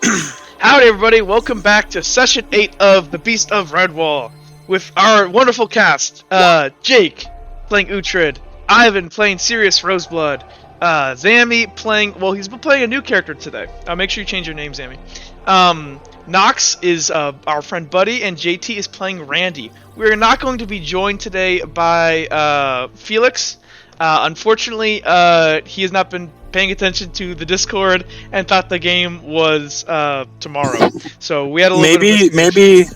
Howdy, everybody! Welcome back to Session 8 of The Beast of Redwall with our wonderful cast. Jake playing Uhtred, Ivan playing Sirius Roseblood, Zammy playing... Well, he's been playing a new character today. Make sure you change your name, Zammy. Nox is our friend Buddy, and JT is playing Randy. We are not going to be joined today by Felix. Unfortunately, he has not been paying attention to the Discord and thought the game was tomorrow. So we had a little bit of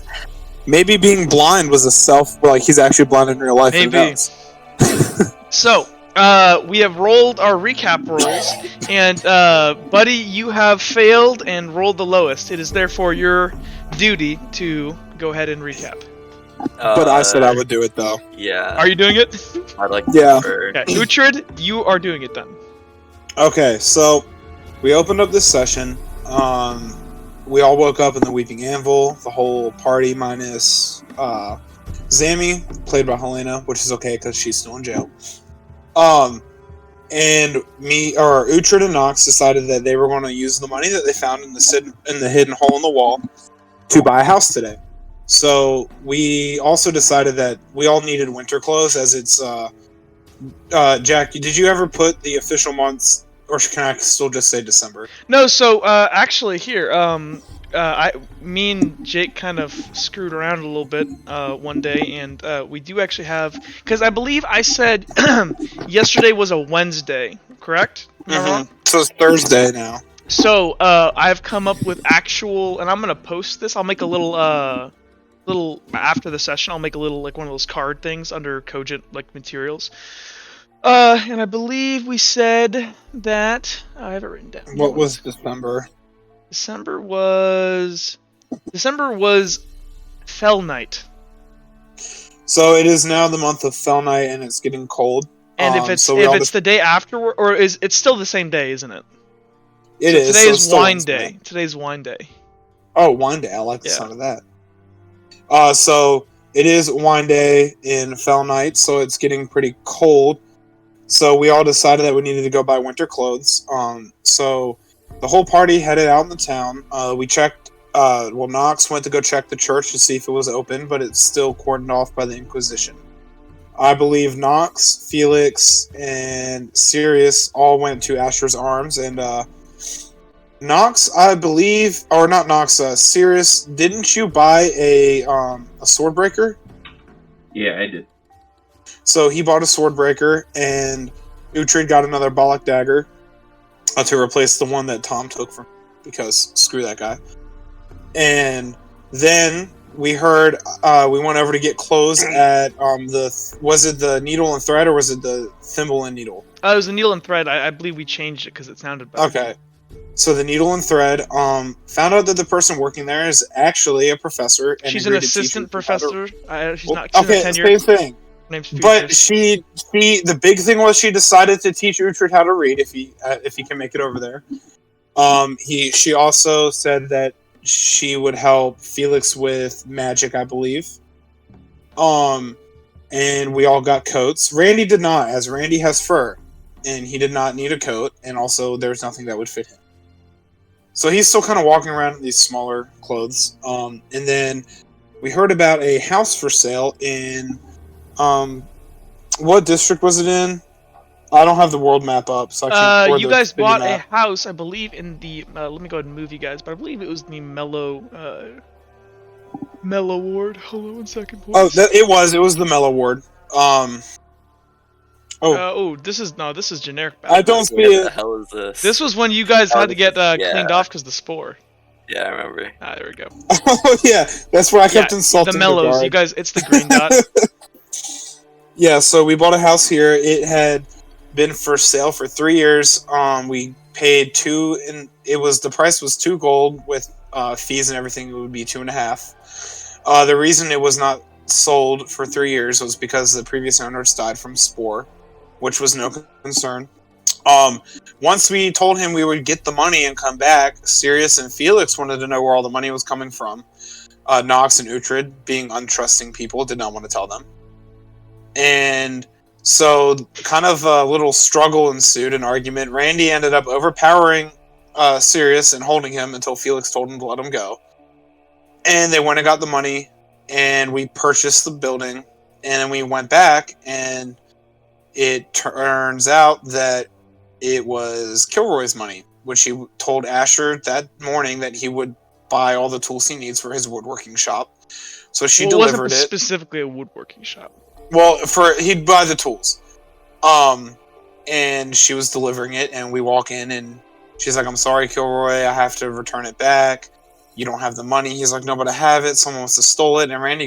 maybe being blind was he's actually blind in real life. Maybe. So we have rolled our recap rolls, and Buddy, you have failed and rolled the lowest. It is therefore your duty to go ahead and recap. But I said I would do it though. Yeah. Are you doing it? I'd like to. Yeah. Okay. Uhtred, you are doing it then. Okay, so we opened up this session. We all woke up in the Weeping Anvil, the whole party minus Zammy, played by Helena, which is okay because she's still in jail. And Uhtred and Nox decided that they were going to use the money that they found in the hidden hole in the wall to buy a house today. So we also decided that we all needed winter clothes, as it's Jack, did you ever put the official months, or can I still just say December? No, so actually here, me and Jake kind of screwed around a little bit one day, and we do actually have, because I believe I said yesterday was a Wednesday, correct? Am I wrong? So it's Thursday now. So I've come up with actual, and I'm gonna post this. I'll make a little after the session. I'll make a little one of those card things under Cogent materials. And I believe we said that I have it written down. What was December? December was Fell Night. So it is now the month of Fell Night, and it's getting cold. And if it's the day after, or it's still the same day, isn't it? It is. Today is wine day. Today's wine day. Oh, wine day! I like the sound of that. So it is wine day in Fell Night, so it's getting pretty cold. So we all decided that we needed to go buy winter clothes. So the whole party headed out in the town. We checked. Nox went to go check the church to see if it was open, but it's still cordoned off by the Inquisition. I believe Nox, Felix, and Sirius all went to Asher's Arms, and Nox, I believe, or not Nox, Sirius, didn't you buy a sword breaker? Yeah, I did. So he bought a sword breaker, and Uhtred got another Balak dagger to replace the one that Tom took from, because screw that guy. And then we heard, we went over to get clothes at was it the needle and thread, or was it the thimble and needle? It was the needle and thread. I believe we changed it because it sounded better. Okay. So the needle and thread, found out that the person working there is actually a professor. And she's an assistant professor. She's not okay, tenured. Same thing. But the big thing was she decided to teach Uhtred how to read if he can make it over there. She also said that she would help Felix with magic, I believe. And we all got coats. Randy did not, as Randy has fur, and he did not need a coat, and also there's nothing that would fit him. So he's still kind of walking around in these smaller clothes. And then we heard about a house for sale in... what district was it in? I don't have the world map up. So you guys bought a house, I believe, in the... let me go ahead and move you guys, but I believe it was the Mellow Ward. Hold on one second, please. Oh, it was the Mellow Ward. This is generic. I don't see What it. the hell is this? This was when you guys had to get cleaned off because the Spore. Yeah, I remember. There we go. Oh yeah, that's where I kept insulting the Mellows. guard. You guys, it's the green dot. Yeah, so we bought a house here. It had been for sale for 3 years. We paid the price was 2 gold with fees and everything. It would be 2.5. The reason it was not sold for 3 years was because the previous owners died from Spore, which was no concern. Once we told him we would get the money and come back, Sirius and Felix wanted to know where all the money was coming from. Nox and Uhtred, being untrusting people, did not want to tell them. And so kind of a little struggle ensued, an argument. Randy ended up overpowering Sirius and holding him until Felix told him to let him go. And they went and got the money, and we purchased the building, and then we went back, and it turns out that it was Kilroy's money, which he told Asher that morning that he would buy all the tools he needs for his woodworking shop. So she delivered it. Specifically a woodworking shop. Well, he'd buy the tools. And she was delivering it, and we walk in, and she's like, "I'm sorry, Kilroy, I have to return it back. You don't have the money." He's like, "No, but I have it. Someone must have stole it." And Randy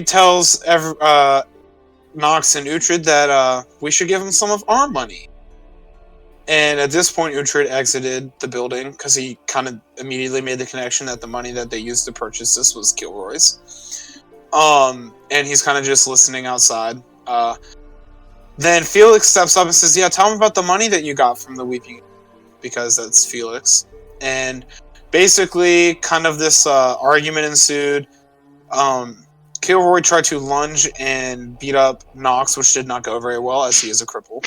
tells Nox and Uhtred that we should give him some of our money. And at this point, Uhtred exited the building because he kind of immediately made the connection that the money that they used to purchase this was Kilroy's. And he's kind of just listening outside. Then Felix steps up and says, "Yeah, tell him about the money that you got from the Weeping," because that's Felix. And basically, kind of this argument ensued. Kilroy tried to lunge and beat up Nox, which did not go very well, as he is a cripple.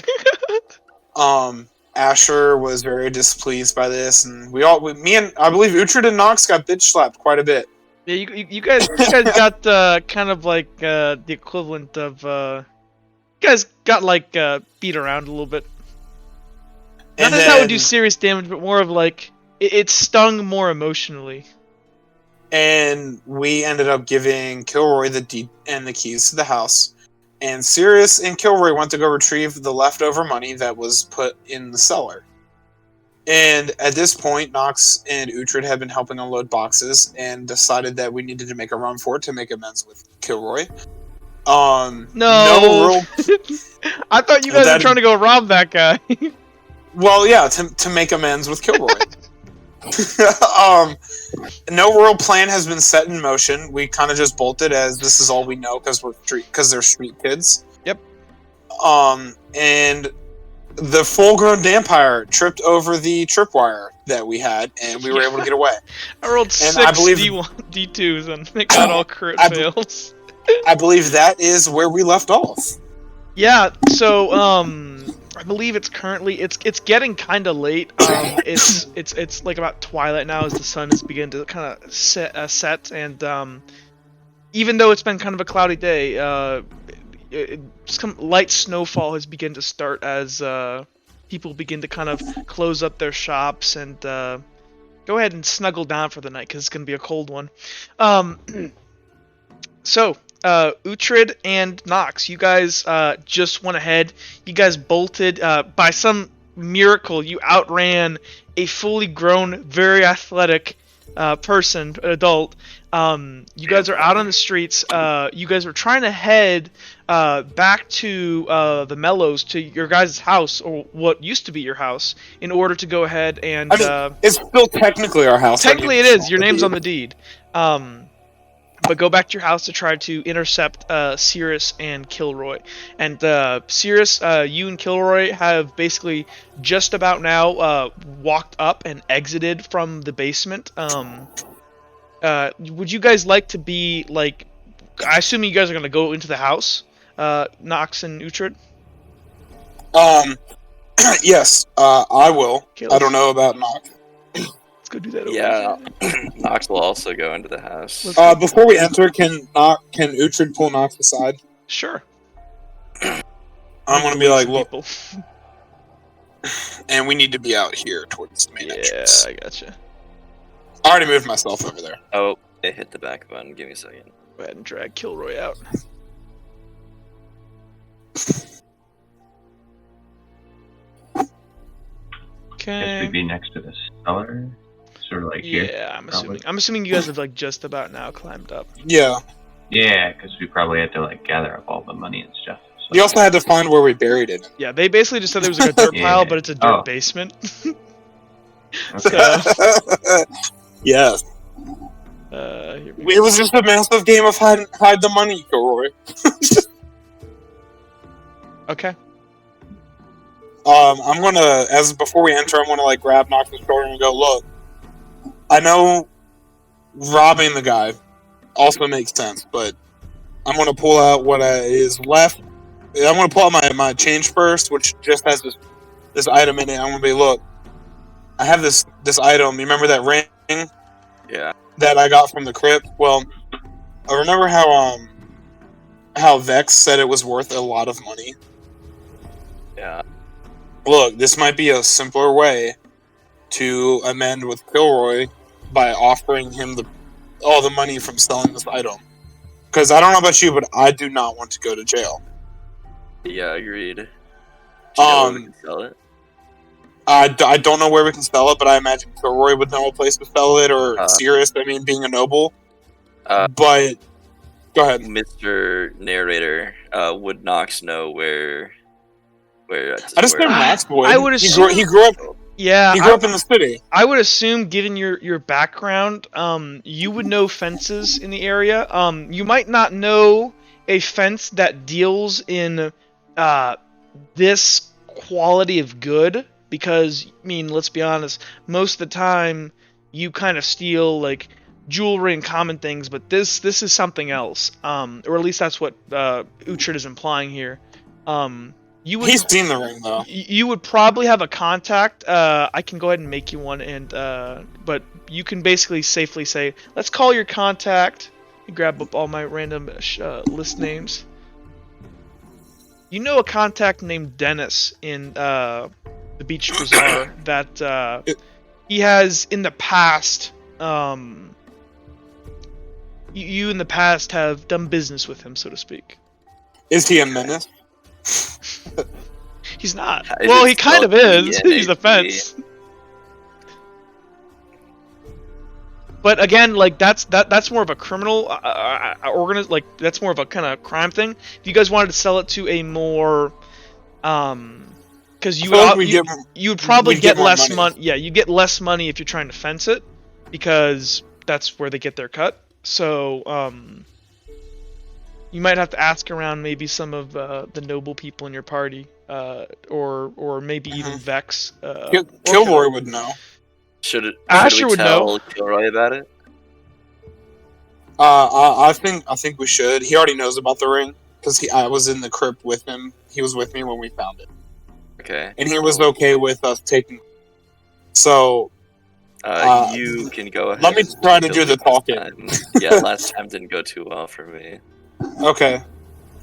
Asher was very displeased by this, and me and I believe Uhtred and Nox got bitch slapped quite a bit. Yeah, you guys got kind of like the equivalent of you guys got like beat around a little bit. Not that that would do serious damage, but more of like it stung more emotionally. And we ended up giving Kilroy the deed and the keys to the house. And Sirius and Kilroy went to go retrieve the leftover money that was put in the cellar. And at this point, Nox and Uhtred had been helping unload boxes and decided that we needed to make a run for it to make amends with Kilroy. No. I thought you guys were trying to go rob that guy. Well, yeah, to make amends with Kilroy. No real plan has been set in motion. We kind of just bolted as this is all we know because they're street kids. Yep. And the full-grown vampire tripped over the tripwire that we had, and we were able to get away. I rolled 6 D2s and they got all crit fails. I believe that is where we left off. Yeah. So I believe it's currently it's getting kind of late. It's like about twilight now as the sun is beginning to kind of set, and even though it's been kind of a cloudy day, some light snowfall has begun to start as people begin to kind of close up their shops and go ahead and snuggle down for the night because it's gonna be a cold one. So. Uhtred and Nox, you guys just went ahead. You guys bolted. By some miracle, you outran a fully grown, very athletic person, adult. You guys are out on the streets. You guys are trying to head back to the Mellows, to your guys' house, or what used to be your house, in order to go ahead and... it's still technically our house. Technically it is. Your name's on the deed. But go back to your house to try to intercept Sirius and Kilroy. And Sirius, you and Kilroy have basically just about now walked up and exited from the basement. Would you guys like to be, like... I assume you guys are going to go into the house, Nox and Uhtred? Yes, I will. Okay, I don't know about Nox. Let's go do that over here. Nox will also go into the house. Before we enter, can Uhtred pull Nox aside? Sure. I'm gonna be like, look, and we need to be out here towards the main entrance. Yeah, I gotcha. I already moved myself over there. Oh, it hit the back button. Give me a second. Go ahead and drag Kilroy out. Okay. Guess we'd be next to the cellar. Sort of like here. Yeah, I'm assuming you guys have like just about now climbed up. Yeah. Yeah, because we probably had to like gather up all the money and stuff. So. We also had to find where we buried it. Yeah, they basically just said there was like a dirt pile, but it's a dirt basement. So. Yeah. It was just a massive game of hide the money, Kilroy. Okay. I'm gonna, before we enter, I'm gonna like grab Nox's shoulder and go, look, I know robbing the guy also makes sense, but I'm gonna pull out what is left. I'm gonna pull out my change first, which just has this item in it. I'm gonna be, look, I have this item. You remember that ring Yeah. that I got from the crypt? Well, I remember how Vex said it was worth a lot of money. Yeah. Look, this might be a simpler way to amend with Kilroy by offering him all the money from selling this item. Because I don't know about you, but I do not want to go to jail. Yeah, agreed. Do you know where we can sell it? I don't know where we can sell it, but I imagine Kilroy would know a place to sell it, or Sirius, being a noble. But, go ahead. Mr. Narrator, would Nox know where I just know Nox would. I would assume... He grew up... Yeah, he grew up in the city. I would assume, given your background, you would know fences in the area. You might not know a fence that deals in this quality of good, because, I mean, let's be honest, most of the time you kind of steal like jewelry and common things, but this is something else. Or at least that's what Uhtred is implying here. He's seen the ring, though. You would probably have a contact. I can go ahead and make you one, and but you can basically safely say, let's call your contact. You grab up all my random list names. You know a contact named Dennis in the Beach Bazaar that he has in the past. You in the past have done business with him, so to speak. Is he a menace? He's not. Well, he kind of is. He's the fence. But again, like that's more of a criminal that's more of a kind of crime thing. If you guys wanted to sell it to a more, because you would probably get less money. Yeah, you get less money if you're trying to fence it, because that's where they get their cut. So you might have to ask around maybe some of the noble people in your party, or maybe even Vex. Kilroy would know. Should Asher we would tell know. Kilroy about it? I think we should. He already knows about the ring because I was in the crypt with him. He was with me when we found it. Okay. And he was okay with us taking. So. You can go ahead. Let me try to do the talking. Yeah, last time didn't go too well for me. Okay.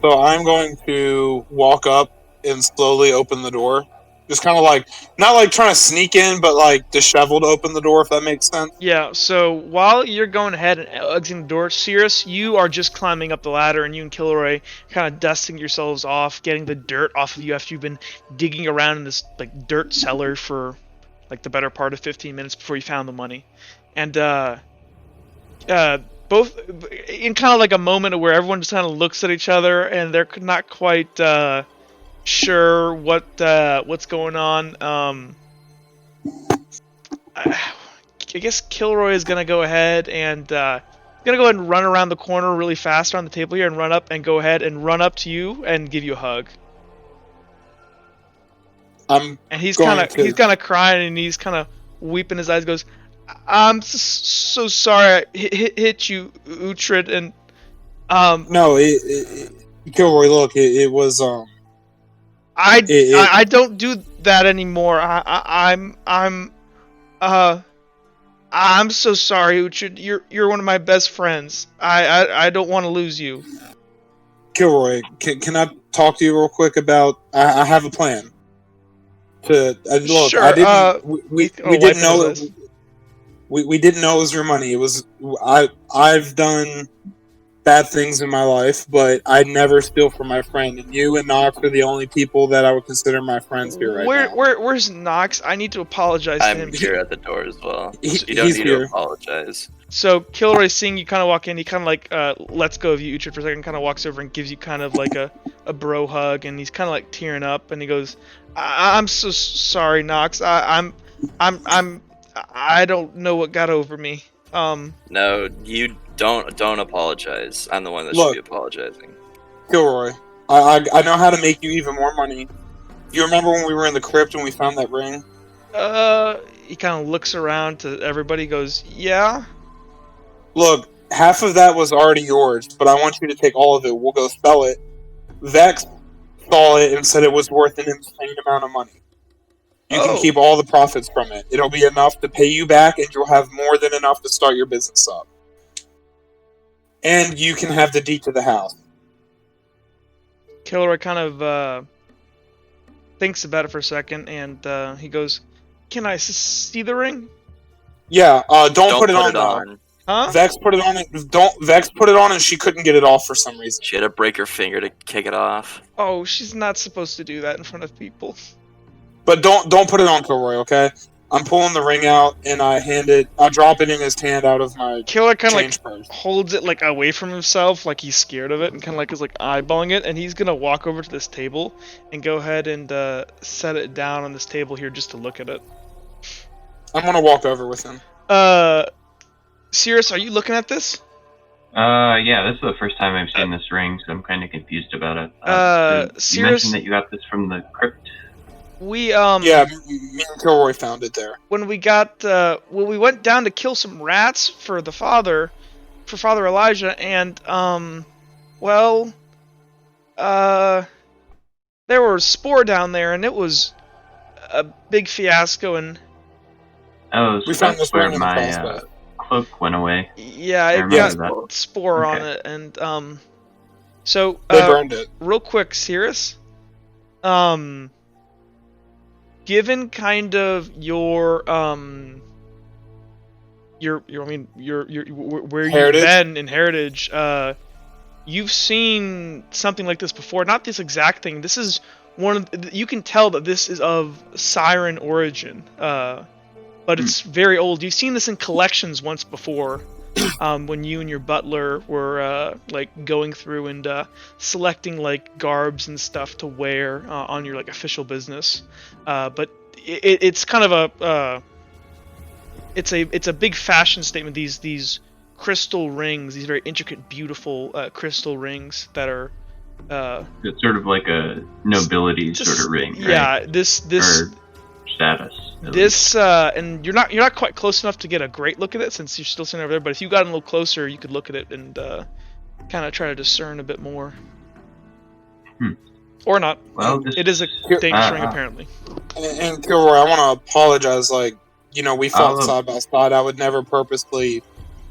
So I'm going to walk up and slowly open the door. Just kind of like, not like trying to sneak in, but like disheveled open the door, if that makes sense. Yeah, so while you're going ahead and exiting the door, Sirius, you are just climbing up the ladder, and you and Kilroy kind of dusting yourselves off, getting the dirt off of you after you've been digging around in this like dirt cellar for like the better part of 15 minutes before you found the money. And both in kind of like a moment where everyone just kind of looks at each other and they're not quite sure what's going on. I guess Kilroy is gonna go ahead and run around the corner really fast around the table here and run up to you and give you a hug. And he's kind of crying and he's kind of weeping his eyes. Goes, I'm so sorry I hit you, Uhtred, and No, Kilroy, look, it was I don't do that anymore. I'm so sorry, Uhtred. You're one of my best friends. I don't want to lose you. Kilroy, can I talk to you real quick about? I have a plan. Look, sure. I didn't. We didn't know it. We didn't know it was your money. It was I've done bad things in my life, but I never steal from my friend. And you and Nox are the only people that I would consider my friends here right now. Where's Nox? I need to apologize to him. I'm here at the door as well. He's you don't need here. to apologize. So Kilroy, seeing you kind of walk in, he kind of like lets go of you, Uhtred, for a second, kind of walks over and gives you kind of like a bro hug, and he's kind of like tearing up, and he goes, "I'm so sorry, Nox. I don't know what got over me." No, you don't apologize. I'm the one that should be apologizing. Kilroy, I know how to make you even more money. You remember when we were in the crypt and we found that ring? He kind of looks around to everybody, goes, "Yeah." Look, half of that was already yours, but I want you to take all of it. We'll go sell it. Vex saw it and said it was worth an insane amount of money. You can keep all the profits from it. It'll be enough to pay you back, and you'll have more than enough to start your business up. And you can have the deed to the house. Kilroy kind of thinks about it for a second, and he goes, "Can I see the ring?" Yeah. Don't put it on though. Huh? Vex put it on. Vex put it on, and she couldn't get it off for some reason. She had to break her finger to kick it off. Oh, she's not supposed to do that in front of people. But don't put it on Kilroy, okay? I'm pulling the ring out, and I drop it in his hand out of my Kilroy kind of change purse. holds it like away from himself, like he's scared of it, and kind of like is like eyeballing it. And he's gonna walk over to this table and go ahead and set it down on this table here just to look at it. I'm gonna walk over with him. Sirius, are you looking at this? Yeah, this is the first time I've seen this ring, so I'm kind of confused about it. You mentioned that you got this from the crypt. We Yeah, me and Kilroy found it there. When we got we went down to kill some rats for Father Elijah, and there was Spore down there, and it was a big fiasco. And so we found this where ring in my the crossbow. cloak went away. Yeah, it got Spore on it, and so they burned it. Real quick, Sirius, given kind of your where you've been in heritage, you've seen something like this before. Not this exact thing. This is one of you can tell that this is of Siren origin, but it's very old. You've seen this in collections once before, when you and your butler were like going through and selecting like garbs and stuff to wear on your like official business. But it's kind of a it's a big fashion statement. These crystal rings, these very intricate, beautiful crystal rings that are. It's sort of like a nobility sort of ring, right? Yeah, this or status. This and you're not quite close enough to get a great look at it since you're still sitting over there. But if you got a little closer, you could look at it and kind of try to discern a bit more. Or not. Well, it is a dangerous ring apparently. And Kilroy, I want to apologize. Like, we fought side by side. I would never purposely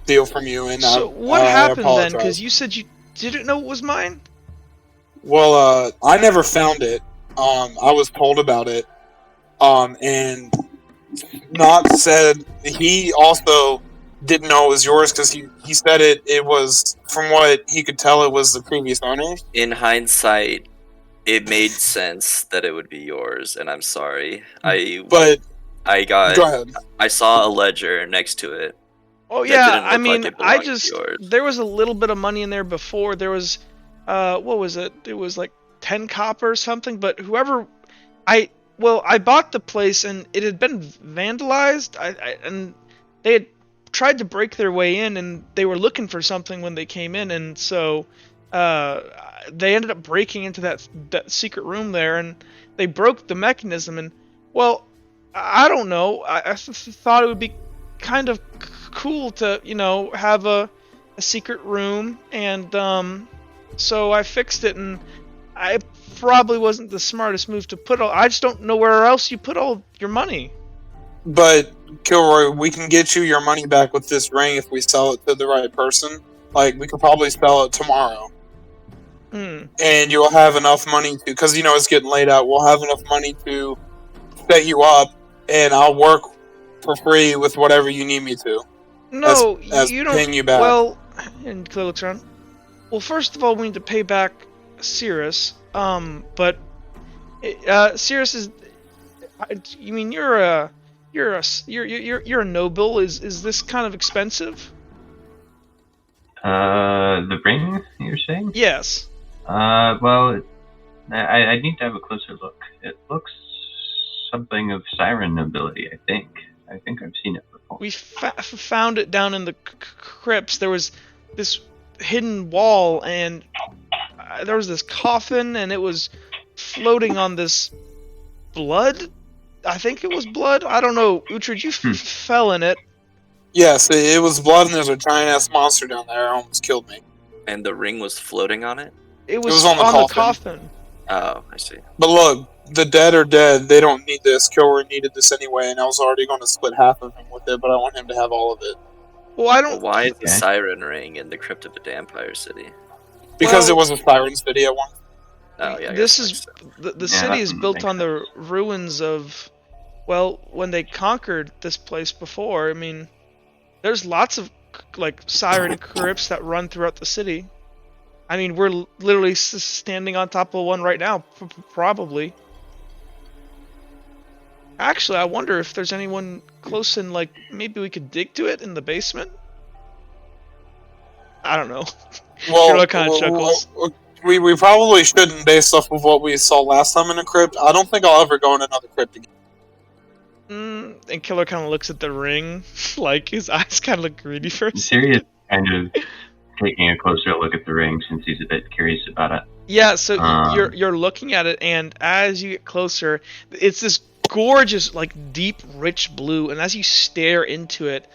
steal from you. And so what happened then? Because you said you didn't know it was mine. Well, I never found it. I was told about it. And Knox said he also didn't know it was yours because he said it was, from what he could tell, it was the previous owner. In hindsight, it made sense that it would be yours, and I'm sorry. Go ahead. I saw a ledger next to it. Oh yeah, I mean, there was a little bit of money in there before. There was, what was it? It was like 10 copper or something. But I bought the place and it had been vandalized. And they had tried to break their way in, and they were looking for something when they came in, and so they ended up breaking into that secret room there, and they broke the mechanism. And well, I don't know. I thought it would be kind of cool to have a secret room, and so I fixed it, and I probably wasn't the smartest move to put I just don't know where else you put all your money. But Kilroy, we can get you your money back with this ring if we sell it to the right person. Like, we could probably sell it tomorrow. And you'll have enough money to, because it's getting late out, we'll have enough money to set you up, and I'll work for free with whatever you need me to. No, as you don't. Paying you back. Well, and Clay looks around. Well, first of all, we need to pay back Cirrus. But Cirrus is. You mean you're a noble? Is this kind of expensive? The ring, you're saying? Yes. Well, I need to have a closer look. It looks something of siren nobility, I think. I think I've seen it before. We found it down in the crypts. There was this hidden wall, and there was this coffin, and it was floating on this blood. I think it was blood. I don't know. Uhtred, you fell in it. Yes, it was blood, and there's a giant-ass monster down there. It almost killed me. And the ring was floating on it? It was on the coffin. Oh, I see. But look, the dead are dead. They don't need this. Kilroy needed this anyway, and I was already going to split half of him with it, but I want him to have all of it. Well, I Well, don't. why is the Okay. siren ring in the crypt of the Vampire City? Because Well- it was a Sirens video one. Oh yeah. I This guess is makes sense. the Yeah, city that is makes built on the ruins of, well, when they conquered this place before. I mean, there's lots of like siren crypts that run throughout the city. I mean, we're literally standing on top of one right now, probably. Actually, I wonder if there's anyone close in, like, maybe we could dig to it in the basement? I don't know. Kilroy kind of chuckles. We probably shouldn't based off of what we saw last time in a crypt. I don't think I'll ever go in another crypt again. And Killer kind of looks at the ring, like his eyes kind of look greedy for a second. Sirius kind of taking a closer look at the ring since he's a bit curious about it. Yeah, so Um, you're looking at it, and as you get closer, it's this gorgeous, like, deep, rich blue, and as you stare into it,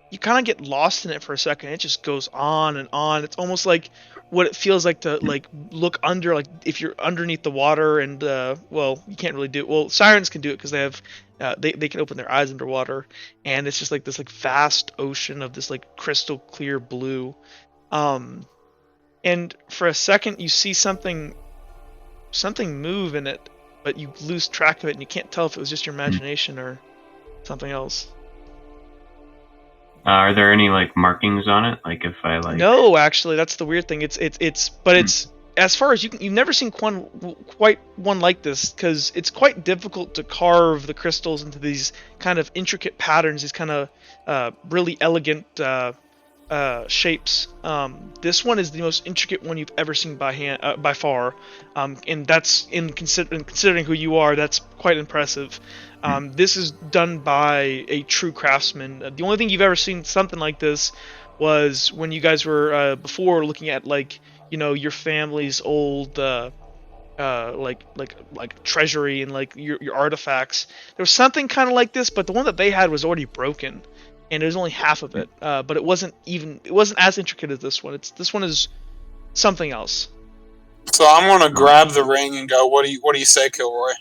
you kind of get lost in it for a second. It just goes on and on. It's almost like what it feels like to, like, look under, like, if you're underneath the water, and well, you can't really do it. Well, sirens can do it because they have they can open their eyes underwater, and it's just like this, like, vast ocean of this, like, crystal clear blue. And for a second you see something move in it, but you lose track of it, and you can't tell if it was just your imagination or something else. are there any like markings on it? Like if I like No, actually, that's the weird thing. It's as far as you've never seen quite one like this, because it's quite difficult to carve the crystals into these kind of intricate patterns, these kind of really elegant shapes. This one is the most intricate one you've ever seen by far, and that's considering who you are, that's quite impressive. This is done by a true craftsman. The only thing you've ever seen something like this was when you guys were before looking at, like, you know, your family's old like treasury and like your artifacts. There was something kind of like this, but the one that they had was already broken, and it was only half of it. But it wasn't as intricate as this one. This one is something else. So I'm gonna grab the ring and go. What do you say, Kilroy?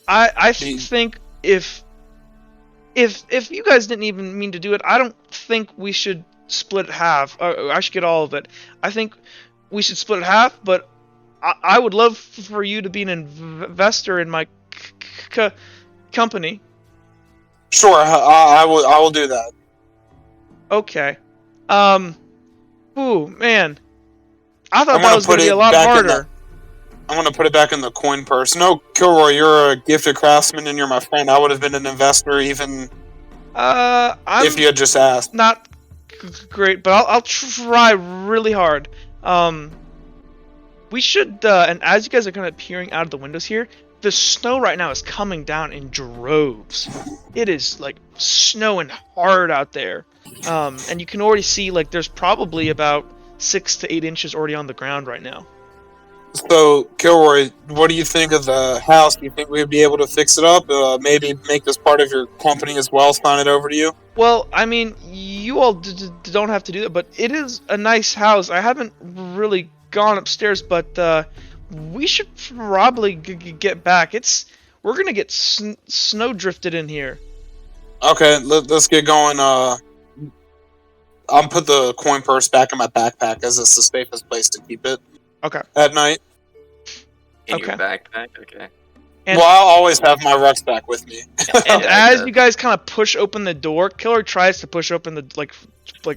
I think if you guys didn't even mean to do it, I don't think we should split it half. I should get all of it. I think we should split it half, but I would love for you to be an investor in my company. Sure, I will do that. Okay. Ooh, man. I thought I'm that gonna was going put to be it a lot back in harder. I'm gonna put it back in the coin purse. No, Kilroy, you're a gifted craftsman and you're my friend. I would have been an investor even I'm if you had just asked. not great, but I'll try really hard. We should, and as you guys are kind of peering out of the windows here, the snow right now is coming down in droves. It is like snowing hard out there, and you can already see, like, there's probably about 6 to 8 inches already on the ground right now. So, Kilroy, what do you think of the house? Do you think we'd be able to fix it up? Maybe make this part of your company as well, sign it over to you? Well, I mean, you all don't have to do that, but it is a nice house. I haven't really gone upstairs, but we should probably get back. We're gonna get snow drifted in here. Okay, let's get going. I'll put the coin purse back in my backpack as it's the safest place to keep it. Okay. At night. In your Okay. backpack, okay. And- Well, I'll always have my rucksack with me. And Yeah, as you guys kind of push open the door, Killer tries to push open the like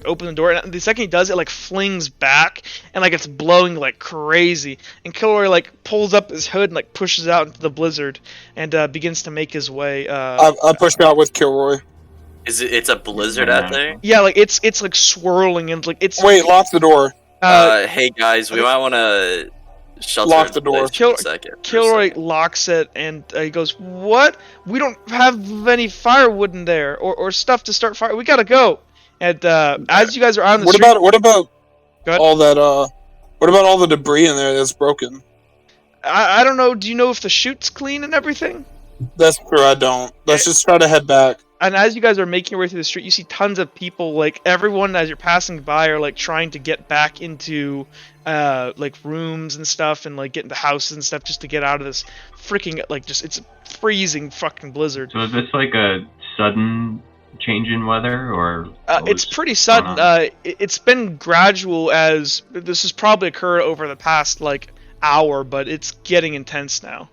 open the door, and the second he does, it like flings back, and like it's blowing like crazy. And Killer like pulls up his hood and like pushes out into the blizzard, and begins to make his way. I pushed out with Kilroy. It's a blizzard out there? Yeah, like it's like swirling, and like it's. Wait, lock the door. Hey guys, we might want to shelter Lock the door. place for a second. Kilroy locks it, and he goes, "What? We don't have any firewood in there, or stuff to start fire. We gotta go." And as you guys are on the street, What about Go ahead. all that? What about all the debris in there that's broken? I don't know. Do you know if the chute's clean and everything? That's true. I don't. Let's just try to head back. and as you guys are making your way through the street, you see tons of people, like everyone as you're passing by are like trying to get back into like rooms and stuff, and like get into houses and stuff just to get out of this freaking like just it's a freezing fucking blizzard. So is this like a sudden change in weather, or it's pretty sudden. It's been gradual, as this has probably occurred over the past like hour, but it's getting intense now.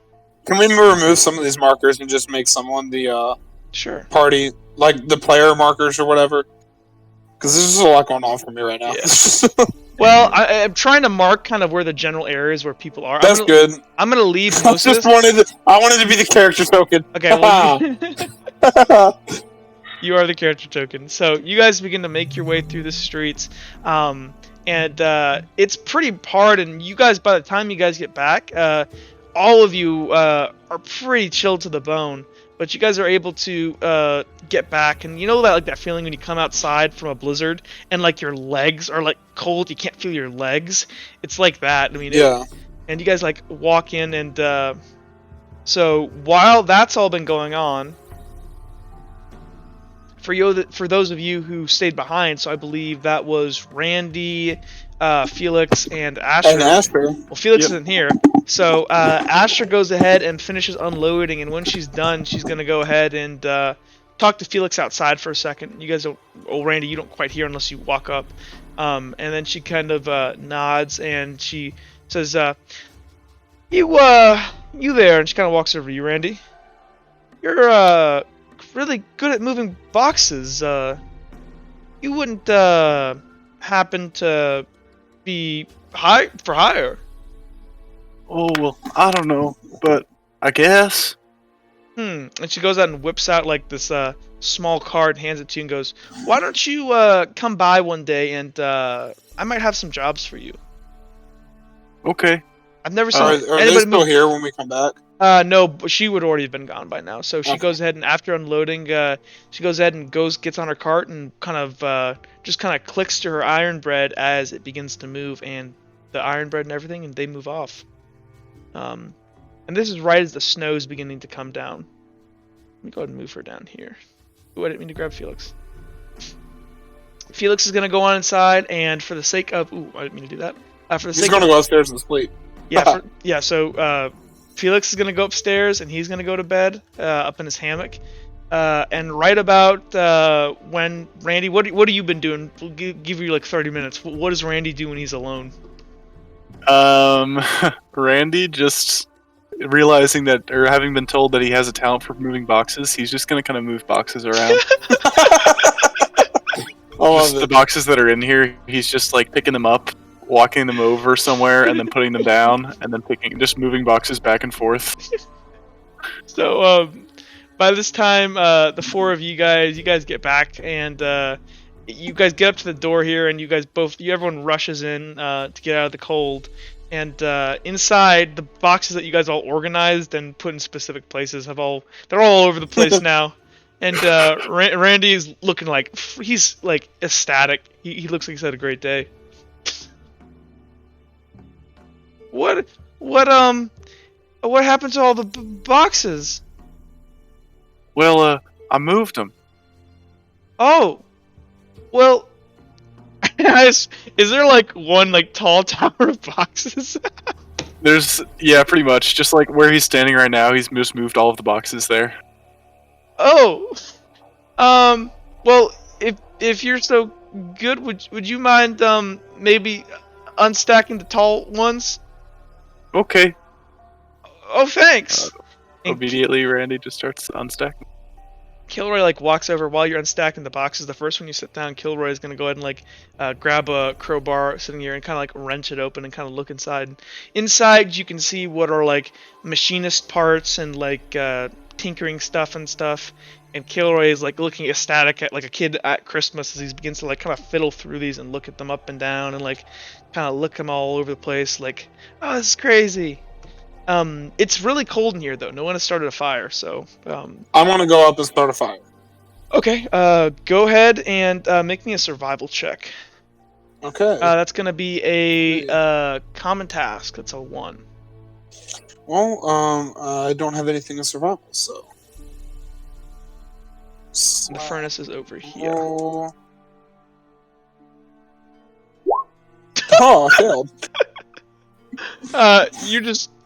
Can we remove some of these markers and just make someone the Sure. party, like the player markers or whatever? Because there's just a lot going on for me right now. Yeah. Well, I'm trying to mark kind of where the general areas where people are. That's good. I'm gonna leave I most of just this. I wanted to be the character token. Okay, well, you are the character token. So you guys begin to make your way through the streets, and it's pretty hard. And you guys, by the time you guys get back, all of you are pretty chilled to the bone. But you guys are able to get back, and you know that like that feeling when you come outside from a blizzard and like your legs are like cold, you can't feel your legs. It's like that. I mean, yeah. And you guys like walk in, and so while that's all been going on, for those of you who stayed behind, so I believe that was Randy, Felix, and Asher. And Asher. Well, Felix isn't here. So Asher goes ahead and finishes unloading, and when she's done, she's going to go ahead and talk to Felix outside for a second. You guys don't... Oh, Randy, you don't quite hear unless you walk up. And then she kind of nods, and she says, You there. And she kind of walks over to you, Randy. You're really good at moving boxes. You wouldn't happen to be for hire? Oh, well, I don't know, but I guess. And she goes out and whips out like this small card, hands it to you, and goes, "Why don't you come by one day, and I might have some jobs for you." Okay. I've never seen Are they anybody still move. here when we come back? No, but she would already have been gone by now. So she Okay. goes ahead and after unloading, she goes ahead and gets on her cart and kind of just kind of clicks to her iron bread as it begins to move, and the iron bread and everything, and they move off. And this is right as the snow is beginning to come down. Let me go ahead and move her down here. Ooh, I didn't mean to grab Felix. Felix is gonna go on inside, and for the sake of I didn't mean to do that. For the He's sake going of to go upstairs and sleep. So Felix is gonna go upstairs, and he's gonna go to bed up in his hammock. And right about when Randy, what have you been doing? We'll give you like 30 minutes. What does Randy do when he's alone? Randy just realizing that, or having been told that he has a talent for moving boxes, he's just gonna kind of move boxes around. Just the boxes that are in here, he's just like picking them up, walking them over somewhere, and then putting them down, and then just moving boxes back and forth. So by this time, the four of you guys get back, and you guys get up to the door here, and everyone rushes in to get out of the cold. And inside, the boxes that you guys all organized and put in specific places they're all over the place now. And Randy is looking like he's like ecstatic. He looks like he's had a great day. What happened to all the boxes? Well, I moved them. Oh, well, is there like one like tall tower of boxes? Yeah, pretty much. Just like where he's standing right now, he's just moved all of the boxes there. Oh, well, if you're so good, would you mind maybe unstacking the tall ones? Okay. Oh, thanks. Immediately, Randy just starts unstacking. Kilroy like walks over while you're unstacking the boxes. The first one you sit down, Kilroy is gonna go ahead and like grab a crowbar sitting here and kind of like wrench it open and kind of look inside. Inside, you can see what are like machinist parts and like tinkering stuff and stuff. And Kilroy is like looking ecstatic at like a kid at Christmas as he begins to like kind of fiddle through these and look at them up and down and like kind of look them all over the place. Like, oh, this is crazy. It's really cold in here though. No one has started a fire, so I'm gonna go up and start a fire. Okay, go ahead and make me a survival check. Okay. That's gonna be a common task. That's a 1. Well, I don't have anything in survival, so And the furnace is over here. Oh, I failed.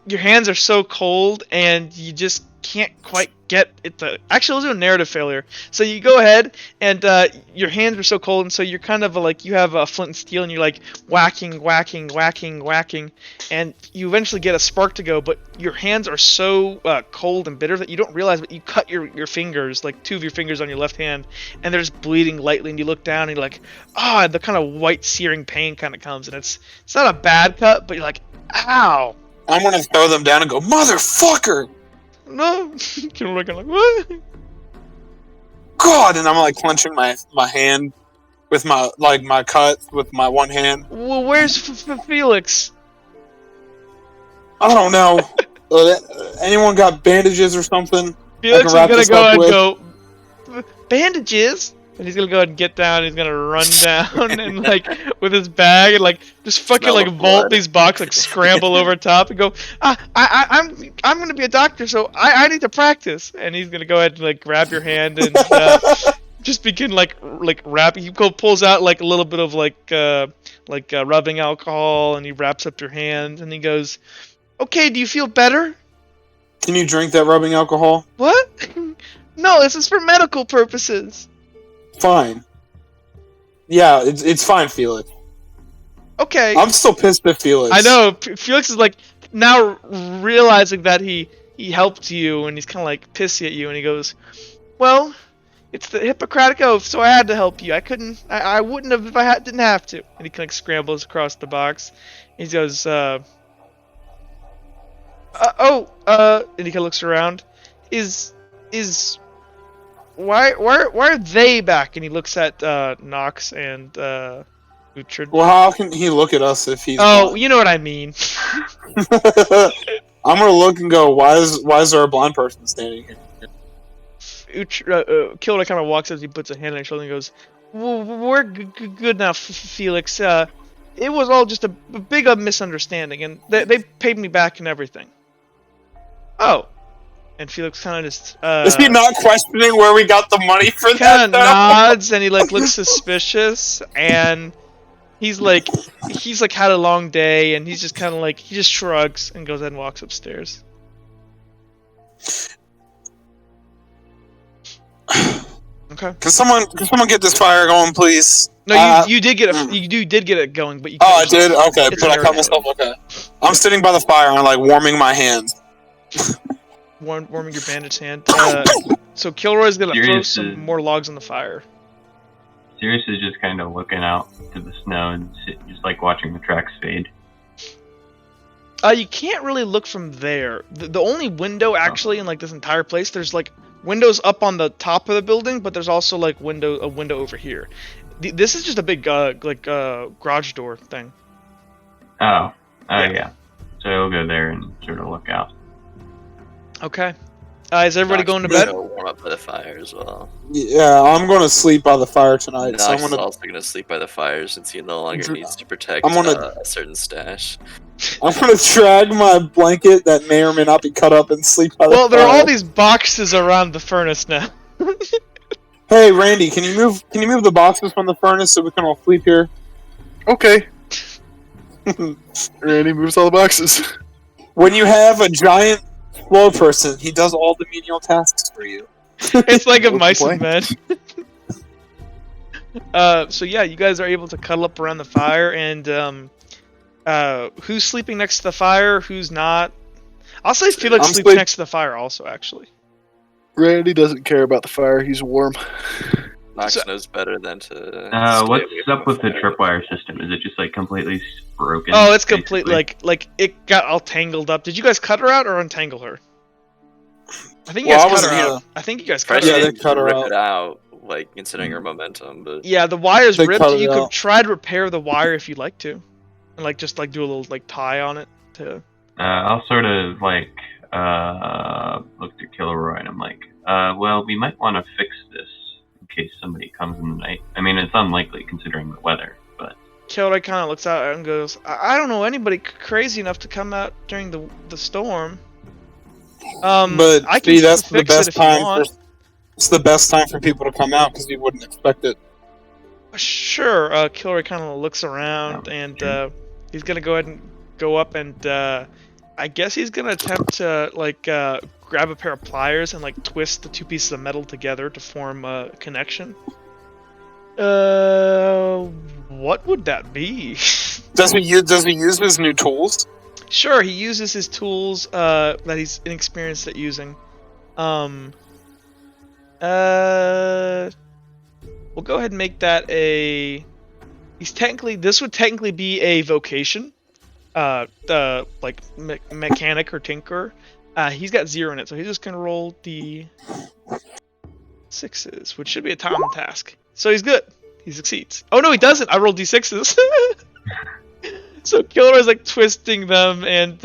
Your hands are so cold, and you just can't quite get it to. Actually, let's do a narrative failure. So you go ahead, and your hands are so cold, and so you're kind of like you have a flint and steel, and you're like whacking, and you eventually get a spark to go, but your hands are so cold and bitter that you don't realize, but you cut your fingers, like 2 of your fingers on your left hand, and they're just bleeding lightly, and you look down, and you're like, the kind of white searing pain kind of comes, and it's not a bad cut, but you're like, ow. I'm gonna throw them down and go, motherfucker! No, Killer like what? God, and I'm like clenching my hand with my cut with my one hand. Well, where's Felix? I don't know. Anyone got bandages or something? Felix is gonna go and go bandages, and he's gonna go ahead and get down. He's gonna run down and like with his bag and like just fucking Smell like the vault blood. these boxes, like scramble over top and go. I'm gonna be a doctor, so I need to practice. And he's gonna go ahead and like grab your hand and just begin like wrapping. He pulls out like a little bit of like rubbing alcohol, and he wraps up your hand, and he goes, "Okay, do you feel better?" Can you drink that rubbing alcohol? What? No, this is for medical purposes. Fine. Yeah, it's fine, Felix. Okay. I'm still pissed at Felix. I know. Felix is like now realizing that he helped you, and he's kind of like pissy at you, and he goes, "Well, it's the Hippocratic Oath, so I had to help you. I couldn't. I wouldn't have if I didn't have to." And he kind of scrambles across the box. And he goes, and he kind of looks around. Why are they back? And he looks at Nox and Uhtred. Well, how can he look at us if he's? Oh, blind? you know what I mean. I'm gonna look and go. Why is there a blind person standing here? Kilda kind of walks up. He puts a hand on his shoulder and goes, well, "We're good now, Felix. It was all just a big misunderstanding, and they paid me back and everything." Oh. And Felix kind of just Is he not questioning where we got the money for that? kind of nods, and he like looks suspicious, and he's like had a long day, and he's just kind of like he just shrugs and goes ahead and walks upstairs. Okay. Can someone get this fire going, please? No, you did get it. You did get it going, but you. Oh, I did. Okay, It's but I cut already myself. Okay, I'm sitting by the fire and like warming my hands. Warming your bandaged hand. So Kilroy's gonna throw Sirius some is- more logs on the fire. Sirius is just kind of looking out to the snow and just like watching the tracks fade. You can't really look from there. The only window actually in like this entire place, there's like windows up on the top of the building, but there's also like a window over here. This is just a big garage door thing. Oh, yeah. So he'll go there and sort of look out. Okay. Is everybody going to Nox is bed? gonna warm up by the fire as well. Yeah, I'm going to sleep by the fire tonight. Nox So I'm is gonna also gonna sleep by the fire since he no longer needs to protect I'm gonna- a certain stash. drag my blanket that may or may not be cut up and sleep by the Well, fire. there are all these boxes around the furnace now. Hey, Randy, can you move the boxes from the furnace so we can all sleep here? Okay. Randy moves all the boxes. When you have a giant slow person, he does all the menial tasks for you. It's like a No mice and complaints. men. So yeah, you guys are able to cuddle up around the fire, and who's sleeping next to the fire? Who's not? I'll say Felix I'm sleeps next to the fire also, actually. Randy doesn't care about the fire. He's warm. Nox So- knows better than to. stay What's away from up with the fire. tripwire system? Is it just like completely broken? Oh, it's complete. basically? Like it got all tangled up. Did you guys cut her out or untangle her? I think you Well, I guys cut wasn't her here. out. I think you guys cut Probably her Yeah, out. they cut her rip out. it out, like considering her momentum, but Yeah, the wire's They ripped. cut it You could out. try to repair the wire if you'd like to, and like just like do a little like tie on it to. I'll sort of like look to Kilroy and I'm like, well, we might want to fix this in case somebody comes in the night. I mean, it's unlikely considering the weather, but Kilroy kind of looks out and goes, I don't know anybody crazy enough to come out during the storm. But I can see, still that's the fix it best if you time want. for It's the best time for people to come out because you wouldn't expect it. Sure. Kilroy kind of looks around, and he's gonna go ahead and go up, and I guess he's gonna attempt to like grab a pair of pliers and like twist the two pieces of metal together to form a connection. What would that be? Does he use his new tools? Sure, he uses his tools that he's inexperienced at using. We'll go ahead and make that a. This would technically be a vocation. Like mechanic or tinker. He's got 0 in it, so he's just gonna roll the 6s, which should be a common task. So he's good. He succeeds. Oh no, he doesn't. I rolled d6s. So Kilroy's like twisting them, and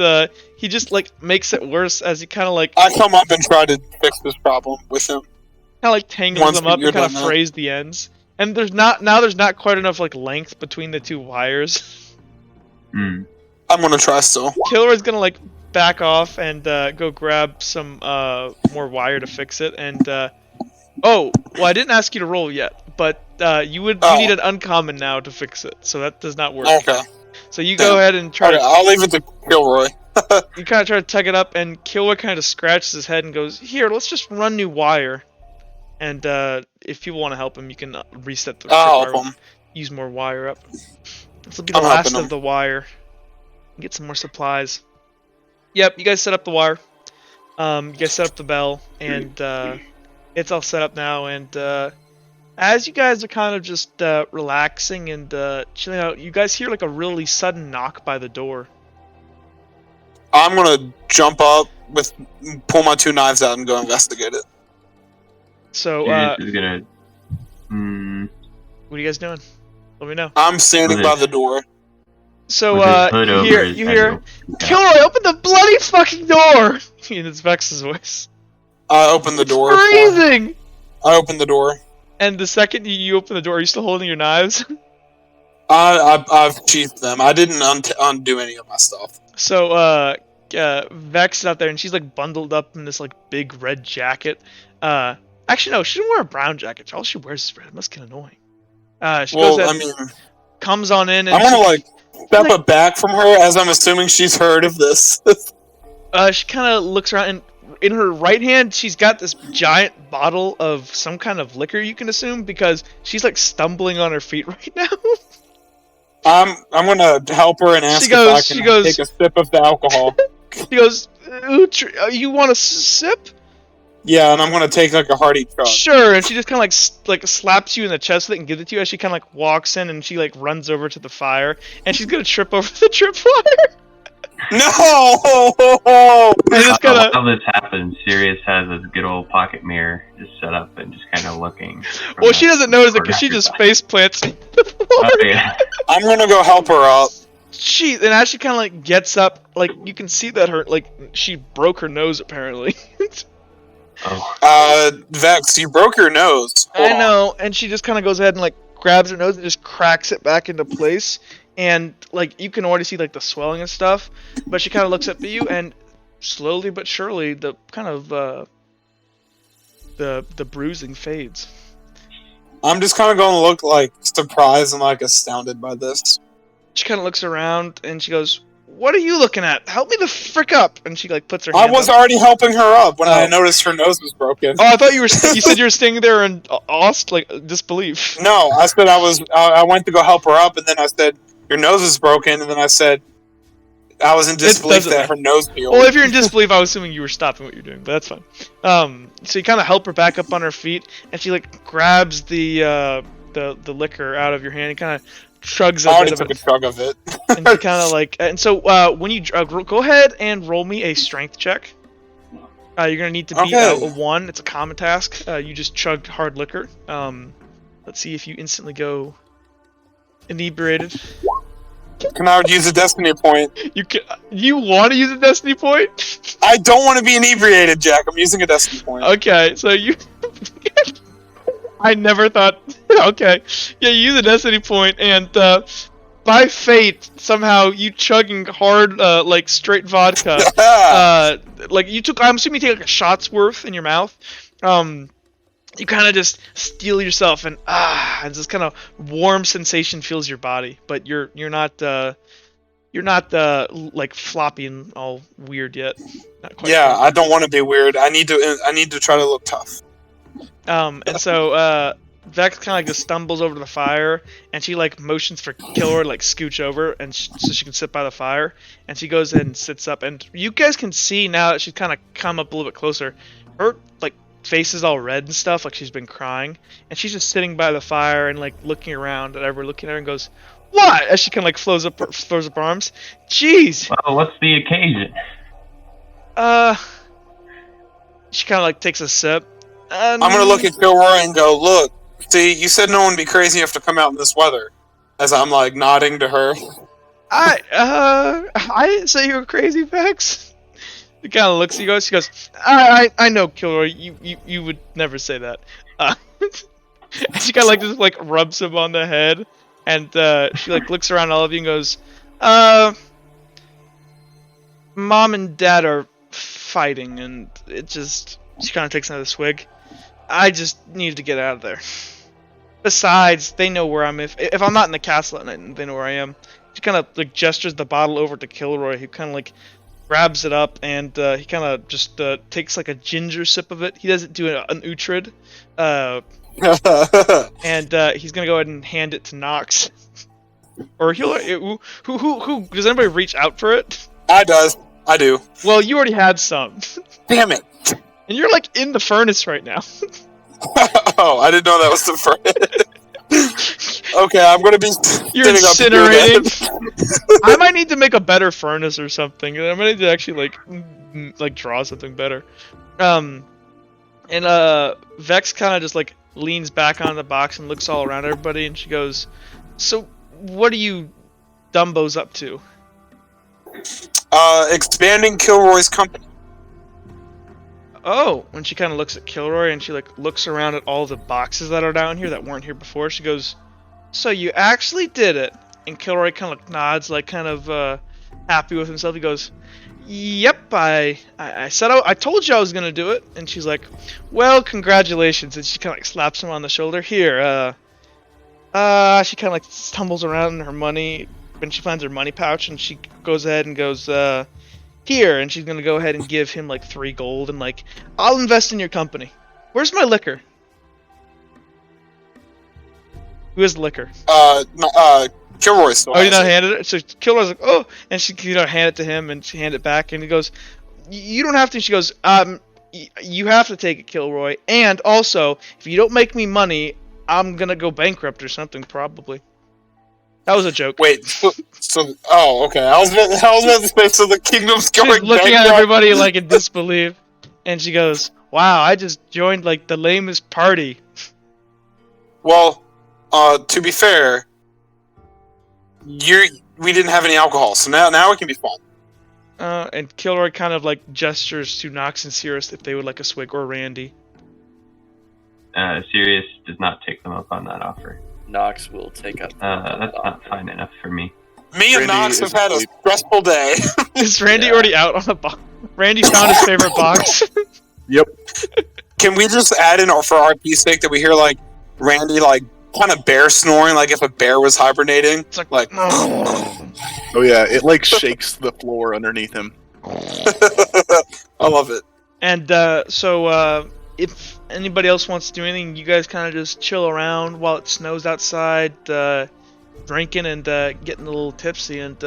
he just like makes it worse as he kind of like. I come up and try to fix this problem with him. Kind of like tangles them up and kind of frays the ends. And there's not quite enough like length between the two wires. I'm gonna try still. Kilroy's gonna like back off and go grab some more wire to fix it. And oh, well, I didn't ask you to roll yet, but you need an uncommon now to fix it, so that does not work. Okay. So you go ahead and try. Okay, I'll leave it to Kilroy. You kind of try to tug it up, and Kilroy kind of scratches his head and goes, "Here, let's just run new wire." And if people want to help him, you can reset the wire, use more wire up. This will be the last of the wire. Get some more supplies. Yep, you guys set up the wire. You guys set up the bell, and it's all set up now. And as you guys are kind of just relaxing and chilling out, you guys hear like a really sudden knock by the door. I'm gonna jump up, pull my 2 knives out, and go investigate it. So, is gonna. What are you guys doing? Let me know. I'm standing by the door. So, you hear, Kilroy, open the bloody fucking door! In it's Vex's voice. I open the door. Freezing! I open the door. And the second you open the door, are you still holding your knives? I've sheathed them. I didn't undo any of my stuff. So, Vex is out there, and she's like bundled up in this like big red jacket. Actually, no, she didn't wear a brown jacket. All she wears is red. It must get annoying. Comes on in, and I'm gonna like step it back from her as I'm assuming she's heard of this. She kind of looks around, and in her right hand, she's got this giant bottle of some kind of liquor, you can assume, because she's like stumbling on her feet right now. I'm gonna help her and ask if I can take a sip of the alcohol. She goes, "You want a sip?" Yeah, and I'm gonna take like a hearty chug. Sure, and she just kind of like slaps you in the chest with it and gives it to you as she kind of like walks in and she like runs over to the fire and she's gonna trip over the tripwire. No! While this happens, Sirius has this good old pocket mirror just set up and just kind of looking. Well, she doesn't notice it because she just face plants. Oh, yeah. I'm gonna go help her up. And as she kind of like gets up, like you can see that she broke her nose apparently. Vex, you broke your nose. I know, and she just kind of goes ahead and like grabs her nose and just cracks it back into place, and like you can already see like the swelling and stuff, but she kind of looks up at you, and slowly but surely the kind of the bruising fades. I'm just kind of going to look like surprised and like astounded by this. She kind of looks around and she goes, "What are you looking at? Help me the frick up!" And she like puts her hand I was up. already helping her up when I noticed her nose was broken. Oh, I thought you said you were standing there in disbelief. No, I said I went to go help her up, and then I said your nose is broken, and then I said I was in disbelief that her nose healed. Well, if you're in disbelief, I was assuming you were stopping what you're doing, but that's fine. So you kind of help her back up on her feet, and she like grabs the liquor out of your hand and kind of chugs a bit of it. I already took a chug of it. And she kind of like, and so when you go ahead and roll me a strength check. You're gonna need to beat a 1. It's a common task. You just chugged hard liquor. Let's see if you instantly go inebriated. Can I use a destiny point? You want to use a destiny point? I don't want to be inebriated, Jack. I'm using a destiny point. Okay, so you. I never thought. Okay, yeah, you use a destiny point, and by fate, somehow you chugging hard, like straight vodka. Like you took. I'm assuming you take like a shot's worth in your mouth. you kind of just steel yourself, and and this kind of warm sensation fills your body, but you're not like floppy and all weird yet. Not quite Yeah, yet. I don't want to be weird. I need to try to look tough. And so Vex kind of like just stumbles over to the fire, and she like motions for Killer to like scooch over, and so she can sit by the fire. And she goes in and sits up, and you guys can see now that she's kind of come up a little bit closer. Her like face is all red and stuff, like she's been crying, and she's just sitting by the fire and like looking around at everyone, looking at her, and goes, "What?" As she kind of like throws up her arms. Jeez. Well, what's the occasion? She kind of like takes a sip. I'm gonna look at Gilroy and go, look, see, you said no one would be crazy enough to come out in this weather. As I'm like nodding to her. I didn't say you were crazy, Vex. He kind of looks at you guys. She goes, I know, Kilroy. You would never say that. She kind of like just like rubs him on the head, and she like looks around all of you and goes, Mom and Dad are fighting, and it just. She kind of takes another swig. I just need to get out of there. Besides, they know where I'm. If I'm not in the castle at night, they know where I am. She kind of like gestures the bottle over to Kilroy, who kind of like grabs it up, and he kind of just takes like a ginger sip of it. He doesn't do an Uhtred, and he's gonna go ahead and hand it to Nox. Or who does anybody reach out for it? I do. Well, you already had some. Damn it. And you're like in the furnace right now. Oh, I didn't know that was the furnace. Okay, I'm gonna be. You're incinerating. I might need to make a better furnace or something. I might need to actually like draw something better. And Vex kind of just like leans back on the box and looks all around everybody, and she goes, "So, what are you Dumbos up to?" Expanding Kilroy's company. Oh, when she kind of looks at Kilroy and she like looks around at all the boxes that are down here that weren't here before, she goes, "So you actually did it?" And Kilroy kind of nods, like kind of happy with himself. He goes, "Yep, I said I told you I was gonna do it." And she's like, "Well, congratulations." And she kind of like slaps him on the shoulder. Here, she kind of like stumbles around in her money when she finds her money pouch, and she goes ahead and goes, "Here," and she's gonna go ahead and give him like 3 gold, and like, "I'll invest in your company. Where's my liquor?" Who has the liquor? Kilroy still. Oh, you not handed it? So Kilroy's like, "Oh," and she hand it to him, and she hand it back, and he goes, "You don't have to." She goes, "You have to take it, Kilroy, and also, if you don't make me money, I'm gonna go bankrupt or something, probably." That was a joke. Wait, so okay. I was about to say, so the kingdom's going She's looking bankrupt. at everybody like in disbelief, and she goes, "Wow, I just joined like the lamest party." Well, to be fair, we didn't have any alcohol, so now it can be fun. And Kilroy kind of like gestures to Nox and Sirius if they would like a swig, or Randy. Sirius does not take them up on that offer. Nox will take up. That's not fine enough for me. Me and Randy Nox is have had a asleep. stressful day. Is Randy Yeah. already out on the box? Randy found his favorite box. Yep. Can we just add in, or for RP's sake, that we hear like Randy like kind of bear snoring, like if a bear was hibernating? It's like, Like, Oh yeah, it like shakes the floor underneath him. I love it. And so if anybody else wants to do anything, you guys kind of just chill around while it snows outside, drinking and getting a little tipsy. And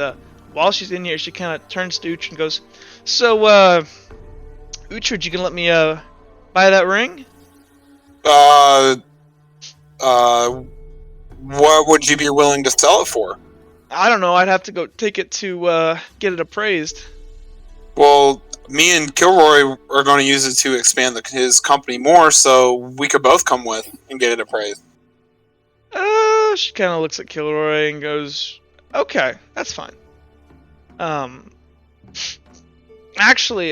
while she's in here, she kind of turns to Uhtred and goes, "So, Uhtred, you can let me buy that ring?" What would you be willing to sell it for? I don't know. I'd have to go take it to get it appraised. Well, me and Kilroy are going to use it to expand his company more, so we could both come with and get it appraised. She kind of looks at Kilroy and goes, "Okay, that's fine." Actually,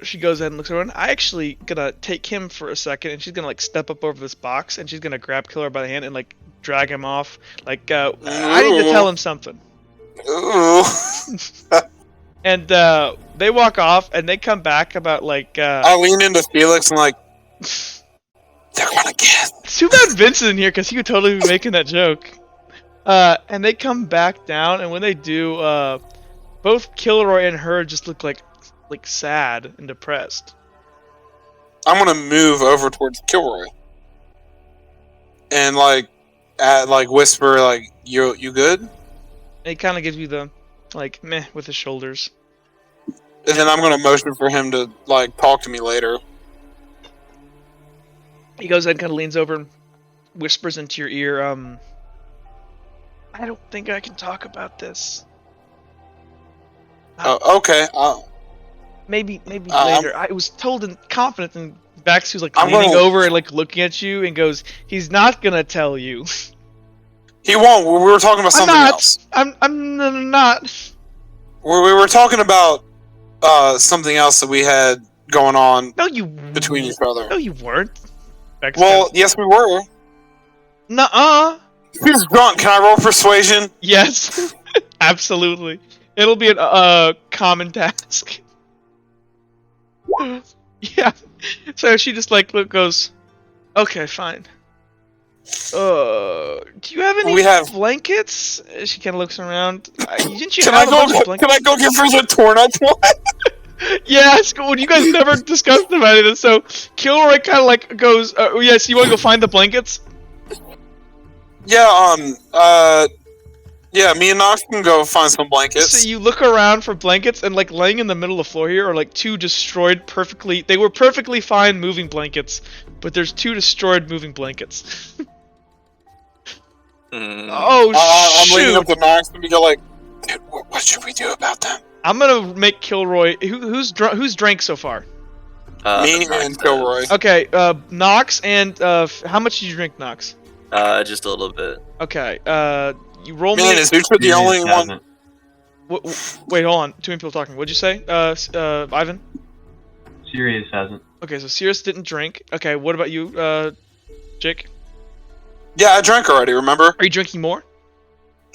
she goes ahead and looks around. I actually gonna take him for a second, and she's gonna like step up over this box, and she's gonna grab Kilroy by the hand and like drag him off. Like, I need to tell him something. Ooh. And they walk off, and they come back about like. I lean into Felix and like, They're gonna get. It's too bad Vince isn't here because he would totally be making that joke. And they come back down, and when they do, both Kilroy and her just look like sad and depressed. I'm gonna move over towards Kilroy. And whisper you good? And he kind of gives you the meh with his shoulders. And then I'm gonna motion for him to talk to me later. He goes ahead and kind of leans over and whispers into your ear, I don't think I can talk about this. Okay. Maybe later. I was told in confidence, and Vax who's leaning over and looking at you and goes, he's not gonna tell you. He won't. We were talking about something else. I'm not. We were talking about something else that we had going on between each other. No, you weren't. Vax yes, we were. Nuh-uh. He's drunk. Can I roll persuasion? Yes. Absolutely. It'll be a common task. Yeah. So she just goes, okay, fine. Do you have any blankets? She kind of looks around. Didn't you have a bunch of blankets? Can I go give her the torn up one? Yes, well, you guys never discussed about it, so Kilroy kind of goes, yes, you want to go find the blankets? Yeah, yeah, me and Nox can go find some blankets. So you look around for blankets, and laying in the middle of the floor here are two destroyed they were perfectly fine moving blankets, but there's 2 destroyed moving blankets. Oh, I'm leading up to Nox and we go dude, what should we do about them? I'm gonna make Kilroy, who's drank so far? Me and Kilroy. Okay, Nox, and how much did you drink, Nox? Just a little bit. Okay, you roll me. Man, is Uhtred the only one? Wait, hold on. Too many people talking. What'd you say, Ivan? Sirius hasn't. Okay, so Sirius didn't drink. Okay, what about you, Jake? Yeah, I drank already, remember? Are you drinking more?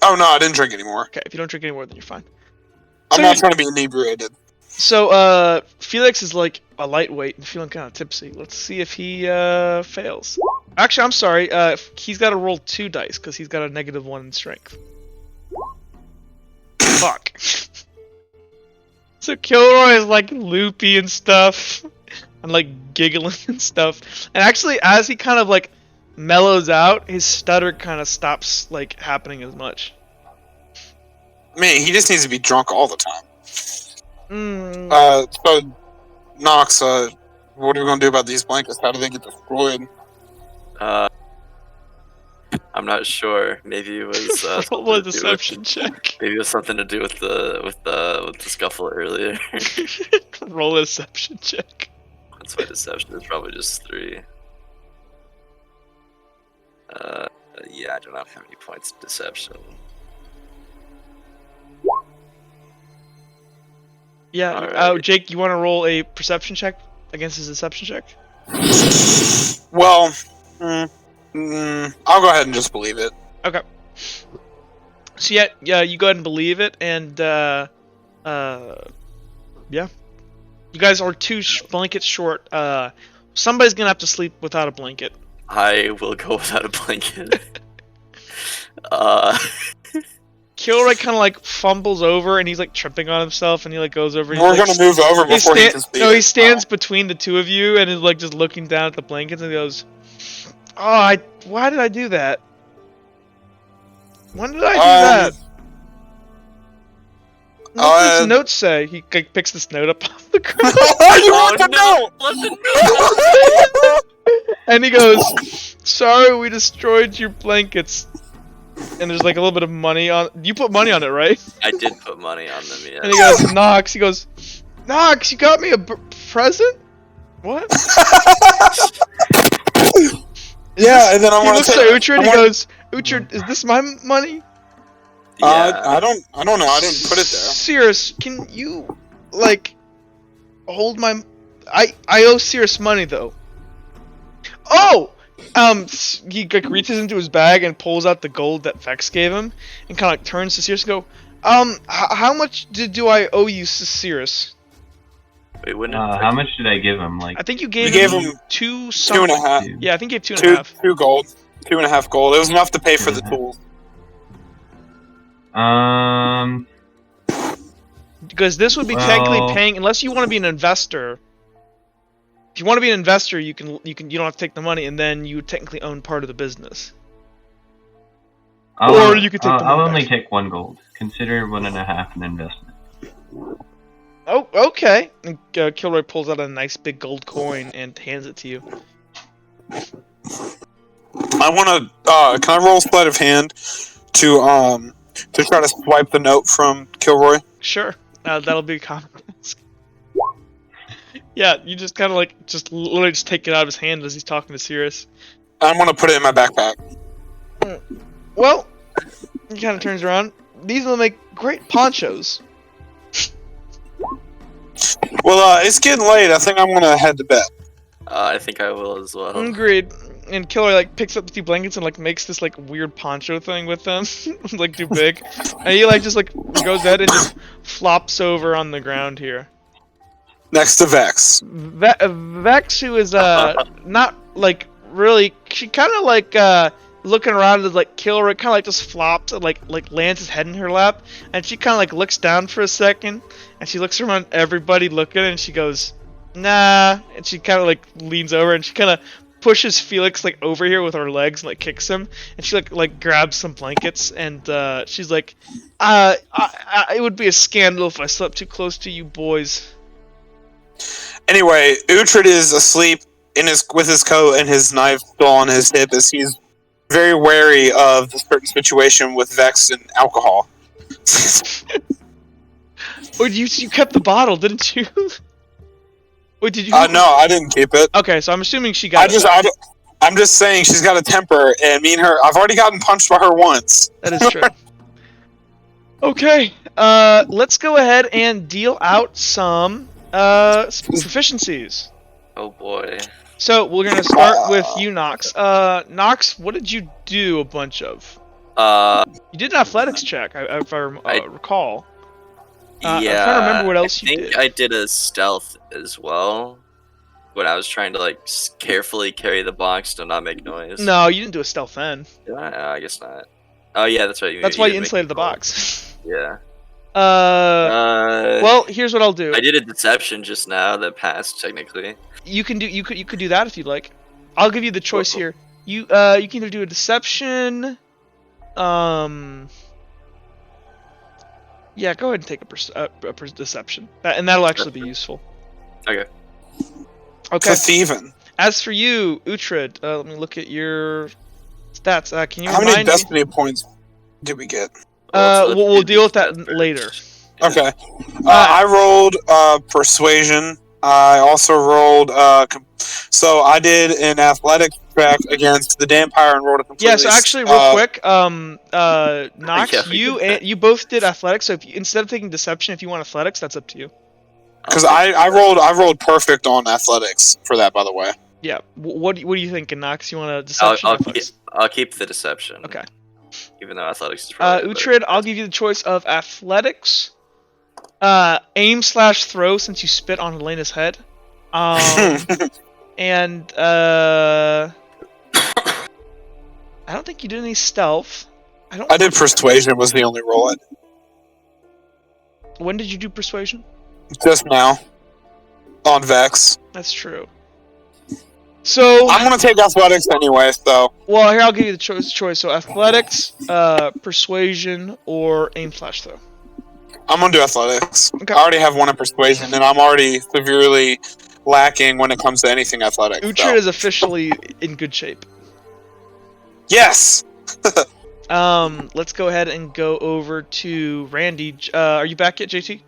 Oh, no, I didn't drink anymore. Okay, if you don't drink anymore, then you're fine. I'm not trying to be inebriated. So, Felix is a lightweight and feeling kind of tipsy. Let's see if he, fails. Actually, I'm sorry, he's got to roll 2 dice, because he's got a -1 in strength. Fuck. So Kilroy is, loopy and stuff, and, giggling and stuff. And actually, as he kind of, mellows out, his stutter kind of stops, happening as much. Man, he just needs to be drunk all the time. Mm. So, Nox, what are we gonna do about these blankets? How do they get destroyed? I'm not sure. Maybe it was Roll a deception check. Maybe it was something to do with the scuffle earlier. Roll a deception check. That's why deception is probably just 3. Yeah, I don't have many points of deception. Yeah. Alright. Jake, you want to roll a perception check against his deception check? Well, I'll go ahead and just believe it. Okay. So yeah, you go ahead and believe it, and yeah, you guys are 2 blankets short. Somebody's gonna have to sleep without a blanket. I will go without a blanket. Kilroy kind of fumbles over, and he's tripping on himself, and he goes over. And We're gonna move over before he can speak. No, he stands between the 2 of you, and is just looking down at the blankets, and he goes, "Oh, why did I do that? When did I do that? What does this note say?" He picks this note up off the ground. You want the note? And he goes, "Sorry, we destroyed your blankets." And there's a little bit of money on. You put money on it, right? I did put money on them, yeah. And he goes, "Nox." He goes, "Nox, you got me a present? What?" Yeah, and then he looks at Uhtred and he goes, "Uhtred, is this my money?" Yeah. I don't know. I didn't put it there. Cirrus, can you hold my? I owe Cirrus money though. Oh, he reaches into his bag and pulls out the gold that Vex gave him, and kind of turns to Cirrus and go, how much do I owe you, Cirrus? Wait, wouldn't How much did I give him? Like I think you You gave gave him him 2 2.5. two. Yeah, I think you gave 2.5. Two gold. 2.5 gold. It was enough to pay for the 2.5. tools. Because this would be technically paying, unless you want to be an investor. If you want to be an investor, you don't have to take the money, and then you technically own part of the business. Or you could take the money I'll only back. take 1 gold. Consider 1.5 an investment. Oh, okay. And, Kilroy pulls out a nice big gold coin and hands it to you. I want to. Can I roll sleight of hand to try to swipe the note from Kilroy? Sure. That'll be a common task. Yeah, you just kind of like, literally just take it out of his hand as he's talking to Sirius. I'm gonna put it in my backpack. Well, he kind of turns around. These will make great ponchos. Well, it's getting late. I think I'm gonna head to bed. I think I will as well. Agreed. And Killer like picks up the 2 blankets and like makes this like weird poncho thing with them, like too big. And he like just like goes ahead and just flops over on the ground here. Next to Vex. Vex, who is not like really, she kind of like looking around as like Killer kind of like just flops and like lands his head in her lap, and she kind of like looks down for a second, and she looks around everybody looking, and she goes, nah, and she kind of like leans over and she kind of pushes Felix like over here with her legs and like kicks him, and she like grabs some blankets, and she's like, it would be a scandal if I slept too close to you boys. Anyway, Uhtred is asleep with his coat and his knife still on his hip as he's very wary of the certain situation with Vex and alcohol. Oh, you kept the bottle, didn't you? Wait, did you? No, I didn't keep it. Okay, so I'm assuming she got it. I'm just saying she's got a temper, and me and her, I've already gotten punched by her once. That is true. Okay, let's go ahead and deal out some proficiencies. Oh boy. So we're gonna start with you, Nox. Nox, what did you do a bunch of? You did an athletics check, if I recall. Yeah. I'm trying to remember what else you did. I did a stealth as well. When I was trying to like carefully carry the box to not make noise. No, you didn't do a stealth then. I guess not. Oh yeah, that's right. That's why you insulated the box. Yeah. Well, here's what I'll do. I did a deception just now that passed technically. You could do that if you'd like. I'll give you the choice here. You can either do a deception. Yeah, go ahead and take a deception, and that'll actually be useful. Okay. Okay. For thieving. As for you, Uhtred, let me look at your stats. Can you How remind many me? destiny points did we get? We'll deal with that later. Okay. I rolled persuasion. I also rolled so I did an athletics check against the Dampire and rolled a completely. Yeah, so actually, real quick, Nox, Yeah, you both did athletics. So if instead of taking deception, if you want athletics, that's up to you. Because I rolled perfect on athletics for that, by the way. Yeah. What are you thinking, Nox? You want a deception? Or athletics? I'll keep the deception. Okay. Even though athletics is probably Uhtred, I'll give you the choice of athletics, aim/throw since you spit on Helena's head, and I don't think you did any stealth. I did persuasion. Was the only roll I did. When did you do persuasion? Just now. On Vex. That's true. So I'm gonna take athletics anyway, so. Well, here I'll give you the choice. So athletics, persuasion, or aim/throw. I'm gonna do athletics. Okay. I already have one in persuasion, and I'm already severely lacking when it comes to anything athletic. Uhtred is officially in good shape. Yes. Let's go ahead and go over to Randy. Are you back yet, JT?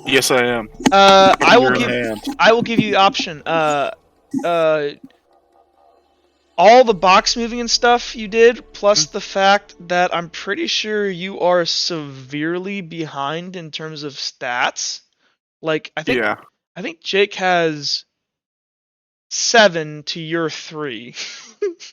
Yes, I am. I will You're in hand. give you the option. All the box moving and stuff you did, plus the fact that I'm pretty sure you are severely behind in terms of stats. Like I think Jake has 7 to your 3.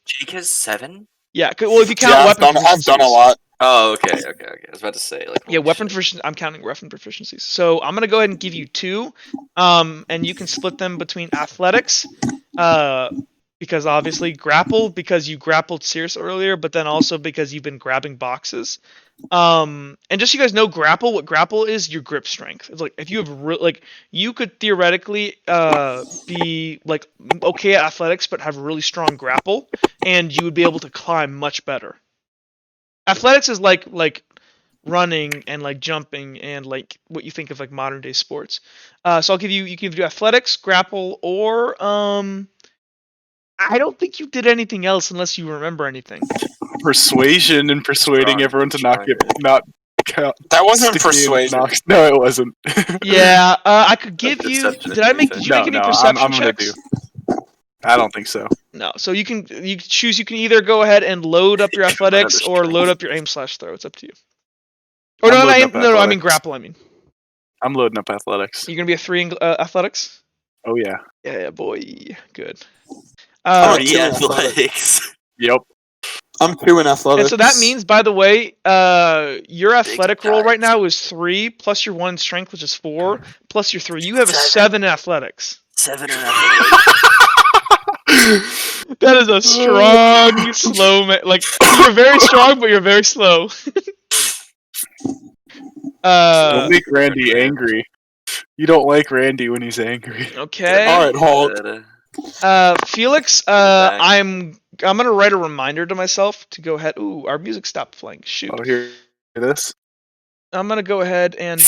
Jake has 7? Yeah, well if you count weapon I've done a lot. Oh, okay. I was about to say like. Yeah, holy weapon shit. proficiency. I'm counting weapon proficiencies. So I'm gonna go ahead and give you 2, and you can split them between athletics, because obviously grapple because you grappled Cirrus earlier, but then also because you've been grabbing boxes. And just so you guys know, what grapple is your grip strength. It's like if you have like you could theoretically be like okay at athletics, but have really strong grapple, and you would be able to climb much better. Athletics is like running and like jumping and like what you think of like modern day sports. So you can do athletics, grapple, or I don't think you did anything else unless you remember anything. Persuasion and persuading Strong- everyone to strong grip. not count. That wasn't stick me in persuasion. Nox. No, it wasn't. Yeah, I could give you. Deception, Did I make? if Did you No, make any no, perception I'm gonna checks? I don't think so. No. So you can choose. You can either go ahead and load up your athletics or strength. load up your aim/throw. It's up to you. Or I'm no, loading up no, I mean athletics. grapple. I mean, I'm loading up athletics. you're gonna be a 3 in athletics. Oh yeah. Yeah, boy, good. Oh, Three two in athletics. Yep. I'm 2 in athletics. And so that means, by the way, your athletic roll right dice. now is 3 plus your 1 strength, which is 4 plus your 3. You have a 7 7. in athletics. 7 in athletics. That is a strong, slow man. Like you're very strong, but you're very slow. Don't make Randy angry. You don't like Randy when he's angry. Okay. All right, hold. Felix, back. I'm gonna write a reminder to myself to go ahead. Ooh, our music stopped playing. Shoot. Oh, here this. I'm gonna go ahead and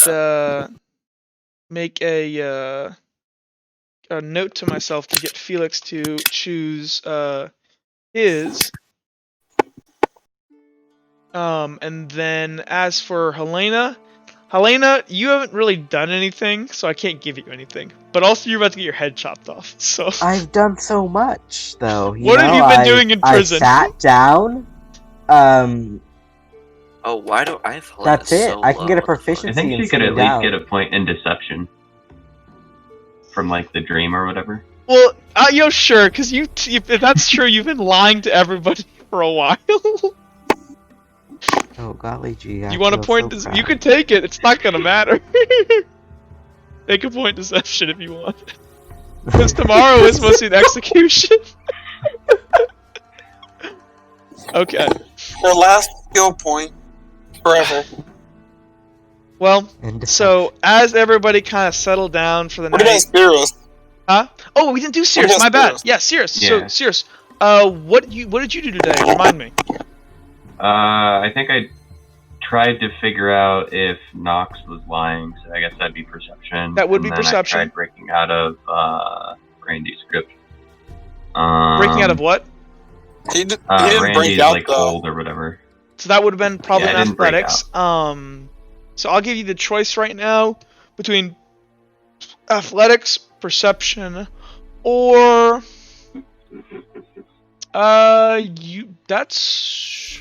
make a note to myself to get Felix to choose his. And then as for Helena, you haven't really done anything, so I can't give you anything. But also, you're about to get your head chopped off. So. I've done so much, though. What have you been doing in prison? I sat down. Oh, why do I have Helena That's it. so I can get a low? proficiency. I think in she could sitting at least down. get a point in deception from like the dream or whatever. Well, sure, because if that's true, you've been lying to everybody for a while. Oh golly gee! You want to point? You can take it. It's not gonna matter. Take a point deception if you want. Because tomorrow is supposed to be the execution. Okay. Her last skill point forever. Well, so as everybody kind of settled down for the What about night. Spiros? Huh? Oh, we didn't do Cirrus. about My bad. Spiros? Yeah, Cirrus. Yeah. So Cirrus. What did you do today? Remind me. I think I tried to figure out if Nox was lying, so I guess that'd be perception. That would and be then perception. I tried breaking out of Randy's script. Breaking out of what? He didn't Randy's break out like though. hold or whatever. So that would have been probably Yeah, in I didn't break athletics. So I'll give you the choice right now between athletics, perception, or that's.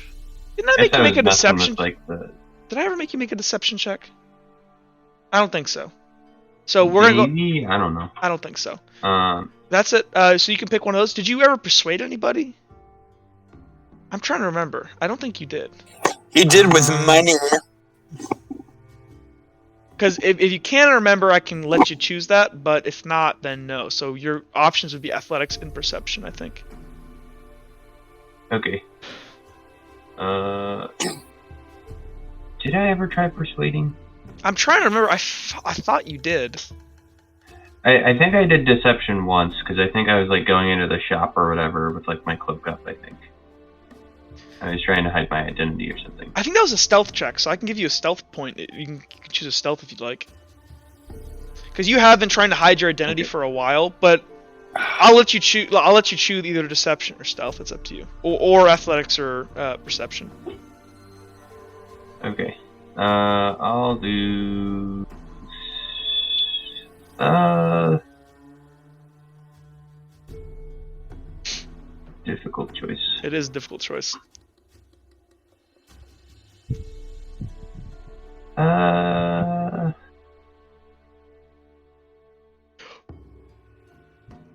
Didn't I make you make a deception? Did I ever make you make a deception check? I don't think so. So we're gonna go. Maybe? I don't know. I don't think so. Um, That's it. So you can pick one of those. Did you ever persuade anybody? I'm trying to remember. I don't think you did. He did with money. Because if you can't remember, I can let you choose that. But if not, then no. So your options would be athletics and perception, I think. okay. Did I ever try persuading? I'm trying to remember. I thought you did. I think I did deception once, because I think I was like going into the shop or whatever with like my cloak up, I think. I was trying to hide my identity or something. I think that was a stealth check, so I can give you a stealth point. You can choose a stealth if you'd like. Because you have been trying to hide your identity for a while, but I'll let you choose. I'll let you choose either deception or stealth. It's up to you, or athletics or perception. Okay. I'll do... difficult choice. It is a difficult choice.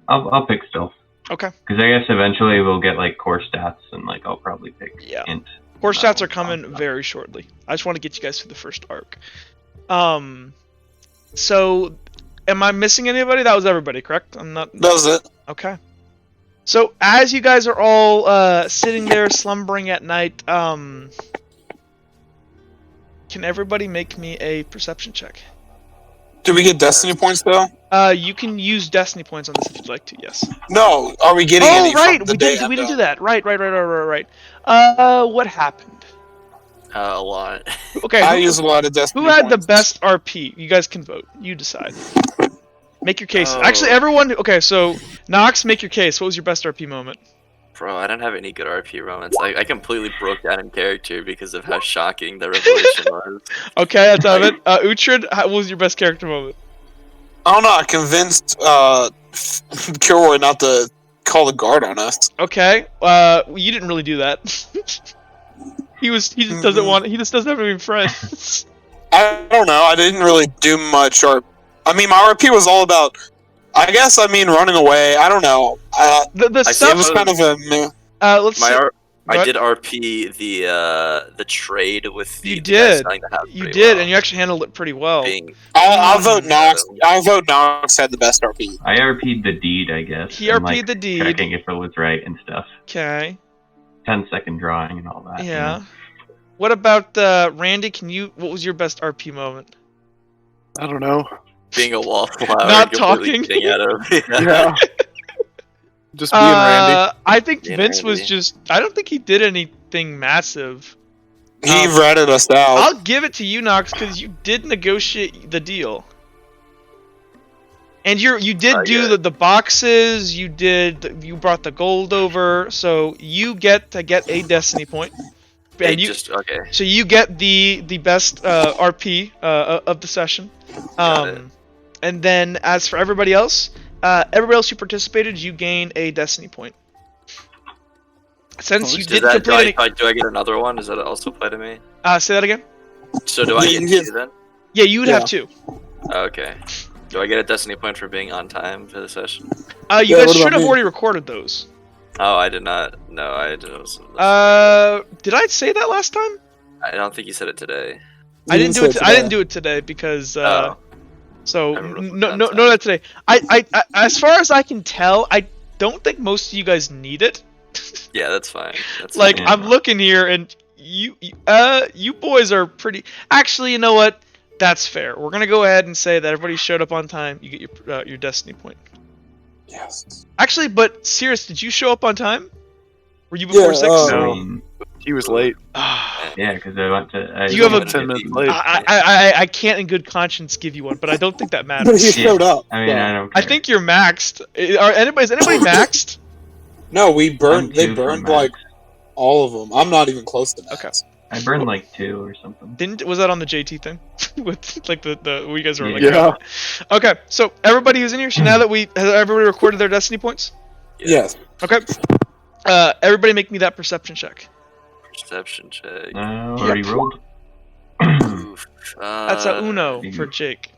I'll pick stealth. Okay. Because I guess eventually we'll get like core stats, and like I'll probably pick Yeah. int. Core and that stats are will coming pop up. very shortly. I just want to get you guys through the first arc. So, am I missing anybody? That was everybody, correct? I'm not. That was it. Okay. So, as you guys are all sitting there slumbering at night, can everybody make me a perception check? Do we get destiny points though? You can use destiny points on this if you'd like to. Yes. No. Are we getting Oh, any right. from the We day didn't. We didn't do end that. Right. What happened? A lot. Okay. I use a lot of destiny Who had the points. best RP? You guys can vote. You decide. Make your case. Oh. Actually, everyone. Okay, so Nox, make your case. What was your best RP moment? Bro, I don't have any good RP moments. I completely broke down in character because of how shocking the revelation was. Okay, that's out of it. Uhtred, what was your best character moment? I don't know. I convinced Kilroy not to call the guard on us. Okay, you didn't really do that. He just doesn't want. He just doesn't have any friends. I don't know. I didn't really do much. I mean, my RP was all about. I guess running away. I don't know. The I stuff. It was kind of a. Meh. Let's see. I What? did RP the trade with the You guy did. selling the house You pretty did, well. and you actually handled it pretty well. Being I'll vote Nox. I'll vote Nox had the best RP. I RP'd the deed, I guess. He and, RP'd like, the deed. Checking if it was right and stuff. Okay. 10-second drawing and all that. you Yeah. know? What about Randy? What was your best RP moment? I don't know. being a wallflower. Not and talking. completely getting out of Yeah. Just being Randy. I think Being Vince was Randy. just. I don't think he did anything massive. He ratted us out. I'll give it to you, Nox, because you did negotiate the deal. And you did do yeah. the boxes. You brought the gold over, so you get to get a destiny point. Hey, And you, just okay. so you get the best RP of the session. Got it. And then as for everybody else who participated, you gain a destiny point. Since you did complete do I get another one? Does that also apply to me? say that again. So do I Yeah, get you get- two then? Yeah, you would Yeah. have two. Okay. Do I get a destiny point for being on time for the session? You Yeah, guys what should about have me? already recorded those. Oh, I did not. No, I didn't. Did I say that last time? I don't think you said it today. I didn't do it. say I didn't do it today because. Oh. So I remember no, last no, time. no, not today. I, as far as I can tell, I don't think most of you guys need it. Yeah, that's fine. That's Like fine. I'm looking here, and you boys are pretty. Actually, you know what? That's fair. We're gonna go ahead and say that everybody showed up on time. You get your destiny point. Yes. Actually, but Sirius, did you show up on time? Were you before Yeah, 6? No. I mean, He was late. yeah, because I went to. You have a- 10 minutes late. I can't in good conscience give you one, but I don't think that But he matters. showed up. I mean, so. I don't I care. think you're maxed. Is anybody maxed? No, we burned. I'm They 2 from burned max. like all of them. I'm not even close to max. Okay. I burned like 2 or something. Was that on the JT thing? With like the where you guys were like Yeah. Okay, so everybody who's in here, so now that has everybody recorded their destiny points? Yes. Okay. Everybody make me that perception check. Perception check. Already rolled. Oof. That's a Uno you- for Jake.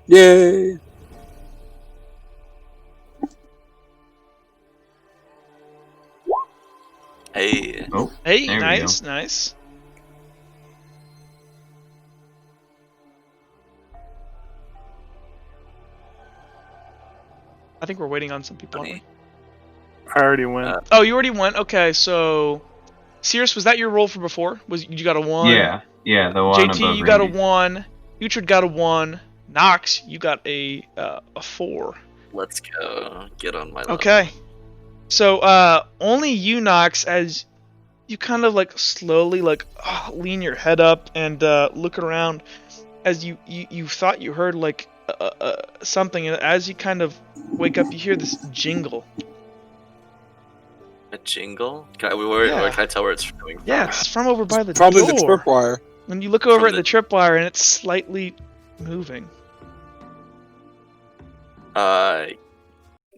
Yay. Hey. Oh, Hey, There we nice. I think we're waiting on some people. Aren't we? I already went. Oh, you already went. Okay, so Sirius, was that your roll for before? You got a 1? yeah, the one JT, above you got a Randy's. 1. Uhtred got a 1. Nox, you got a 4. Let's go. Get on my level. Okay. So only you, Nox, as you kind of like slowly like lean your head up and look around, as you thought you heard like something, and as you kind of wake up, you hear this jingle. A jingle? Can I tell where it's coming from? Yeah, it's from over by the Probably door. the tripwire. When you look over From at the tripwire, and it's slightly moving. You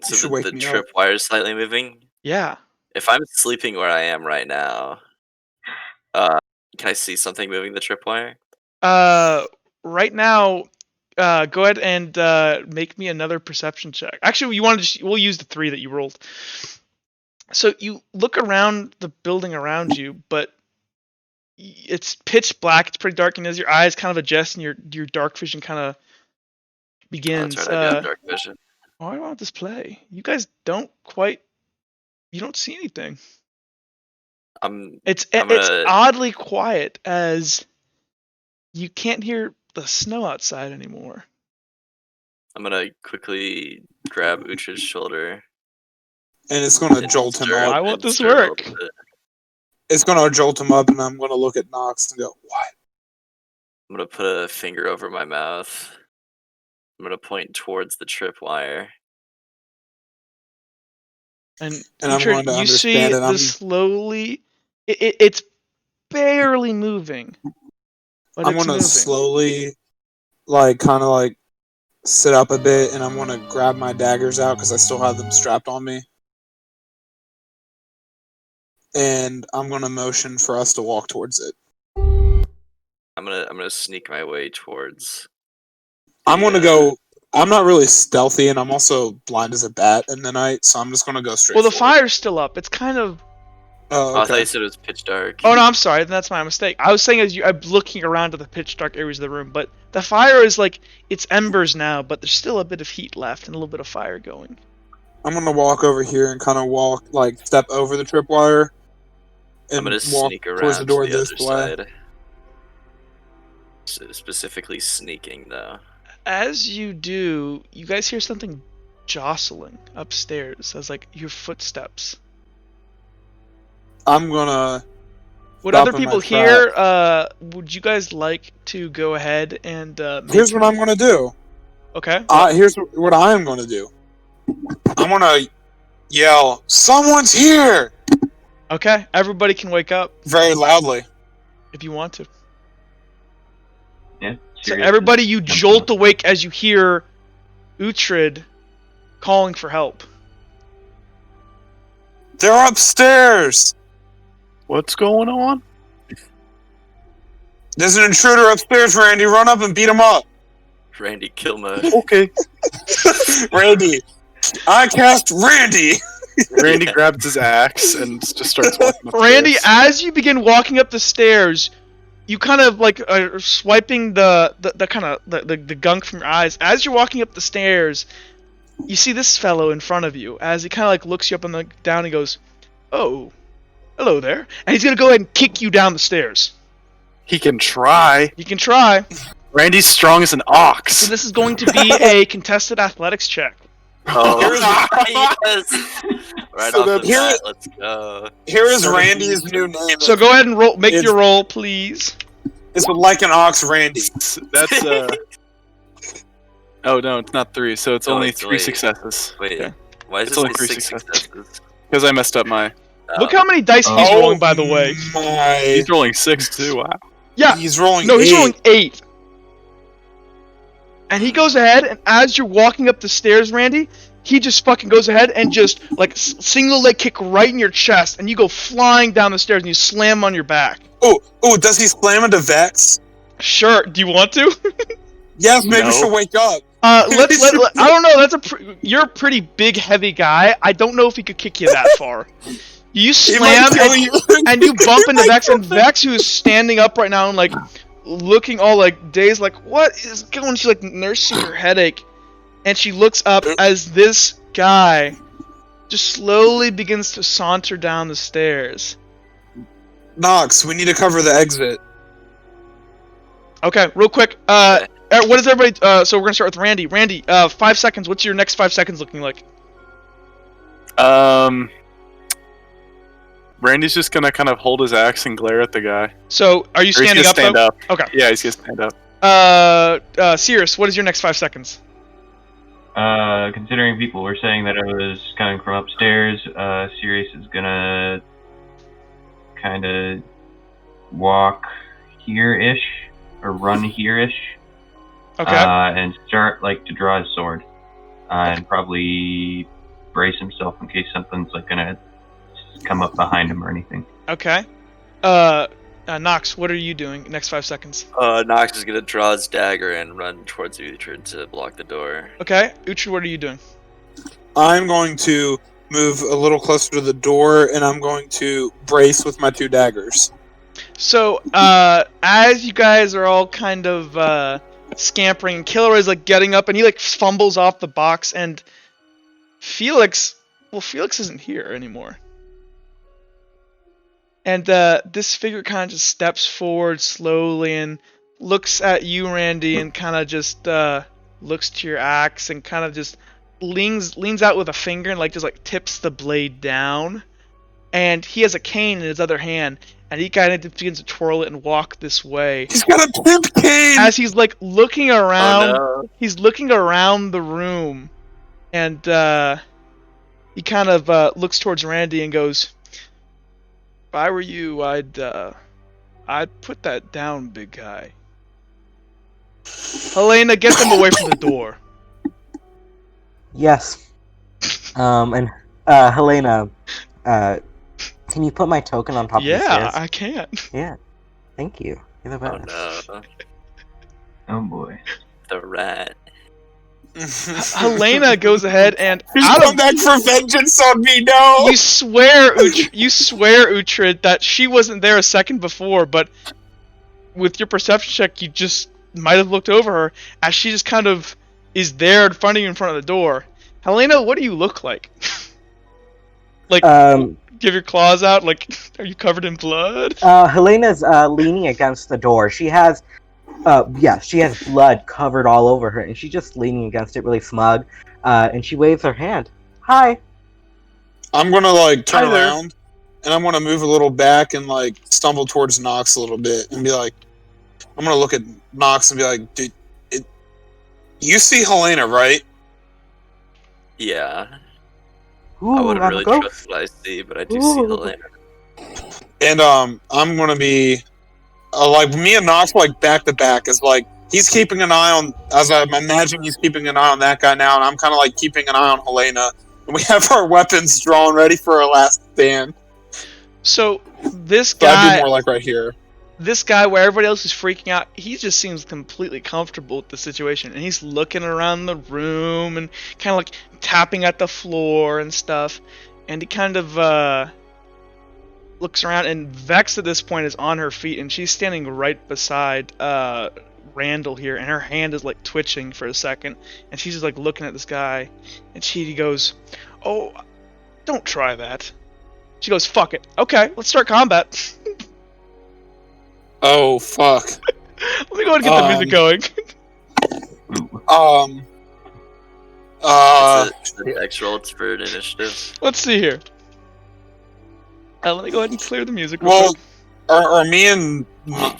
So should the wake me up. tripwire is slightly moving. Yeah. If I'm sleeping where I am right now, can I see something moving the tripwire? Right now, go ahead and make me another perception check. Actually, we'll use the 3 that you rolled. So you look around the building around you, but it's pitch black. It's pretty dark, and as your eyes kind of adjust and your dark vision kind of begins. That's right, I do have dark vision. Why do I want this play? You guys don't quite. You don't see anything. It's oddly quiet as you can't hear the snow outside anymore. I'm gonna quickly grab Utra's shoulder. And it's gonna jolt him up. Why won't this work? It's gonna jolt him up, and I'm gonna look at Nox and go, "What?" I'm gonna put a finger over my mouth. I'm gonna point towards the tripwire. And I'm going to you see understand it. this slowly. It's barely moving. But I'm it's gonna moving. slowly, kind of sit up a bit, and I'm gonna grab my daggers out because I still have them strapped on me. And I'm gonna motion for us to walk towards it. I'm gonna sneak my way towards. I'm gonna go. I'm not really stealthy, and I'm also blind as a bat in the night, so I'm just gonna go straight. Well, the forward. fire's still up. It's kind of. Oh, I thought okay. you said it was pitch dark. Oh no, I'm sorry. That's my mistake. I was saying I'm looking around to the pitch dark areas of the room, but the fire is it's embers now, but there's still a bit of heat left and a little bit of fire going. I'm gonna walk over here and kind of step over the tripwire. And I'm gonna walk sneak around towards the door to the this other way. side. Specifically sneaking though. As you do, you guys hear something jostling upstairs as your footsteps. I'm gonna. Would stop other in my people hear? Would you guys like to go ahead and? Here's what I'm gonna do. Okay. Here's what I am gonna do. I'm gonna yell, "Someone's here!" Okay. Everybody can wake up very loudly. if you want to. Yeah. So Sirius everybody, is you jumping jolt up. awake as you hear Uhtred calling for help. They're upstairs. What's going on? There's an intruder upstairs, Randy. Run up and beat him up. Randy, kill mode. Okay. Randy. I cast Randy. Randy grabs his axe and just starts walking upstairs. Randy, as you begin walking up the stairs, you kind of are swiping the gunk from your eyes. As you're walking up the stairs, you see this fellow in front of you. As he kind of looks you up and down, and goes, "Oh, hello there," and he's gonna go ahead and kick you down the stairs. He can try. You can try. Randy's strong as an ox. So this is going to be a contested athletics check. Oh, yes! Right So off the here- bat, let's go. Here is Randy's new name. So go ahead and roll. Make It's- your roll, please. It's like an ox, Randy. That's Oh no, it's not 3. So it's No, only it's 3 wait. successes. Wait, Okay. why is It's this only only 3 6 successes. successes? Because I messed up my. Look how many dice he's Oh rolling, by the way. My. He's rolling 6 too. Wow. Yeah. He's rolling. No, he's 8. rolling 8. And he goes ahead, and as you're walking up the stairs, Randy, he just fucking goes ahead and just single leg kick right in your chest, and you go flying down the stairs and you slam on your back. Oh, does he slam into Vex? Sure. Do you want to? Yes, maybe No. she'll wake up. I don't know. You're a pretty big, heavy guy. I don't know if he could kick you that far. You He might slam kill you. and you bump into Vex, and Vex, who is standing up right now and looking all dazed, what is going on? She's nursing her headache, and she looks up as this guy just slowly begins to saunter down the stairs. Nox, we need to cover the exit. Okay, real quick. What is everybody? So we're gonna start with Randy. Randy, 5 seconds. What's your next 5 seconds looking like? Randy's just gonna kind of hold his axe and glare at the guy. So are you Or he's standing gonna up? stand though? up. Okay. Yeah, he's gonna stand up. Sirius, what is your next 5 seconds? Considering people were saying that I was coming from upstairs, Sirius is gonna kind of walk here-ish, or run here-ish, Okay. and start to draw his sword, and probably brace himself in case something's gonna come up behind him or anything. Okay. Nox, what are you doing? Next 5 seconds. Nox is gonna draw his dagger and run towards Uhtred to block the door. Okay, Uhtred, what are you doing? I'm going to move a little closer to the door, and I'm going to brace with my 2 daggers. So, as you guys are all kind of scampering, Kilroy's like getting up, and he like fumbles off the box, and Felix isn't here anymore. And this figure kind of just steps forward slowly and looks at you, Randy, and kind of just looks to your axe and kind of just leans out with a finger and like just like tips the blade down. And he has a cane in his other hand, and he kind of begins to twirl it and walk this way. He's got a pimp cane! As he's like looking around, Oh, no. he's looking around the room, and he kind of looks towards Randy and goes, "If I were you, I'd put that down, big guy." Helena, get them away from the door. Yes. And Helena, can you put my token on top of the Yeah, stairs? I can. Yeah. Thank you. You're the Oh best. no, Oh boy. the rat. Helena goes ahead and He's out come of back for vengeance on me, no! you swear, Uhtred, that she wasn't there a second before, but with your perception check, you just might have looked over her as she just kind of is there in front of you in front of the door. Helena, what do you look like? Like, give your claws out? Like, are you covered in blood? Helena's leaning against the door. She has, she has blood covered all over her, and she's just leaning against it, really smug. And she waves her hand. Hi. I'm gonna like turn Hi there. around, and I'm gonna move a little back and like stumble towards Nox a little bit, and be like, I'm gonna look at Nox and be like, dude, you see Helena, right? Yeah, Ooh, I wouldn't I'm really a ghost. trust what I see, but I do see Ooh. Helena. And I'm gonna be like me and Nox like back to back, is like he's keeping an eye on, as I imagine he's keeping an eye on that guy now, and I'm kind of like keeping an eye on Helena, and we have our weapons drawn, ready for our last stand. So, this So I'd be guy, more like right here. where everybody else is freaking out, he just seems completely comfortable with the situation, and he's looking around the room and kind of like tapping at the floor and stuff, and he kind of looks around, and Vex at this point is on her feet, and she's standing right beside Randall here, and her hand is like twitching for a second, and she's just like looking at this guy, and he goes, "Oh, don't try that." She goes, "Fuck it. Okay, let's start combat." Oh fuck. Let me go ahead and get the music going. Ooh. It's the X roll for an initiative. Let's see here. Let me go ahead and clear the music real Well, quick. are me and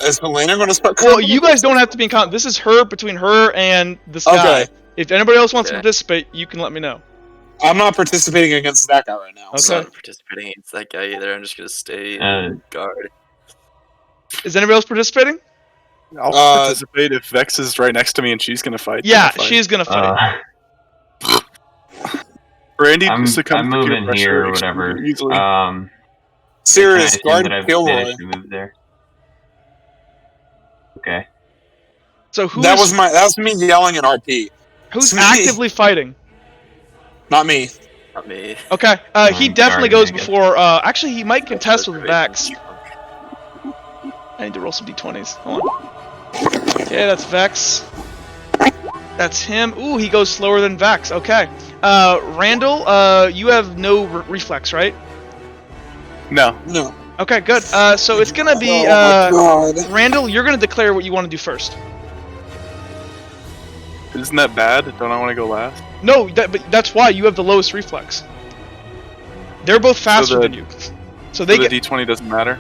is Helena going to start? Well, you guys don't have to be in combat. This is between her and this guy. Okay. If anybody else wants to Okay. participate, you can let me know. I'm not participating against that guy right now. I'm Okay. not participating against that guy either. I'm just gonna stay Uh, guard. Is anybody else participating? I'll Uh, participate if Vex is right next to me and she's gonna fight. then Yeah, I'll fight. she's gonna fight. Randy I'm succumbed to peer moving pressure here or extremely whatever. easily. Serious, can I assume guard that I've Gilroy. managed to move there? Okay. So That was me yelling at RP, who's it's me. actively fighting? not me. Not me. Okay, he definitely sorry, goes I guess. before. Actually, he might contest with Great. Vex. I need to roll some d20s. Hold on. Okay, that's Vex. That's him. Ooh, he goes slower than Vex. Okay. Randall, you have no reflex, right? No. No. Okay, good. So it's gonna be, Oh my god. Randall, you're gonna declare what you want to do first. Isn't that bad? Don't I want to go last? No, but that's why you have the lowest reflex. They're both faster the- than you. So So they the get D20 doesn't matter?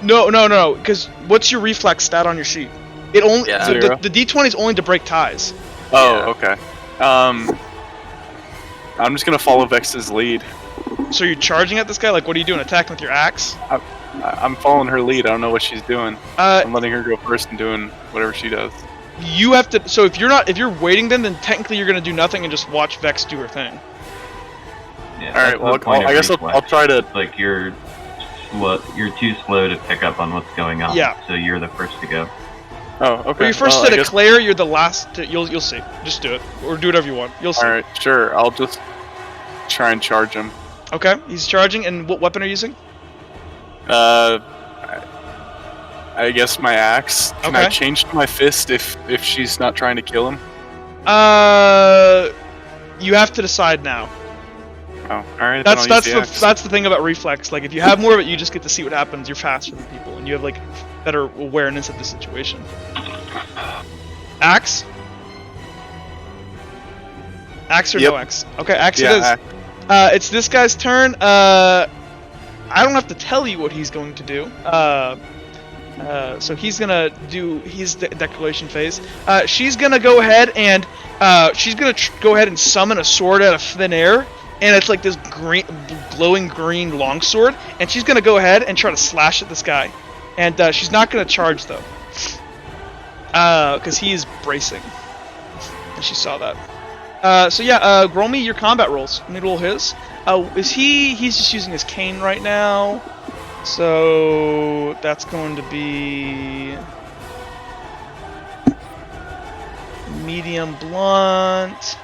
no, because what's your reflex stat on your sheet? It only Yeah. the, Zero. the D20 is only to break ties. Oh, Yeah. okay. I'm just gonna follow Vex's lead. So you're charging at this guy? Like, what are you doing? Attacking with your axe? I'm following her lead. I don't know what she's doing. Uh, I'm letting her go first and doing whatever she does. you have to. So if you're waiting, then technically you're gonna do nothing and just watch Vex do her thing. Yeah, All right. that's Well, the point I of guess I'll reflex. try to. Like you're You're too slow to pick up on what's going on. Yeah. So you're the first to go. Oh, okay. When you first well, to I guess- declare, you're the last. You'll see. Just do it, or do whatever you want. You'll see. All right, sure. I'll just try and charge him. Okay, he's charging, and what weapon are you using? I guess my axe. Can I Okay. change to my fist if she's not trying to kill him? You have to decide now. Oh, all right. That's then I'll use the axe. that's the thing about reflex. Like, if you have more of it, you just get to see what happens. You're faster than people, and you have like better awareness of the situation. Axe. Axe or Yep. no axe? Okay, axe Yeah, it is. axe. It's this guy's turn. I don't have to tell you what he's going to do. So he's gonna do his declaration phase. She's gonna go ahead and go ahead and summon a sword out of thin air, and it's like this green, glowing green longsword. And she's gonna go ahead and try to slash at this guy, and she's not gonna charge though, because he is bracing, and she saw that. So yeah, roll me your combat rolls. Let me roll his. He's just using his cane right now. So that's going to be medium blunt.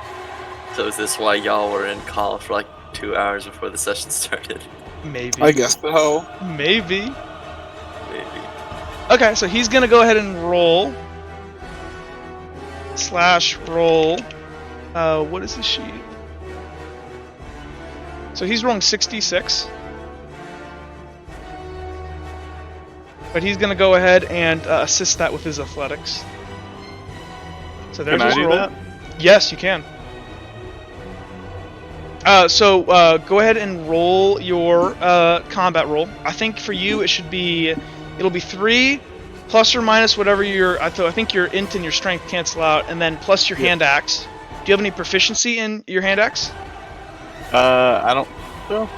So is this why y'all were in call for like 2 hours before the session started? Maybe. I guess so. Maybe. Maybe. Okay, so he's gonna go ahead and roll. /roll. What is the sheet? So he's rolling 66. But he's gonna go ahead and assist that with his athletics. So there's Can I his do roll. that? Yes, you can. So go ahead and roll your combat roll. I think for you it'll be 3 plus or minus whatever your I think your int and your strength cancel out, and then plus your hand axe. Do you have any proficiency in your hand axe? I don't. Well,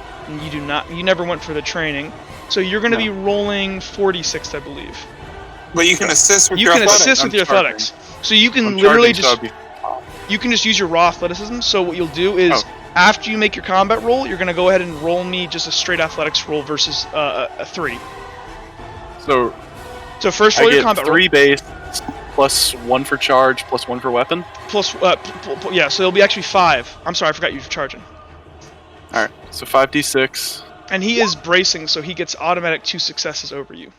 You do not. You never went for the training. So you're going to No. be rolling 46, I believe. But you can assist with You your can athletics. assist with I'm your charging. athletics. So you can I'm literally charging, so just I'll be- you can just use your raw athleticism. So what you'll do is Oh. after you make your combat roll, you're going to go ahead and roll me just a straight athletics roll versus a 3. So So first I roll your get combat 3 base, plus 1 for charge, plus 1 for weapon. roll. Plus yeah, so it'll be actually 5. I'm sorry, I forgot you were charging. All right, so 5d6. And he is bracing, so he gets automatic 2 successes over you.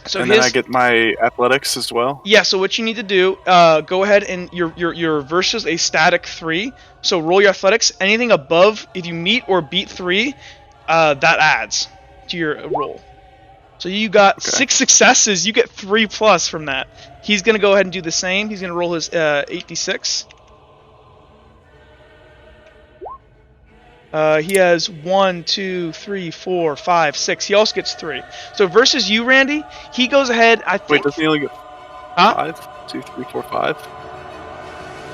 So And then I get my athletics as well. Yeah, so what you need to do, go ahead and your versus a static 3. So roll your athletics. Anything above, if you meet or beat 3, that adds to your roll. So you got 6 successes. You get 3 plus from that. He's gonna go ahead and do the same. He's gonna roll his 8d6. He has 1, 2, 3, 4, 5, 6. He also gets 3. So versus you, Randy, he goes ahead. I think. Wait, doesn't he only get Huh? 5? 2, 3, 4,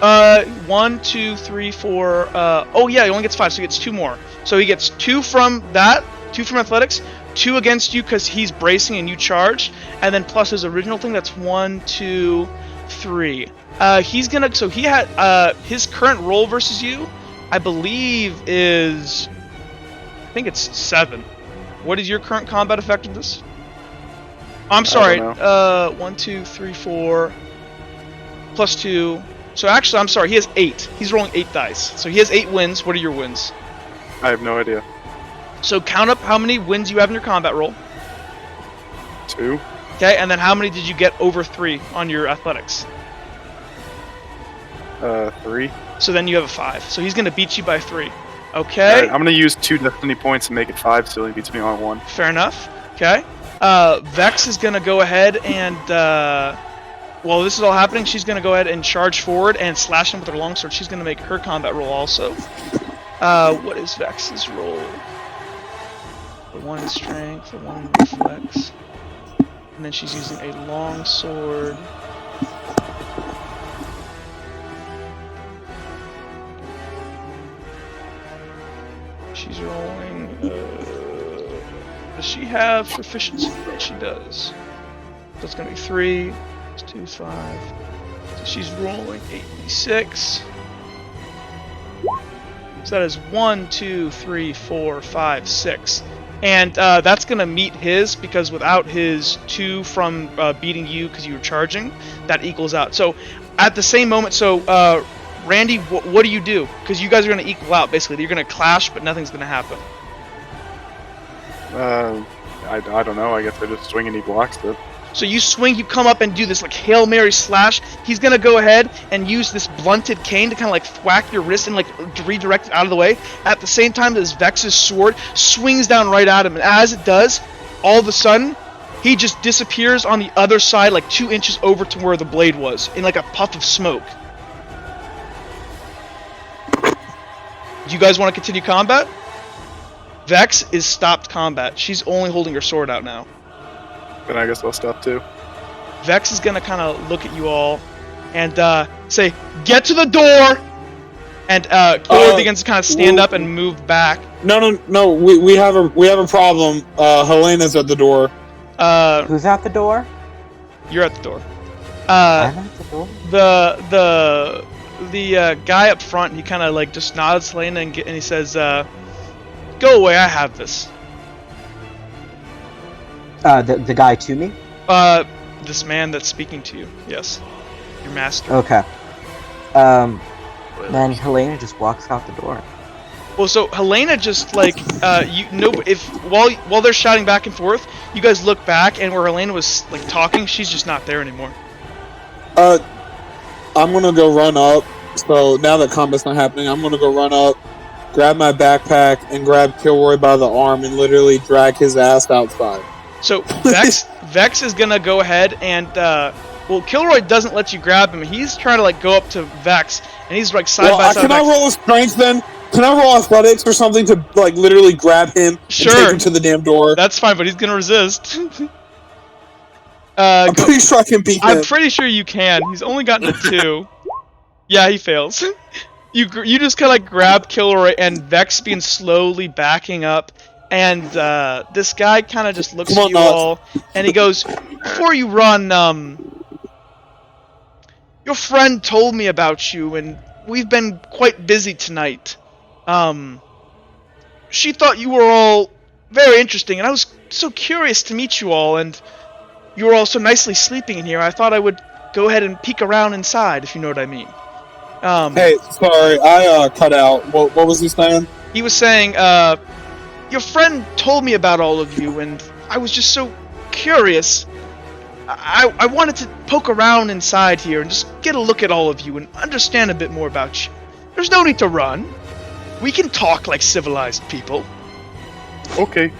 5? 1, 2, 3, 4. Oh yeah, he only gets 5, so he gets 2 more. So he gets 2 from that, 2 from athletics, 2 against you because he's bracing and you charged, and then plus his original thing. That's 1, 2, 3. He's gonna. So he had his current roll versus you, I believe, is. I think it's 7. What is your current combat effectiveness? I'm sorry. don't 1, 2, 3, 4. Plus 2. So actually, I'm sorry. He has 8. He's rolling 8 dice. So he has 8 wins. What are your wins? I have no idea. So count up how many wins you have in your combat roll. 2? Okay, and then how many did you get over 3 on your athletics? 3. So then you have a 5. So he's gonna beat you by 3. Okay. Alright, I'm gonna use 2 destiny points and make it 5 so he beats me on 1. Fair enough. Okay. Vex is gonna go ahead and while this is all happening, she's gonna go ahead and charge forward and slash him with her longsword. She's gonna make her combat roll also. What is Vex's roll? For 1 in strength, for 1 in reflex. And then she's using a longsword. She's rolling. Does she have proficiency? Yes, she does. So it's gonna be 3. It's 2, 5. So she's rolling 8d6. So that is 1, 2, 3, 4, 5, 6. and that's gonna meet his, because without his 2 from beating you because you were charging, that equals out. So at the same moment, Randy, what do you do? Because you guys are gonna equal out basically. You're gonna clash, but nothing's gonna happen. I don't know. I guess I just swing and he blocks it. So you swing, you come up and do this like Hail Mary slash. He's gonna go ahead and use this blunted cane to kind of like thwack your wrist and like redirect it out of the way. At the same time, this Vex's sword swings down right at him, and as it does, all of a sudden, he just disappears on the other side, like 2 inches over to where the blade was, in like a puff of smoke. Do you guys want to continue combat? Vex is stopped combat. She's only holding her sword out now. Then I guess I'll stop too. Vex is gonna kind of look at you all and say, "Get to the door!" And Killer begins to kind of stand up and move back. No. We have a problem. Helena's at the door. Who's at the door? You're at the door. I'm at the door. The guy up front, he kind of like just nods to Helena and he says, "Go away, I have this." The guy to me? This man that's speaking to you. Yes. Your master. Okay. Then Helena just walks out the door. Well, so Helena just like while they're shouting back and forth, you guys look back, and where Helena was like talking, she's just not there anymore. I'm gonna go run up. So now that combat's not happening, I'm gonna go run up, grab my backpack, and grab Kilroy by the arm and literally drag his ass outside. So Vex is gonna go ahead and Kilroy doesn't let you grab him. He's trying to like go up to Vex, and he's like side by side. Can I roll a strength then? Can I roll athletics or something to like literally grab him and take him to the damn door? That's fine, but he's gonna resist. I'm pretty sure I can beat him. I'm pretty sure you can. He's only gotten a 2. Yeah, he fails. You just kind of like grab Kilroy, and Vex being slowly backing up. And this guy kind of just looks at you all, and he goes, "Before you run, your friend told me about you, and we've been quite busy tonight. She thought you were all very interesting, and I was so curious to meet you all, and you were all so nicely sleeping in here. I thought I would go ahead and peek around inside, if you know what I mean." Hey, sorry, I cut out. What was he saying? He was saying, "Your friend told me about all of you, and I was just so curious. I wanted to poke around inside here and just get a look at all of you and understand a bit more about you. There's no need to run. We can talk like civilized people." Okay.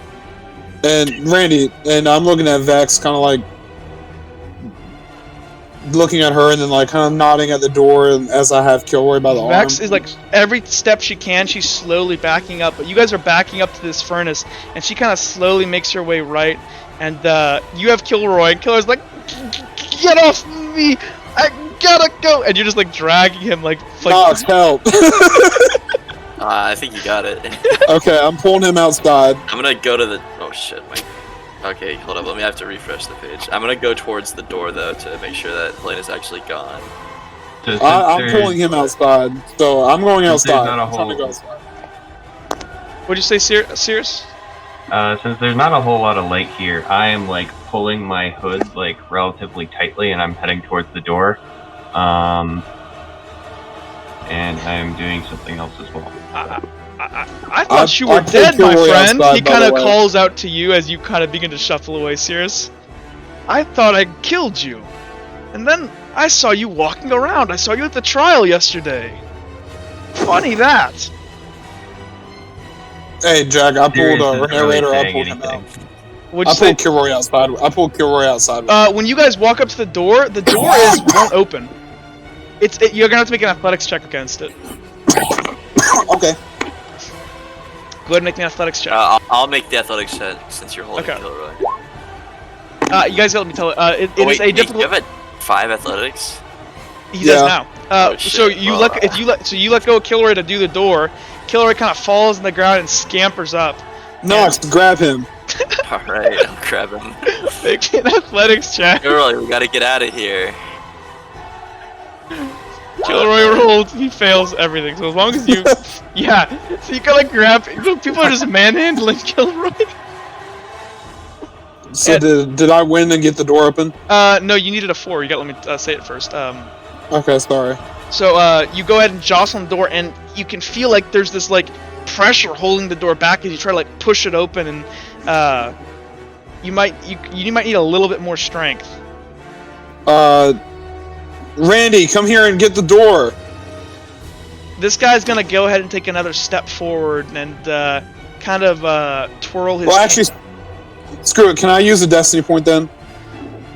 And Randy, and I'm looking at Vex, kind of like looking at her, and then like kind of nodding at the door, and as I have Kilroy by the arm. Vex is like every step she can, she's slowly backing up, but you guys are backing up to this furnace, and she kind of slowly makes her way right, and you have Kilroy, and Kilroy's like, "Get off me! I gotta go!" And you're just like dragging him like Knox, help! I think you got it. Okay, I'm pulling him outside. I'm gonna go to the. Oh shit, Okay, hold up. Let me have to refresh the page. I'm gonna go towards the door though to make sure that Helena's actually gone. So I'm pulling him outside, so I'm going outside. Not a I'm trying to whole... go outside. What'd you say, Cirrus? Since there's not a whole lot of light here, I am like pulling my hood like relatively tightly, and I'm heading towards the door. And I'm doing something else as well. I thought you were dead, my friend. He kind of calls out to you as you kind of begin to shuffle away, Cirrus. "I thought I killed you. And then I saw you walking around. I saw you at the trial yesterday. Funny that." Hey, Jack, I pulled a narrator. I pulled him out. I pulled Kilroy outside. I pulled Kilroy outside. When you guys walk up to the door won't open. You're gonna have to make an athletics check against it. Okay. Go ahead and make me an athletics check. I'll make the athletics check since you're holding Kilroy. You guys let me tell it. It is a difficult. You have a 5 athletics. He does now. So you let go of Kilroy to do the door. Kilroy kind of falls on the ground and scampers up. Knox, grab him. Alright, I'll grab him. Make an athletics check. Kilroy, we gotta get out of here. Kilroy rolled. He fails everything. So as long as you, so you kind of grab. People are just manhandling Kilroy. So did I win and get the door open? No, you needed a 4. You got to let me say it first. Okay, sorry. So you go ahead and jostle the door, and you can feel like there's this like pressure holding the door back as you try to like push it open, and you might need a little bit more strength. Randy, come here and get the door. This guy's gonna go ahead and take another step forward and kind of twirl his. Well, actually, screw it. Can I use a destiny point then?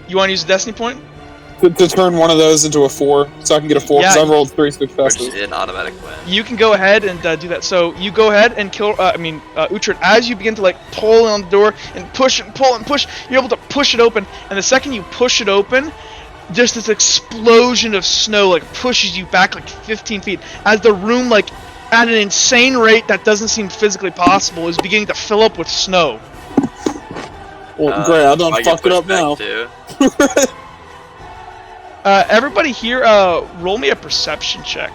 You want to use a destiny point? To turn one of those into a 4, so I can get a 4, because Yeah, I rolled 3 Which successes. is an automatic win. You can go ahead and do that. So you go ahead and kill. Uhtred, as you begin to like pull on the door and push and pull and push, you're able to push it open. And the second you push it open, just this explosion of snow like pushes you back like 15 feet as the room, like at an insane rate that doesn't seem physically possible, is beginning to fill up with snow. Well, great. I done get fucked it up pushed back now. too. Everybody here, roll me a perception check.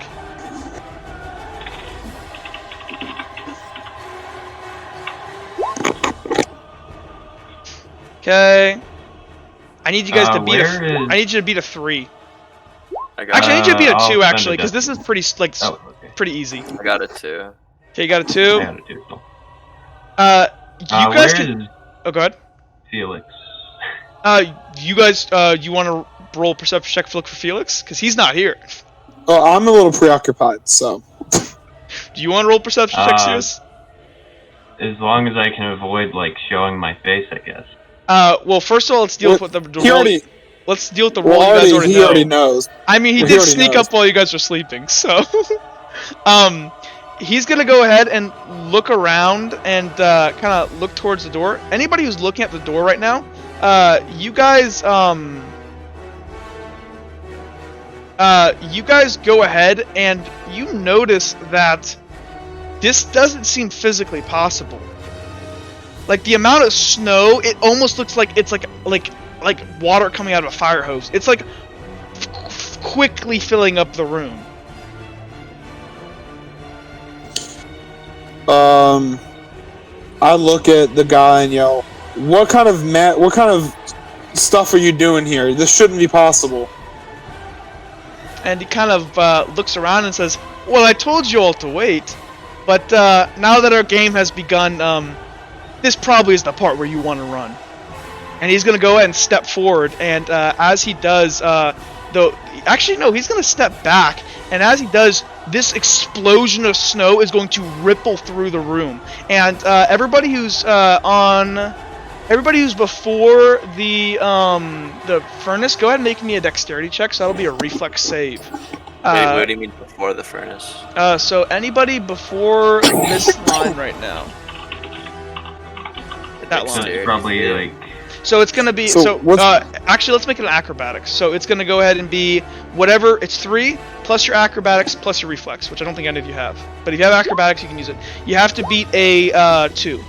Okay. I need you guys to beat I need you to beat a 3. Actually, I need you to beat a 2, actually, because this is pretty, like, pretty easy. I got it too. Okay, you got a 2. I got it too. You guys where can... is Oh, go ahead. Felix? You guys, you want to roll a perception check for look for Felix? Because he's not here. Oh, I'm a little preoccupied, so. Do you want to roll perception check, Sirius? As long as I can avoid, like, showing my face, I guess. Well, first of all, let's deal with the He roll. already, Let's deal with the well, roll you guys already he know. already knows. I mean, he Well, did already sneak knows. up while you guys were sleeping, so... He's gonna go ahead and look around and kind of look towards the door. Anybody who's looking at the door right now, you guys go ahead and you notice that this doesn't seem physically possible. Like the amount of snow, it almost looks like it's like water coming out of a fire hose. It's like quickly filling up the room. I look at the guy and yell, what kind of stuff are you doing here? This shouldn't be possible. And he kind of looks around and says, well, I told you all to wait, but now that our game has begun, this probably is the part where you want to run. And he's going to go ahead and step forward, and as he does, he's going to step back, and as he does, this explosion of snow is going to ripple through the room. And everybody who's before the furnace, go ahead and make me a dexterity check, so that'll be a reflex save. Wait, what do you mean before the furnace? So anybody before this line right now. That So line. it's probably, like... So it's gonna be actually let's make it an acrobatics. So it's gonna go ahead and be whatever. It's 3 plus your acrobatics plus your reflex, which I don't think any of you have. But if you have acrobatics, you can use it. You have to beat a 2.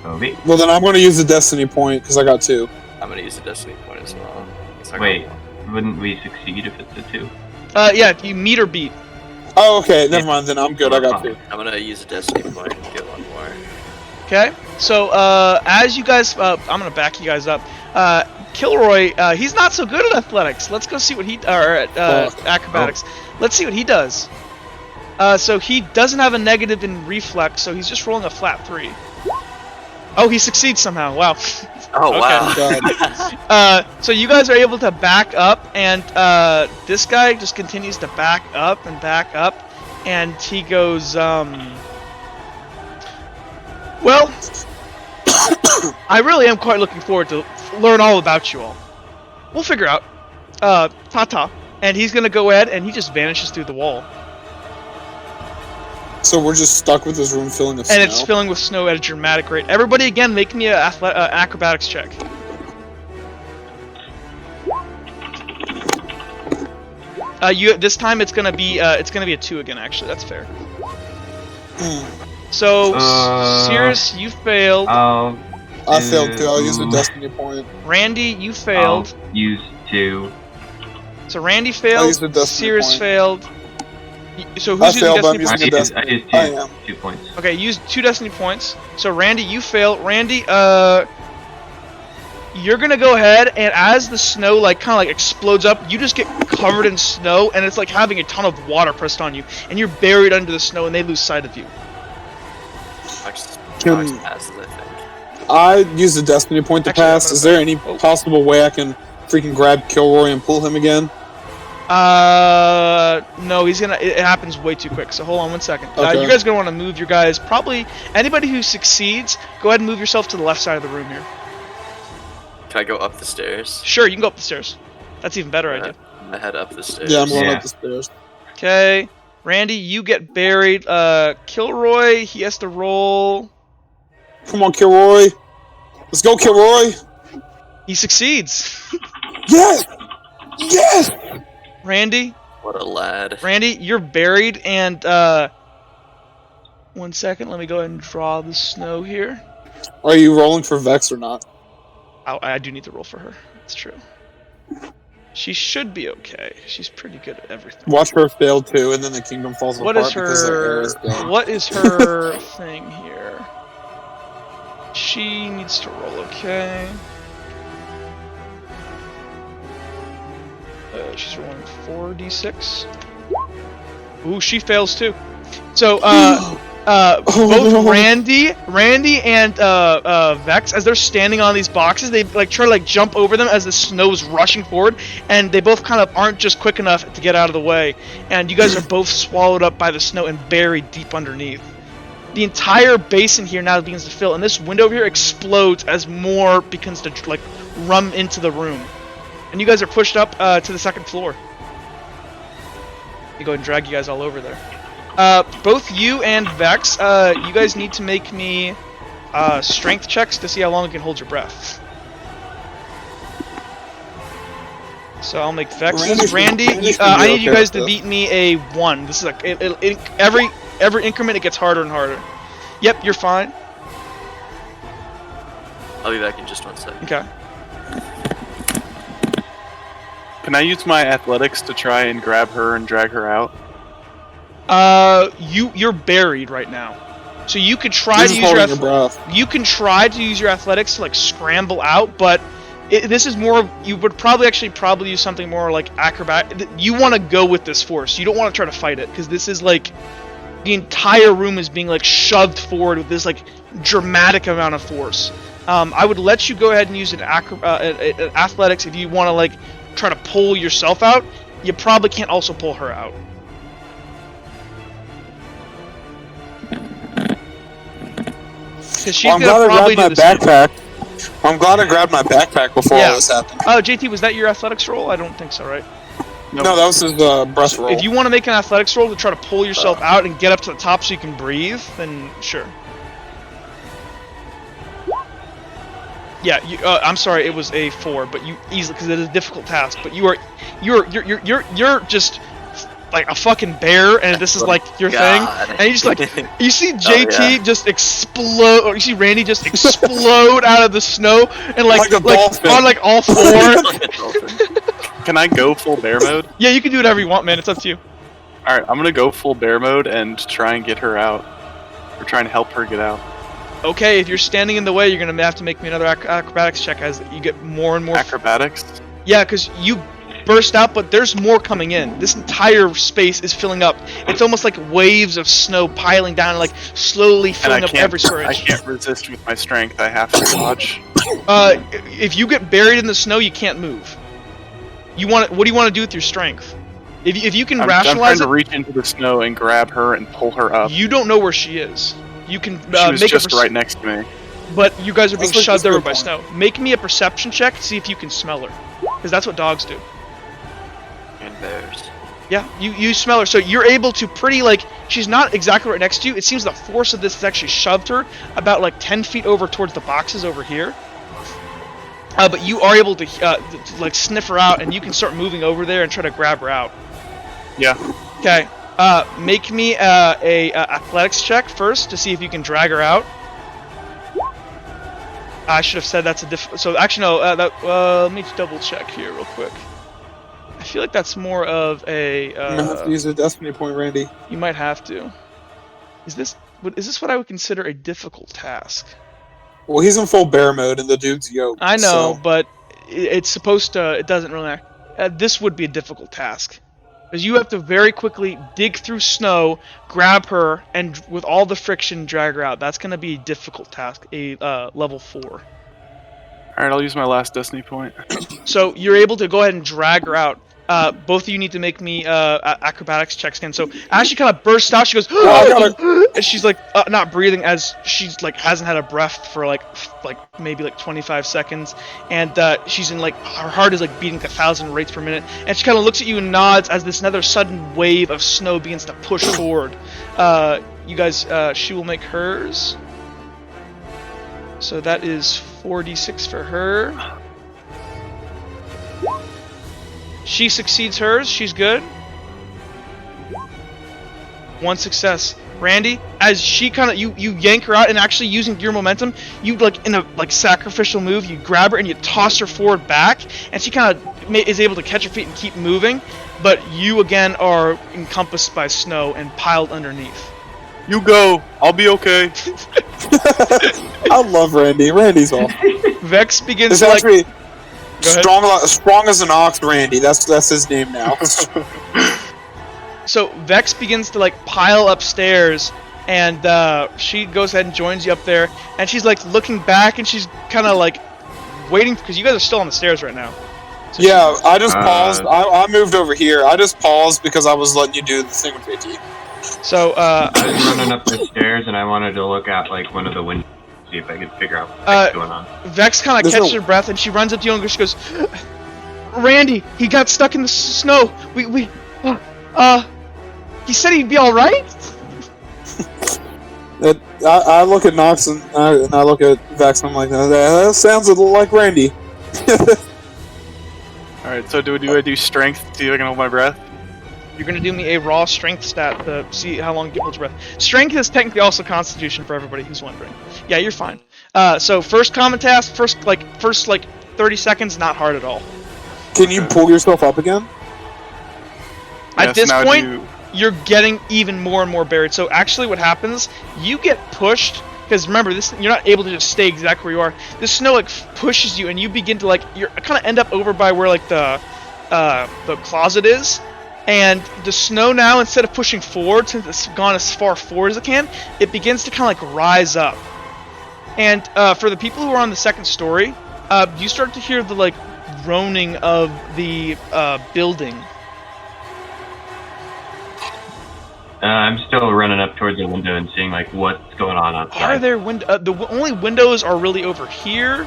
Okay. Well, then I'm going to use the destiny point because I got 2. I'm gonna use a destiny point as well. Wait, wouldn't we succeed if it's a 2? Yeah, you meet or beat. Oh, okay. Never mind. Then I'm good. I got 2. I'm gonna use a destiny point and get one more. Okay. So as you guys, I'm gonna back you guys up. Kilroy, he's not so good at athletics. Let's go see what he acrobatics. Let's see what he does. So he doesn't have a negative in reflex, so he's just rolling a flat 3. Oh, he succeeds somehow. Wow. Oh Okay. wow. So you guys are able to back up, and this guy just continues to back up, and he goes, well, I really am quite looking forward to learn all about you all. We'll figure out. Ta-ta. And he's gonna go ahead, and he just vanishes through the wall. So we're just stuck with this room filling with snow. And it's filling with snow at a dramatic rate. Everybody, again, make me a acrobatics check. This time it's gonna be a 2 again. Actually, that's fair. So, Cirrus, you failed. I failed too. I'll use the destiny point. Randy, you failed. I'll use 2. So Randy I'll failed. use the destiny Cirrus point. failed. So I who's using failed, but I'm destiny using points? the I used I am. 2 points. Okay, use 2 destiny points. So Randy, you failed. Randy, you're gonna go ahead, and as the snow like kind of like explodes up, you just get covered in snow, and it's like having a ton of water pressed on you, and you're buried under the snow, and they lose sight of you. Fox Can- passes, I think. I use the destiny point to Actually, I'm pass. gonna Is there say- any possible way I can freaking grab Kilroy and pull him again? No, he's gonna. It happens way too quick. So hold on 1 second. Okay. You guys are gonna want to move your guys. Probably anybody who succeeds, go ahead and move yourself to the left side of the room here. Can I go up the stairs? Sure, you can go up the stairs. That's even better idea. I head up the stairs. Yeah, I'm going Yeah. up the stairs. Okay, Randy, you get buried. Kilroy, he has to roll. Come on, Kilroy. Let's go, Kilroy. He succeeds. Yes! Yes! Randy, What a lad. you're buried, and 1 second. Let me go ahead and draw the snow here. Are you rolling for Vex or not? I do need to roll for her. That's true. She should be okay. She's pretty good at everything. Watch her fail too, and then the kingdom falls What apart is because their heir her? is dead. What is her thing here? She needs to roll okay. She's rolling 4d6. Ooh, she fails too. So, both Randy and Vex, as they're standing on these boxes, they like try to like jump over them as the snow's rushing forward, and they both kind of aren't just quick enough to get out of the way. And you guys are both swallowed up by the snow and buried deep underneath. The entire basin here now begins to fill, and this window over here explodes as more begins to like run into the room. And you guys are pushed up to the second floor. You go ahead and drag you guys all over there. Both you and Vex, you guys need to make me strength checks to see how long you can hold your breath. So I'll make Vex. Randy, I need you guys to beat me a 1. This is like every increment it gets harder and harder. Yep, you're fine. I'll be back in just 1 second. Okay. Can I use my athletics to try and grab her and drag her out? You're buried right now, so you could try You're to just use your holding your breath. you can try to use your athletics to like scramble out, but this is more. You would probably use something more like acrobat. You want to go with this force. You don't want to try to fight it because this is like the entire room is being like shoved forward with this like dramatic amount of force. I would let you go ahead and use an athletics if you want to like try to pull yourself out. You probably can't also pull her out. Because she's I'm gonna glad I probably grabbed do my the same. backpack. I'm glad I grabbed my backpack before Yeah. all this happened. Oh, JT, was that your athletics roll? I don't think so, right? Nope. No, that was his breath roll. If you want to make an athletics roll to try to pull yourself out and get up to the top so you can breathe, then sure. Yeah, I'm sorry, it was a 4, but you easily, because it is a difficult task. But you're just like a fucking bear, and this is like your God. thing, and you just like you see JT yeah. just explode, or you see Randy just explode out of the snow, and like Like a dolphin. on like all 4. Can I go full bear mode? Yeah, you can do whatever you want, man. It's up to you. Alright, I'm gonna go full bear mode and try and get her out. Or try and help her get out. Okay, if you're standing in the way, you're gonna have to make me another acrobatics check as you get more and more. Acrobatics? Yeah, because you burst out, but there's more coming in. This entire space is filling up. It's almost like waves of snow piling down, like slowly And filling up every square I inch. can't resist with my strength, I have to dodge. If you get buried in the snow, you can't move. What do you want to do with your strength? If you can I'm trying rationalize to it, reach into the snow and grab her and pull her up. you don't know where she is. You can She was make just a right next to me. but you guys are being That's like shoved the over good by point. snow. Make me a perception check to see if you can smell her, because that's what dogs do. And bears. Yeah, you smell her, so you're able to pretty like she's not exactly right next to you. It seems the force of this has actually shoved her about like 10 feet over towards the boxes over here. But you are able to like sniff her out, and you can start moving over there and try to grab her out. Yeah. Okay. Make me a athletics check first to see if you can drag her out. I should have said that's a so actually no. Let me double check here real quick. I feel like that's more of a. I'm gonna have to use a destiny point, Randy. You might have to. Is this what I would consider a difficult task? Well, he's in full bear mode, and the dude's yoked. I know, so- but it's supposed to. It doesn't really matter. This would be a difficult task, because you have to very quickly dig through snow, grab her, and with all the friction, drag her out. That's going to be a difficult task. A level 4. All right, I'll use my last destiny point. So you're able to go ahead and drag her out. Both of you need to make me acrobatics checks again. So as she kind of bursts out, she goes, and she's like not breathing, as she's like hasn't had a breath for like maybe like 25 seconds, and she's in like her heart is like beating 1,000 rates per minute, and she kind of looks at you and nods as this another sudden wave of snow begins to push forward. You guys, she will make hers. So that is 4d6 for her. She succeeds hers. She's good. 1 success. Randy, as she kind of you yank her out, and actually using your momentum, you like in a like sacrificial move, you grab her and you toss her forward back, and she kind of is able to catch her feet and keep moving. But you again are encompassed by snow and piled underneath. You go. I'll be okay. I love Randy. Randy's awesome. Vex begins It's to like. actually Go ahead. strong as an ox. Randy. That's his name now. So Vex begins to like pile upstairs, and she goes ahead and joins you up there, and she's like looking back, and she's kind of like waiting because you guys are still on the stairs right now. So Yeah, I just paused. I moved over here. I just paused because I was letting you do the thing with JT. So I was running up the stairs and I wanted to look out like one of the windows to see if I could figure out what's going on. Vex kind of There's catches no- her breath, and she runs up to you and she goes, "Randy, he got stuck in the snow. He said he'd be all right." I look at Nox and I look at Vex and I'm like, that sounds a little like Randy. All right, so do I do strength to see if I can hold my breath? You're gonna do me a raw strength stat to see how long you can hold your breath. Strength is technically also Constitution for everybody who's wondering. Yeah, you're fine. So first common task, first 30 seconds, not hard at all. Can you pull yourself up again? At Yes, this now point, you're getting even more and more buried. So actually what happens, you get pushed, because remember, this you're not able to just stay exactly where you are. This snow like pushes you, and you begin to like you kind of end up over by where like the closet is, and the snow now, instead of pushing forward, since it's gone as far forward as it can, it begins to kind of like rise up. And for the people who are on the second story, you start to hear the like groaning of the building. I'm still running up towards the window and seeing like what's going on outside. Are there only windows are really over here.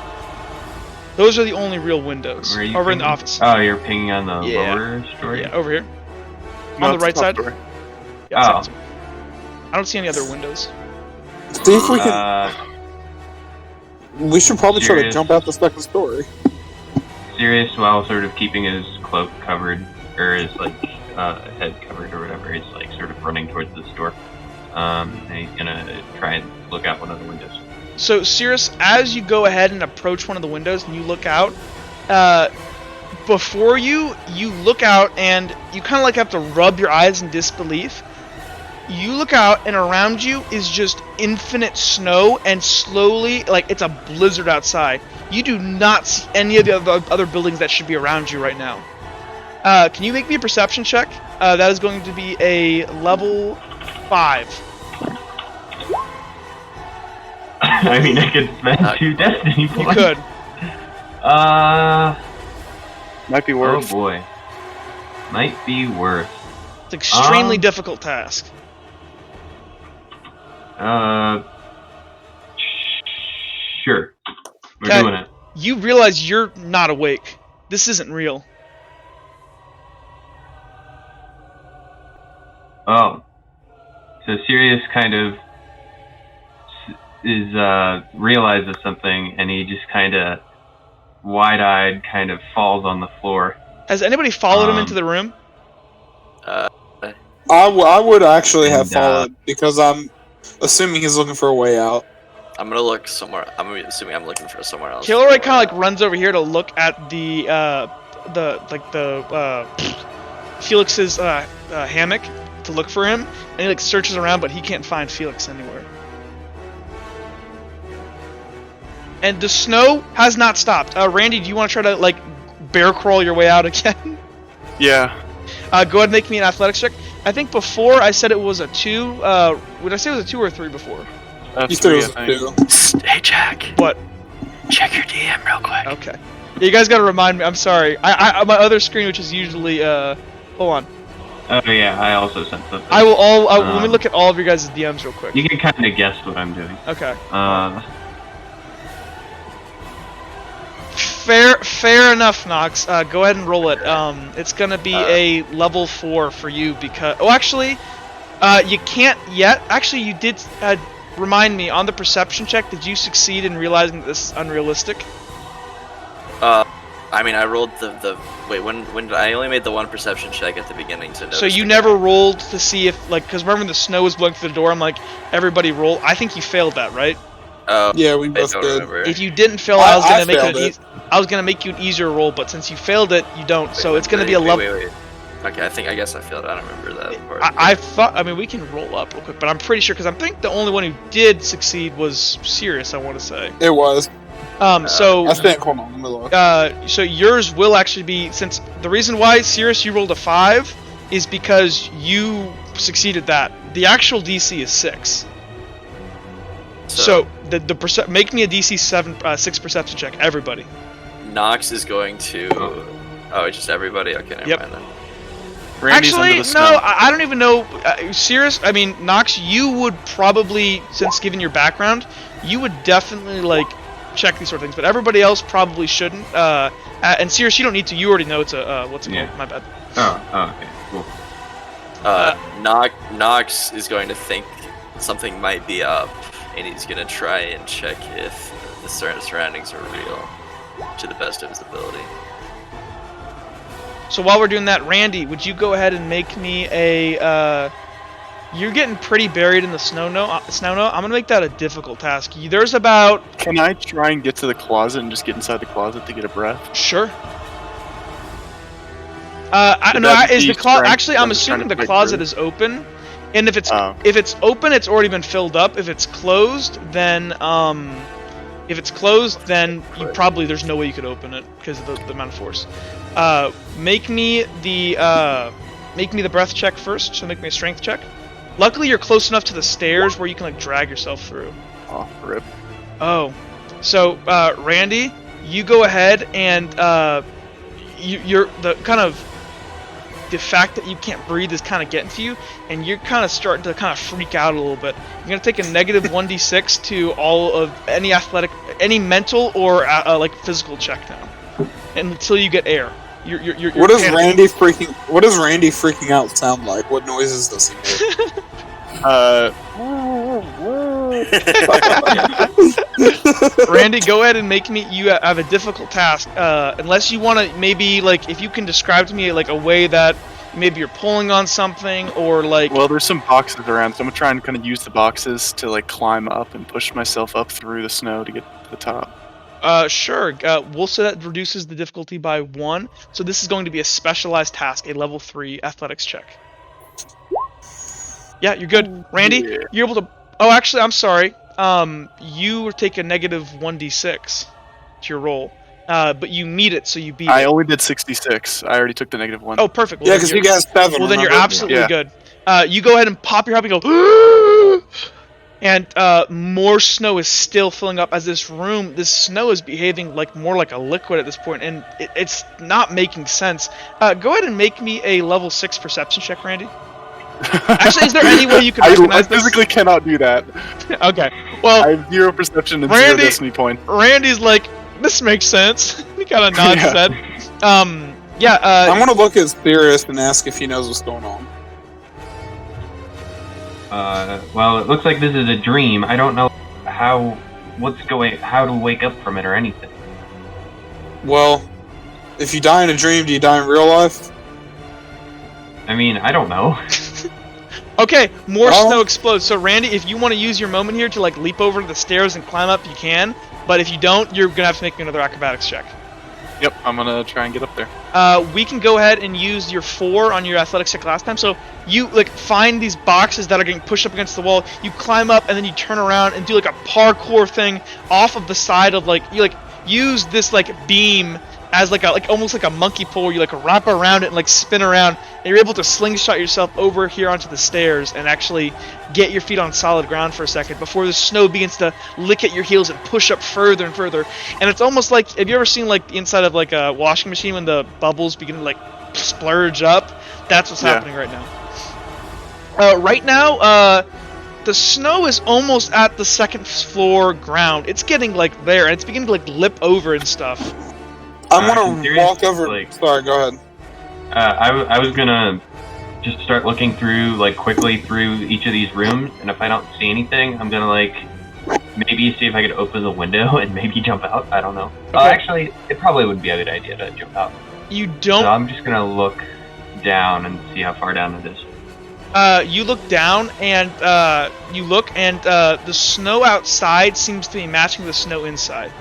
Those are the only real windows Where are you over in the pinging? office. Oh, you're pinging on the Yeah. lower story? Yeah, over here. No, On the it's right top side? story. Yeah, Oh. it's- I don't see any other windows. See if we can. We should probably try to Serious. jump out the second story. Sirius, while sort of keeping his cloak covered, or his like head covered or whatever, is like sort of running towards this door. And he's gonna try and look out one of the windows. So, Cirrus, as you go ahead and approach one of the windows and you look out, before you look out and you kind of like have to rub your eyes in disbelief. You look out and around you is just infinite snow, and slowly, like it's a blizzard outside. You do not see any of the other buildings that should be around you right now. Can you make me a perception check? That is going to be a level 5. I mean, I could spend 2 destiny You points. could. Might be Oh worth. boy. Might be worth. It's an extremely difficult task. Sure. We're Okay. doing it. You realize you're not awake. This isn't real. Oh. So Sirius kind of realizes something, and he just kind of wide-eyed kind of falls on the floor. Has anybody followed him into the room? I would actually have And, followed because I'm assuming he's looking for a way out. I'm gonna look somewhere. I'm assuming I'm looking for somewhere else. Kilroy kind of like runs over here to look at the Felix's hammock to look for him, and he like searches around, but he can't find Felix anywhere. And the snow has not stopped. Randy, do you want to try to like bear crawl your way out again? Yeah. Go ahead and make me an athletics check. I think before I said it was a 2. Would I say it was a 2 or 3 before? You said it was I a think. 2. Hey Jack, What? check your DM real quick. Okay. Yeah, you guys gotta remind me. I'm sorry. I my other screen, which is usually hold on. Oh yeah, I also sent something. I will let me look at all of your guys' DMs real quick. You can kind of guess what I'm doing. Okay. Fair enough, Nox. Go ahead and roll it. It's gonna be a level 4 for you because. Oh, actually, you can't yet. Actually, you did. Remind me on the perception check. Did you succeed in realizing that this is unrealistic? I mean, I rolled the wait. When did I only made the one perception check at the beginning to notice. So you the never guy. rolled to see if like because remember the snow was blowing through the door. I'm like everybody roll. I think you failed that, right? Yeah, we I both don't did. remember. If you didn't fail, I was I gonna make failed it. it. I was gonna make you an easier roll, but since you failed it, you don't. So it's gonna be a level. Wait. Okay, I guess I failed. I don't remember that part. I thought. I mean, we can roll up real quick, but I'm pretty sure because I think the only one who did succeed was Sirius. I want to say. It was. So. I think. Hold on, let me look. So yours will actually be since the reason why Sirius you rolled a 5 is because you succeeded that. The actual DC is 6. So the make me a DC 6 perception check, everybody. Nox is going to. Oh, it's just everybody. Okay, never Yep. mind then. Randy's under Actually, the snow. no, I don't even know. Sirius, I mean Nox, you would probably, since given your background, you would definitely like check these sort of things, but everybody else probably shouldn't. And Sirius, you don't need to. You already know it's a what's it called? My bad. Oh, okay, cool. Nox is going to think something might be up, and he's gonna try and check if the surroundings are real, to the best of his ability. So while we're doing that, Randy, would you go ahead and make me a? You're getting pretty buried in the snow. I'm gonna make that a difficult task. There's about. Can I try and get to the closet and just get inside the closet to get a breath? Sure. Would that Is be the closet? strength Actually, I'm from assuming trying the to fight closet through? is open, and if it's Oh. open, it's already been filled up. If it's closed, then you probably there's no way you could open it because of the amount of force. Make me the breath check first. So make me a strength check. Luckily, you're close enough to the stairs where you can like drag yourself through. Oh, rip. Oh, so Randy, you go ahead and you're the kind of the fact that you can't breathe is kind of getting to you, and you're kind of starting to kind of freak out a little bit. You're gonna take a negative 1d6 to all of any mental or like physical check now, until you get air. You're What does panicking. What does Randy freaking out sound like? What noises does he make? Randy, go ahead and make me. You have a difficult task. Unless you want to, maybe like if you can describe to me like a way that maybe you're pulling on something or like. Well, there's some boxes around, so I'm gonna try and kind of use the boxes to like climb up and push myself up through the snow to get to the top. Sure. We'll say that reduces the difficulty by 1. So this is going to be a specialized task, a level 3 athletics check. Yeah, you're good, Randy. Yeah. You're able to. Oh, actually, I'm sorry. You take a negative 1d6 to your roll, but you meet it, so you beat I it. only did 66. I already took the -1. Oh, perfect. Well, Yeah, then because you're- you guys 7. Well, then you're remember? absolutely Yeah. good. You go ahead and pop your head and go, and more snow is still filling up as this snow is behaving more like a liquid at this point, and it's not making sense. Go ahead and make me a level 6 perception check, Randy. Actually, is there any way you can I recognize this? physically cannot do that. Okay. Well, I have 0 perception and Randy- 0 destiny points. Randy's like, this makes sense. He kind of nods his Yeah. head. Yeah. I'm gonna look at Sirius and ask if he knows what's going on. Well, it looks like this is a dream. I don't know how to wake up from it or anything. Well, if you die in a dream, do you die in real life? I mean, I don't know. Okay, more Well- snow explodes. So Randy, if you want to use your moment here to leap over the stairs and climb up, you can. But if you don't, you're gonna have to make me another acrobatics check. Yep, I'm gonna try and get up there. We can go ahead and use your 4 on your athletics check last time. So you like find these boxes that are getting pushed up against the wall. You climb up and then you turn around and do like a parkour thing off of the side of like you like use this like beam as like almost like a monkey pole where you like wrap around it and like spin around, and you're able to slingshot yourself over here onto the stairs and actually get your feet on solid ground for a second before the snow begins to lick at your heels and push up further and further. And it's almost like, have you ever seen like the inside of like a washing machine when the bubbles begin to like splurge up? That's what's happening right now. Right now, the snow is almost at the second floor ground. It's getting like there, and it's beginning to like lip over and stuff. I'm gonna walk over. Like, sorry, go ahead. I was gonna just start looking through, like, quickly through each of these rooms, and if I don't see anything, I'm gonna, like, maybe see if I could open the window and maybe jump out. I don't know. Okay. Actually, it probably would be a good idea to jump out. You don't. So I'm just gonna look down and see how far down it is. You look down and the snow outside seems to be matching the snow inside.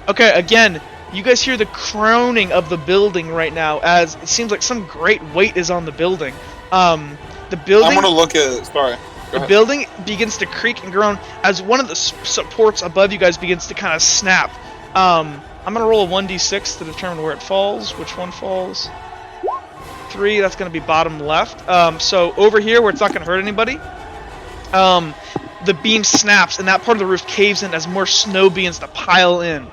Okay, again, you guys hear the groaning of the building right now as it seems like some great weight is on the building. The building. I'm gonna look at. Sorry. The building begins to creak and groan as one of the supports above you guys begins to kind of snap. I'm gonna roll a 1d6 to determine where it falls. Which one falls? 3. That's gonna be bottom left. So over here where it's not gonna hurt anybody. The beam snaps and that part of the roof caves in as more snow begins to pile in.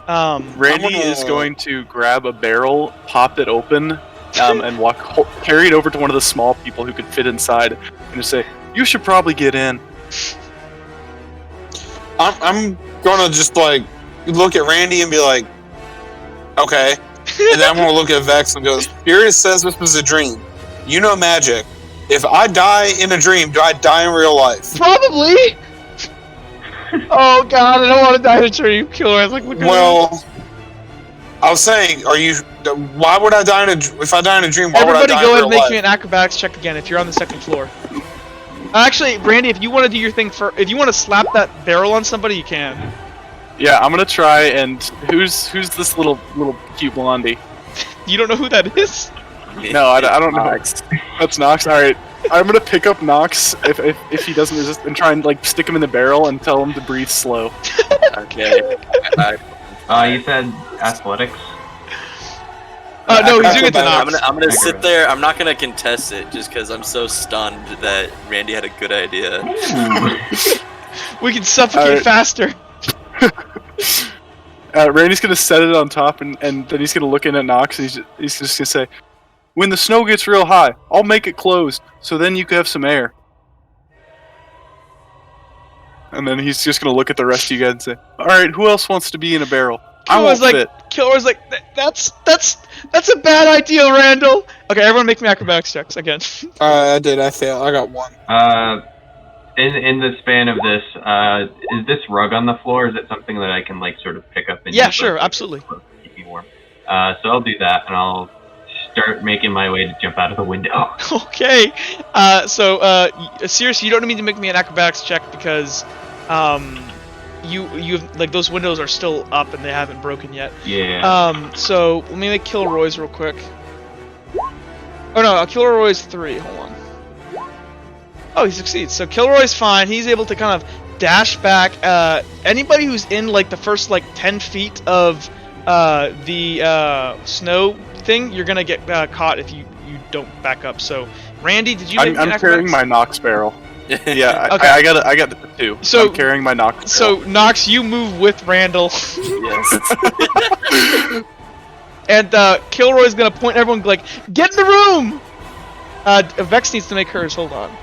Randy is going to grab a barrel, pop it open, and carry it over to one of the small people who could fit inside, and just say, "You should probably get in." I'm gonna just like look at Randy and be like, "Okay," and then I'm gonna look at Vex and go, "Spirit says this was a dream. You know magic. If I die in a dream, do I die in real life?" Probably. Oh god, I don't want to die in a dream. Killer, I was like, look at Well, I was saying, why would I die if I die in a dream? Why everybody would I die go in ahead real and make life? me an acrobatics check again if you're on the second floor. Actually, Randy, if you want to do your thing if you want to slap that barrel on somebody, you can. Yeah, I'm gonna try. And who's this little cute blondie? You don't know who that is? No, I don't know. That's Nox. All right, I'm gonna pick up Nox if he doesn't resist and try and like stick him in the barrel and tell him to breathe slow. Okay. You said athletics? No, he's doing it to Nox. I'm gonna sit there. I'm not gonna contest it just because I'm so stunned that Randy had a good idea. We can suffocate faster. Randy's gonna set it on top, and then he's gonna look in at Nox, and he's just gonna say, "When the snow gets real high, I'll make it closed, so then you can have some air." And then he's just gonna look at the rest of you guys and say, "All right, who else wants to be in a barrel? I won't fit." Killer's like, that's a bad idea, Randall. Okay, everyone make me acrobatics checks again. I did. I failed. I got 1. In the span of this, is this rug on the floor? Is it something that I can like sort of pick up and Yeah, use, sure, like, absolutely. to keep me warm? So I'll do that, and I'll start making my way to jump out of the window. Okay. Seriously, you don't need to make me an acrobatics check because, you like those windows are still up and they haven't broken yet. Yeah. So let me make Kilroy's real quick. Oh no, Kilroy's 3. Hold on. Oh, he succeeds. So Kilroy's fine. He's able to kind of dash back. Anybody who's in like the first like 10 feet of the snow thing, you're gonna get caught if you don't back up. So Randy, did you? I'm carrying my Nox barrel. Yeah, Okay. I got it too. So I'm carrying my Nox. So Nox, you move with Randall. Yes. And Kilroy's gonna point at everyone like, get in the room! Vex needs to make hers, hold on.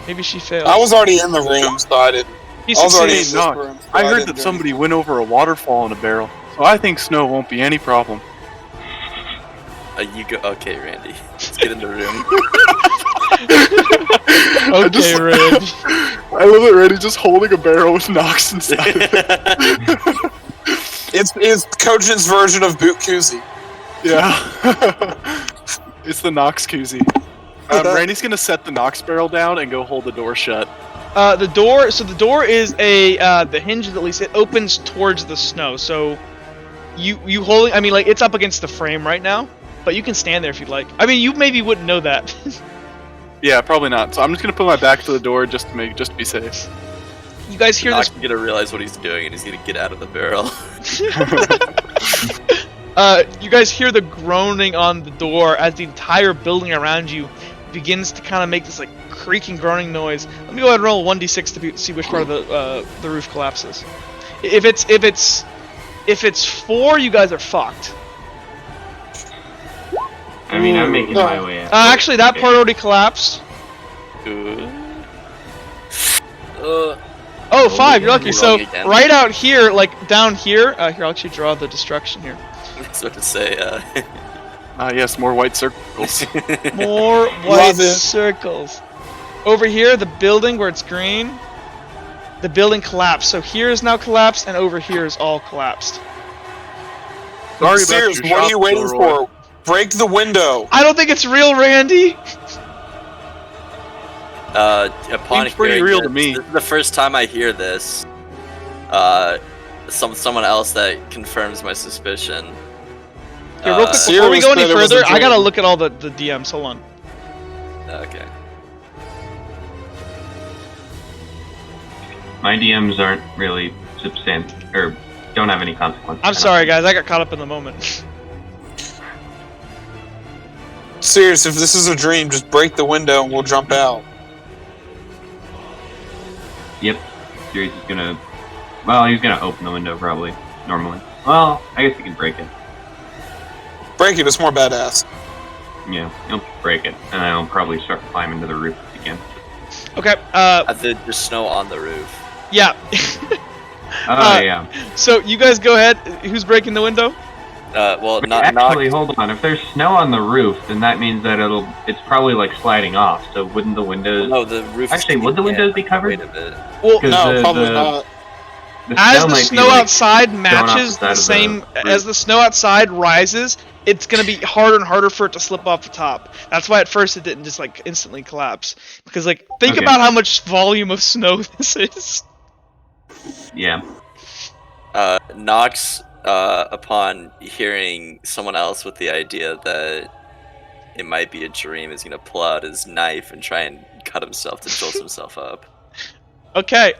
Maybe she failed. I was already in the room, so I didn't. He I was already in succeeded. this room. So I heard didn't that do somebody went over a waterfall in a barrel, so I think snow won't be any problem. You go. Okay, Randy. Let's get in the room. Okay, Randy. I love it, Randy just holding a barrel with Nox inside of it. It's Cogent's version of Boot Koozie. Yeah. It's the Nox koozie. Randy's gonna set the Nox barrel down and go hold the door shut. The door is the door is the hinge at least, it opens towards the snow, so you holding. I mean, like it's up against the frame right now, but you can stand there if you'd like. I mean, you maybe wouldn't know that. Yeah, probably not. So I'm just gonna put my back to the door just to be safe. You guys hear this? Not gonna realize what he's doing, and he's gonna get out of the barrel. You guys hear the groaning on the door as the entire building around you begins to kind of make this like creaking, groaning noise. Let me go ahead and roll 1d6 to see which part of the roof collapses. If it's 4, you guys are fucked. I mean, I'm making my way out. Actually, that part already collapsed. Oh, 5, you're lucky. So, right out here, like, down here... here, I'll actually draw the destruction here. I was about to say, Yes, more white circles. More white circles. Over here, the building where it's green, the building collapsed. So here is now collapsed, and over here is all collapsed. Sorry Sears, about your what are you shop, waiting Leroy. for? Break the window. I don't think it's real, Randy. Upon Seems pretty hearing real this, to me. This is the first time I hear this. Someone else that confirms my suspicion. Okay, real quick, before Sears we go any said it was further, a I gotta dream. look at all the DMs. Hold on. Okay. My DMs aren't really or don't have any consequences. I'm sorry, guys. I got caught up in the moment. Sears, if this is a dream, just break the window and we'll jump out. Yep. Sirius is gonna... Well, he's gonna open the window, probably. Normally. Well, I guess he can break it. Break it, it's more badass. Yeah, he'll break it. And then he'll probably start climbing to the roof again. Okay. There's snow on the roof. Yeah. Yeah. So you guys go ahead. Who's breaking the window? Well, not Actually, hold on. If there's snow on the roof, then that means that it's probably like sliding off. So wouldn't the windows... No, the roof. Actually, would the windows be covered? Wait a bit. Well, 'Cause No, the- probably the- not. as the might be, snow like, outside matches going off the side of same, the as the snow outside rises, it's gonna be harder and harder for it to slip off the top. That's why at first it didn't just like instantly collapse. Because like, think Okay. about how much volume of snow this is. Yeah. Nox, upon hearing someone else with the idea that it might be a dream, is gonna pull out his knife and try and cut himself to jolt himself up. Okay,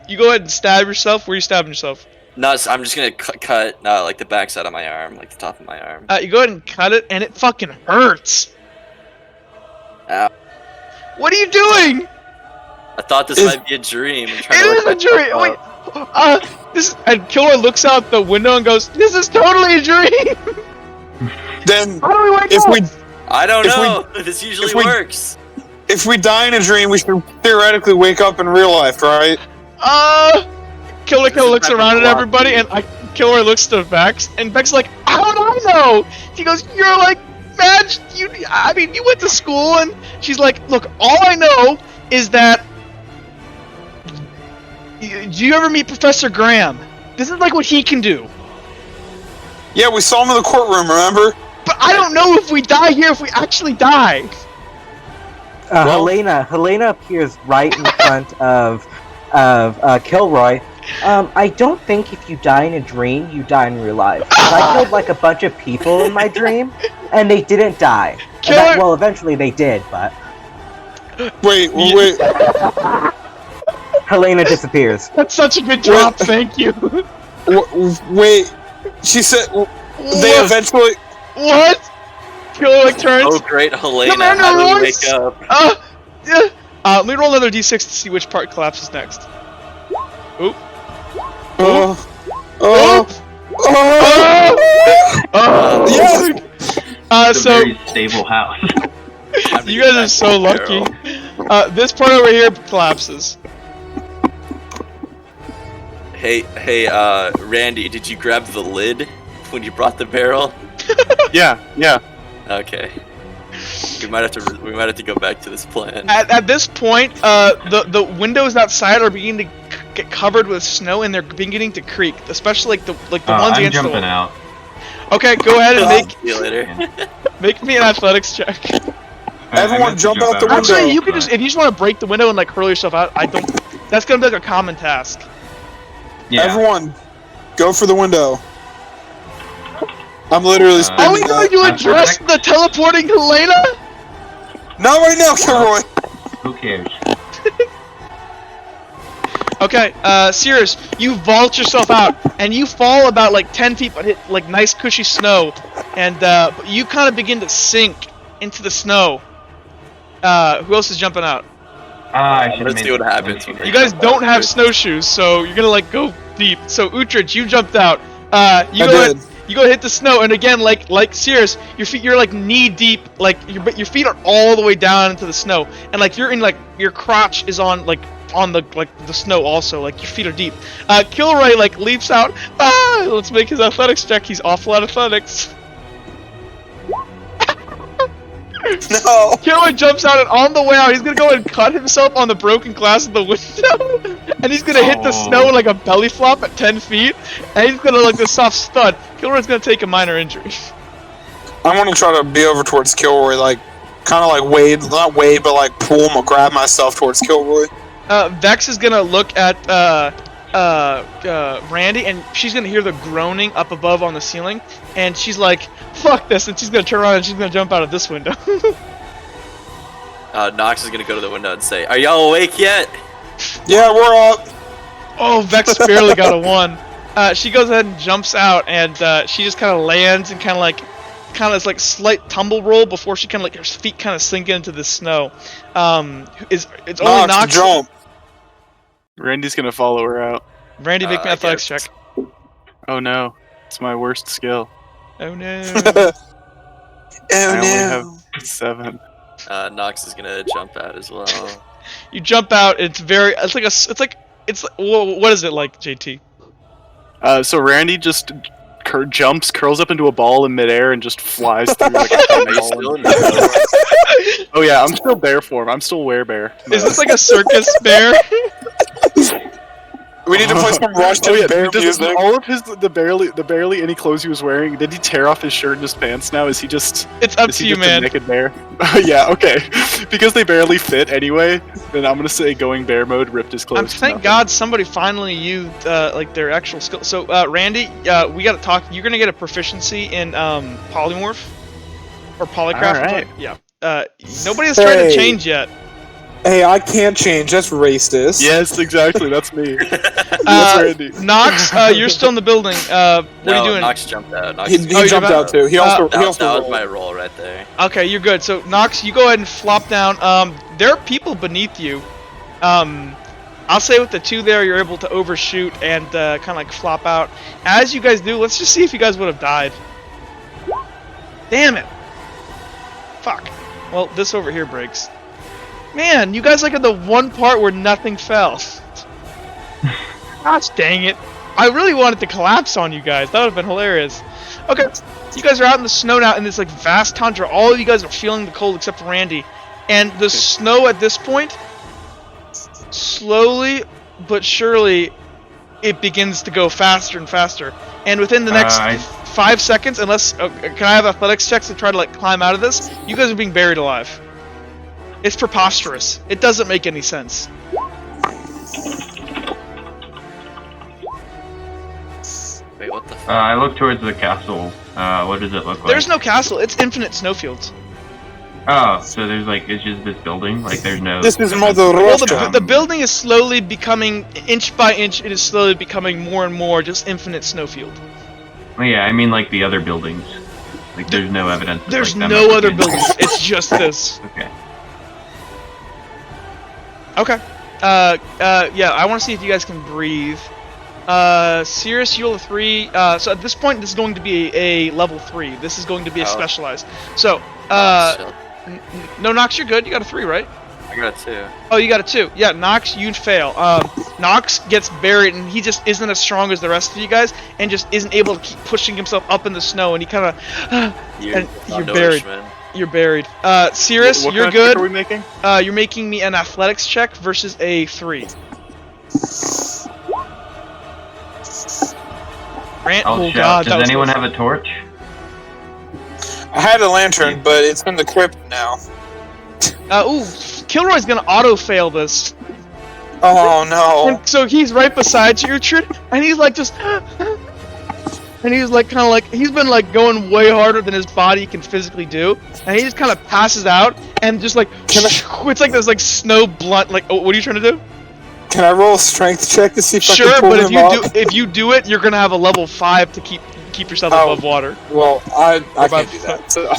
you go ahead and stab yourself. Where are you stabbing yourself? No, so I'm just gonna cut like the backside of my arm, like the top of my arm. You go ahead and cut it, and it fucking hurts. Ow. What are you doing? I thought this might be a dream. I'm trying to It look is a myself dream. Wait, up. and Killer looks out the window and goes, "This is totally a dream." Then, How do we wake if up? we I don't If we- know. This usually if we- works. if we die in a dream, we should theoretically wake up in real life, right? Killer This is looks not around at the everybody, and Killer looks to Vex, and Vex is like, "How do I know?" He goes, "You're like, Madge, you went to school," and she's like, "Look, all I know is that. Do you ever meet Professor Graham? This is like what he can do. Yeah, we saw him in the courtroom, remember? But I don't know if we die here, if we actually die." Helena appears right in front of Kilroy. I don't think if you die in a dream, you die in real life. 'Cause I killed like a bunch of people in my dream, and they didn't die. Killer- Well, eventually they did, but Wait. Helena disappears. That's such a good drop, thank you. Wait. She said they What? eventually. What? Killer like turns. Oh great, Helena! Commander How do we Royce! wake up? Yeah. Let me roll another d6 to see which part collapses next. Oop. Oh. Oh! It's a So very stable house. Time to you get guys are back so to the lucky. barrel. This part over here collapses. Hey, Randy, did you grab the lid when you brought the barrel? Yeah. Okay. We might have to go back to this plan. At this point, the windows outside are beginning to get covered with snow, and they're beginning to creak, especially like the ones I'm against the jumping wall. out. Okay, go ahead and See you later. make me an athletics check. Everyone meant to jump out the out. window. Actually, you can just, if you just want to break the window and like hurl yourself out, I don't. That's gonna be like a common task. Yeah. Everyone, go for the window. I'm literally Are we spinning going that. to address the teleporting Helena? Not right now, Kilroy! Who cares? Okay, Cirrus, you vault yourself out, and you fall about like 10 feet, but hit like nice cushy snow, and you kind of begin to sink into the snow. Who else is jumping out? I should Let's see what happens. When You guys don't have snowshoes, so you're gonna like go deep. So Uhtred, you jumped out. You go hit the snow, and again, like Cirrus, you're like knee deep, like your feet are all the way down into the snow, and like you're in like your crotch is on the snow also, like your feet are deep. Kilroy like leaps out. Let's make his athletics check. He's awful at athletics. No! Kilroy jumps out, and on the way out, he's gonna go and cut himself on the broken glass of the window, and he's gonna hit the snow like a belly flop at 10 feet, and he's gonna like the soft stud. Kilroy's gonna take a minor injury. I'm gonna try to be over towards Kilroy, like, kinda like not wade, but like pull him or grab myself towards Kilroy. Vex is gonna look at Randy, and she's gonna hear the groaning up above on the ceiling, and she's like, "Fuck this!" And she's gonna turn around and she's gonna jump out of this window. Nox is gonna go to the window and say, "Are y'all awake yet?" Yeah, we're up! Oh, Vex barely got a 1. She goes ahead and jumps out, and she just kind of lands and kind of like slight tumble roll before she kind of like her feet kind of sink into the snow. It's only Nox. Jump! Randy's gonna follow her out. Randy, make me an athletics check. Oh no, it's my worst skill. Oh no. I only have 7. Nox is gonna jump out as well. You jump out. What is it like, JT? So Randy just jumps, curls up into a ball in midair, and just flies through like a ball. Oh yeah, I'm still bear form. I'm still werebear. Is this like a circus bear? We need to play some Rush to bear music. All of the barely any clothes he was wearing. Did he tear off his shirt and his pants now? Is he just? It's up to you, man. A naked bear? Yeah, okay. Because they barely fit anyway. Then I'm gonna say going bear mode, ripped his clothes. Thank God somebody finally used like their actual skill. So Randy, we gotta talk. You're gonna get a proficiency in polymorph or polycraft. All right. Yeah. Nobody has tried to change yet. Hey, I can't change. That's racist. Yes, exactly. That's me. That's Randy. Nox, you're still in the building. What are you doing? Nox jumped out. He jumped out too. He also that was rolled. my roll right there. Okay, you're good. So Nox, you go ahead and flop down. There are people beneath you. I'll say with the 2 there, you're able to overshoot and kind of like flop out. As you guys do, let's just see if you guys would have died. Damn it. Fuck. Well, this over here breaks. Man, you guys like at the one part where nothing fell. Gosh dang it. I really wanted to collapse on you guys. That would have been hilarious. Okay, you guys are out in the snow now in this like vast tundra. All of you guys are feeling the cold except for Randy. And the snow at this point, slowly but surely, it begins to go faster and faster. And within the next 5 seconds, unless... can I have athletics checks to try to like climb out of this? You guys are being buried alive. It's preposterous. It doesn't make any sense. Wait, what the fuck? I look towards the castle. What does it look like? There's no castle. It's infinite snowfields. Oh, so there's like, it's just this building? Like there's no... This is Mother Well, Russia. the building is slowly becoming, inch by inch, it is slowly becoming more and more just infinite snowfield. Well, yeah, I mean like the other buildings. Like there's no evidence. There's like, no other buildings. It's just this. Okay. Okay. Yeah, I want to see if you guys can breathe. Cirrus, you roll a 3. So at this point, this is going to be a level 3. This is going to be a specialized. So, no, Nox, you're good. You got a 3, right? I got a 2. Oh, you got a 2. Yeah, Nox, you'd fail. Nox gets buried, and he just isn't as strong as the rest of you guys, and just isn't able to keep pushing himself up in the snow, and he kind of... and you're buried. Man. You're buried. Cirrus, you're good. What are we making? You're making me an athletics check versus a 3. Oh God, does anyone have a torch? I had a lantern, but it's in the crypt now. Ooh, Kilroy's gonna auto-fail this. Oh no. And so he's right beside you, Uhtred, and he's like just... and he's like kind of like he's been like going way harder than his body can physically do, and he just kind of passes out and just like it's like this like snow blunt. Like, oh, what are you trying to do? Can I roll a strength check to see if I Sure, can pull but him if you do it, you're gonna have a level 5 to keep yourself above water. Well, I can't do that. So,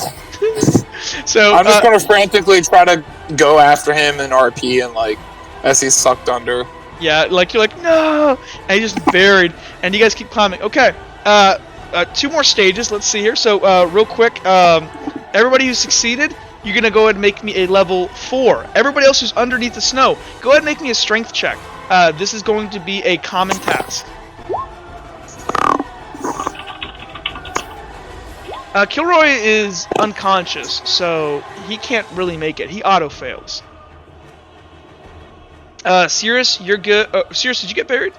So I'm just gonna frantically try to go after him and RP and like as he's sucked under. yeah, like you're like no, and he's just buried, and you guys keep climbing. Okay, 2 more stages. Let's see here. So real quick, everybody who succeeded, you're gonna go ahead and make me a level 4. Everybody else who's underneath the snow, go ahead and make me a strength check. This is going to be a common task. Kilroy is unconscious, so he can't really make it. He auto-fails. Cirrus, you're good. Cirrus, did you get buried?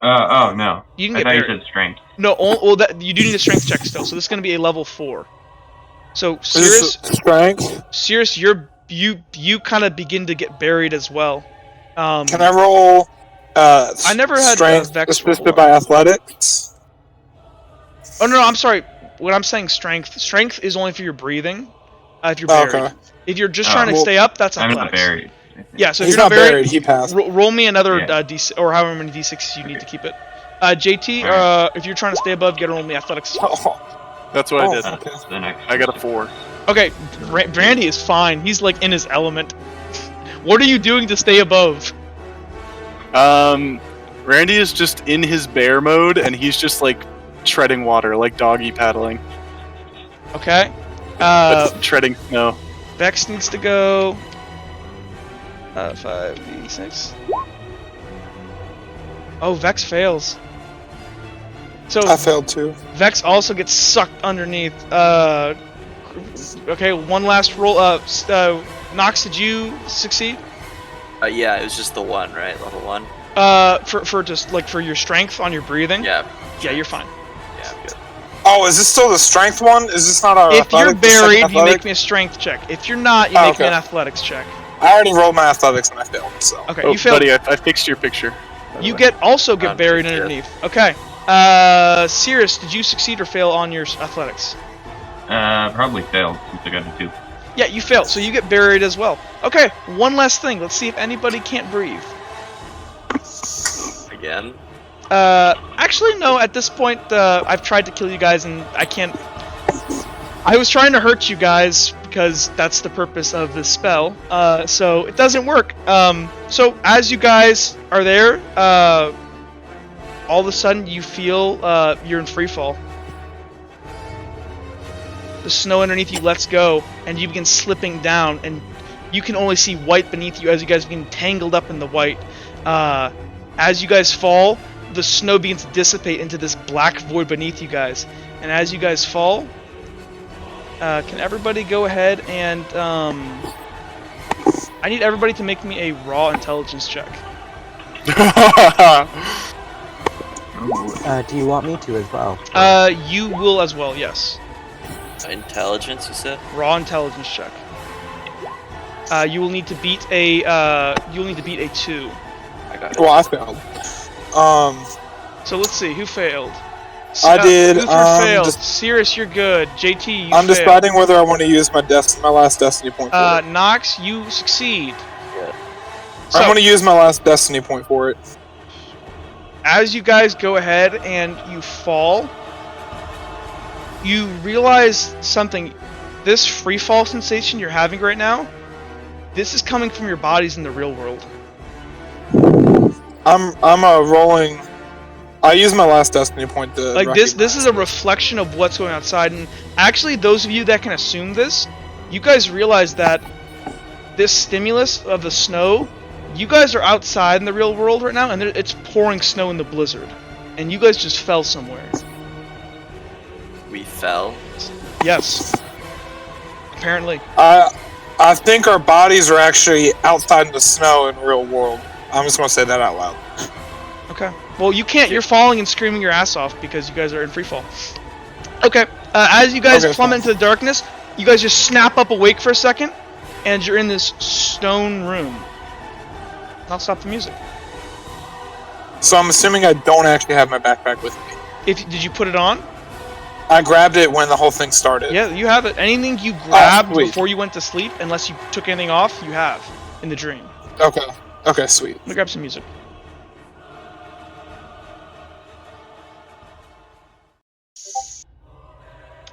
Oh no. You didn't I get thought buried. you said strength. No, well, you do need a strength check still, so this is going to be a level 4. So, Is this strength? Cirrus, you kind of begin to get buried as well. Can I roll? I never had strength Vex assisted roll. by athletics. Oh no, I'm sorry. When I'm saying strength is only for your breathing. If you're buried. Okay. If you're just trying to well, stay up, that's I'm athletics. not buried. I think. Yeah, so if He's you're not not buried, buried. He passed. roll me another Yeah. D6 or however many D6s you need to keep it. JT, if you're trying to stay above, you gotta roll me athletics. That's what I did. Okay. That's the next. I got a 4. Okay, Brandy is fine. He's like in his element. What are you doing to stay above? Randy is just in his bear mode, and he's just like treading water, like doggy paddling. Okay. But treading snow. Vex needs to go. 5d6. Oh, Vex fails. So I failed too. Vex also gets sucked underneath. Okay, one last roll. Nox, did you succeed? Yeah, it was just the 1, right? Level 1. For just like for your strength on your breathing. Yeah. Yeah, you're fine. Yeah, I'm good. Oh, is this still the strength one? Is this not our If you're athletic, the second buried, you athletic? make me a strength check. If you're not, you make me an athletics check. I already rolled my athletics and I failed. So. Okay, Oh, you failed. buddy, I fixed your picture. by the You way. also get buried Yeah. underneath. Okay. Cirrus, did you succeed or fail on your athletics? Probably failed since I got a 2. Yeah, you failed, so you get buried as well. Okay, one last thing. Let's see if anybody can't breathe. Again. Actually, no. At this point, I've tried to kill you guys, and I can't. I was trying to hurt you guys because that's the purpose of this spell. So it doesn't work. So as you guys are there, all of a sudden you feel you're in free fall. The snow underneath you lets go, and you begin slipping down, and you can only see white beneath you as you guys begin tangled up in the white. As you guys fall, the snow begins to dissipate into this black void beneath you guys. And as you guys fall, can everybody go ahead and I need everybody to make me a raw intelligence check. Do you want me to as well? You will as well, yes. Intelligence, you said? Raw intelligence check. You will need to beat a 2. I got it. Well, I failed. So let's see who failed. I did. Luther failed. Just- Cirrus, you're good. JT, you I'm failed. deciding whether I want to use my last destiny point for it. Nox, you succeed. Good. So, I'm going to use my last destiny point for it. as you guys go ahead and you fall, you realize something. This free fall sensation you're having right now, this is coming from your bodies in the real world. I'm rolling. I use my last destiny point to Like this is recognize a it. reflection of what's going outside. And actually, those of you that can assume this, you guys realize that this stimulus of the snow, you guys are outside in the real world right now, and it's pouring snow in the blizzard, and you guys just fell somewhere. We fell. Yes. Apparently. I think our bodies are actually outside in the snow in the real world. I'm just going to say that out loud. Okay. Well, you can't. You're falling and screaming your ass off because you guys are in free fall. Okay. As you guys plummet into the darkness, you guys just snap up awake for a second, and you're in this stone room. I'll stop the music. So I'm assuming I don't actually have my backpack with me. Did you put it on? I grabbed it when the whole thing started. Yeah, you have it. Anything you grabbed sweet. before you went to sleep, unless you took anything off, you have in the dream. Okay. Okay, sweet. Let me grab some music.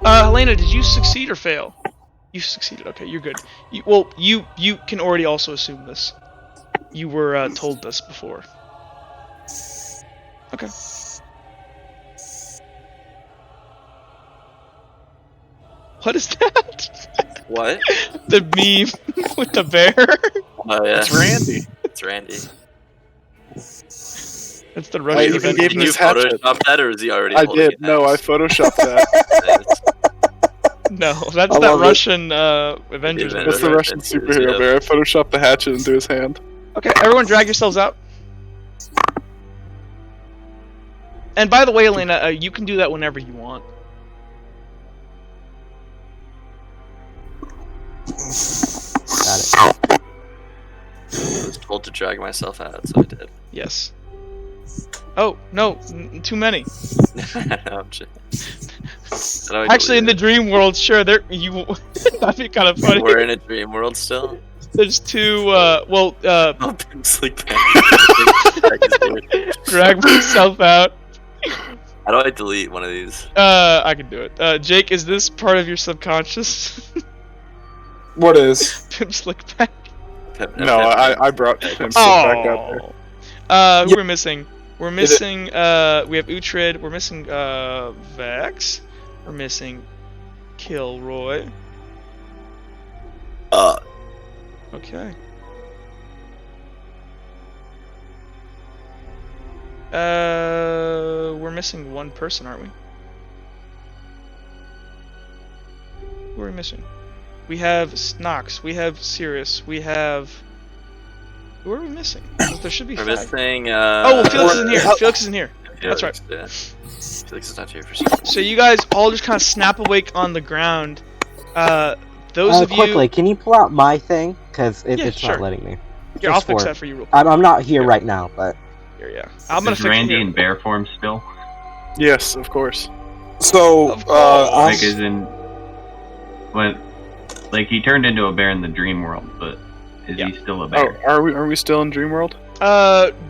Helena, did you succeed or fail? You succeeded. Okay, you're good. You can already also assume this. You were told this before. Okay. What is that? What? The meme with the bear? Oh yeah. It's Randy. It's Randy. That's the I Russian even event. gave him Did you his hatchet. Photoshop that, or is he already? I holding did. it No, now? I photoshopped that. No, that's I that love it. Russian Avengers. Yeah, movie. That's the Right, Russian that's yours, superhero yeah. bear. I photoshopped the hatchet into his hand. Okay, everyone drag yourselves out. And by the way, Elena, you can do that whenever you want. Got it. I was told to drag myself out, so I did. Yes. Oh, no, too many. I'm just... How do I Actually, in the delete dream world, sure, that'd be kind of it? funny. We're in a dream world still. There's two, Oh, I'm sleep drag myself out. How do I delete one of these? I can do it. Jake, is this part of your subconscious? What is? Pimp Slick back. No, I brought him back out there. Who we're missing? We're missing, we have Uhtred, we're missing, Vex, we're missing Kilroy. Okay. We're missing one person, aren't we? Who are we missing? We have Nox, we have Sirius, we have... Who are we missing? There should be We're five. missing. Oh, well, Felix isn't here. Felix isn't here. That's right. Yeah. Felix is not here for some reason. So you guys all just kind of snap awake on the ground. Those of you... Quickly, can you pull out my thing? Because Yeah, it's sure. not letting me. Here, I'll Just fix for- that for you real quick. I'm not here right now, but Here, yeah. I'm gonna Is fix it Randy here. in bear form still? Yes, of course. So, Of course. Like, as in, when, like, he turned into a bear in the dream world, but is Yeah. he still a Oh, bear? are we still in Dream World?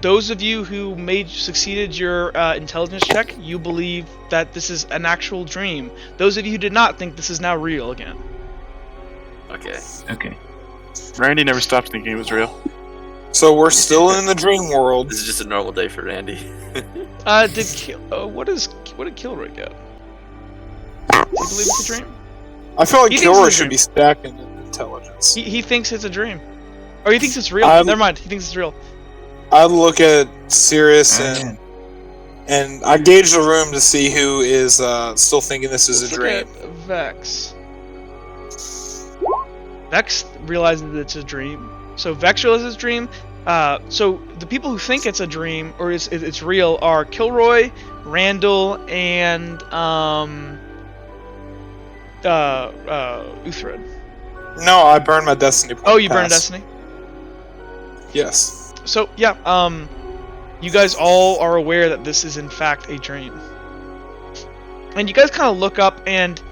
Those of you who succeeded your intelligence check, you believe that this is an actual dream. Those of you who did not think this is now real again. Okay. Okay. Randy never stopped thinking it was real. so we're still in the dream world. This is just a normal day for Randy. What did Kilroy get? Do you believe it's a dream? I feel like He thinks Kilroy it's a should dream. be stacking in intelligence. He thinks it's a dream. Or he thinks it's real. I'm- Never mind, he thinks it's real. I look at Sirius Okay. and I gauge the room to see who is still thinking this is Let's a look dream. at Vex. Vex realizes that it's a dream. So Vex realizes it's a dream. So the people who think it's a dream or it's real are Kilroy, Randall, and Uhtred. No, I burned my destiny point. Oh, you burned pass. Destiny. Yes. So yeah, you guys all are aware that this is in fact a dream. And you guys kind of look up, and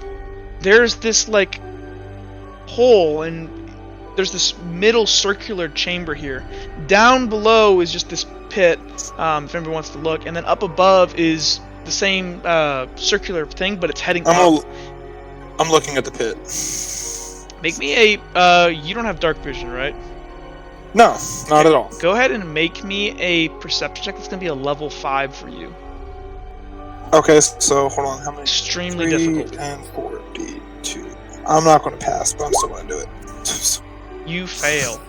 there's this like hole, and there's this middle circular chamber here. Down below is just this pit, if anyone wants to look, and then up above is the same circular thing, but it's heading up. I'm looking at the pit. Make me a. You don't have dark vision, right? No, not at all. Go ahead and make me a perception check. It's gonna be a level 5 for you. Okay, so hold on. How many? Extremely 3 difficult. and 42. I'm not going to pass, but I'm still going to do it. You fail.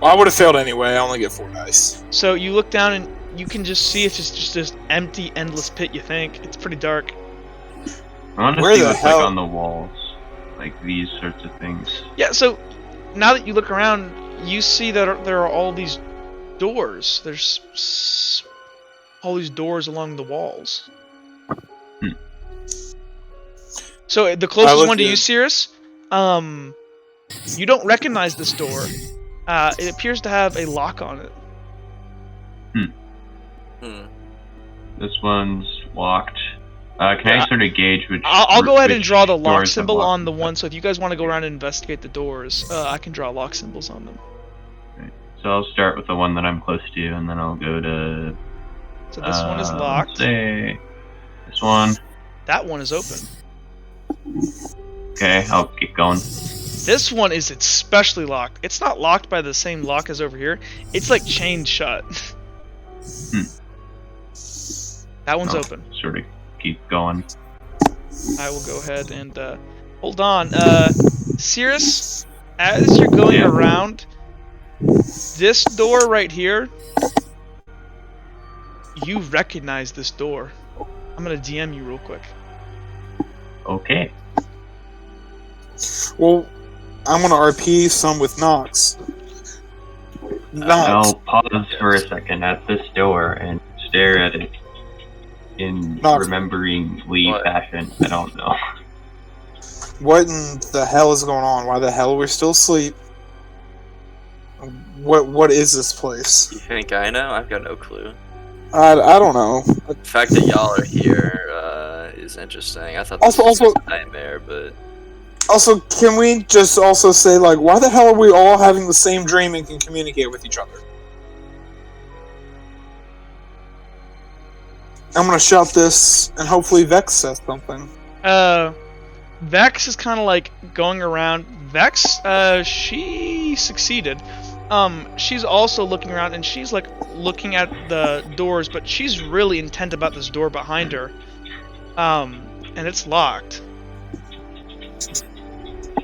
Well, I would have failed anyway. I only get 4 dice. So you look down and you can just see it's just this empty, endless pit. You think it's pretty dark. I want to Where see the what's hell- like on the walls, like these sorts of things. Yeah. So now that you look around, you see that there are all these doors. There's all these doors along the walls. So the closest looked one to you, in. Cirrus, you don't recognize this door. It appears to have a lock on it. Hmm. This one's locked. Can I sort of gauge which? I'll go ahead and which draw the lock doors symbol unlock on the and one. stuff? So if you guys want to go around and investigate the doors, I can draw lock symbols on them. So I'll start with the one that I'm close to, and then I'll go to. So this one is Let's locked. say this one. That one is open. Okay, I'll keep going. This one is especially locked. It's not locked by the same lock as over here. It's like chained shut. That one's open. Sort of keep going. I will go ahead and hold on. Cirrus, as you're going around, this door right here, you recognize this door. I'm gonna DM you real quick. Okay. Well, I'm gonna RP some with Nox. Nox. I'll pause for a second at this door and stare at it in Nox. remembering Lee fashion. I don't know. What in the hell is going on? Why the hell are we still asleep? What is this place? You think I know? I've got no clue. I don't know. The fact that y'all are here is interesting. I thought this was a nightmare, but... Also, can we just also say, like, why the hell are we all having the same dream and can communicate with each other? I'm gonna shout this, and hopefully Vex says something. Vex is kind of like going around. Vex, she succeeded. She's also looking around, and she's like looking at the doors, but she's really intent about this door behind her. And it's locked.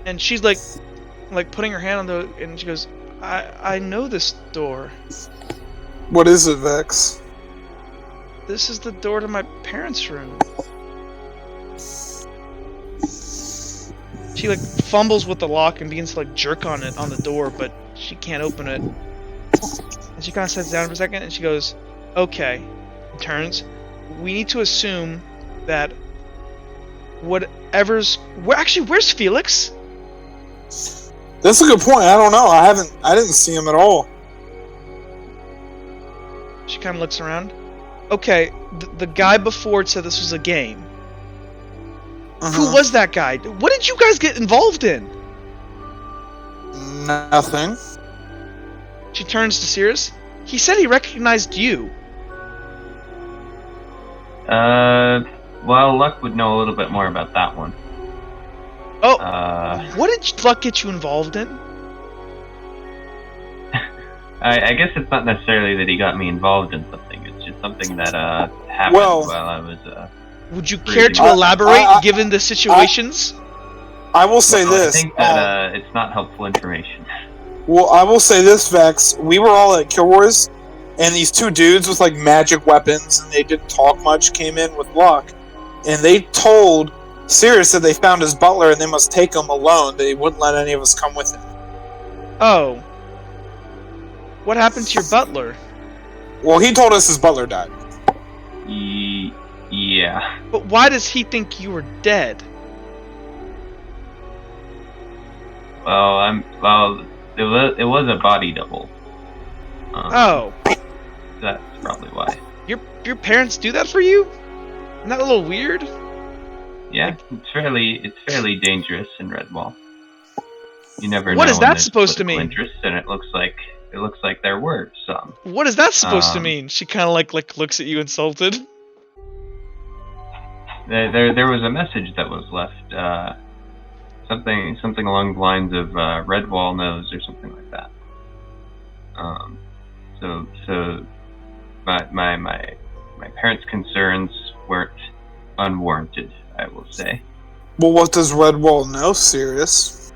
And she's like putting her hand on the, and she goes, I know this door. What is it, Vex? This is the door to my parents' room. She like fumbles with the lock and begins to like jerk on it on the door, but she can't open it. And she kind of sits down for a second, and she goes, "Okay." Turns. We need to assume that whatever's. Where's Felix? That's a good point. I don't know. I didn't see him at all. She kind of looks around. Okay, the guy before said this was a game. Who was that guy? What did you guys get involved in? Nothing. She turns to Cirrus. He said he recognized you. Well, Luck would know a little bit more about that one. Oh, what did Luck get you involved in? I guess it's not necessarily that he got me involved in something. It's just something that happened while I was. Would you care to elaborate, given the situations? I will say this. I think that it's not helpful information. Well, I will say this, Vex. We were all at Kilroy's, and these two dudes with like magic weapons, and they didn't talk much, came in with Luck, and they told Cirrus that they found his butler and they must take him alone. They wouldn't let any of us come with him. Oh. What happened to your butler? Well, he told us his butler died. Yeah. But why does he think you were dead? Well, it was a body double. Oh. That's probably why. Your parents do that for you? Isn't that a little weird? Yeah, it's fairly dangerous in Redwall. You never know. What is when that there's supposed to political mean? interest, and it looks like there were some. What is that supposed to mean? She kind of like looks at you insulted. There was a message that was left, something along the lines of Redwall knows or something like that. So my parents' concerns weren't unwarranted, I will say. Well, what does Redwall know, Cirrus?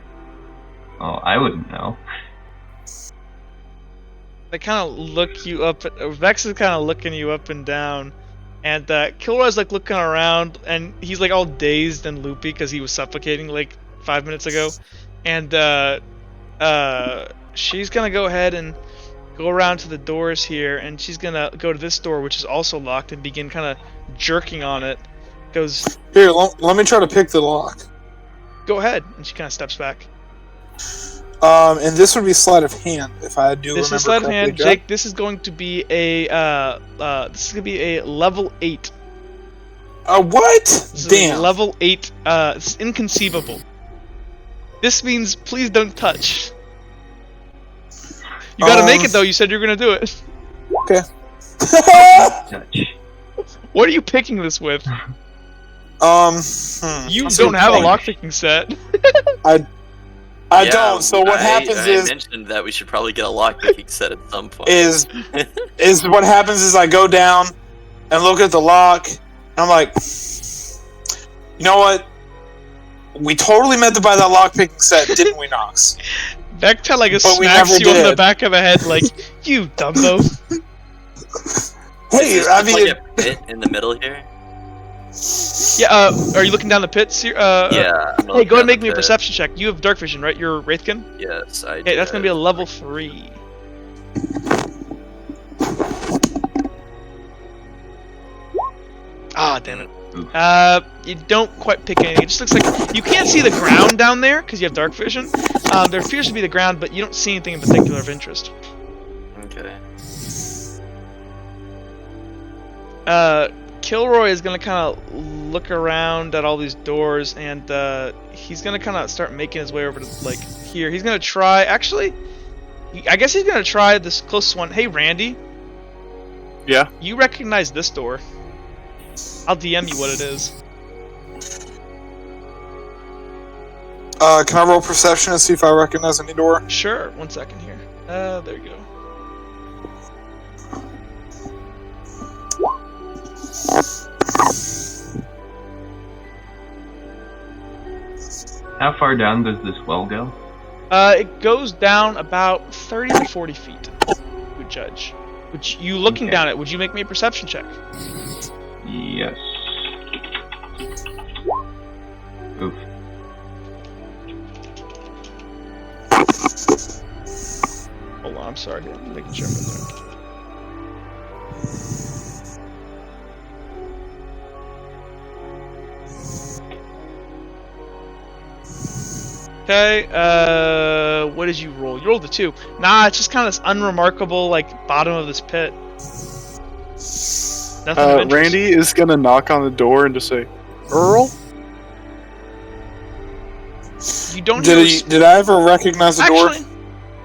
Well, I wouldn't know. They kind of look you up. Vex is kind of looking you up and down, and Kilroy's like looking around, and he's like all dazed and loopy because he was suffocating like 5 minutes ago, and she's gonna go ahead and go around to the doors here, and she's gonna go to this door, which is also locked, and begin kind of jerking on it. Goes, here, let me try to pick the lock. Go ahead, and she kind of steps back. And this would be sleight of hand if I do. This is sleight of hand, Jake. This is going to be a level 8. What? This is Damn. level 8. It's inconceivable. This means please don't touch. You gotta make it though. You said you're gonna do it. Okay. Touch. What are you picking this with? You That's don't a have a point. lockpicking set. I Yeah, don't. So what happens I is mentioned that we should probably get a lockpicking set at some point. is what happens is I go down and look at the lock, and I'm like, you know what? We totally meant to buy that lockpicking set, didn't we, Nox? Vecta like But we smacks never you on the did. back of the head like, you dumbo. Hey, Is I this mean, like a pit in the middle here? Yeah, are you looking down the pits here? Yeah. I'm gonna Hey, look go ahead and down make the me a pit. perception check. You have dark vision, right? You're Wraithkin? Yes, I do. Okay, that's gonna be a level 3. Ah, damn it. You don't quite pick anything. It just looks like you can't see the ground down there because you have dark vision. There appears to be the ground, but you don't see anything in particular of interest. Okay. Kilroy is gonna kind of look around at all these doors, and he's gonna kind of start making his way over to like here. He's gonna try. Actually, I guess he's gonna try this closest one. Hey, Randy. Yeah. You recognize this door? I'll DM you what it is. can I roll perception and see if I recognize any door? Sure. 1 second here. There you go. How far down does this well go? It goes down about 30 to 40 feet. Would judge. Would you looking Okay. down it? Would you make me a perception check? Yes. Oof. Hold on. I'm sorry. I'm making sure I'm in there. Okay, what did you roll? You rolled a 2. Nah, it's just kind of this unremarkable, like, bottom of this pit. Nothing of interest. Randy is gonna knock on the door and just say, Earl? You don't hear Did I ever recognize the door?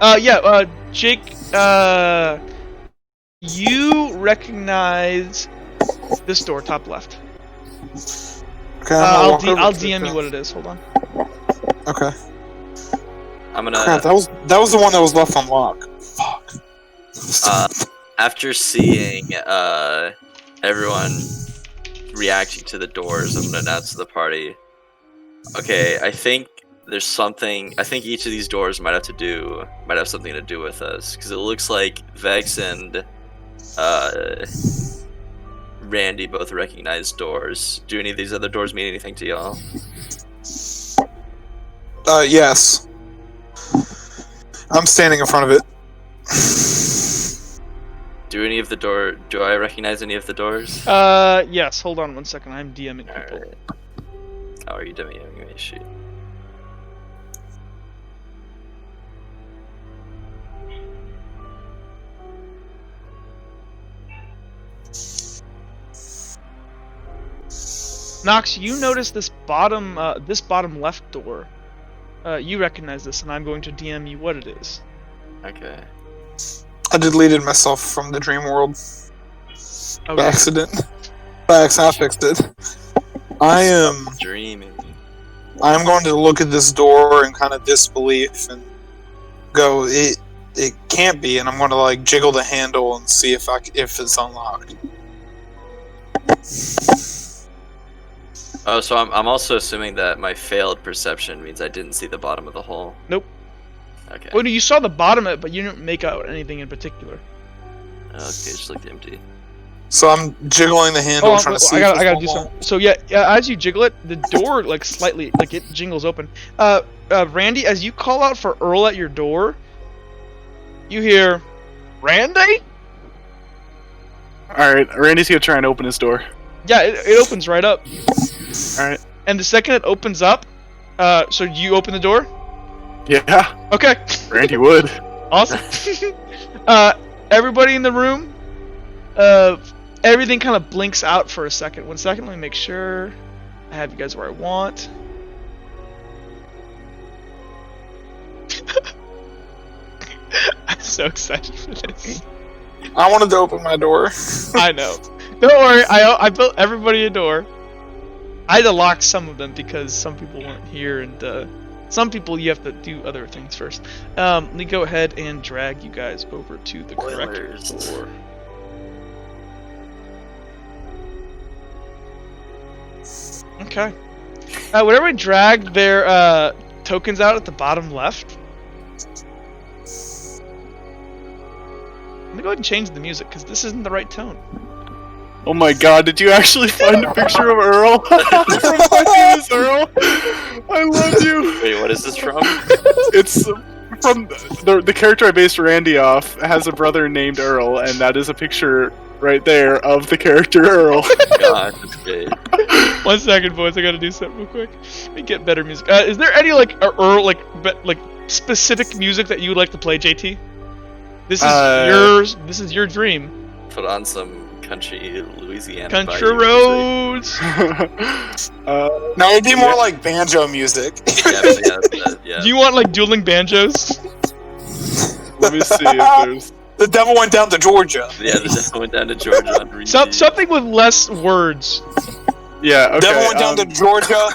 Actually, Jake, you recognize this door, top left. Okay, I'm gonna walk over I'll to DM it. you what it is, hold on. Okay. I'm gonna. Crap, that was the one that was left on lock. Fuck. After seeing everyone reacting to the doors, I'm gonna announce to the party. Okay, I think there's something. I think each of these doors might have something to do with us, because it looks like Vex and Randy both recognize doors. Do any of these other doors mean anything to y'all? Yes. I'm standing in front of it. Do I recognize any of the doors? Yes, hold on 1 second, I'm DMing people. Alright. How are you doing? Give me a sheet. Nox, you notice this bottom left door. You recognize this, and I'm going to DM you what it is. Okay. I deleted myself from the dream world by Okay. accident. By accident, I fixed it. I'm Dreaming. going to look at this door in kind of disbelief and go, it can't be, and I'm going to like jiggle the handle and see if it's unlocked. Oh, so I'm also assuming that my failed perception means I didn't see the bottom of the hole. Nope. Okay. Well, you saw the bottom of it, but you didn't make out anything in particular. Okay, it just looked empty. So I'm jiggling the handle, Oh, trying to see. I if gotta it's do unlocked. something. So yeah, as you jiggle it, the door like slightly, like it jingles open. Randy, as you call out for Earl at your door, you hear, Randy? Alright, Randy's gonna try and open his door. Yeah, it opens right up. Alright. And the second it opens up, so you open the door? Yeah, Okay. Randy would. Awesome. Everybody in the room, everything kind of blinks out for a second. 1 second, let me make sure I have you guys where I want. I'm so excited for this. I wanted to open my door. I know. Don't worry, I built everybody a door. I had to lock some of them because some people weren't here, and some people you have to do other things first. Let me go ahead and drag you guys over to the correct door. Okay. Would everybody drag their tokens out at the bottom left? Let me go ahead and change the music because this isn't the right tone. Oh my god, did you actually find a picture of Earl? From My Name is Earl? I love you. Wait, what is this from? It's from the character I based Randy off has a brother named Earl, and that is a picture right there of the character Earl. God, that's great. 1 second, boys. I gotta do something real quick. Let me get better music. Is there any Earl like specific music that you would like to play, JT? This is yours. This is your dream. Put on some country Louisiana. Country roads. No, it'd be more like banjo music. Yeah. Do you want like dueling banjos? Let me see if there's... The devil went down to Georgia. Yeah, the devil went down to Georgia on repeat. Something with less words. Yeah, okay. Devil went down to Georgia.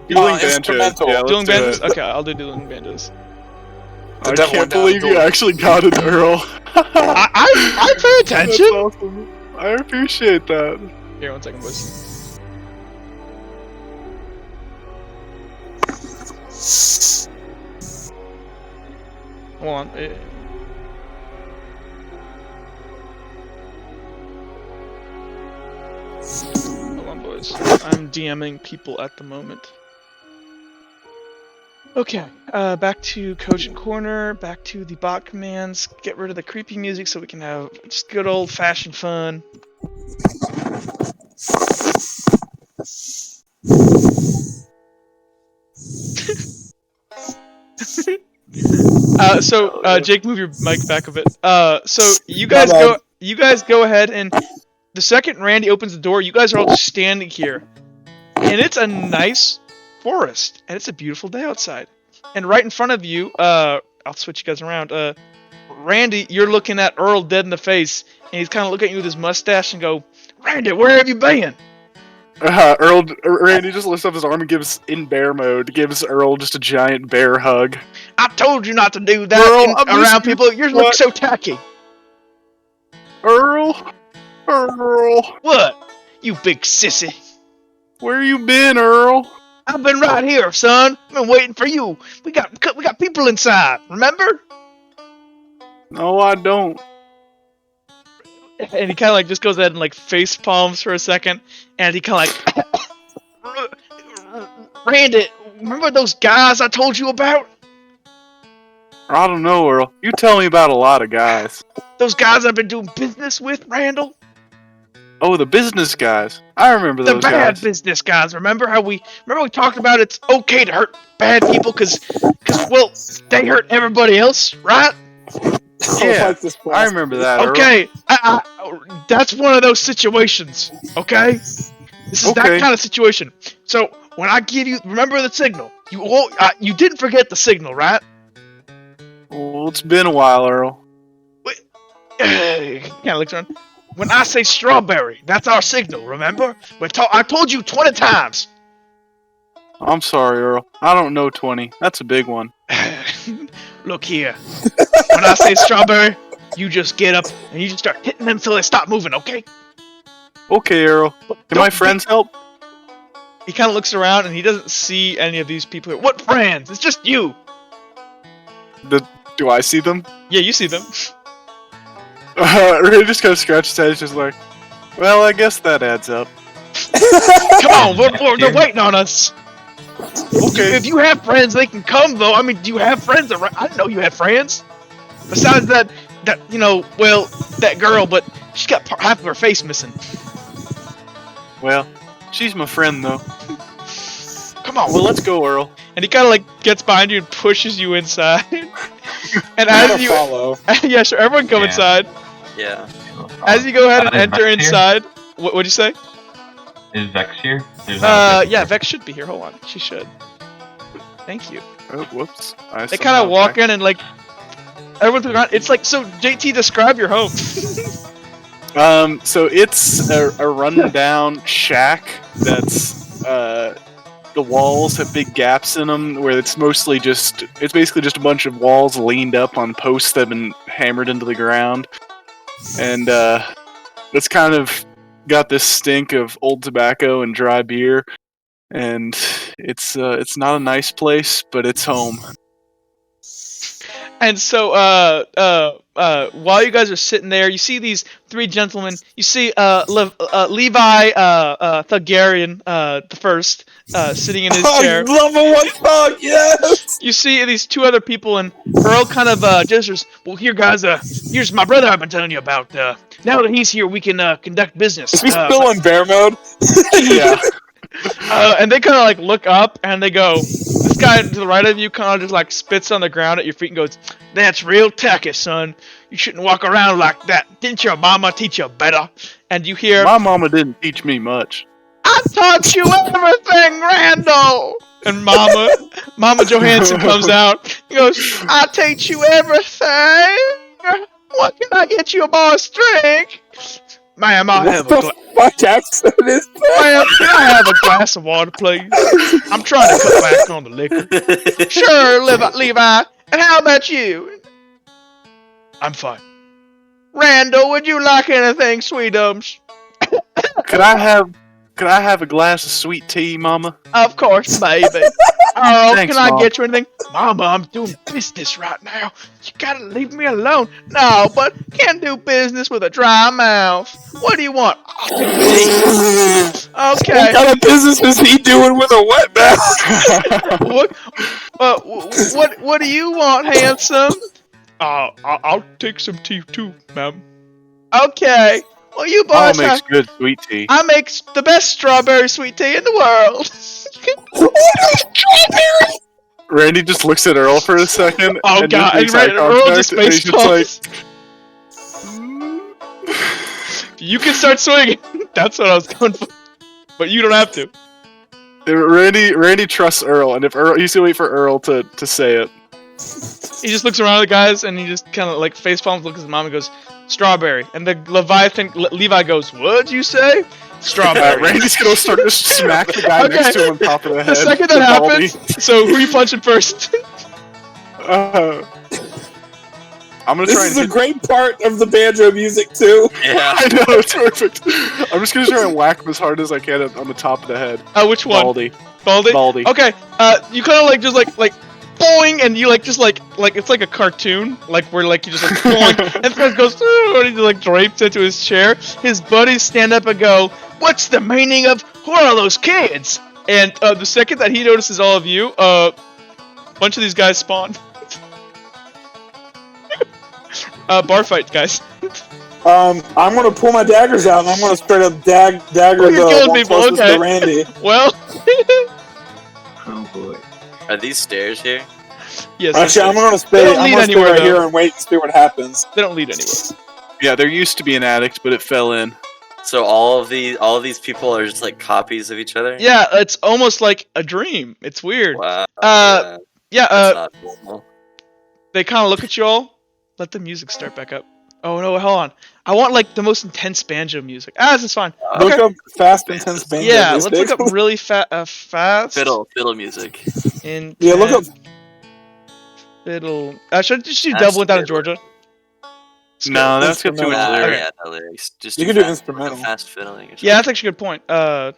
Dueling banjos. Instrumental. Yeah, let's Dueling do banjos? it. Okay, I'll do dueling banjos. The I devil can't went down believe the you door. actually got an Earl. I pay That's attention. awesome. I appreciate that. Here, 1 second, boys. Hold on. Hold on, boys. I'm DMing people at the moment. Okay, back to Cogent Corner, back to the bot commands, get rid of the creepy music so we can have just good old-fashioned fun. Jake, move your mic back a bit. So you guys go ahead, and the second Randy opens the door, you guys are all just standing here. And it's a nice forest, and it's a beautiful day outside. And right in front of you, I'll switch you guys around. Randy, you're looking at Earl dead in the face, and he's kind of looking at you with his mustache and go, "Randy, where have you been?" Randy just lifts up his arm and gives Earl just a giant bear hug. I told you not to do that around people. You look so tacky. Earl? What? You big sissy. Where you been, Earl? I've been right here, son. I've been waiting for you. We got people inside. Remember? No, I don't. And he kind of just goes ahead and face palms for a second, and he kind of Randy, remember those guys I told you about? I don't know, Earl. You tell me about a lot of guys. Those guys I've been doing business with, Randall? Oh, the business guys. I remember those guys. The bad business guys. Remember we talked about it's okay to hurt bad people because they hurt everybody else, right? Yeah, I remember that. Okay, I that's one of those situations. Okay, this is that kind of situation. So when I give you, remember the signal. You didn't forget the signal, right? Well, it's been a while, Earl. Yeah, looks around. When I say strawberry, that's our signal. Remember? I told you 20 times. I'm sorry, Earl. I don't know 20. That's a big one. Look here. When I say strawberry, you just get up and you just start hitting them until they stop moving, okay? Okay, Earl. Can my friends help? He kind of looks around and he doesn't see any of these people here. What friends? It's just you. Do I see them? Yeah, you see them. Ray just kind of scratches his head. He's just like, well, I guess that adds up. Come on, they're waiting on us. Okay. If you have friends, they can come, though. I mean, do you have friends around? I didn't know you had friends. Besides that girl, but she's got half of her face missing. Well, she's my friend, though. Come on. Well, let's go, Earl. And he kind of gets behind you and pushes you inside. And as you follow. Yeah, sure. Everyone come inside. Yeah. As you go ahead and enter inside, What'd you say? Is Vex here? There's not a Vex Yeah, here. Vex should be here. Hold on, she should. Thank you. Oh, whoops. They kind of walk in and like everyone's around. It's like, so JT, describe your home. So it's a rundown shack that's the walls have big gaps in them where it's basically just a bunch of walls leaned up on posts that have been hammered into the ground, and it's kind of got this stink of old tobacco and dry beer, and it's not a nice place, but it's home. And so, while you guys are sitting there, you see these three gentlemen. You see, Levi, Thugarian, the first, sitting in his chair. Level 1 thug, yes! You see these two other people, and Earl kind of, gestures, well, here, guys, here's my brother I've been telling you about. Now that he's here, we can, conduct business. Is he still in bear mode? Yeah. And they kind of, like, look up, and they go, this guy to the right of you kind of just, like, spits on the ground at your feet and goes, that's real tacky, son. You shouldn't walk around like that. Didn't your mama teach you better? And you hear, My mama didn't teach me much. I taught you everything, Randall! And Mama Johansson comes out. He goes, I teach you everything. What can I get you a boy's drink? Ma'am, I have a Fuck accent is Ma'am, can I have a glass of water, please? I'm trying to cut back on the liquor. Sure, Levi. And how about you? I'm fine. Randall, would you like anything, sweetums? Could I have a glass of sweet tea, Mama? Of course, baby. Oh, Thanks, can I Mom. get you anything? Mama, I'm doing business right now. You gotta leave me alone. No, but can't do business with a dry mouth. What do you want? I'll take the tea. Okay. What kind of business is he doing with a wet mouth? What do you want, handsome? I'll take some tea too, ma'am. Okay. Well, you Mama boys makes good sweet tea. I make the best strawberry sweet tea in the world. Strawberry! Randy just looks at Earl for a second. Oh and god, and just makes eye Earl contact, just and he's face just palms. You can start swinging. That's what I was going for. But you don't have to. Randy trusts Earl, and if Earl, he's gonna wait for Earl to say it. He just looks around at the guys and he just kind of like face palms, looks at his mom and goes, strawberry. And the Levi goes, what'd you say? Strawberry. Randy's gonna start to smack the guy next to him on top of the head. The second that happens, so who are you punching first? I'm gonna This try is and a great part of the banjo music too. Yeah. I know, it's perfect. I'm just gonna try and whack him as hard as I can on the top of the head. Which one? Baldy. Baldy? Okay, you kind of like, just like, boing, and you like, just like, it's like a cartoon, like, where like, you just like, boing, and Fred goes, and he like drapes into his chair. His buddies stand up and go, what's the meaning of, who are all those kids? And, the second that he notices all of you, a bunch of these guys spawn. Bar fight, guys. I'm gonna pull my daggers out and I'm gonna straight up dagger You're the killing one people, closest okay. to Randy. Well, Oh boy. Are these stairs here? yes. Actually, I'm gonna They stay. don't I'm lead gonna stay anywhere, right though. here and wait and see what happens. They don't lead anywhere. Yeah, there used to be an addict, but it fell in. So all of these people are just like copies of each other? Yeah, it's almost like a dream. It's weird. Wow. Yeah, That's not normal. they kind of look at you all. Let the music start back up. Oh no, hold on. I want like the most intense banjo music. This is fine. Look up fast, intense banjo Yeah, music. let's look up really fast. Fiddle music. Yeah, look up. Fiddle. Should I just do That's double it down in fiddle. Georgia? No, that's got too much Instrumental. lyrics. Yeah, no lyrics. Just You can do fast, instrumental. fast fiddling. Or something. Yeah, that's actually a good point. Hold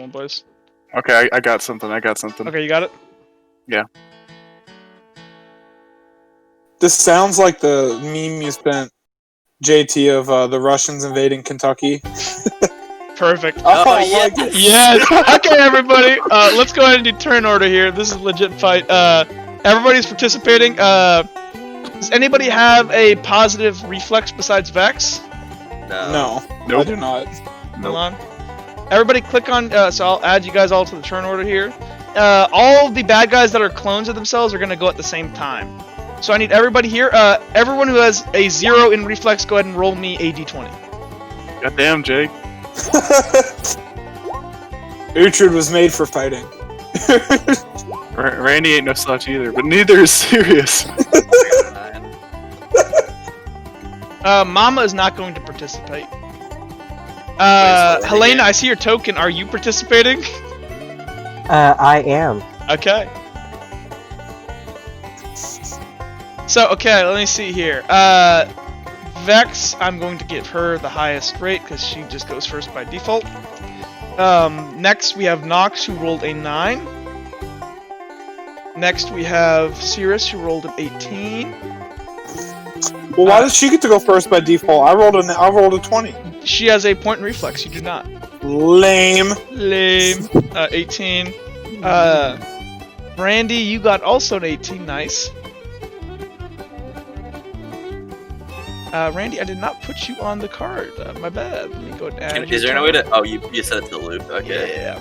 on, boys. Okay, I got something. Okay, you got it? This sounds like the meme you spent, JT, of the Russians invading Kentucky. Perfect. Oh, Oh, I yeah. like it. Yes. Okay, everybody. Let's go ahead and do turn order here. This is a legit fight. Everybody's participating. Does anybody have a positive reflex besides Vex? No. No, Nope. I do not. Hold on. Everybody click on, so I'll add you guys all to the turn order here. All of the bad guys that are clones of themselves are going to go at the same time. So I need everybody here. Everyone who has a 0 in reflex, go ahead and roll me a d20. Goddamn, Jake. Uhtred was made for fighting. Randy ain't no slouch either, but neither is Sirius. Mama is not going to participate. Helena, I see your token. Are you participating? I am. Okay. So, okay, let me see here. Vex, I'm going to give her the highest rate because she just goes first by default. Next, we have Nox, who rolled a 9. Next, we have Cirrus, who rolled an 18. Well, why does she get to go first by default? I rolled a 20. She has a point in reflex. You do not. Lame. 18. Randy, you got also an 18. Nice. Randy, I did not put you on the card. My bad. Let me go and add. Is there no way to? Oh, you set it to loop. Okay. Yeah.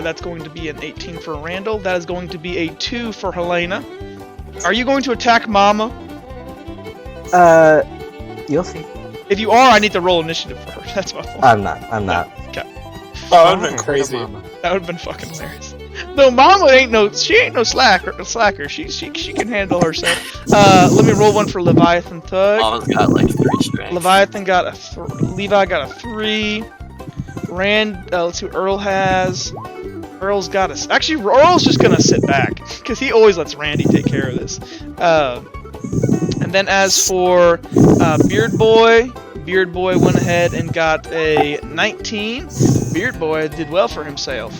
That's going to be an 18 for Randall. That is going to be a 2 for Helena. Are you going to attack Mama? You'll see. If you are, I need to roll initiative for her. That's my fault. I'm not. Okay. Oh, that would've been crazy. That would've been fucking hilarious. No, Mama ain't no slacker. She can handle herself. Let me roll one for Leviathan Thug. Mama's got like 3 strength. Leviathan got a Levi got a 3. Let's see what Earl has. Earl's got a. Actually, Earl's just gonna sit back because he always lets Randy take care of this. And then as for Beard Boy went ahead and got a 19. Beard Boy did well for himself.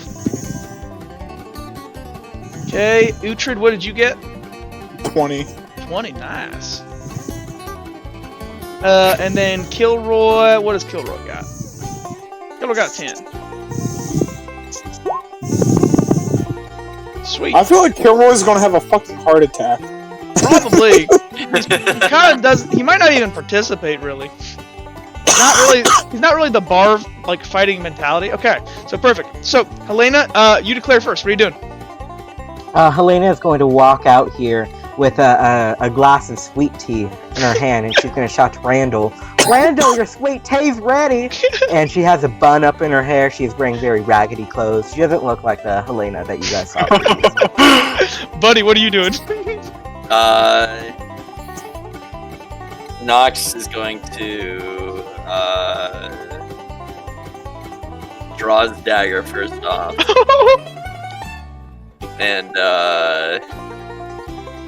Okay, Uhtred, what did you get? 20. 20, nice. And then Kilroy, what does Kilroy got? Kilroy got 10. Sweet. I feel like Kilroy's gonna have a fucking heart attack. Probably. He kind of does. He might not even participate really. He's not really the bar like fighting mentality. Okay, so perfect. So Helena, you declare first. What are you doing? Helena is going to walk out here with a glass of sweet tea in her hand, and she's going to shout to Randall, "Randall, your sweet tea's ready!" And she has a bun up in her hair. She's wearing very raggedy clothes. She doesn't look like the Helena that you guys saw. Buddy, what are you doing? Nox is going to draw his dagger first off. And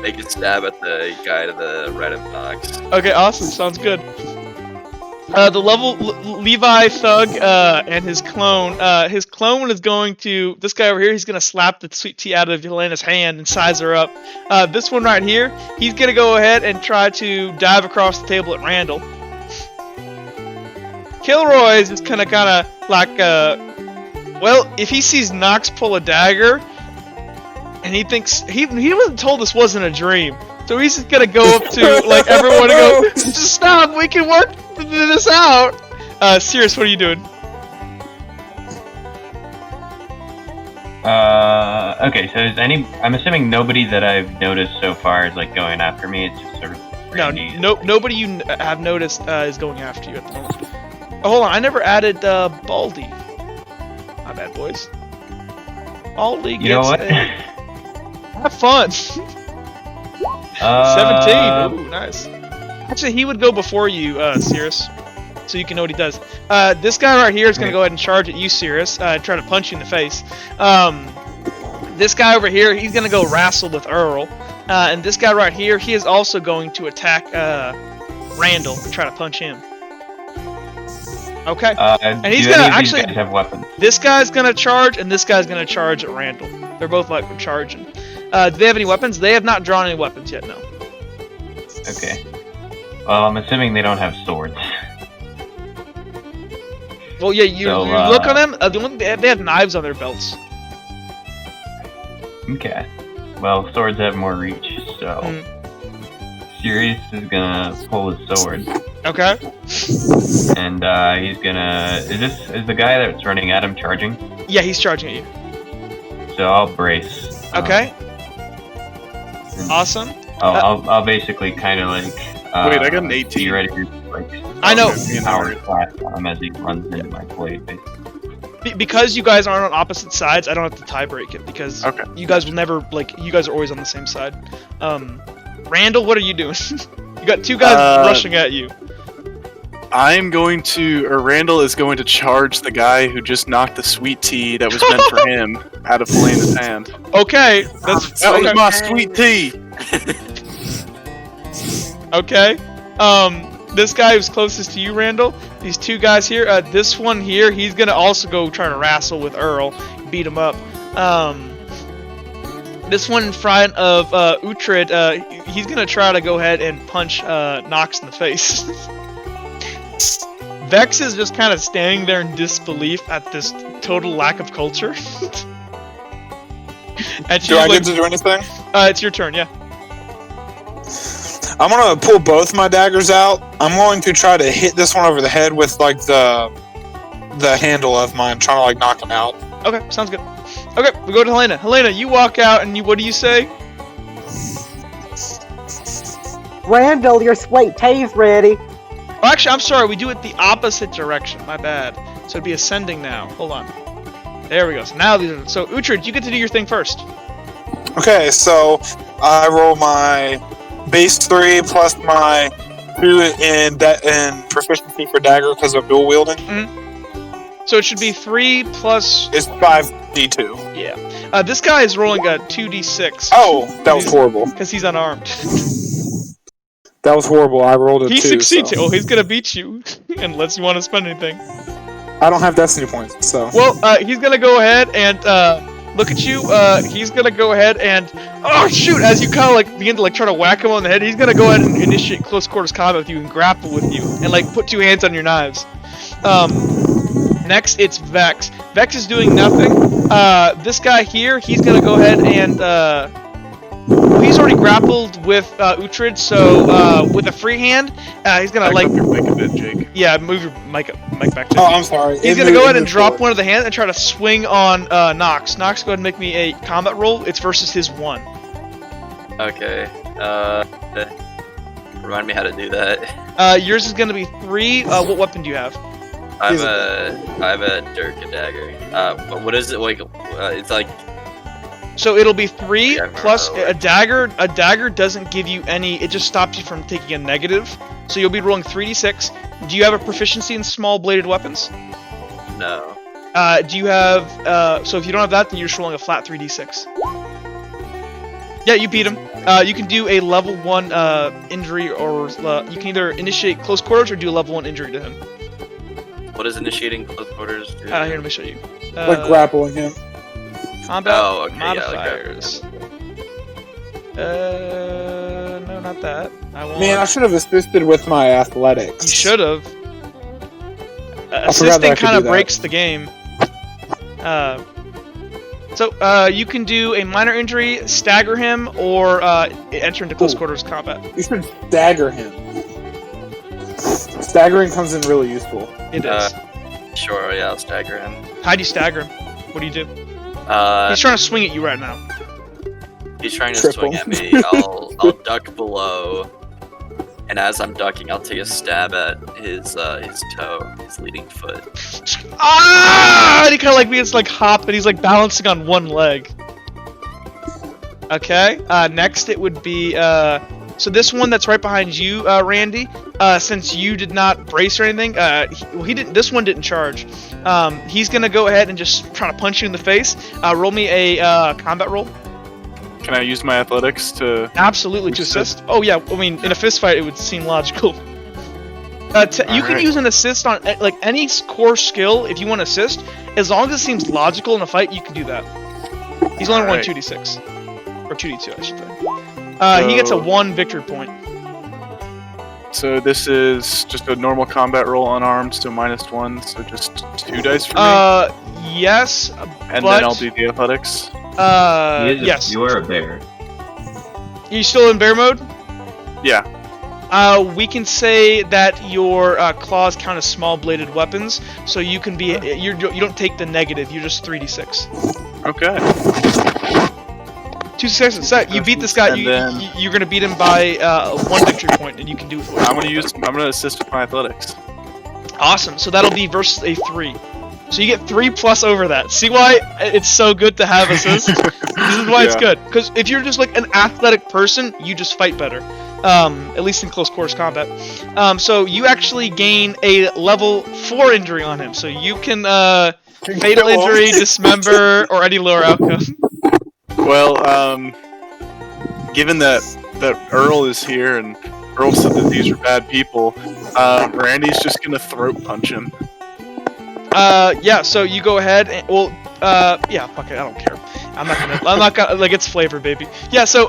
make a stab at the guy to the right of Nox. Okay, awesome. Sounds good. The Levi Thug and his clone. His clone is going to this guy over here. He's gonna slap the sweet tea out of Helena's hand and size her up. This one right here, he's gonna go ahead and try to dive across the table at Randall. Kilroy is just kind of like well, if he sees Nox pull a dagger, and he thinks he wasn't told this wasn't a dream, so he's just gonna go up to like everyone and go, "Just stop, we can work this out." Sirius, what are you doing? Okay, so I'm assuming nobody that I've noticed so far is like going after me. It's just sort of Randy. Nobody you have noticed is going after you at the moment. Oh, hold on, I never added Baldy. My bad, boys. Baldy gets You know what? Have fun. 17. Ooh, nice. Actually, he would go before you, Cirrus, so you can know what he does. This guy right here is going to go ahead and charge at you, Cirrus, try to punch you in the face. This guy over here, he's going to go wrestle with Earl. And this guy right here, he is also going to attack Randall and try to punch him. Okay. And he's do gonna any of actually. these guys have weapons? This guy's gonna charge, and this guy's gonna charge at Randall. They're both like charging. Do they have any weapons? They have not drawn any weapons yet. No. Okay. Well, I'm assuming they don't have swords. Well, yeah. You look on them. They have knives on their belts. Okay. Well, swords have more reach, so Sirius is gonna pull his sword. Okay. And he's gonna. Is the guy that's running at him charging? Yeah, he's charging at you. So I'll brace. Okay. Awesome. I'll basically kind of like. Wait, I got an 18. Be ready to like. I know. Power slash on him as he runs into my blade. Basically. Because you guys aren't on opposite sides, I don't have to tie break it because you guys will never you guys are always on the same side. Randall, what are you doing? You got two guys rushing at you. I'm going to, or Randall is going to charge the guy who just knocked the sweet tea that was meant for him out of Helena's hand. Okay, That was my sweet tea. Okay. This guy who's closest to you, Randall, these two guys here, this one here, he's gonna also go try to wrestle with Earl, beat him up. This one in front of Uhtred, he's gonna try to go ahead and punch Nox in the face. Vex is just kind of standing there in disbelief at this total lack of culture. And Do I get to do anything? It's your turn, yeah. I'm gonna pull both my daggers out. I'm going to try to hit this one over the head with like the handle of mine, trying to like knock him out. Okay, sounds good. Okay, we go to Helena. Helena, you walk out and what do you say? Randall, your sweet tea's ready. Oh, actually, I'm sorry. We do it the opposite direction. My bad. So it'd be ascending now. Hold on. There we go. So now these are. So Uhtred, you get to do your thing first. Okay, so I roll my base 3 plus my 2 in proficiency for dagger because of dual wielding. So it should be 3 plus. It's 5d2. Yeah. This guy is rolling a 2d6. Oh, that was horrible. Because he's unarmed. That was horrible. I rolled a 2. He succeeds. So. Oh, he's gonna beat you unless you want to spend anything. I don't have destiny points, so. Well, he's gonna go ahead and look at you. He's gonna go ahead and oh shoot! As you kind of like begin to like try to whack him on the head, he's gonna go ahead and initiate close quarters combat with you and grapple with you and like put 2 hands on your knives. Next, it's Vex. Vex is doing nothing. This guy here, he's gonna go ahead and he's already grappled with Uhtred, so with a free hand, he's gonna like. Up your mic a bit, Jake. Yeah, move your mic back. Jake. Oh, I'm sorry. He's gonna go ahead and drop one of the hands and try to swing on Nox. Nox, go ahead and make me a combat roll. It's versus his 1. Okay. Remind me how to do that. Yours is gonna be 3. What weapon do you have? I have a dirk and dagger. But what is it like? It's like. So it'll be 3 Yeah, plus no, a dagger. A dagger doesn't give you any. It just stops you from taking a negative. So you'll be rolling 3d6. Do you have a proficiency in small bladed weapons? No. Do you have? So if you don't have that, then you're just rolling a flat 3d6. Yeah, you beat him. You can do a level 1 injury, or you can either initiate close quarters or do a level 1 injury to him. What is initiating close quarters do? Here, let me show you. like grappling him. Combat okay, modifiers. No, not that. I won't. Man, I should have assisted with my athletics. You should have. that I Assisting could kind do of that. breaks the game. So you can do a minor injury, stagger him, or enter into close quarters combat. You should stagger him. Staggering comes in really useful. It is. Sure, yeah, I'll stagger him. How do you stagger him? What do you do? He's trying to swing at you right now. He's trying to Triple. swing at me. I'll duck below, and as I'm ducking, I'll take a stab at his toe, his leading foot. Ah! And he kind of like begins to like hop, and he's like balancing on one leg. Okay. Next, it would be so this one that's right behind you, Randy. Since you did not brace or anything, he didn't. This one didn't charge. He's gonna go ahead and just try to punch you in the face. Roll me a combat roll. Can I use my athletics to? Absolutely, to assist. Oh yeah, I mean in a fist fight it would seem logical. You can use an assist on like any core skill if you want to assist, as long as it seems logical in a fight. You can do that. He's only rolling 2d6 or 2d2, I should say. He gets a 1 victory point. So this is just a normal combat roll unarmed, so -1, so just 2 dice for me. Yes, and but, then I'll do the athletics. Yes. You are a bear. You still in bear mode? Yeah. We can say that your claws count as small bladed weapons, so you can be you don't take the negative. You're just 3d6. Okay. 2 successes. So you beat this guy. And then- You're gonna beat him by 1 victory point, and you can do it. I'm gonna assist with my athletics. Awesome. So that'll be versus a 3. So you get 3 plus over that. See why it's so good to have assist? This is why it's good. Because if you're just like an athletic person, you just fight better. At least in close quarters combat. So you actually gain a level 4 injury on him. So you can fatal injury, dismember, or any lower outcome. Well, given that Earl is here and Earl said that these are bad people, Randy's just gonna throat punch him. Yeah, so you go ahead and, yeah, fuck it, I don't care. I'm not gonna, like, it's flavor, baby. Yeah, so,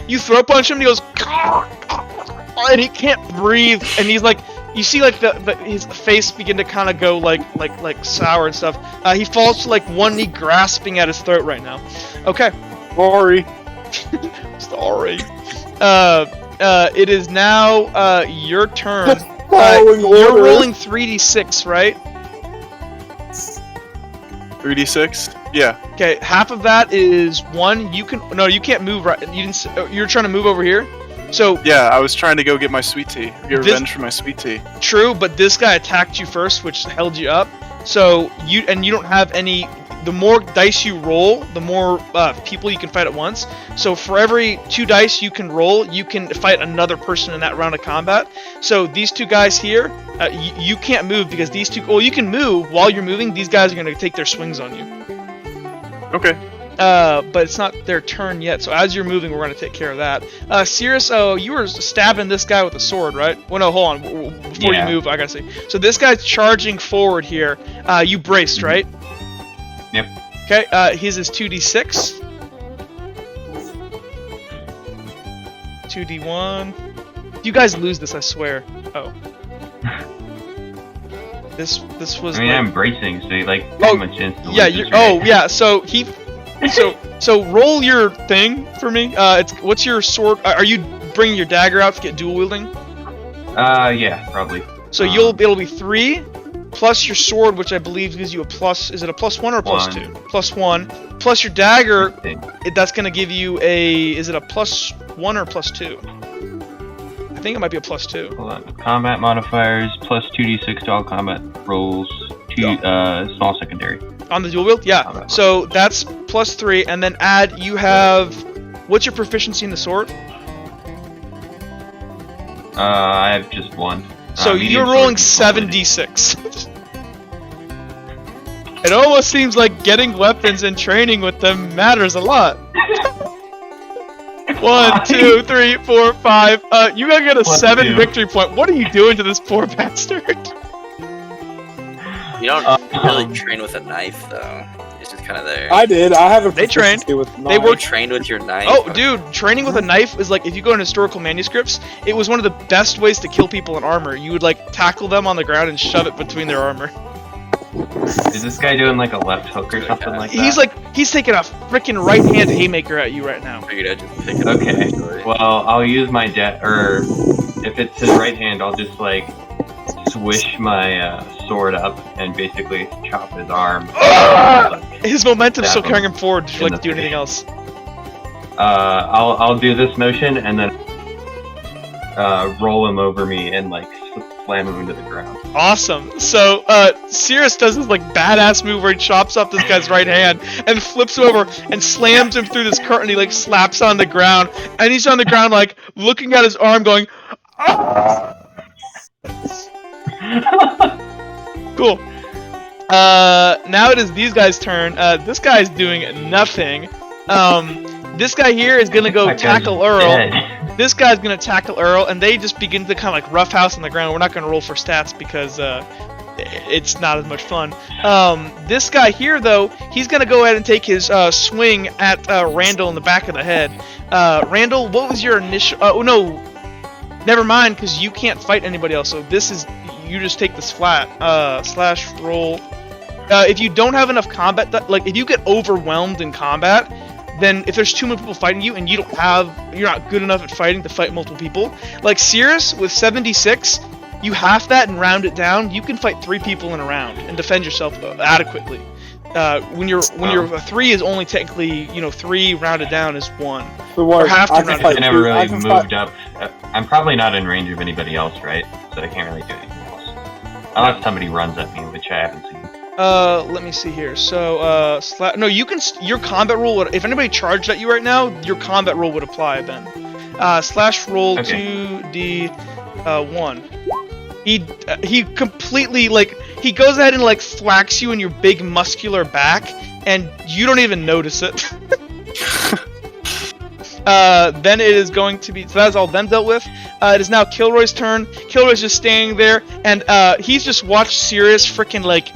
you throw punch him, and he goes, and he can't breathe, and he's like, you see, like, his face begin to kind of go, like sour and stuff. He falls to, like, one knee grasping at his throat right now. Okay. Sorry. Sorry. It is now, your turn. Following You're order. rolling 3d6, right? 3d6? Yeah. Okay, half of that is 1. You can't move right. You're trying to move over here. So Yeah, I was trying to go get my sweet tea. Get revenge for my sweet tea. true, but this guy attacked you first, which held you up. So you don't have any. The more dice you roll, the more people you can fight at once. So for every 2 dice you can roll, you can fight another person in that round of combat. So these 2 guys here, you can't move because these 2. Well, you can move while you're moving. These guys are going to take their swings on you. Okay. But it's not their turn yet. So as you're moving, we're going to take care of that. Sirius, you were stabbing this guy with a sword, right? Well, no, hold on. Before you move, I gotta say. So this guy's charging forward here. You braced, right? Yep. Okay, his is 2d6. 2d1. You guys lose this, I swear. Oh. This was. I mean, like... I'm bracing, so you like pretty much instantly. Yeah, just yeah. So he. So roll your thing for me. What's your sword? Are you bringing your dagger out to get dual wielding? Yeah, probably. So it'll be 3 plus your sword, which I believe gives you a plus. Is it a +1 or a +2? +1 plus your dagger. That's gonna give you a. Is it a +1 or +2? I think it might be a +2. Hold on. Combat modifiers plus 2d6 to all combat rolls. Small secondary. On the dual wield, yeah. Combat. So that's +3, and then add. You have. What's your proficiency in the sword? I have just 1. So Medium you're sword rolling quality. 7d6. It almost seems like getting weapons and training with them matters a lot. 1, 2, 3, 4, 5. You gotta get a Plus 7 2. victory point. What are you doing to this poor bastard? You don't really train with a knife, though. It's just kind of there. I did. I have a They trained. proficiency with They knives. were You trained with your knife. Oh, dude, training with a knife is like, if you go in historical manuscripts, it was one of the best ways to kill people in armor. You would like tackle them on the ground and shove it between their armor. Is this guy doing like a left hook or something like that? He's taking a freaking right hand haymaker at you right now. Figured I'd just pick it up. Okay. Actually. Well, I'll use my or if it's his right hand, I'll just like swish my sword up and basically chop his arm. His momentum's still Stab him carrying him forward. Did you in like to the do anything face. else? I'll do this motion and then roll him over me and like slam him into the ground. Awesome. So, Cirrus does this like badass move where he chops off this guy's right hand and flips him over and slams him through this curtain. He like slaps on the ground, and he's on the ground like looking at his arm, going, "Ah!" Cool. Now it is these guys' turn. This guy's doing nothing. This guy here is gonna go That guy's tackle Earl. dead. This guy's gonna tackle Earl, and they just begin to kind of like roughhouse on the ground. We're not gonna roll for stats because it's not as much fun. This guy here, though, he's gonna go ahead and take his swing at Randall in the back of the head. Randall, what was your initial? Oh no, never mind, because you can't fight anybody else. So this is you just take this flat slash roll. If you don't have enough combat, like if you get overwhelmed in combat. Then if there's too many people fighting you and you're not good enough at fighting to fight multiple people, like Cirrus with 76, you half that and round it down, you can fight 3 people in a round and defend yourself adequately. When you're a 3 is only technically 3 rounded down is 1. So what? Or half I to can round fight I never two- I really can moved fight- up. I'm probably not in range of anybody else, right? So I can't really do anything else. Unless somebody runs at me, which I haven't seen. Let me see here. So, no, you can. Your combat rule would. If anybody charged at you right now, your combat rule would apply then. Slash roll Okay. 2d1. He completely he goes ahead and thwacks you in your big muscular back, and you don't even notice it. Then it is going to be. So that's all them dealt with. It is now Kilroy's turn. Kilroy's just standing there, and he's just watched Sirius freaking like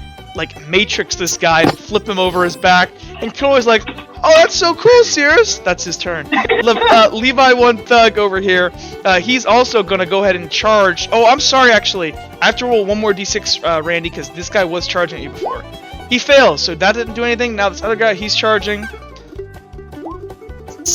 Matrix this guy and flip him over his back. And Kilroy's like, "Oh, that's so cool, Sirius." That's his turn. Levi One Thug over here. He's also gonna go ahead and charge. Oh, I'm sorry, actually. I have to roll one more d6, Randy, because this guy was charging at you before. He fails, so that didn't do anything. Now this other guy, he's charging.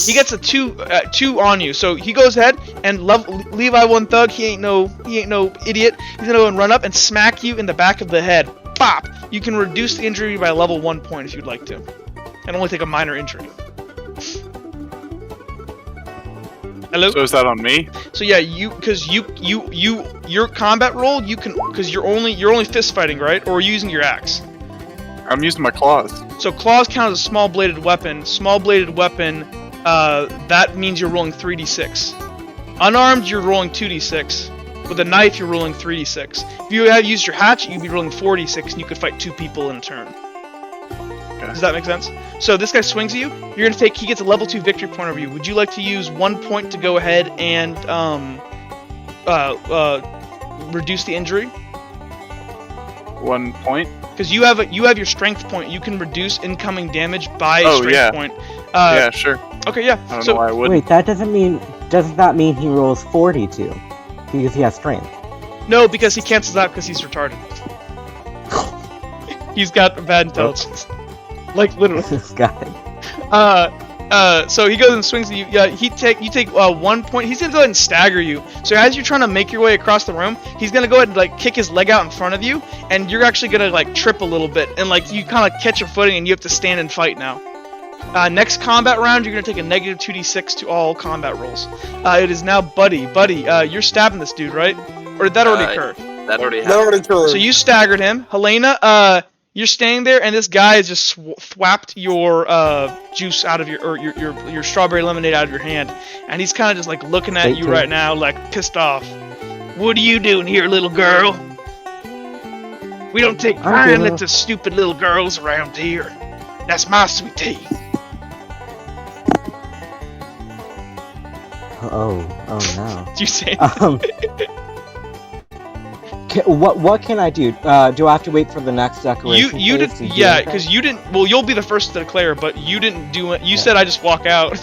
He gets a 2 on you, so he goes ahead and Levi One Thug. He ain't no idiot. He's gonna go and run up and smack you in the back of the head. Pop! You can reduce the injury by level 1 point if you'd like to, and only take a minor injury. Hello. So is that on me? So yeah, your combat roll, you can, because you're only fist fighting, right? Or are you using your axe? I'm using my claws. So claws count as a small bladed weapon. Small bladed weapon, that means you're rolling 3d6. Unarmed, you're rolling 2d6. With a knife, you're rolling 3d6. If you had used your hatchet, you'd be rolling 4d6, and you could fight 2 people in a turn. Okay. Does that make sense? So this guy swings at you. You're gonna he gets a level 2 victory point over you. Would you like to use 1 point to go ahead and reduce the injury? 1 point. Because you have your strength point. You can reduce incoming damage by a strength yeah. point. Yeah, sure. Okay, yeah. I don't know why I wouldn't. Wait, doesn't that mean he rolls 42? Because he has strength. No, because he cancels out because he's retarded. He's got bad intelligence. Like literally. This guy. So he goes and swings at you. Yeah, you take 1 point. He's gonna go ahead and stagger you. So as you're trying to make your way across the room, he's gonna go ahead and kick his leg out in front of you, and you're actually gonna trip a little bit, and you kind of catch your footing, and you have to stand and fight now. Next combat round, you're gonna take a negative 2d6 to all combat rolls. It is now Buddy. Buddy, you're stabbing this dude, right? Or did that already occur? That already That happened. already occurred. So you staggered him. Helena, you're staying there, and this guy has just thwapped your juice out of your strawberry lemonade out of your hand, and he's kind of just looking at you right now, pissed off. What are you doing here, little girl? We don't take kindly to stupid little girls around here. That's my sweet tea. Oh no. Did you say? What can I do? Do I have to wait for the next decoration? You phase did, to do yeah, anything? because you didn't. Well, you'll be the first to declare, but you didn't do it. You said I just walk out.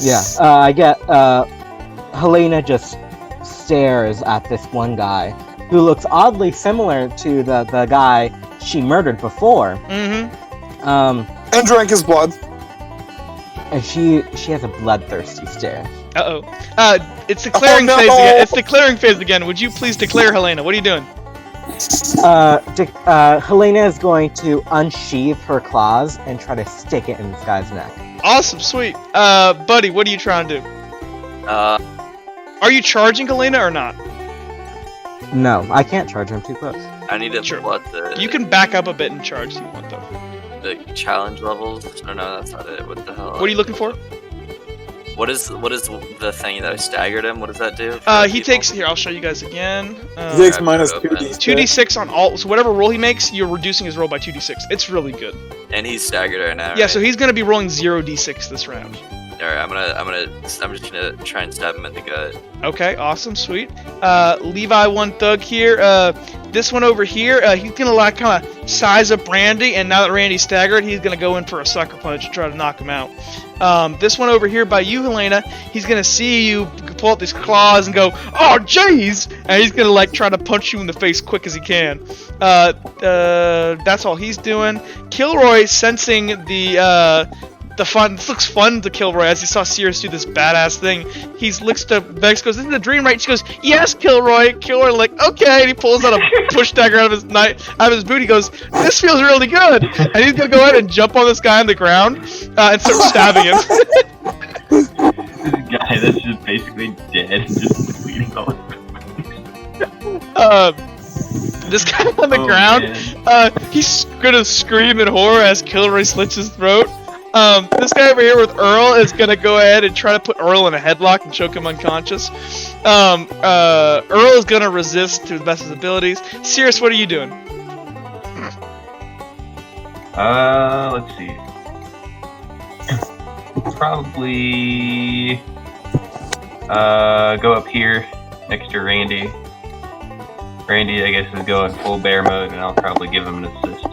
Yeah, I get, Helena just stares at this one guy, who looks oddly similar to the guy she murdered before. Mm-hmm. And drank his blood. And she has a bloodthirsty stare. Uh-oh. It's declaring no! phase again. It's declaring phase again. Would you please declare, Helena? What are you doing? Helena is going to unsheath her claws and try to stick it in this guy's neck. Awesome, sweet. Buddy, what are you trying to do? Are you charging Helena or not? No, I can't charge him too close. I need to Sure. pull out the You can back up a bit and charge if you want, though. the challenge levels. Or no, that's not it. What the hell? What are you looking for? What is the thing that I staggered him? What does that do? for He people? takes... Here, I'll show you guys again. He takes minus open. 2d6. 2d6 on all... So whatever roll he makes, you're reducing his roll by 2d6. It's really good. And he's staggered right now. Yeah, right? so he's going to be rolling 0d6 this round. Alright, I'm just gonna try and stab him in the gut. Okay, awesome, sweet. Levi One Thug here. This one over here, he's gonna kind of size up Randy, and now that Randy's staggered, he's gonna go in for a sucker punch to try to knock him out. This one over here by you, Helena, he's gonna see you pull out these claws and go, "Oh, jeez!" And he's gonna try to punch you in the face quick as he can. That's all he's doing. Kilroy, sensing the This looks fun to Kilroy as he saw Sirius do this badass thing. He looks to Vex, goes, "This is a dream, right?" She goes, "Yes, Kilroy." Kilroy like, "Okay," and he pulls out a push dagger out of his boot. He goes, "This feels really good," and he's gonna go ahead and jump on this guy on the ground and start stabbing him. This guy that's just basically dead and just bleeding all over. This guy on the ground, he's gonna scream in horror as Kilroy slits his throat. This guy over here with Earl is gonna go ahead and try to put Earl in a headlock and choke him unconscious. Earl is gonna resist to the best of his abilities. Sirius, what are you doing? Let's see. Probably go up here next to Randy. Randy, I guess, is going full bear mode, and I'll probably give him an assist.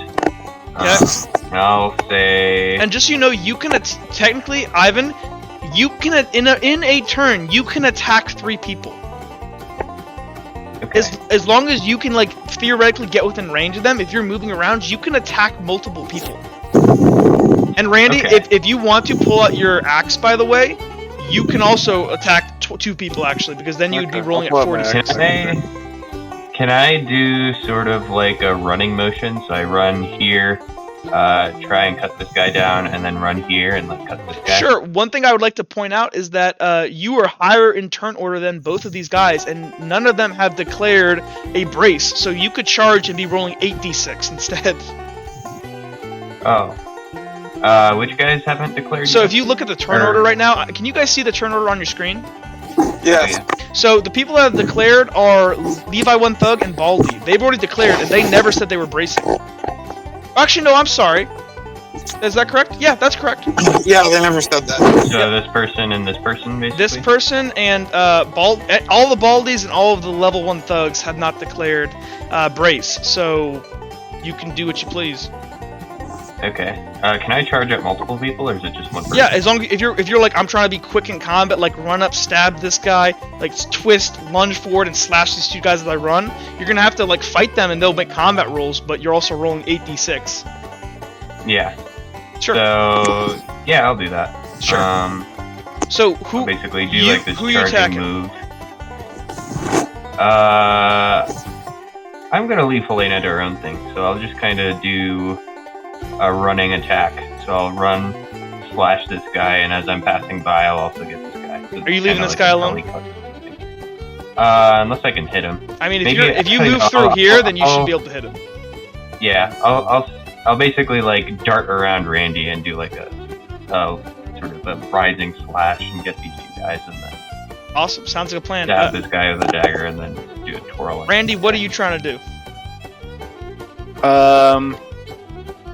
And I'll say. And just so you know, you can technically, Ivan, you can in a turn you can attack 3 people. Okay. As long as you can like theoretically get within range of them. If you're moving around, you can attack multiple people. And Randy, Okay. if you want to pull out your axe, by the way, you can also attack 2 people actually, because then you'd be rolling at I'll pull out 46. my Can I do sort of like a running motion? So I run here, try and cut this guy down, and then run here and like cut this guy. Sure. One thing I would like to point out is that you are higher in turn order than both of these guys, and none of them have declared a brace, so you could charge and be rolling 8d6 instead. Oh. Which guys haven't declared So yet? if you look at the turn order right now, can you guys see the turn order on your screen? Yes. So the people that have declared are Levi One Thug and Baldy. They've already declared, and they never said they were bracing. Actually, no, I'm sorry. Is that correct? Yeah, that's correct. Yeah, they never said that. So this person and this person, basically? This person and all the Baldies and all of the level 1 thugs have not declared brace, so you can do what you please. Okay. Can I charge at multiple people, or is it just one person? Yeah, as long as if you're like, I'm trying to be quick in combat, like run up, stab this guy, like twist, lunge forward, and slash these 2 guys as I run, you're gonna have to like fight them, and they'll make combat rolls, but you're also rolling 8d6. Yeah. Sure. So yeah, I'll do that. Sure. So who? I'll basically do you- like this who you charging attacking? move. I'm gonna leave Helena to her own thing, so I'll just kind of do a running attack. So I'll run, slash this guy, and as I'm passing by, I'll also get this guy. So Are you leaving kinda this like guy a alone? helicopter thing. Unless I can hit him. I mean, Maybe if you actually, move through here, then you should I'll- be able to hit him. Yeah, I'll basically like dart around Randy and do like a sort of a rising slash and get these 2 guys, and then Awesome, sounds like a plan. stab this guy with a dagger, and then do a twirl. Randy, what are you trying to do?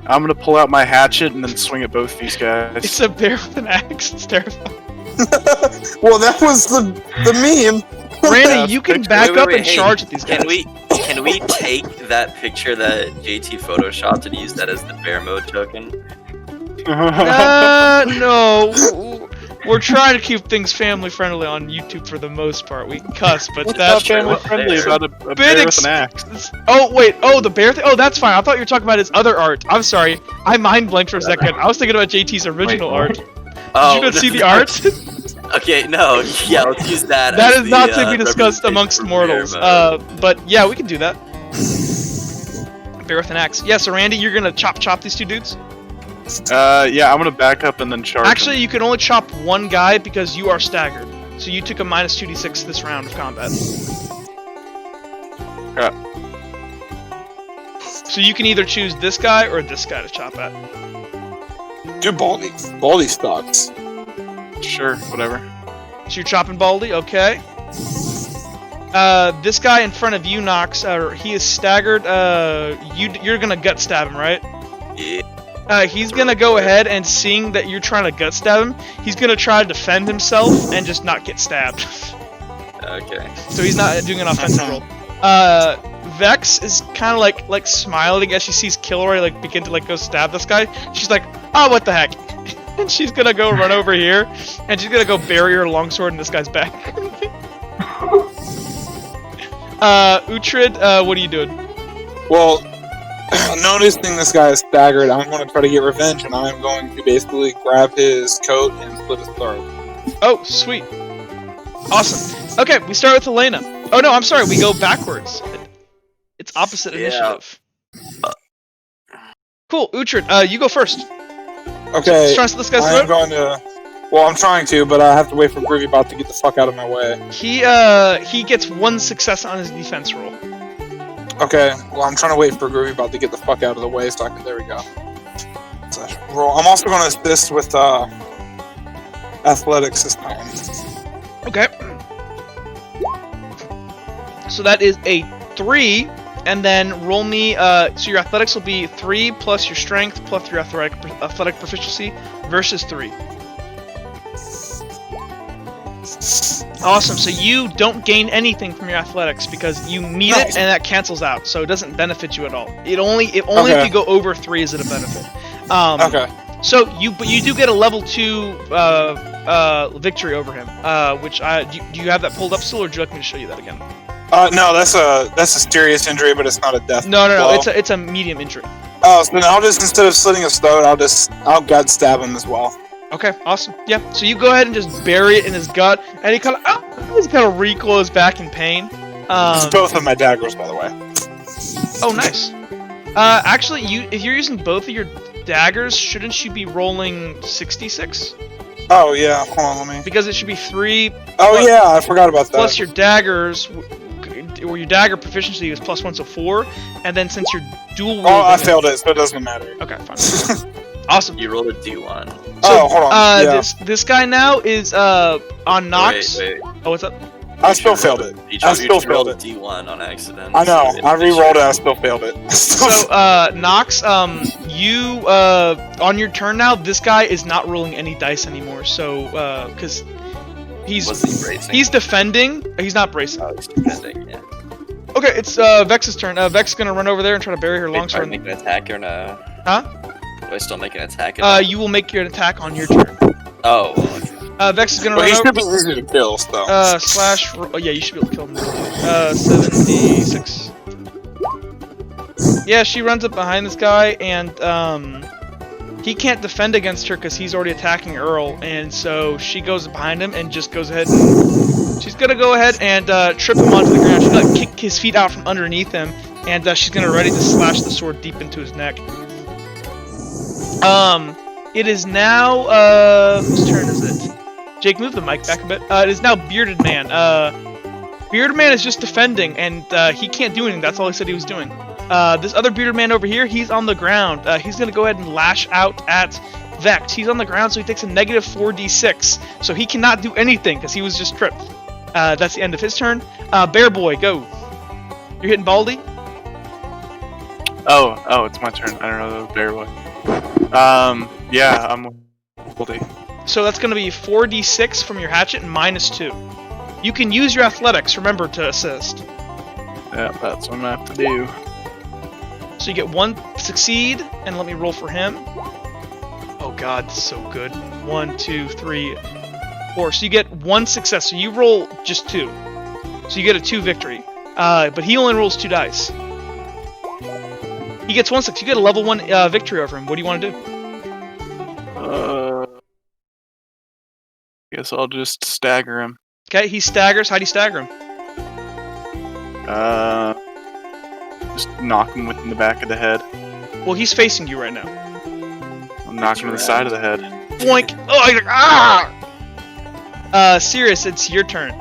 I'm gonna pull out my hatchet and then swing at both these guys. It's a bear with an axe. It's terrifying. Well, that was the meme. Randy, you can back Wait, up and hey, charge at these guys. Can we take that picture that JT photoshopped and use that as the bear mode token? No. We're trying to keep things family friendly on YouTube for the most part. We can cuss, but What's that's not family true. friendly about a Bit bear with an axe? Oh wait, the bear thing. Oh, that's fine. I thought you were talking about his other art. I'm sorry, I mind blanked for a second. I was thinking about JT's original art. Wait, Oh, Did you not see the art? Okay, no, yeah, let's use that. That as is not the, to be discussed representation amongst for mortals. bear mode. But yeah, we can do that. Bear with an axe. Yeah, so Randy, you're gonna chop these 2 dudes. Yeah, I'm gonna back up and then charge. Actually, him. you can only chop 1 guy because you are staggered. So you took a minus 2d6 this round of combat. Crap. So you can either choose this guy or this guy to chop at. Do Baldy. Baldy stocks. Sure, whatever. So you're chopping Baldy, okay. This guy in front of you, Nox, he is staggered. You're gonna gut stab him, right? Yeah. He's gonna go ahead and seeing that you're trying to gut stab him, he's gonna try to defend himself and just not get stabbed. Okay. So he's not doing an offensive roll. Vex is kind of like smiling as she sees Kilroy like begin to like go stab this guy. She's like, oh, what the heck? And she's gonna go run over here, and she's gonna go bury her longsword in this guy's back. Uhtred, what are you doing? well, Noticing this guy is staggered, I'm going to try to get revenge, and I'm going to basically grab his coat and split his throat. Oh, sweet. Awesome. Okay, we start with Elena. Oh no, I'm sorry, we go backwards. It's opposite initiative. Cool, Uhtred, you go first. Okay, Trying to slit this guy's I'm throat? going to... Well, I'm trying to, but I have to wait for Groovybot to get the fuck out of my way. He gets 1 success on his defense roll. Okay, well, I'm trying to wait for Groovybot to get the fuck out of the way so I can... There we go. So, roll. I'm also going to assist with athletics this time. Okay. So that is a 3, and then roll me, so your athletics will be 3 plus your strength plus your athletic proficiency versus 3. Awesome, so you don't gain anything from your athletics because you meet it and that cancels out, so it doesn't benefit you at all. It only if you go over 3 is it a benefit. Okay. So you do get a level 2 victory over him, which do you have that pulled up still, or would you like me to show you that again? No, that's a serious injury, but it's not a death. No, blow. it's a medium injury. Oh, so then I'll just, instead of slitting his throat, I'll gut stab him as well. Okay, awesome. Yeah, so you go ahead and just bury it in his gut, and he kind of recoils back in pain. It's both of my daggers, by the way. Oh, nice. Actually, if you're using both of your daggers, shouldn't you be rolling 66? Oh yeah, hold on, let me. Because it should be 3. Oh yeah, I forgot about that. Plus your daggers, or your dagger proficiency is +1, so 4. And then since you're dual wielding, I failed it, so it doesn't matter. Okay, fine. Awesome. You rolled a D1. So, hold on. Yeah. This guy now is on Nox. Wait. Oh, what's up? I still failed it. I still failed it. D1 on accident. I know. I re-rolled it. I still failed it. So, Nox, you on your turn now. This guy is not rolling any dice anymore. So, because he's defending. He's not bracing. Oh, he's defending. Yeah. Okay, it's Vex's turn. Vex's gonna run over there and try to bury her longsword. Do I make an attack or no? Huh? Do I still make an attack? You will make your attack on your turn. Oh. Okay. Vex is gonna But run he over. should be easy to kill, still. Slash. Oh yeah, you should be able to kill him. 76. Yeah, she runs up behind this guy, and he can't defend against her because he's already attacking Earl, and so she goes behind him and just goes ahead. She's gonna go ahead and trip him onto the ground. She's gonna kick his feet out from underneath him, and she's gonna ready to slash the sword deep into his neck. It is now, whose turn is it? Jake, move the mic back a bit. It is now Bearded Man. Bearded Man is just defending, and he can't do anything. That's all he said he was doing. This other Bearded Man over here, he's on the ground. He's gonna go ahead and lash out at Vex. He's on the ground, so he takes a negative 4d6. So he cannot do anything, because he was just tripped. That's the end of his turn. Bear Boy, go. You're hitting Baldy? Oh, it's my turn. I don't know the Bear Boy. Yeah, I'm Baldy. So that's going to be 4d6 from your hatchet and -2. You can use your athletics, remember, to assist. Yeah, that's what I'm gonna have to do. So you get 1 succeed, and let me roll for him. Oh god, this is so good. 1, 2, 3, 4. So you get 1 success, so you roll just 2. So you get a 2 victory. But he only rolls 2 dice. He gets 1 success. You get a level 1 victory over him. What do you want to do? Guess I'll just stagger him. Okay, he staggers. How do you stagger him? Just knock him within the back of the head. Well, he's facing you right now. I'll knock him in the side of the head. Boink! Oh, he's like, ah! Sirius, it's your turn.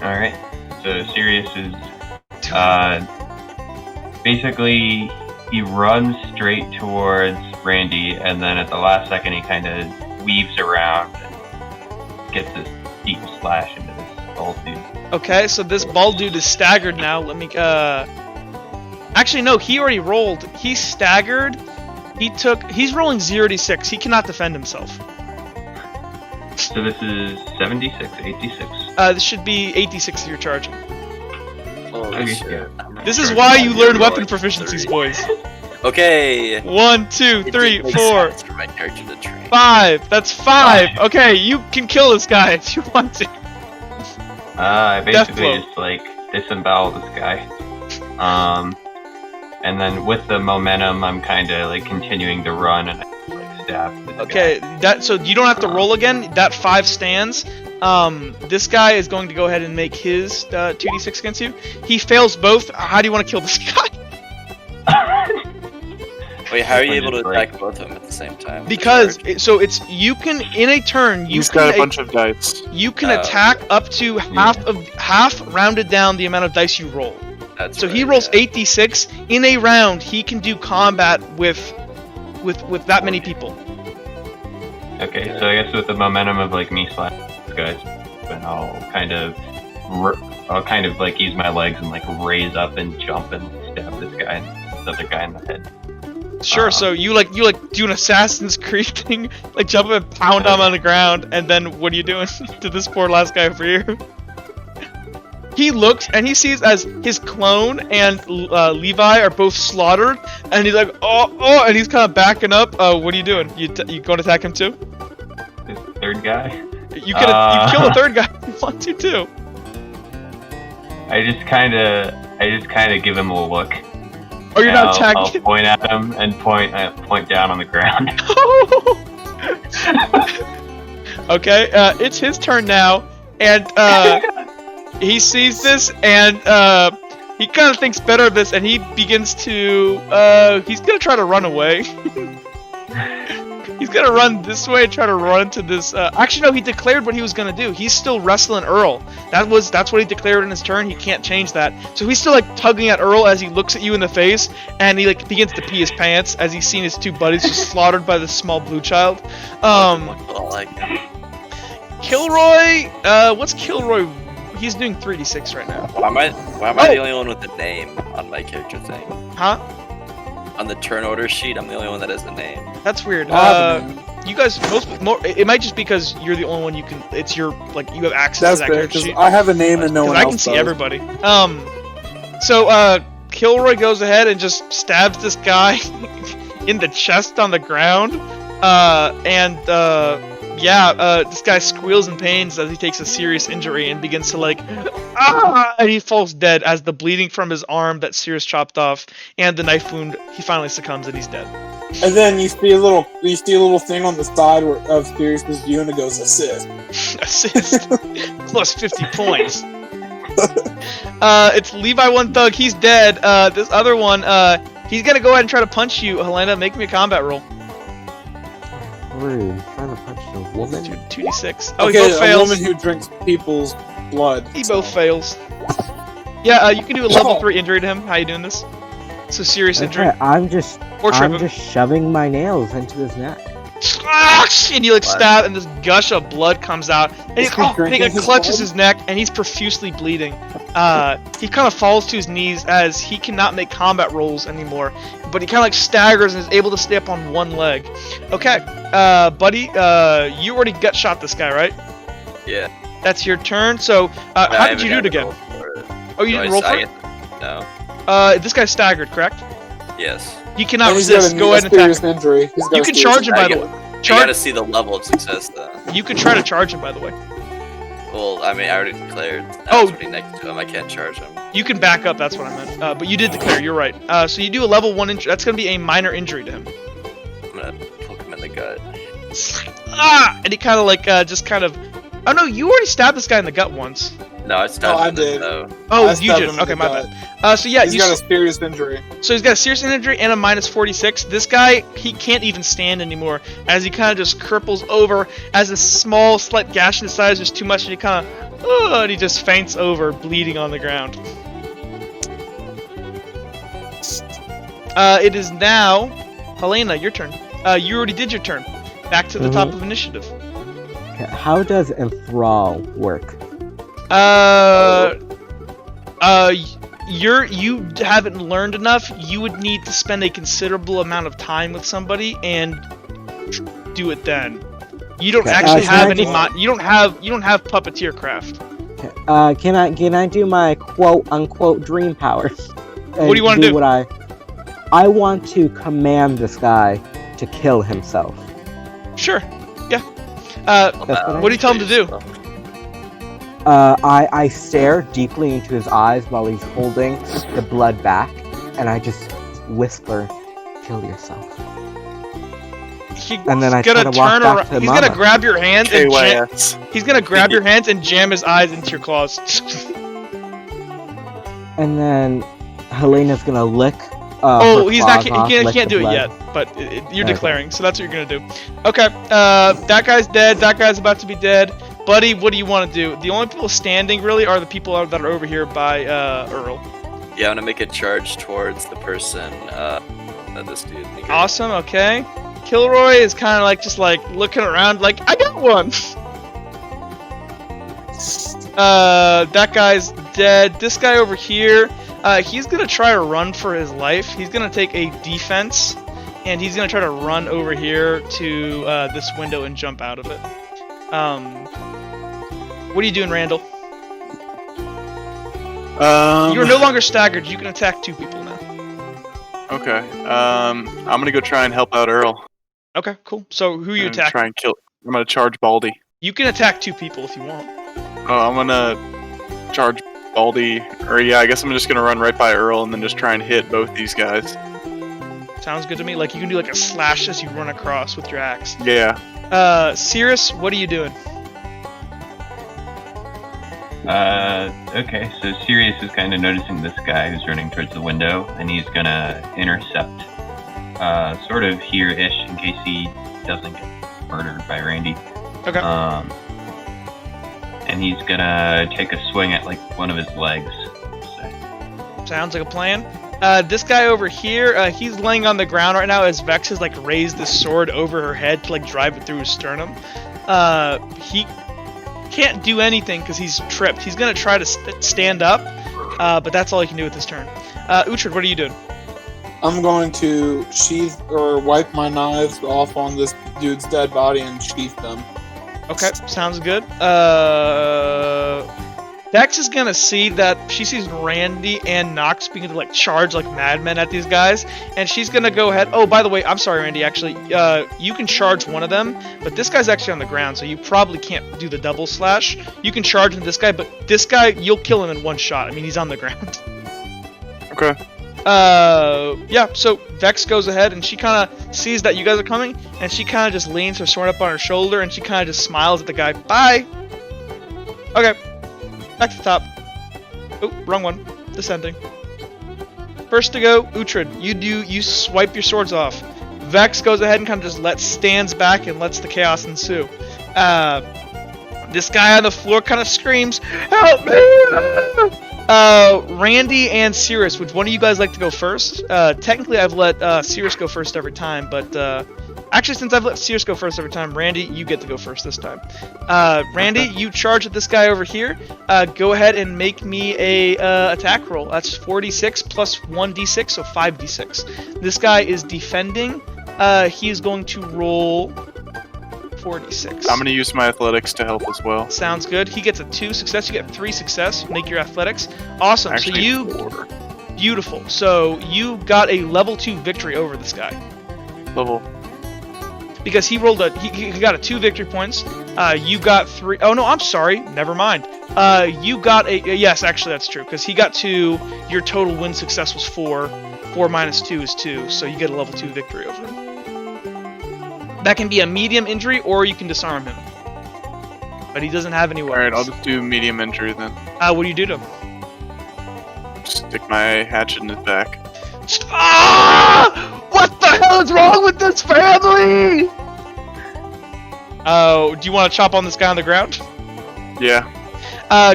Alright, so Sirius is, basically, he runs straight towards Randy, and then at the last second he kind of weaves around and gets this deep slash into this bald dude. Okay, so this bald dude is staggered now. Let me, actually, no, he already rolled. He's staggered. He's rolling 0d6. He cannot defend himself. So this is 76, 86. This should be 8d6 if you're charging. Holy Okay, shit. yeah. This is why you learn You're weapon rolling proficiencies, 3. boys. Okay. 1, 2, 3, 4, For my character to train. 5. That's 5. Okay, you can kill this guy if you want to. I Death basically blow. just like disembowel this guy. And then with the momentum, I'm kind of like continuing to run and like stab. This Okay, guy. so you don't have to roll again. That 5 stands. This guy is going to go ahead and make his 2d6 against you. He fails both. How do you want to kill this guy? Wait, how are you able to Just attack both of them at the same time? Because it's you can in a turn He's got a bunch of dice. you can attack up to half rounded down the amount of dice you roll. That's So right, he rolls yeah. 8d6 in a round. He can do combat with that many people. Okay, so I guess with the momentum of like me slashing these guys, then I'll kind of like use my legs and like raise up and jump and stab this guy, this other guy in the head. Sure. So you like do an Assassin's Creed thing, like jump and pound him on the ground, and then what are you doing to this poor last guy over here? He looks and he sees as his clone and Levi are both slaughtered, and he's like, oh, and he's kind of backing up. What are you doing? You going to attack him too? This third guy. You can you kill the third guy if you want to too. I just kind of give him a look. Oh, you're not I'll attacking. point at him and point down on the ground. Okay, it's his turn now, and he sees this, and he kind of thinks better of this, and he begins to he's gonna try to run away. He's gonna run this way and try to run to this. Actually, no, he declared what he was gonna do. He's still wrestling Earl. That's what he declared in his turn. He can't change that. So he's still like tugging at Earl as he looks at you in the face, and he like begins to pee his pants as he's seen his 2 buddies just slaughtered by this small blue child. Kilroy, what's Kilroy? He's doing 3d6 right now. Why am I the only one with a name on my character thing? Huh? On the turn order sheet, I'm the only one that has a name. That's weird. You guys, it might just because you're the only one you can. It's your like you have access That's to that fair, character sheet. because I have a name and no one I else can see does. everybody. So Kilroy goes ahead and just stabs this guy in the chest on the ground. This guy squeals in pains as he takes a serious injury and begins to like, and he falls dead as the bleeding from his arm that Sirius chopped off and the knife wound, he finally succumbs and he's dead. And then you see a little thing on the side of Sirius's view, and it goes assist. Assist. Plus 50 points. It's Levi One Thug, he's dead. This other one, he's gonna go ahead and try to punch you. Helena, make me a combat roll. Rude. Trying to punch a woman? 2d6. Oh, Okay, he both a fails. woman who drinks people's blood. He both fails. Yeah, you can do a level 3 injury to him. How you doing this? It's a serious injury. Okay, I'm just Or shoving my nails into his neck. And you like stab, and this gush of blood comes out, and he drinking his clutches blood? his neck, and he's profusely bleeding. He kind of falls to his knees as he cannot make combat rolls anymore, but he kind of like staggers and is able to stay up on one leg. Okay, buddy, you already gut shot this guy, right? Yeah. That's your turn. So, how did you do it again? Oh, you didn't roll for it? No. This guy's staggered, correct? Yes. You cannot And he's got resist. a Go ahead and attack. serious injury. He's got You a can serious charge him, by the injury. way. I gotta see the level of success, though. You could try to charge him, by the way. Well, I mean, I already declared. I Oh. was already next to him. I can't charge him. You can back up, that's what I meant. But you did declare, you're right. So you do a level 1 injury. That's going to be a minor injury to him. I'm gonna poke him in the gut. And he kind of like, Oh no, you already stabbed this guy in the gut once. No, I stabbed Oh, I him in the did. toe. Oh, I you stabbed did. him in Okay, the my gut. bad. So yeah, He's got a serious injury. So he's got a serious injury and a minus 46. This guy, he can't even stand anymore as he kind of just cripples over as a small, slight gash in his side is just too much, and he kind of, and he just faints over, bleeding on the ground. It is now, Helena, your turn. You already did your turn. Back to the top of initiative. Okay, how does enthrall work? You haven't learned enough. You would need to spend a considerable amount of time with somebody and do it then. You don't actually have any. You don't have puppeteer craft. Okay, can I do my quote unquote dream powers? What do you want to do? What I want to command this guy to kill himself. Sure. Yeah. what What do you tell him to do? I stare deeply into his eyes while he's holding the blood back, and I just whisper, "Kill yourself." He's And then I gonna try to walk turn back around. to He's gonna Mama. grab your hands and KYS. he's gonna grab your hands and jam his eyes into your claws. And then Helena's gonna lick. Oh, her he's not. claws off, He lick can't the do it blood. yet. But you're Okay. declaring, so that's what you're gonna do. Okay. That guy's dead. That guy's about to be dead. Buddy, what do you want to do? The only people standing really are the people that are over here by Earl. Yeah, I'm gonna make a charge towards the person that this dude. Awesome. Okay. Kilroy is kind of like just like looking around, like I got one. That guy's dead. This guy over here, he's gonna try to run for his life. He's gonna take a defense, and he's gonna try to run over here to this window and jump out of it. What are you doing, Randall? You're no longer staggered. You can attack 2 people now. Okay. I'm gonna go try and help out Earl. Okay, cool. So who are you And attacking? try and kill. I'm gonna charge Baldy. You can attack 2 people if you want. Oh, I'm gonna charge Baldy. Or yeah, I guess I'm just gonna run right by Earl and then just try and hit both these guys. Sounds good to me. Like you can do like a slash as you run across with your axe. Yeah. Cirrus, what are you doing? Okay, so Sirius is kind of noticing this guy who's running towards the window, and he's gonna intercept, sort of here-ish, in case he doesn't get murdered by Randy. Okay. And he's gonna take a swing at, like, one of his legs. So. Sounds like a plan. This guy over here, he's laying on the ground right now as Vex has like raised this sword over her head to like drive it through his sternum. He can't do anything because he's tripped. He's gonna try to stand up, but that's all he can do with his turn. Uhtred, what are you doing? I'm going to sheath or wipe my knives off on this dude's dead body and sheath them. Okay, sounds good. Vex is gonna see that she sees Randy and Nox beginning to like charge like madmen at these guys, and she's gonna go ahead. Oh, by the way, I'm sorry, Randy. Actually, you can charge one of them, but this guy's actually on the ground, so you probably can't do the double slash. You can charge into this guy, but this guy you'll kill him in one shot. I mean, he's on the ground. Okay. Yeah. So Vex goes ahead, and she kind of sees that you guys are coming, and she kind of just leans her sword up on her shoulder, and she kind of just smiles at the guy. Bye. Okay. Back to the top. Oh, wrong one. Descending. First to go, Uhtred. You swipe your swords off. Vex goes ahead and kind of just stands back and lets the chaos ensue. This guy on the floor kind of screams, "Help me!" Randy and Cirrus, would one of you guys like to go first? Technically, I've let Cirrus go first every time, but actually, since I've let Cirrus go first every time, Randy, you get to go first this time. Randy, you charge at this guy over here. Go ahead and make me a attack roll. That's 4d6 plus 1d6, so 5d6. This guy is defending. He is going to roll 4d6. I'm gonna use my athletics to help as well. Sounds good. He gets a 2 success. You get 3 success. Make your athletics. Awesome. Actually, so you 4. beautiful. So you got a level 2 victory over this guy. Level. Because he rolled he got a 2 victory points. You got 3. Oh no, I'm sorry. Never mind. You got a yes, actually that's true. Because he got 2. Your total win success was 4. 4 minus 2 is 2. So you get a level 2 victory over him. That can be a medium injury, or you can disarm him. But he doesn't have any weapons. Alright, I'll just do medium injury then. What do you do to him? Stick my hatchet in his back. Ah! What the hell is wrong with this family? Oh, do you want to chop on this guy on the ground? Yeah.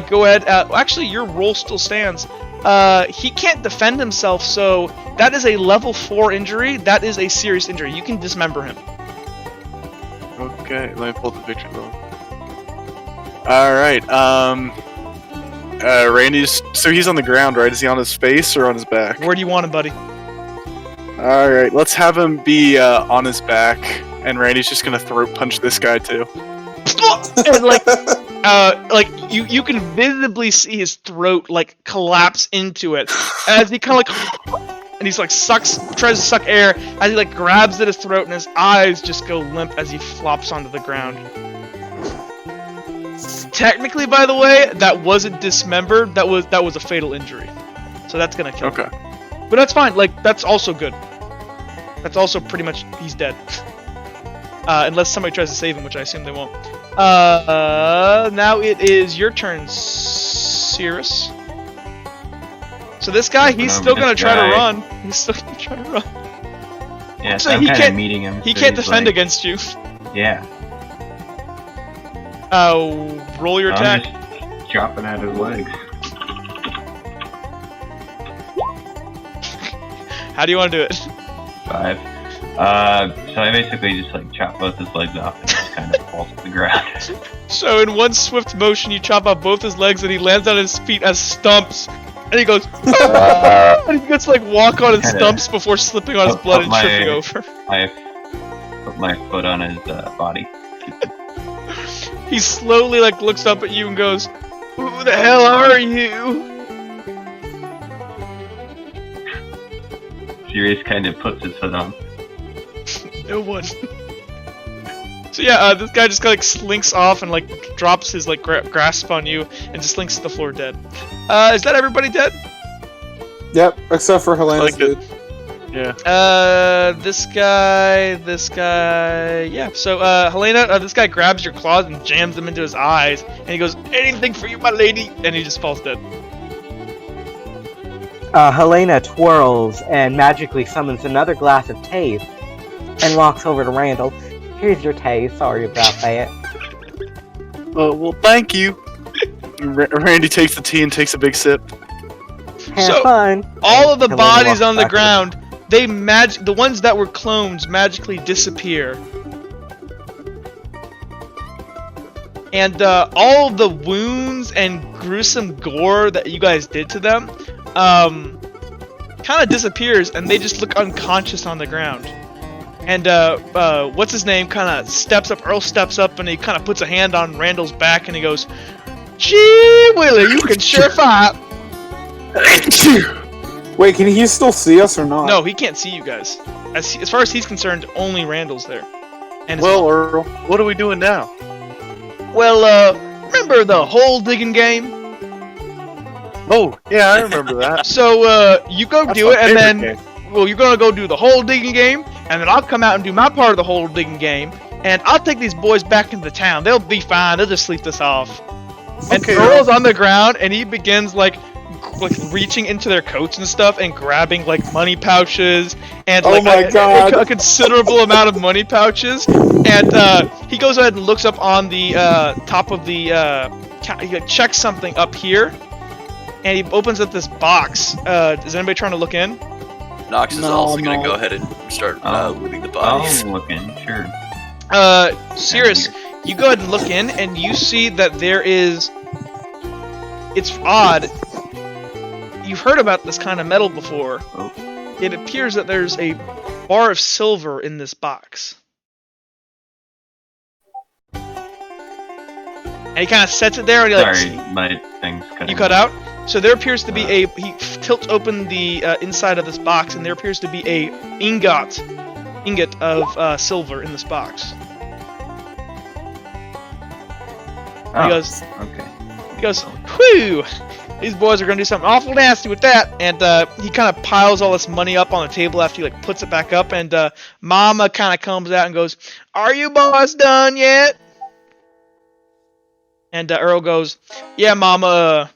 Go ahead. Actually, your roll still stands. He can't defend himself, so that is a level 4 injury. That is a serious injury. You can dismember him. Okay, let me pull the victory roll. Alright, Randy's... So he's on the ground, right? Is he on his face or on his back? Where do you want him, buddy? Alright, let's have him be on his back, and Randy's just gonna throat punch this guy too. And you can visibly see his throat like collapse into it as he kind of like, and he's like tries to suck air as he like grabs at his throat, and his eyes just go limp as he flops onto the ground. Technically, by the way, that wasn't dismembered. That was a fatal injury, so that's gonna kill him. Okay. But that's fine. Like, that's also good. That's also pretty much he's dead. Unless somebody tries to save him, which I assume they won't. Now it is your turn, Cirrus. So this guy, he's still gonna try to run. He's still gonna try to run. Yeah, So so I'm he kind can't- of meeting him. He so can't he's defend like, against you. Yeah. Roll your attack. I'm just chopping at his legs. How do you want to do it? 5. So I basically just like chop both his legs off and just kind of falls to the ground. So in one swift motion, you chop off both his legs, and he lands on his feet as stumps. And he goes, "Ah!" And he gets to, like, walk on his Kinda stumps before slipping on his put- blood put and my- tripping over. I put my foot on his body. He slowly, like, looks up at you and goes, "Who the hell are you?" Sirius kind of puts his foot on. No one. So yeah, this guy just kind of like slinks off and like drops his like grasp on you and just slinks to the floor dead. Is that everybody dead? Yep, except for Helena's Like it. dude. Yeah. This guy, yeah. So Helena, this guy grabs your claws and jams them into his eyes, and he goes, "Anything for you, my lady," and he just falls dead. Helena twirls and magically summons another glass of tea and walks over to Randall. Here's your tea. Sorry about that. Well, thank you. Randy takes the tea and takes a big sip. Have So, fun. All of the Helena bodies walks on the back to ground, the ones that were clones magically disappear. And all of the wounds and gruesome gore that you guys did to them, kind of disappears, and they just look unconscious on the ground. And what's his name kind of steps up. Earl steps up, and he kind of puts a hand on Randall's back, and he goes, "Gee, Willie, you can sure fight." Wait, can he still see us or not? No, he can't see you guys. As far as he's concerned, only Randall's there. And his Well, mom. Earl, what are we doing now? Well, remember the hole digging game? Oh, yeah, I remember that. So, you go That's do my it, and favorite then, game. well, you're gonna go do the hole digging game, and then I'll come out and do my part of the hole digging game, and I'll take these boys back into the town. They'll be fine. They'll just sleep this off. And Okay. Earl's on the ground, and he begins, like reaching into their coats and stuff, and grabbing, like, money pouches, and, Oh like, my God. a considerable amount of money pouches, and, he goes ahead and looks up on the, top of the, he like, checks something up here, and he opens up this box. Is anybody trying to look in? Nox is No, also gonna no. go ahead and start Oh. looting the Oh, bodies. looking, sure. Sirius, you go ahead and look in, and you see that there is... It's odd. You've heard about this kind of metal before. Oh. It appears that there's a bar of silver in this box. And he kind of sets it there, and he like... Sorry, my thing's cut. You cut out? So there appears to be a... He tilts open the inside of this box, and there appears to be a ingot of silver in this box. Oh, He goes, okay. He goes, "Whew! These boys are gonna do something awful nasty with that." And he kind of piles all this money up on the table after he like puts it back up. And Mama kind of comes out and goes, "Are you boys done yet?" And Earl goes, "Yeah, Mama.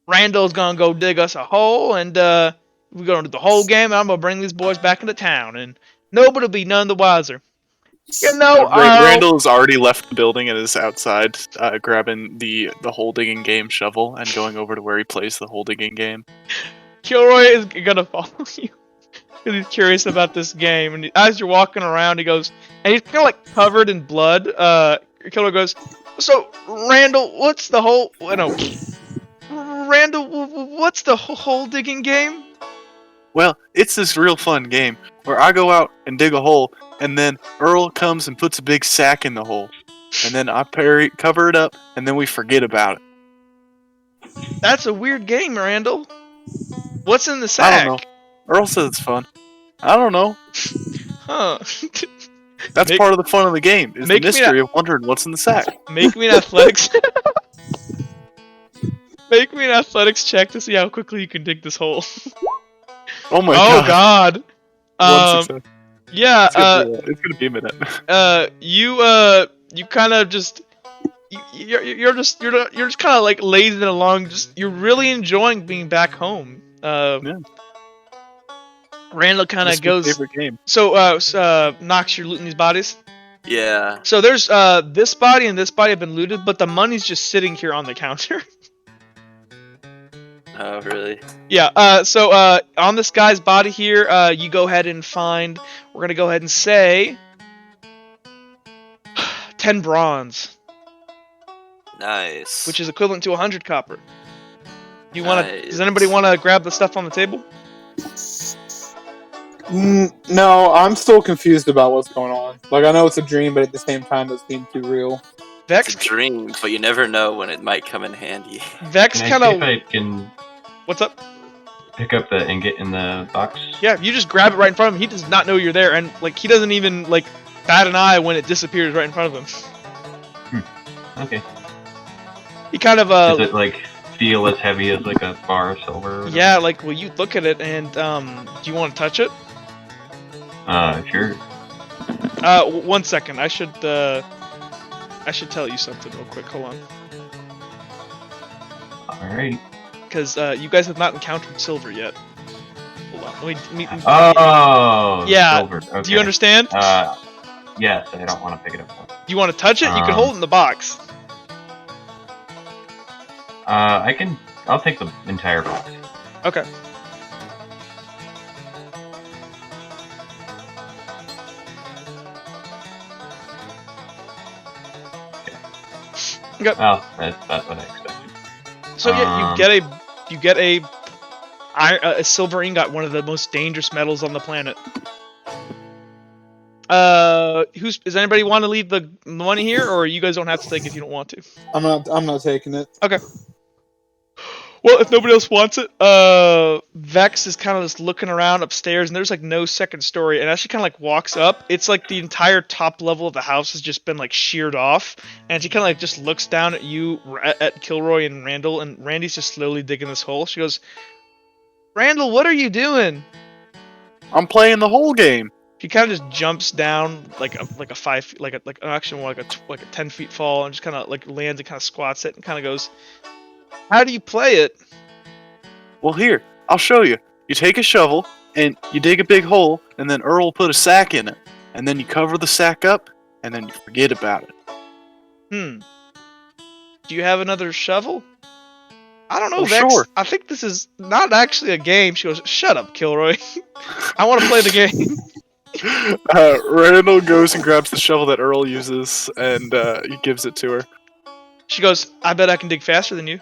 Randall's gonna go dig us a hole, and we're gonna do the whole game. And I'm gonna bring these boys back into town, and nobody'll be none the wiser." You know, Randall has already left the building and is outside, grabbing the hole digging game shovel and going over to where he plays the hole digging game. Kilroy is gonna follow you because he's curious about this game. And as you're walking around, he goes, and he's kind of like covered in blood. Kilroy goes, "So, Randall, what's the whole? No, Randall, what's the hole digging game?" Well, it's this real fun game where I go out and dig a hole, and then Earl comes and puts a big sack in the hole, and then I cover it up, and then we forget about it. That's a weird game, Randall. What's in the I sack? don't know. Earl says it's fun. I don't know. Huh. That's Make- part of the fun of the game, is the make me mystery of wondering what's in the sack. Make me an athletics. Make me an athletics check to see how quickly you can dig this hole. Oh my Oh god. god. One success. Yeah. It's gonna be a minute. You kind of just. You're just kind of like lazing along. Just you're really enjoying being back home. Yeah. Randall kind This of is my goes. favorite game. So Nox, you're looting these bodies. Yeah. So there's this body and this body have been looted, but the money's just sitting here on the counter. Oh, really? Yeah. So on this guy's body here, you go ahead and find. We're gonna go ahead and say 10 bronze, Nice. which is equivalent to 100 copper. You wanna? Nice. Does anybody want to grab the stuff on the table? No, I'm still confused about what's going on. Like, I know it's a dream, but at the same time, it seems too real. Vex, It's a dream, but you never know when it might come in handy. Vex Can I kind see if of. I can What's up? pick up the ingot in the box? Yeah, you just grab it right in front of him. He does not know you're there, and like he doesn't even like bat an eye when it disappears right in front of him. Okay. He kind of Does it like feel as heavy as like a bar of silver? Or yeah, like well, you look at it and do you want to touch it? Sure. 1 second. I should tell you something real quick. Hold on, Alright. because you guys have not encountered silver yet. Hold on. Let me Oh. Yeah, Silver. Okay. do you understand? Yes. I don't want to pick it up. Do you want to touch it? You can hold it in the box. I'll take the entire box. Okay. Okay. Oh, that's what I expected. So yeah, you get a silver ingot, one of the most dangerous metals on the planet. Does anybody want to leave the money here, or you guys don't have to take it if you don't want to? I'm not taking it. Okay. Well, if nobody else wants it, Vex is kind of just looking around upstairs, and there's like no second story. And as she kind of like walks up, it's like the entire top level of the house has just been like sheared off, and she kind of like just looks down at you, at Kilroy and Randall, and Randy's just slowly digging this hole. She goes, "Randall, what are you doing?" I'm playing the whole game. He kind of just jumps down like a 10 feet fall, and just kind of like lands and kind of squats it and kind of goes, "How do you play it?" Well, here, I'll show you. You take a shovel, and you dig a big hole, and then Earl will put a sack in it. And then you cover the sack up, and then you forget about it. Do you have another shovel? I don't know, Oh, Vex. sure. I think this is not actually a game. She goes, "Shut up, Kilroy. I want to play the game." Randall goes and grabs the shovel that Earl uses, and he gives it to her. She goes, "I bet I can dig faster than you."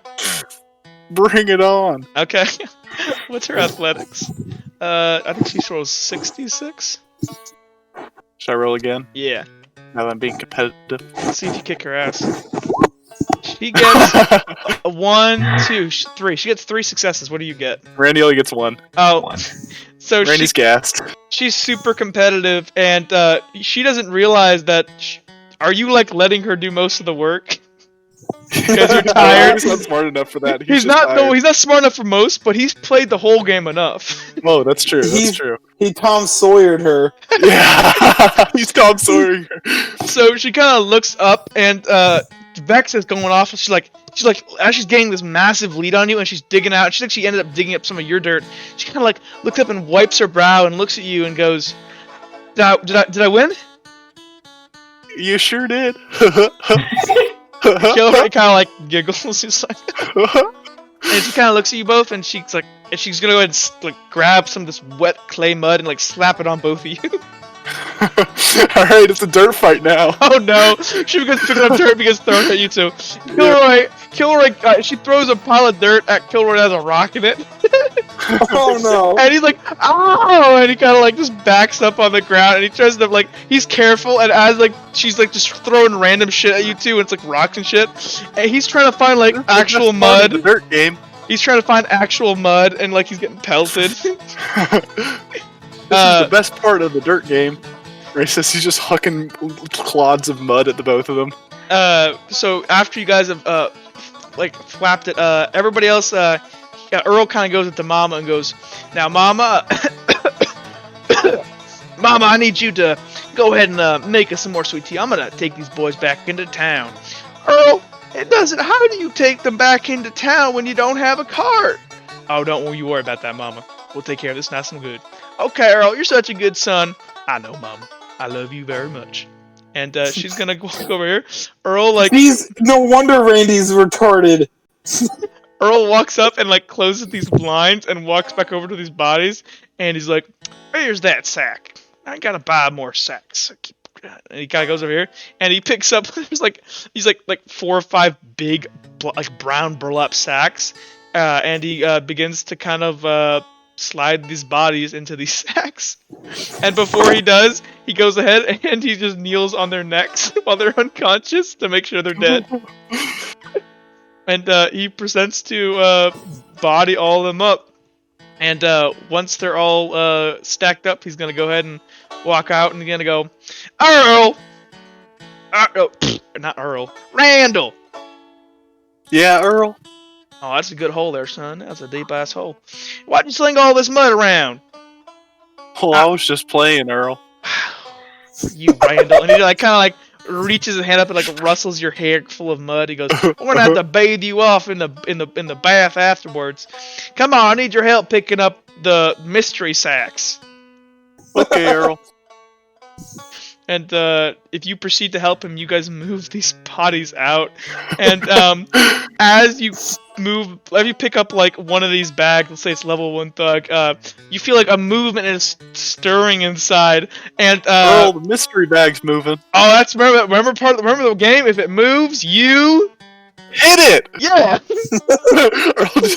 Bring it on. Okay. What's her athletics? I think she rolls 66. Should I roll again? Yeah. Now that I'm being competitive. Let's see if you kick her ass. She gets a 1, 2, 3. She gets 3 successes. What do you get? Randy only gets one. Oh, One. so Randy's gassed. she's super competitive, and she doesn't realize that. Are you like letting her do most of the work? Because you're tired. He's not smart enough for that. He's just not. No, tired. he's not smart enough for most, but he's played the whole game enough. Oh, that's true. That's He- true. He Tom Sawyered her. Yeah, he's Tom Sawyer. So she kind of looks up, and Vex is going off. She's like, as she's getting this massive lead on you, and she's digging out. She thinks she ended up digging up some of your dirt. She kind of like looks up and wipes her brow and looks at you and goes, "Did I win?" You sure did. Kilroy kind of like giggles. He's like, and she kind of looks at you both, and she's like, she's gonna go ahead and like grab some of this wet clay mud and like slap it on both of you. Alright, it's a dirt fight now. Oh no! She begins picking up dirt because thrown at you two. Kilroy, she throws a pile of dirt at Kilroy that has a rock in it. Oh no! And he's like, "Oh!" And he kind of like just backs up on the ground, and he tries to like, he's careful, and as like she's like just throwing random shit at you too, and it's like rocks and shit. And he's trying to find like actual mud. The dirt game. He's trying to find actual mud, and like he's getting pelted. This is the best part of the dirt game. Ray says he's just hucking clods of mud at the both of them. So after you guys have like flapped it, everybody else Earl kind of goes up to Mama and goes, "Now, Mama, Mama, I need you to go ahead and make us some more sweet tea. I'm gonna take these boys back into town." Earl, it doesn't. How do you take them back into town when you don't have a cart? Oh, don't you worry about that, Mama. We'll take care of this nice and good. Okay, Earl, you're such a good son. I know, Mama. I love you very much. And she's gonna walk over here. Earl, like... No wonder Randy's retarded. Earl walks up and, like, closes these blinds and walks back over to these bodies. And he's like, "Here's that sack. I gotta buy more sacks." And he kind of goes over here and he picks up, there's like, he's like 4 or 5 big, like, brown burlap sacks. And he begins to kind of slide these bodies into these sacks. And before he does, he goes ahead and he just kneels on their necks while they're unconscious to make sure they're dead. And he presents to body all of them up. And once they're all stacked up, he's going to go ahead and walk out and he's going to go, "Earl! Not Earl. Randall!" Yeah, Earl. "Oh, that's a good hole there, son. That's a deep-ass hole. Why'd you sling all this mud around?" Well, I was just playing, Earl. "You Randall." And he like kind of like reaches his hand up and like rustles your hair full of mud. He goes, "We're gonna have to bathe you off in the bath afterwards. Come on, I need your help picking up the mystery sacks." Okay, Earl. And if you proceed to help him, you guys move these bodies out. And as you pick up like one of these bags, let's say it's level 1 thug, you feel like a movement is stirring inside. And Earl, the mystery bag's moving. Oh, that's remember the game. If it moves, you hit it. Yeah.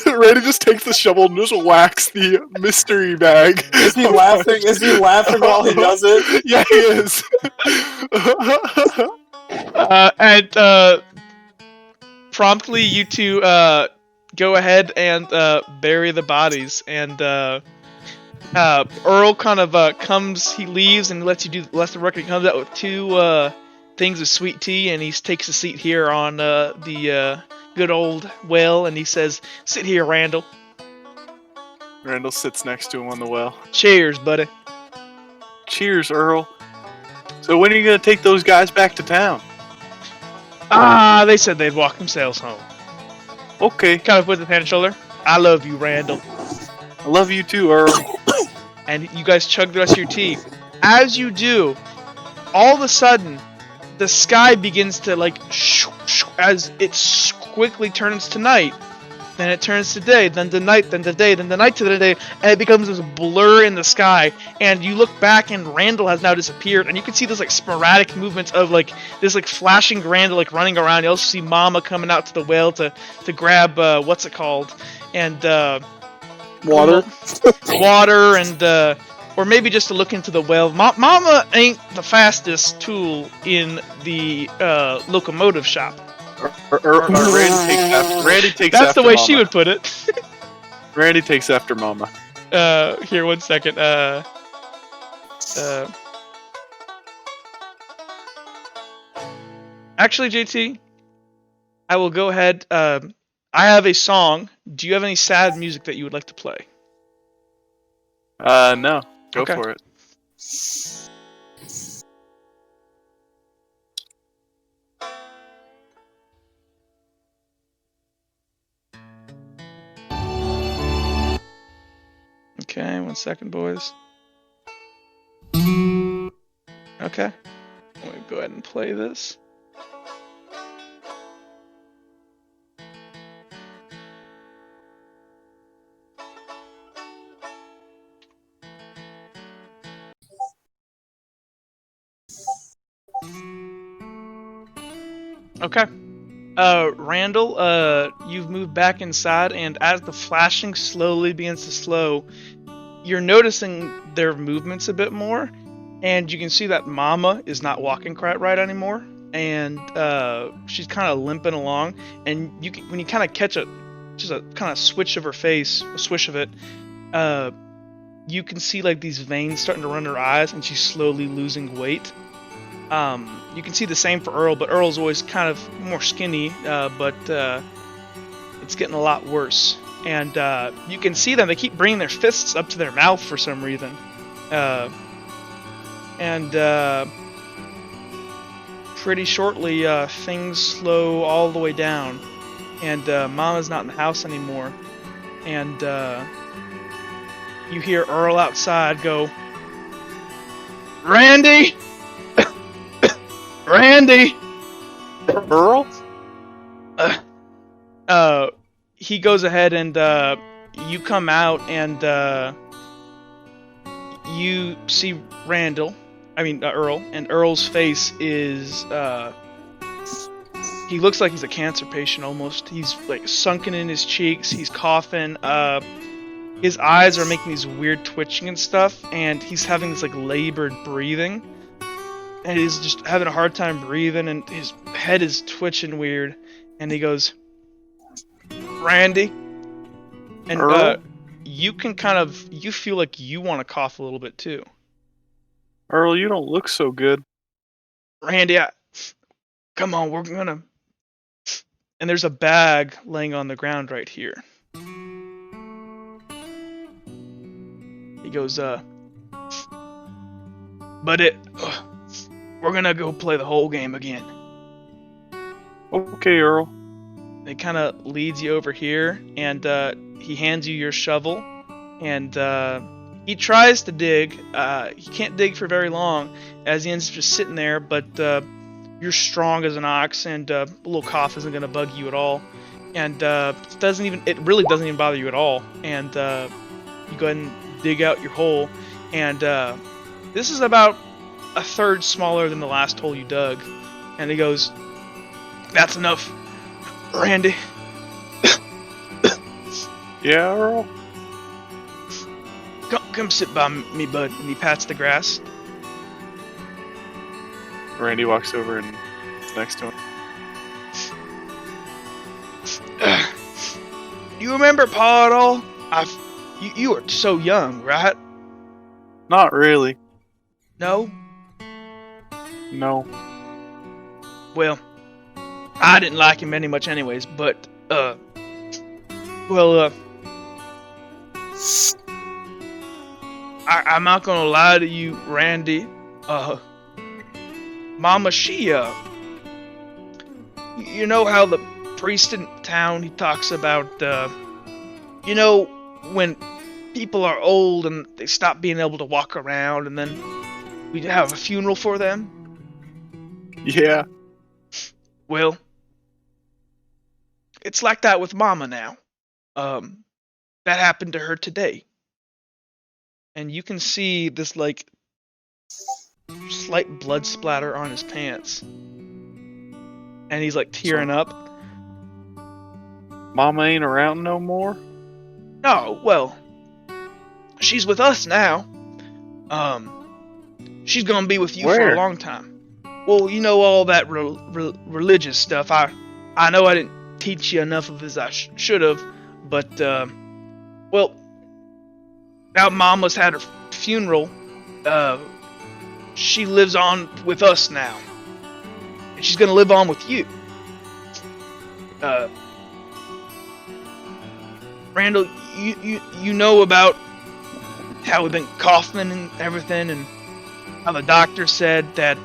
Randy just takes the shovel and just whacks the mystery bag. Is he laughing? Is he laughing while he does it? Yeah, he is. And promptly, you two go ahead and bury the bodies. And Earl kind of comes. He leaves and lets the record. He comes out with 2 things of sweet tea, and he takes a seat here on the good old well, and he says, "Sit here, Randall." Randall sits next to him on the well. "Cheers, buddy." "Cheers, Earl. So when are you gonna take those guys back to town?" They said they'd walk themselves home." Okay. Kind of puts his hand on his shoulder. "I love you, Randall." I love you too, Earl. And you guys chug the rest of your tea. As you do, all of a sudden, the sky begins to like as it quickly turns to night, then it turns to day, then to night, then to day, then the night to the day, and it becomes this blur in the sky. And you look back, and Randall has now disappeared, and you can see this like sporadic movements of like this like flashing Randall like running around. You also see Mama coming out to the well to grab what's it called, and water, and or maybe just to look into the well. Mama ain't the fastest tool in the locomotive shop. Randy takes That's after the way Mama. she would put it. Randy takes after Mama. Here, 1 second. Actually, JT, I will go ahead. I have a song. Do you have any sad music that you would like to play? No. Go Okay. for it. Okay, 1 second, boys. Okay. Let me go ahead and play this. Okay. Randall, you've moved back inside, and as the flashing slowly begins to slow, you're noticing their movements a bit more, and you can see that Mama is not walking quite right anymore, and she's kind of limping along, and when you kind of catch just a kind of switch of her face, a swish of it, you can see like these veins starting to run her eyes, and she's slowly losing weight. You can see the same for Earl, but Earl's always kind of more skinny, but it's getting a lot worse. and you can see them. They keep bringing their fists up to their mouth for some reason, and pretty shortly things slow all the way down, and Mama's not in the house anymore, and you hear Earl outside go, "Randy, Randy." Earl? He goes ahead and you come out and you see Earl, and Earl's face is he looks like he's a cancer patient almost. He's like sunken in his cheeks, he's coughing, his eyes are making these weird twitching and stuff, and he's having this like labored breathing. And he's just having a hard time breathing, and his head is twitching weird. And he goes, "Randy," and you can you feel like you want to cough a little bit too. Earl, you don't look so good. Randy, come on, we're gonna. And there's a bag laying on the ground right here. He goes, we're gonna go play the whole game again. Okay, Earl. It kind of leads you over here, and he hands you your shovel, and he tries to dig. He can't dig for very long, as he ends up just sitting there, but you're strong as an ox, and a little cough isn't going to bug you at all, and it really doesn't even bother you at all, and you go ahead and dig out your hole, and this is about a third smaller than the last hole you dug, and he goes, "That's enough, Randy." Yeah, Earl? Come sit by me, bud. And he pats the grass. Randy walks over and is next to him. You remember Pa at all? You were so young, right? Not really. No? No. Well, I didn't like him any much anyways, but, I'm not gonna lie to you, Randy. Mama, she, you know how the priest in town, he talks about, when people are old and they stop being able to walk around, and then we have a funeral for them? Yeah. Well, it's like that with Mama now. That happened to her today. And you can see this, like, slight blood splatter on his pants. And he's, like, tearing up. Mama ain't around no more? No, well, she's with us now. She's gonna be with you for Where? a long time. Well, you know all that religious stuff. I know I didn't teach you enough of it as I should have, but, well, now Mama's had her funeral, she lives on with us now. And she's gonna live on with you. Randall, you know about how we've been coughing and everything, and how the doctor said that,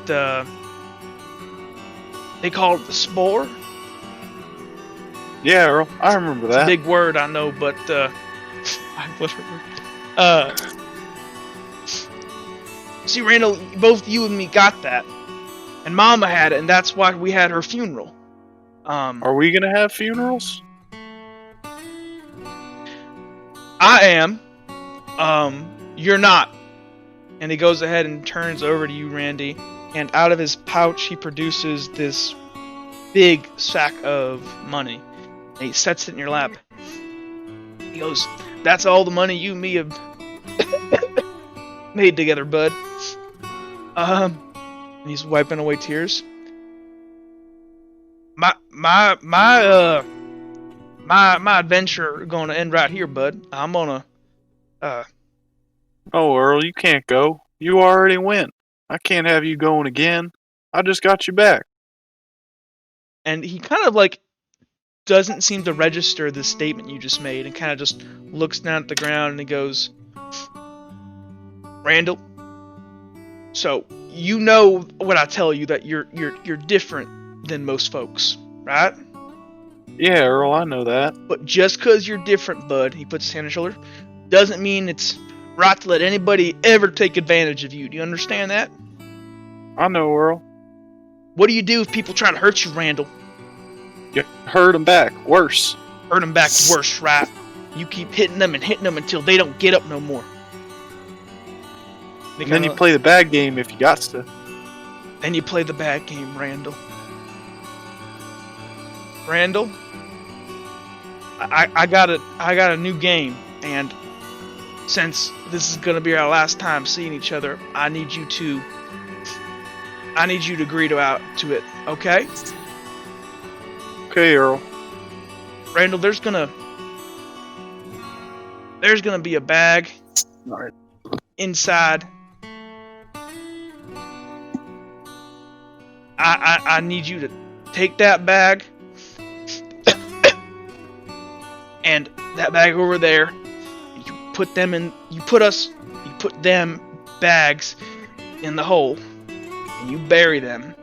they call it the spore? Yeah, Earl. I remember It's a that. big word, I know, but, see, Randall, both you and me got that. And Mama had it, and that's why we had her funeral. Are we gonna have funerals? I am. You're not. And he goes ahead and turns over to you, Randy, and out of his pouch he produces this big sack of money. And he sets it in your lap. He goes, "That's all the money you and me have made together, bud." And he's wiping away tears. My adventure gonna end right here, bud. I'm gonna, Oh, Earl, you can't go. You already went. I can't have you going again. I just got you back. and he kind of like doesn't seem to register the statement you just made and kind of just looks down at the ground and he goes, Randall, so you know when I tell you that you're different than most folks, right? Yeah, Earl, I know that. But just because you're different, bud, he puts his hand on his shoulder, doesn't mean it's right to let anybody ever take advantage of you. Do you understand that? I know, Earl. What do you do if people try to hurt you, Randall? You hurt them back. Worse. Hurt them back worse, right? You keep hitting them until they don't get up no more. And then you play the bad game if you got to. Then you play the bad game, Randall. Randall, I got a new game, and since this is gonna be our last time seeing each other, I need you to agree to it, okay? Okay, Earl. Randall, there's gonna be a bag Alright. inside. I need you to take that bag and that bag over there, and you put them bags in the hole, and you bury them.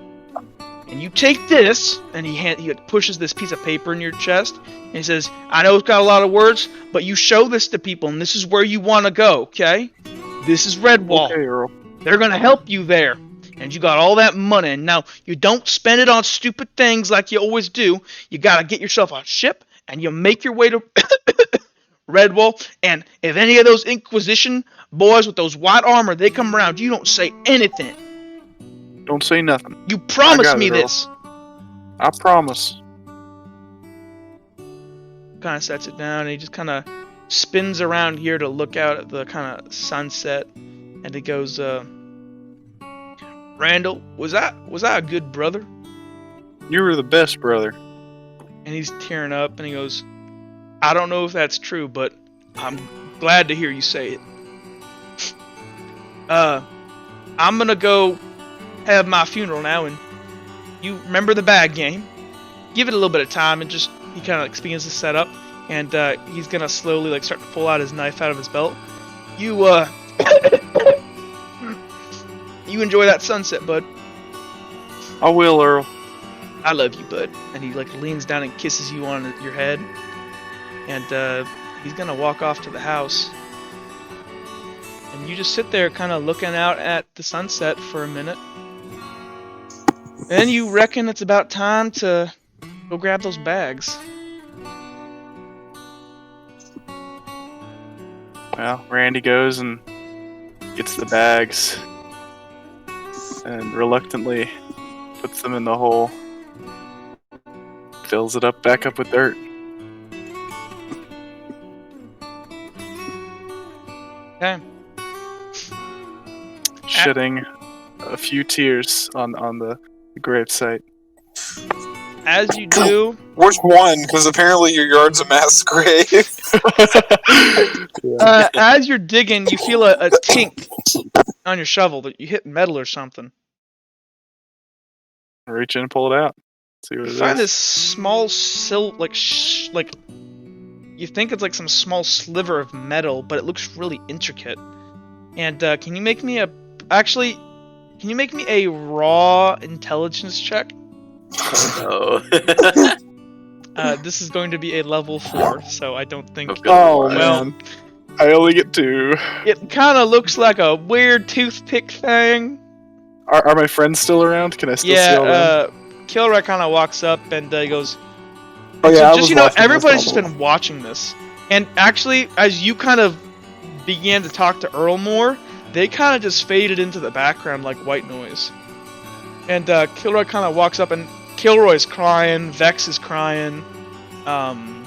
And you take this, and he pushes this piece of paper in your chest, and he says, I know it's got a lot of words, but you show this to people, and this is where you want to go, okay? This is Redwall. Okay, Earl. They're going to help you there. And you got all that money, and now you don't spend it on stupid things like you always do. You got to get yourself a ship, and you make your way to Redwall, and if any of those Inquisition boys with those white armor, they come around, you don't say anything. Don't say nothing. You promise me Earl. this. I promise. Kind of sets it down, and he just kind of spins around here to look out at the kind of sunset, and he goes, Randall, was I a good brother? You were the best brother. And he's tearing up, and he goes, I don't know if that's true, but I'm glad to hear you say it. I'm gonna go have my funeral now, and you remember the bag game. Give it a little bit of time, and just, he kind of begins to set up, and he's gonna slowly start to pull out his knife out of his belt. You you enjoy that sunset, bud. I will, Earl. I love you, bud. And he leans down and kisses you on your head, and he's gonna walk off to the house. And you just sit there kind of looking out at the sunset for a minute. Then you reckon it's about time to go grab those bags. Well, Randy goes and gets the bags and reluctantly puts them in the hole. Fills it back up with dirt. Okay. Shedding a few tears on the gravesite. As you do, Which one? Because apparently your yard's a mass grave. as you're digging, you feel a tink on your shovel that you hit metal or something. Reach in and pull it out. See what You it find is. this small you think it's some small sliver of metal, but it looks really intricate. And can you make me a raw intelligence check? Oh. This is going to be a level 4, so I don't think. Oh, well, man. I only get 2. it kind of looks like a weird toothpick thing. Are my friends still around? Can I still see all them? Kilroy kind of walks up and he goes, Oh yeah, so just everybody's just been watching this. And actually, as you kind of began to talk to Earl more, they kind of just faded into the background like white noise. And Kilroy kind of walks up, and Kilroy's crying, Vex is crying, and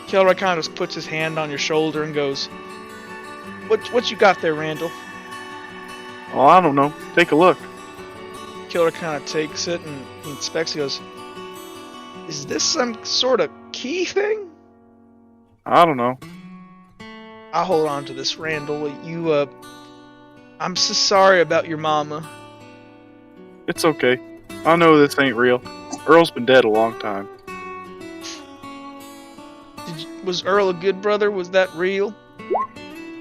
Kilroy kind of just puts his hand on your shoulder and goes, "What you got there, Randall?" Well, I don't know. Take a look. Kilroy kind of takes it and he inspects. He goes, "Is this some sort of key thing?" I don't know. I'll hold on to this, Randall. I'm so sorry about your mama. It's okay. I know this ain't real. Earl's been dead a long time. Was Earl a good brother? Was that real?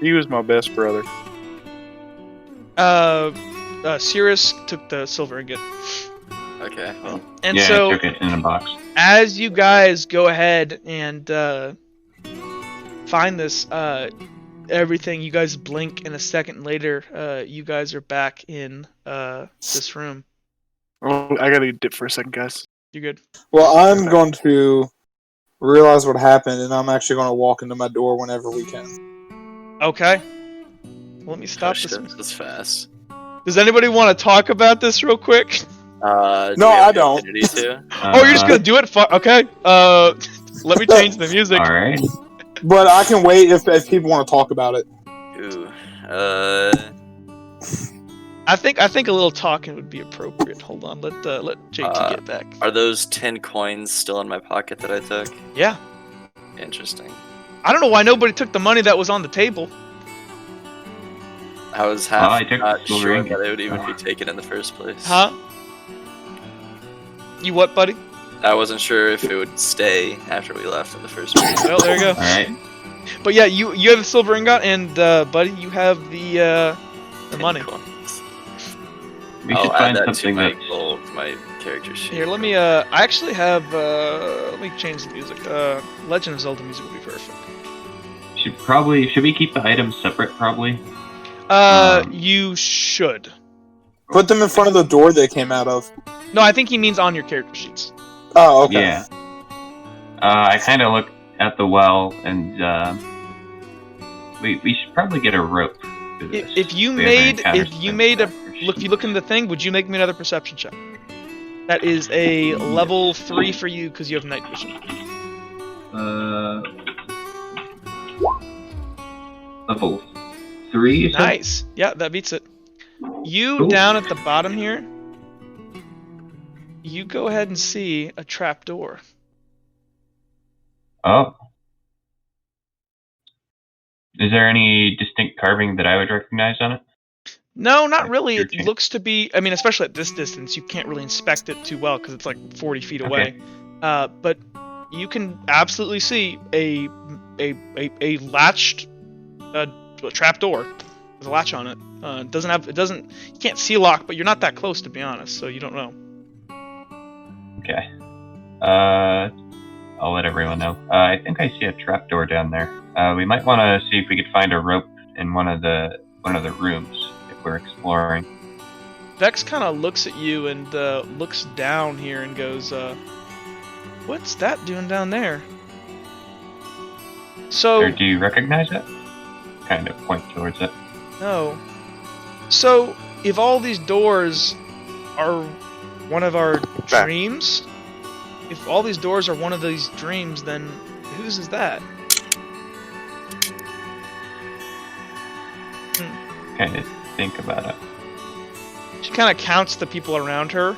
He was my best brother. Sirius took the silver ingot. Okay. Well, And yeah, so, I took it in a box. as you guys go ahead and find this, everything, you guys blink, and a second later, you guys are back in this room. Oh, I gotta dip for a second, guys. You good? Well, I'm going to realize what happened, and I'm actually going to walk into my door whenever we can. Okay. Let me stop oh this. shit, that's fast. Does anybody want to talk about this real quick? Do No, we have I the don't. opportunity to? Oh, you're just gonna do it? Okay. Let me change the music. All right. But I can wait if people want to talk about it. Ooh. I think a little talking would be appropriate. Hold on, let JT get back. Are those 10 coins still in my pocket that I took? Yeah. Interesting. I don't know why nobody took the money that was on the table. I was half I took not the silver sure ingot. that it would even be taken in the first place. Huh? You what, buddy? I wasn't sure if it would stay after we left in the first place. Well, there you All go. right. But yeah, you have the silver ingot, and buddy, you have the 10 money. coins. We I'll should add find that something to my that's. goal, my character sheet. Here, let me. I actually have. Let me change the music. Legend of Zelda music would be perfect. Should we keep the items separate? Probably. You should. Put them in front of the door they came out of. No, I think he means on your character sheets. Oh, okay. Yeah. I kind of looked at the well, and we should probably get a rope. For this. If you We ever made encounter if you something made a like that, or look, if you look in the thing, would you make me another perception check? That is a level 3 for you because you have night vision. Level 3. You said? Nice. Yeah, that beats it. You Cool. down at the bottom here. You go ahead and see a trap door. Oh. Is there any distinct carving that I would recognize on it? No, not really. It Okay. looks to be. I mean, especially at this distance, you can't really inspect it too well because it's like 40 feet away. But you can absolutely see a latched a trap door with a latch on it. It doesn't. You can't see lock, but you're not that close to be honest, so you don't know. Okay. I'll let everyone know. I think I see a trapdoor down there. We might want to see if we could find a rope in one of the rooms if we're exploring. Vex kind of looks at you and looks down here and goes, "What's that doing down there?" So Or do you recognize it? Kind of point towards it. no. So if all these doors are one of our Back. dreams, if all these doors are one of these dreams, then whose is that? Kind of think about it. She kind of counts the people around her.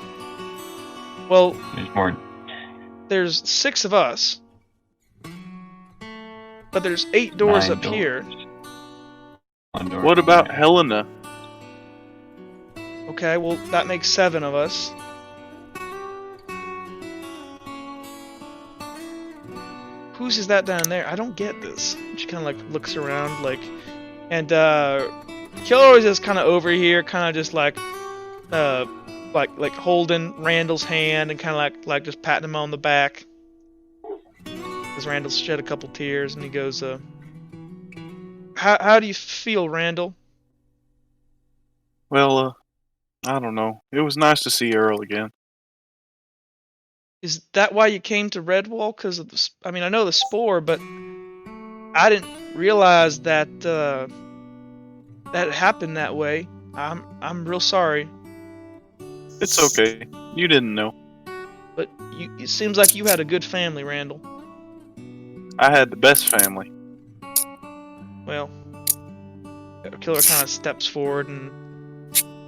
Well, There's more. there's 6 of us, but there's 8 doors 9 up here. One door. What about Helena? Okay, well that makes 7 of us. Whose is that down there? I don't get this. She kind of like looks around like, and Killer is kind of over here, kind of just like holding Randall's hand and kind of like just patting him on the back. Because Randall shed a couple tears and he goes, "How do you feel, Randall?" Well, I don't know. It was nice to see Earl again. Is that why you came to Redwall? Because of the, I mean, I know the Spore, but I didn't realize that that happened that way. I'm real sorry, It's okay. You didn't know. but it seems like you had a good family, Randall. I had the best family. Well, Killer kind of steps forward and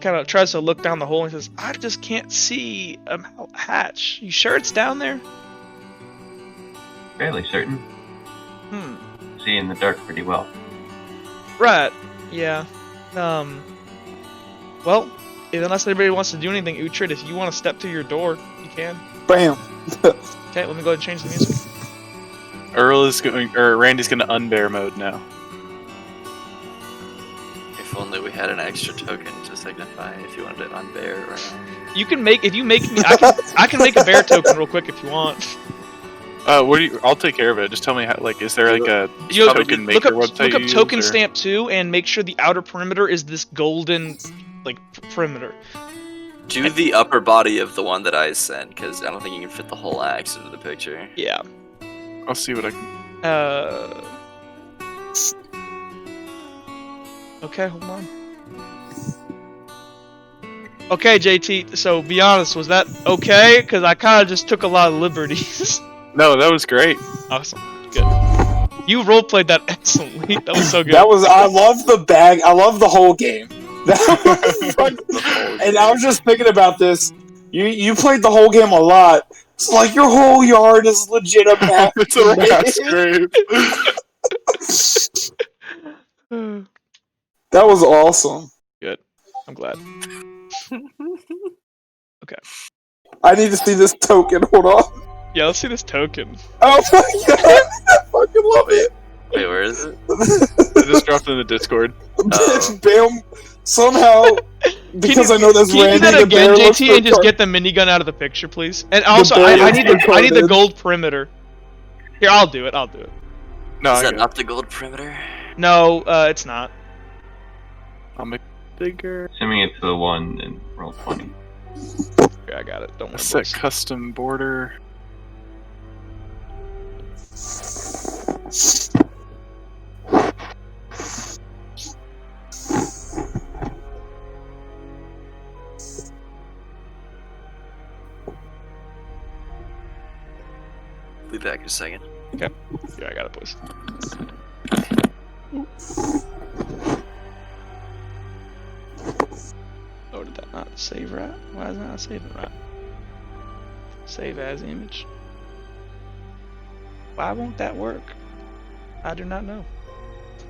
kind of tries to look down the hole and says, "I just can't see a hatch. You sure it's down there?" Fairly certain. See in the dark pretty well. Right. Yeah. Well, unless anybody wants to do anything, Uhtred, if you want to step to your door, you can. Bam. Okay, let me go ahead and change the music. Randy's going to unbear mode now. If only we had an extra token to signify if you wanted to unbear right now. You can make if you make me. I can make a bear token real quick if you want. I'll take care of it. Just tell me how. Like, is there like a token maker website? Look up token stamp 2 and make sure the outer perimeter is this golden, like perimeter. Do the upper body of the one that I sent, because I don't think you can fit the whole axe into the picture. Yeah. I'll see what I can. Okay, hold on. Okay, JT. So be honest, was that okay? Because I kind of just took a lot of liberties. No, that was great. Awesome. Good. You roleplayed that excellently. That was so good. I love the bag. I love the whole game. And I was just thinking about this. You played the whole game a lot. It's like your whole yard is legit a map. It's a mass grave. That was awesome. Good. I'm glad. Okay. I need to see this token. Hold on. Yeah, let's see this token. Oh my god! I fucking love it. Wait, where is it? I just dropped it in the Discord. Bam! Somehow, because I know that's Can you Randy do that the again, bear looks JT, and just retarded. get the minigun out of the picture, please? And also, bear I looks need the retarded. gold perimeter. Here, I'll do it. No, Is I that got not the gold perimeter? No, it's not. I'll make it bigger. Assuming it's the one in roll 20. Okay, I got it. Don't worry. Set boys. custom border. Be back in a second. Yeah, I got it, boys. Oh, did that not save right? Why is it not saving right? Save as image. Why won't that work? I do not know.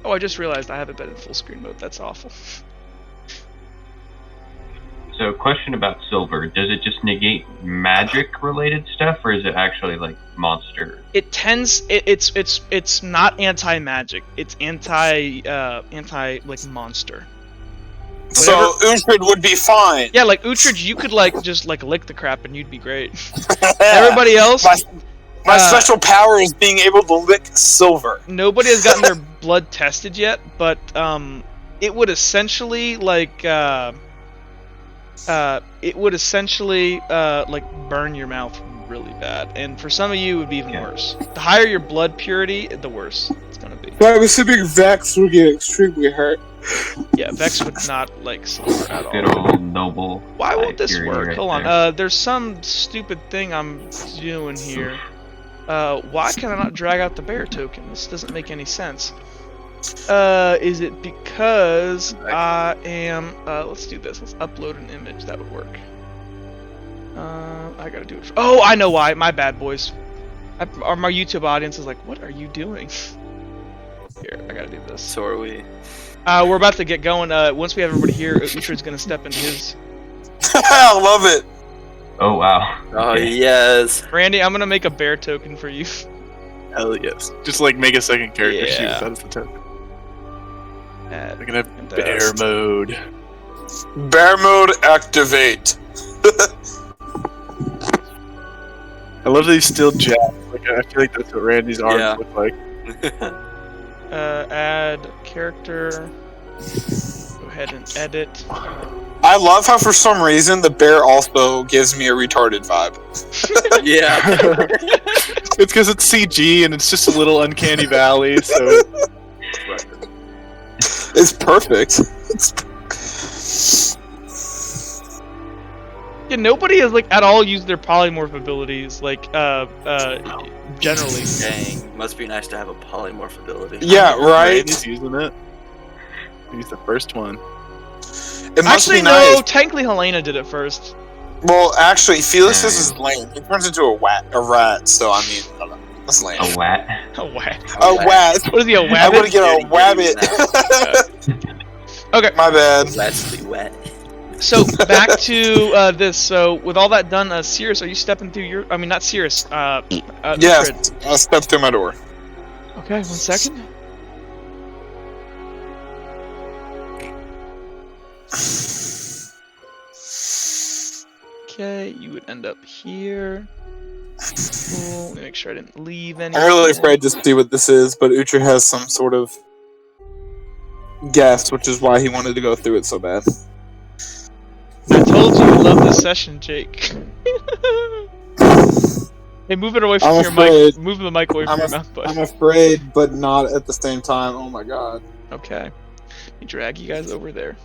Oh, I just realized I haven't been in full screen mode. That's awful. So, question about silver. Does it just negate magic-related stuff, or is it actually, like, monster? It tends. It's not anti-magic. It's anti like monster. So Uhtred would be fine. Yeah, like Uhtred, you could like just like lick the crap and you'd be great. Everybody else, my special power is being able to lick silver. nobody has gotten their blood tested yet, but it would essentially like burn your mouth really bad, and for some of you it would be even worse. The higher your blood purity, the worse it's gonna be. So I'm assuming Vex would get extremely hurt. Yeah, Vex would not like silver at Good all. old noble. Why won't this purity work? right Hold on. there. There's some stupid thing I'm doing here. Why can I not drag out the bear token? This doesn't make any sense. Is it because I am... let's do this. Let's upload an image. That would work. I gotta do it. Oh, I know why. My bad, boys. My YouTube audience is like, what are you doing? Here, I gotta do this. So are we. We're about to get going. Once we have everybody here, Uhtred's gonna step into his... I love it. Oh, wow. Oh, Okay. yes. Randy, I'm gonna make a bear token for you. Hell yes. Just like make a second character sheet. Yeah. That's the token. Add We're gonna have and bear mode. Bear mode activate. I love that he's still jacked. Like I feel like that's what Randy's arms Yeah. look like. Add character. Go ahead and edit. I love how for some reason the bear also gives me a retarded vibe. Yeah. It's because it's CG and it's just a little uncanny valley. So It's perfect. Yeah, nobody has like at all used their polymorph abilities, like generally. Dang. Must be nice to have a polymorph ability. Yeah, right? Randy's using it. He's the first one. It must Actually, be no. nice. Technically, Helena did it first. Well, actually, Felix's is lame. He turns into a rat, so I mean, I don't know. That's lame. A wat? A whack. A wat. What is he? A I wabbit? want to get a Getting wabbit. Okay. My bad. Lastly wet. So back to this. So with all that done, Cirrus, are you stepping through your? I mean, not Cirrus. Yes, Uhtred. I stepped through my door. Okay, 1 second. Okay, you would end up here. Cool. Let me make sure I didn't leave anything. I'm really afraid to see what this is, but Uhtred has some sort of guess, which is why he wanted to go through it so bad. I told you you love this session, Jake. Hey, move it away from I'm your afraid. mic. Move the mic away from your mouth, bud. I'm afraid, but not at the same time. Oh my god. Okay. Let me drag you guys over there.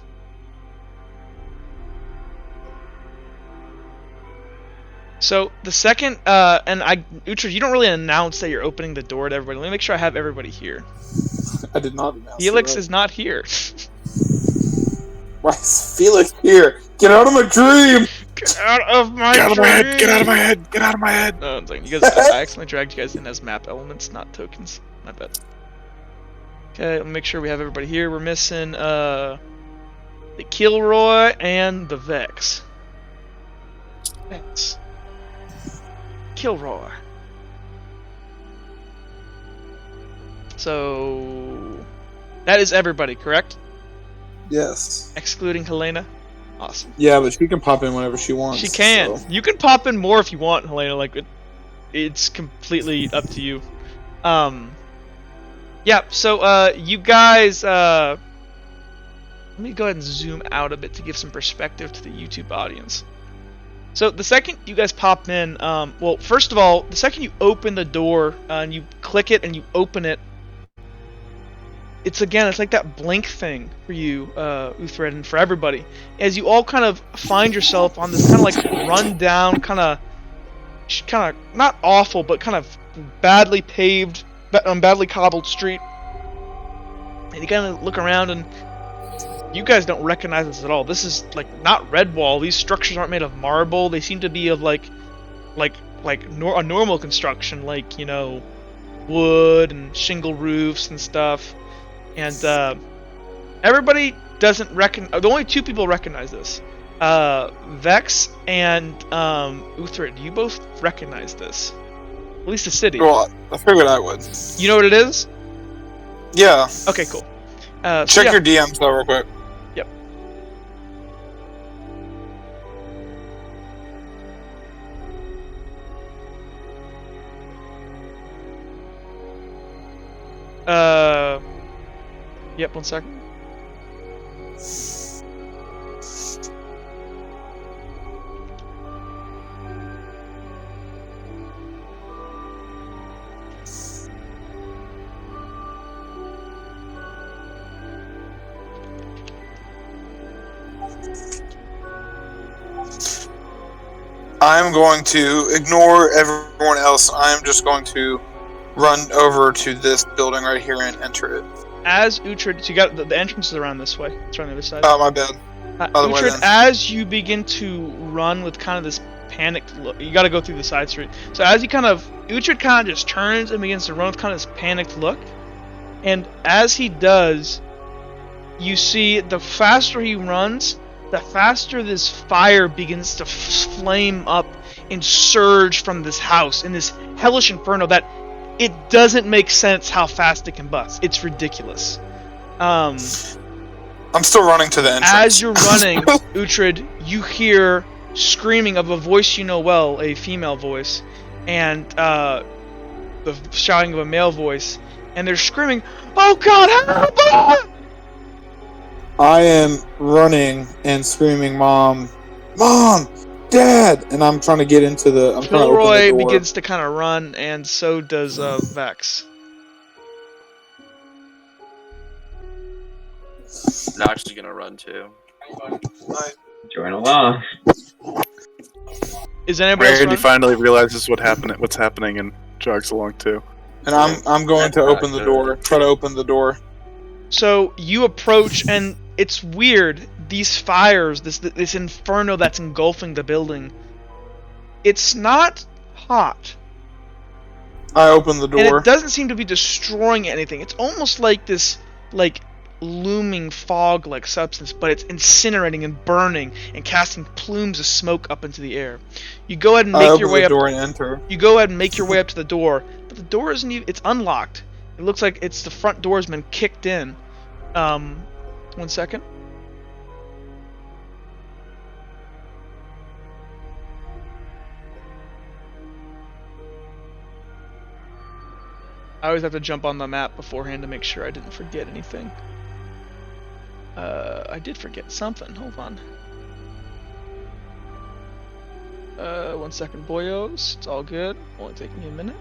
So the second, Uhtred, you don't really announce that you're opening the door to everybody. Let me make sure I have everybody here. I did not announce Felix it, is not here. Why is Felix here? Get out of my dream! Get out of my Get out of my head! dream! Get out of my head! Get out of my head! No, it's like, you guys, I accidentally dragged you guys in as map elements, not tokens. My bad. Okay, let me make sure we have everybody here. We're missing the Kilroy and the Vex. Vex. Kilroy. So that is everybody, correct? Yes. Excluding Helena. Awesome. Yeah, but she can pop in whenever she wants. She can. So. You can pop in more if you want, Helena. Like it's completely up to you. Yeah. So you guys. Let me go ahead and zoom out a bit to give some perspective to the YouTube audience. So the second you guys pop in, well, first of all, the second you open the door and you click it and you open it, it's like that blink thing for you, Uhtred, and for everybody. As you all kind of find yourself on this kind of like run down, kind of not awful, but kind of badly paved, badly cobbled street. And you kind of look around and you guys don't recognize this at all. This is like not Redwall. These structures aren't made of marble. They seem to be of a normal construction, like, you know, wood and shingle roofs and stuff. And everybody doesn't recognize. The only two people recognize this: Vex and Uhtred. You both recognize this. At least the city. Well, I figured I would. You know what it is? Yeah. Okay, cool. Check your DMs though, real quick. Yep. Yep, 1 second. I'm going to ignore everyone else. I'm just going to run over to this building right here and enter it. As Uhtred, so you got the entrance is around this way. It's around the other side. Oh, my bad. Other way Uhtred, then. as you begin to run with kind of this panicked look, you got to go through the side street. So as Uhtred kind of just turns and begins to run with kind of this panicked look, and as he does, you see the faster he runs, the faster this fire begins to flame up and surge from this house in this hellish inferno that it doesn't make sense how fast it can bust. It's ridiculous. I'm still running to the entrance. As you're running, Uhtred, you hear screaming of a voice you know well, a female voice, and the shouting of a male voice, and they're screaming, "Oh God, help!" I am running and screaming, "Mom! Mom! Dad!" And I'm trying to get into the... I'm trying to open Kilroy the door. begins to kind of run, and so does Vex. Nox is gonna run too. Join along. Is anybody else Randy running? finally realizes what's happening and jogs along too. And I'm going to open the door. Try to open the door. So you approach, and it's weird. These fires, this inferno that's engulfing the building, it's not hot. I open the door. And it doesn't seem to be destroying anything. It's almost like this, like looming fog-like substance, but it's incinerating and burning and casting plumes of smoke up into the air. You go ahead and make your way up. Door and enter. You go ahead and make your way up to the door, but the door isn't even, it's unlocked. It looks like it's the front door's been kicked in. 1 second. I always have to jump on the map beforehand to make sure I didn't forget anything. I did forget something. Hold on. 1 second, boyos. It's all good. Only taking me a minute.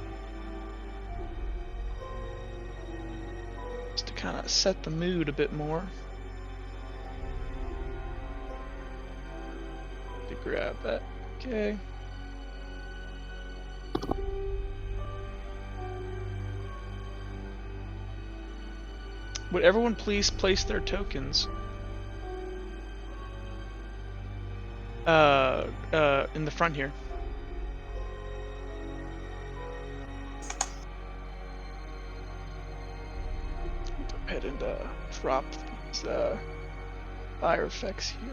Just to kind of set the mood a bit more. To grab that. Okay. Would everyone please place their tokens in the front here? Go ahead and drop these fire effects here.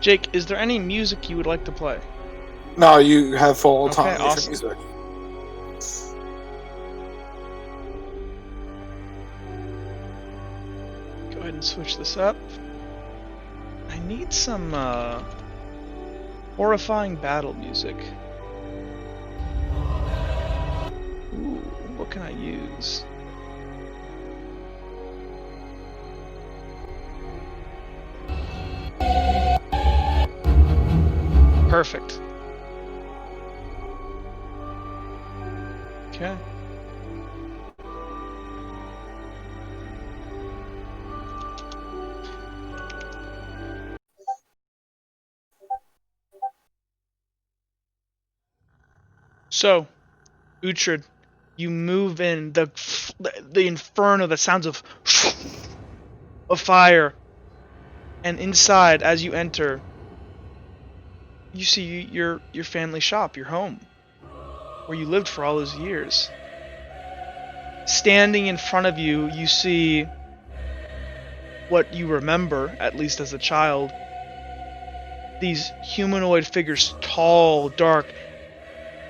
Jake, is there any music you would like to play? No, you have full Okay, autonomy awesome. for music. Go ahead and switch this up. I need some horrifying battle music. Ooh, what can I use? Perfect. Okay. So, Uhtred, you move in the inferno that sounds of fire, and inside, as you enter, you see your family shop, your home, where you lived for all those years. Standing in front of you, you see what you remember, at least as a child. These humanoid figures, tall, dark,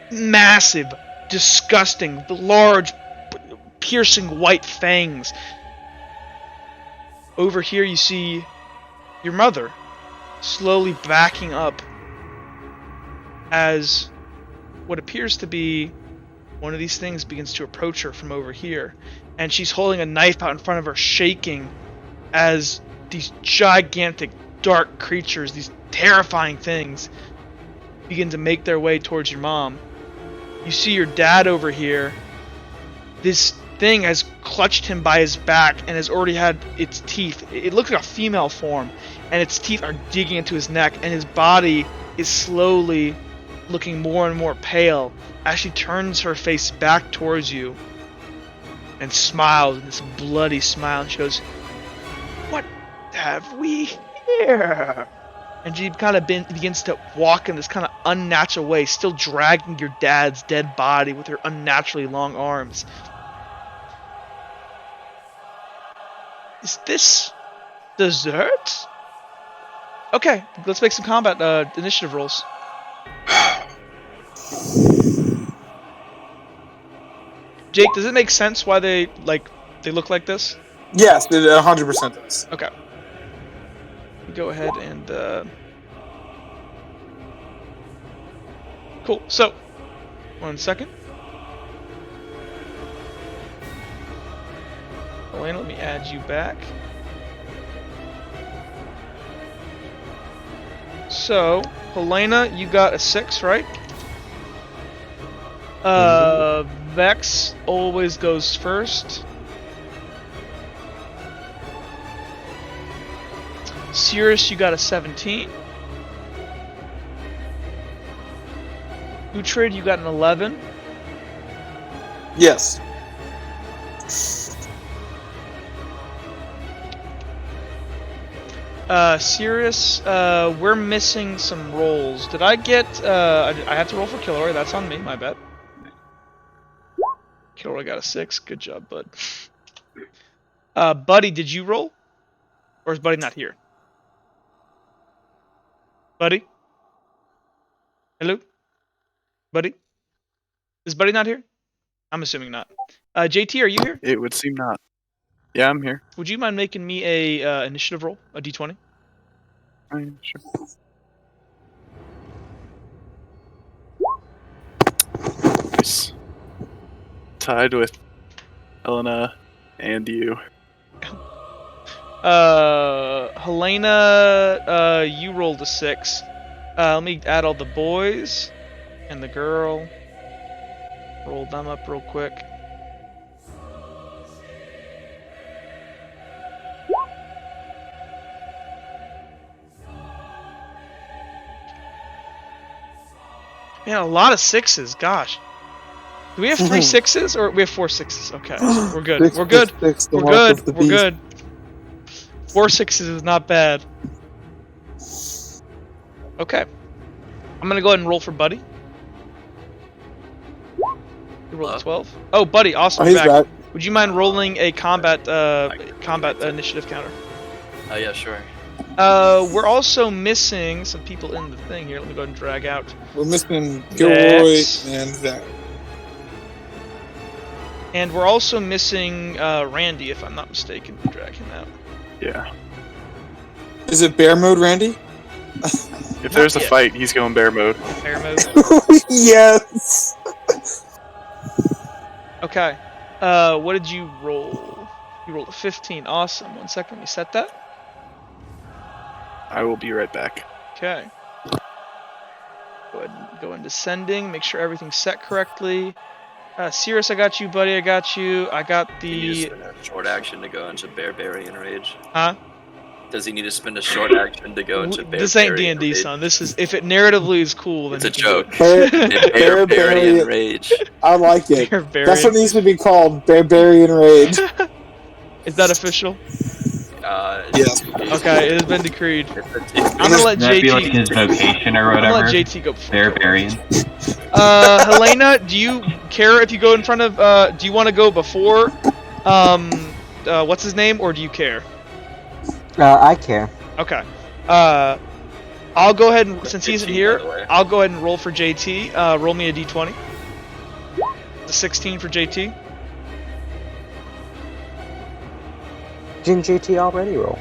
massive, disgusting, large, piercing white fangs. Over here you see your mother slowly backing up as what appears to be one of these things begins to approach her from over here, and she's holding a knife out in front of her, shaking as these gigantic dark creatures, these terrifying things, begin to make their way towards your mom. You see your dad over here. This thing has clutched him by his back and has already had its teeth. It looks like a female form, and its teeth are digging into his neck, and his body is slowly looking more and more pale as she turns her face back towards you and smiles in this bloody smile, and she goes, "What have we here?" And she kind of begins to walk in this kind of unnatural way, still dragging your dad's dead body with her unnaturally long arms. Is this dessert? Okay, let's make some combat initiative rolls. Jake, does it make sense why they look like this? Yes, it 100% does. Okay. Go ahead and cool. So, 1 second. Elena, let me add you back. So, Helena, you got a 6, right? Vex always goes first. Cirrus, you got a 17. Uhtred, you got an 11. Yes. Sirius, we're missing some rolls. Did I get, I had to roll for Kilroy, that's on me, my bad. Kilroy got a 6, good job, bud. Buddy, did you roll? Or is Buddy not here? Buddy? Hello? Buddy? Is Buddy not here? I'm assuming not. JT, are you here? It would seem not. Yeah, I'm here. Would you mind making me a initiative roll, a d20? Oh, yeah, sure. Nice. Tied with Helena and you. Helena, you rolled a 6. Let me add all the boys and the girl. Roll them up real quick. Man, a lot of 6s. Gosh. Do we have 3 6s or we have 4 6s? Okay, we're good. We're good. We're good. We're good. 4 6s is not bad. Okay. I'm gonna go ahead and roll for Buddy. You rolled a 12. Oh, Buddy, awesome. He's back. back. Would you mind rolling a combat initiative counter? Oh yeah, sure. We're also missing some people in the thing here. Let me go ahead and drag out. We're missing Gilroy Vex. and that. And we're also missing Randy, if I'm not mistaken. Drag him out. Yeah. Is it bear mode, Randy? If there's a yet. fight, he's going bear mode. Air mode. Yes. Okay. What did you roll? You rolled a 15. Awesome. 1 second. Let me set that. I will be right back. Okay. Go ahead and go into sending. Make sure everything's set correctly. Sirius, I got you. Buddy, I got you. I got He needs the... to spend a short action to go into Barbarian Rage. Huh? Does he need to spend a short action to go into Barbarian This ain't D&D, Rage? son. This is... If it narratively is cool, then It's a you can do joke. Bear- Barbarian Rage. I like it. Barbarian. That's what needs to be called, Barbarian Rage. Is that official? Yes. Okay, it has been decreed. I'm gonna let Would that be like JT... his vocation or I'm gonna whatever? let JT go before. Barbarian. Helena, do you care if you go in front of, do you want to go before, what's his name, or do you care? I care. Okay. I'll go ahead and, since he isn't JT, here, by the way. I'll go ahead and roll for JT. Roll me a d20. The 16 for JT. Didn't JT already roll?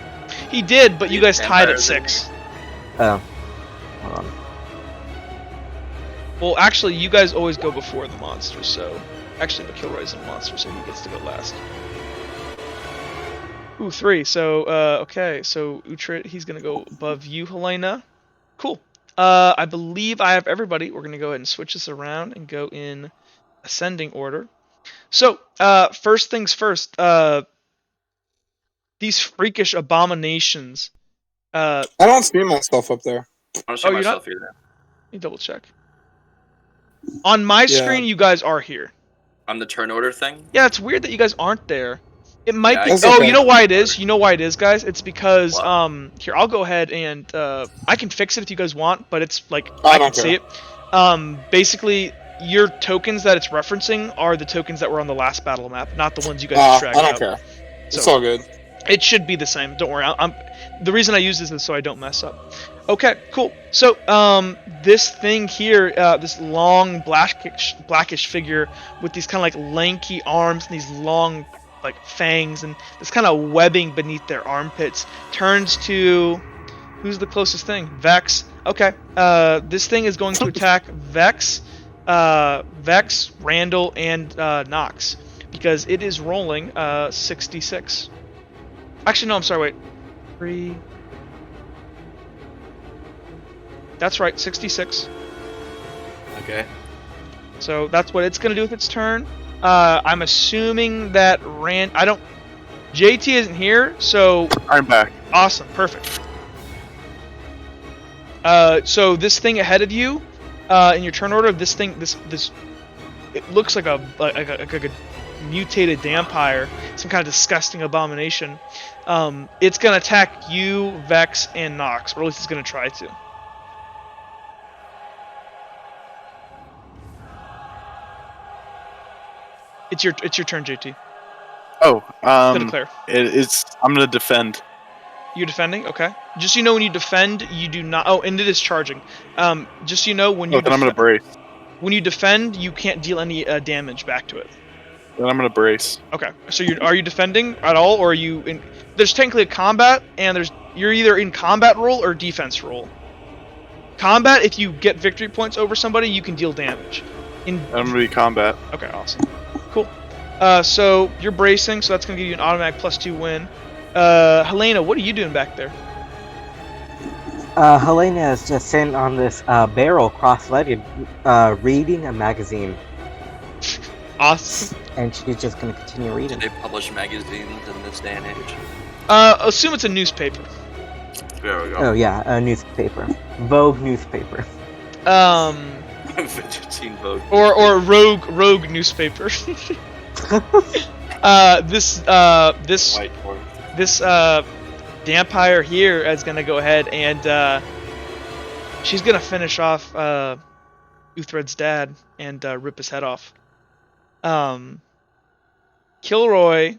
He did, but you guys tied at Vampires. 6. Oh. Hold on. Well, actually, you guys always go before the monster, so... Actually, McKilroy's a monster, so he gets to go last. Ooh, 3. So, okay. So, Uhtred, he's gonna go above you, Helena. Cool. I believe I have everybody. We're gonna go ahead and switch this around and go in ascending order. So, first things first. These freakish abominations. I don't see myself up there. I don't show Oh, you're myself either. Let me double check. On my Yeah. screen, you guys are here. On the turn order thing? Yeah, it's weird that you guys aren't there. It might Yeah, be. That's Oh, okay. you know why it is? You know why it is, guys? It's because What? here, I'll go ahead and I can fix it if you guys want, but it's like I I can don't see it. Basically, your tokens that it's referencing are the tokens that were on the last battle map, not the ones you guys I dragged don't out. care. It's So- all good. It should be the same. Don't worry. The reason I use this is so I don't mess up. Okay, cool. So, this thing here, this long blackish figure with these kind of like lanky arms and these long like fangs and this kind of webbing beneath their armpits turns to who's the closest thing? Vex. Okay. This thing is going to attack Vex, Randall, and Nox because it is rolling 66. Actually, no, I'm sorry, wait. 3. That's right, 66. Okay. So that's what it's going to do with its turn. I'm assuming that JT isn't here, so I'm back. awesome, perfect. So this thing ahead of you, in your turn order, this thing, this, it looks like a mutated vampire, some kind of disgusting abomination. It's gonna attack you, Vex, and Nox, or at least it's gonna try to. It's your turn, JT. Oh, Go to Claire. I'm gonna defend. You're defending, okay. Just so you know, when you defend, you do not. Oh, and it is charging. Just so you know, when you Then I'm gonna brace. when you defend, you can't deal any damage back to it. Then I'm gonna brace. Okay. So are you defending at all, or are you in? There's technically a combat, and you're either in combat role or defense role. Combat, if you get victory points over somebody, you can deal damage. I'm gonna be combat. Okay, awesome. Cool. So you're bracing, so that's gonna give you an automatic +2 win. Helena, what are you doing back there? Helena is just sitting on this barrel, cross-legged, reading a magazine, Awesome. and she's just gonna continue Do reading. they publish magazines in this day and age? Assume it's a newspaper. There we Oh go. yeah, a newspaper, Vogue newspaper. Fidgeting Vogue. Or rogue newspaper. This Whiteboard. this vampire here is gonna go ahead and she's gonna finish off Uthred's dad and rip his head off. Kilroy,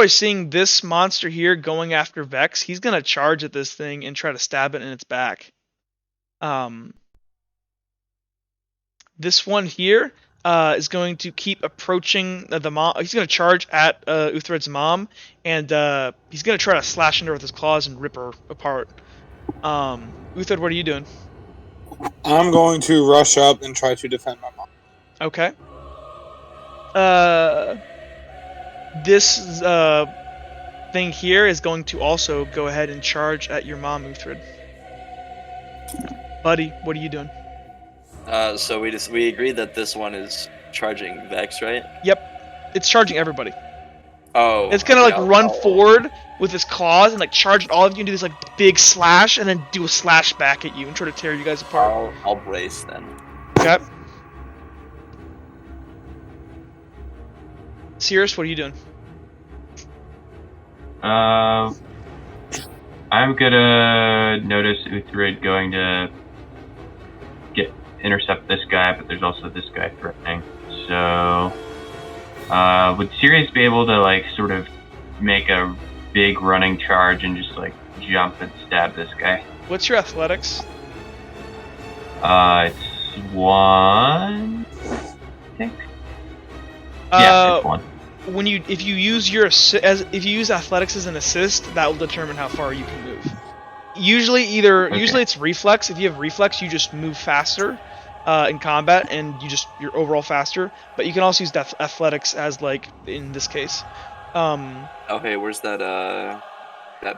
seeing this monster here going after Vex, he's gonna charge at this thing and try to stab it in its back. This one here is going to keep approaching the mom. He's going to charge at Uthred's mom, and he's going to try to slash into her with his claws and rip her apart. Uthred, what are you doing? I'm going to rush up and try to defend my mom. Okay. This thing here is going to also go ahead and charge at your mom, Uthred. Buddy, what are you doing? So we agreed that this one is charging Vex, right? Yep. It's charging everybody. Oh. It's gonna okay, run forward with its claws and charge at all of you and do this big slash and then do a slash back at you and try to tear you guys apart. I'll brace then. Okay. Sirius, what are you doing? I'm gonna notice Uthred going to intercept this guy, but there's also this guy threatening. So, would Sirius be able to sort of make a big running charge and just jump and stab this guy? What's your athletics? It's 1. I think. Yeah, it's 1. If you use athletics as an assist, that will determine how far you can move. Usually it's reflex. If you have reflex, you just move faster in combat, and you're overall faster. But you can also use athletics as in this case. Okay, where's that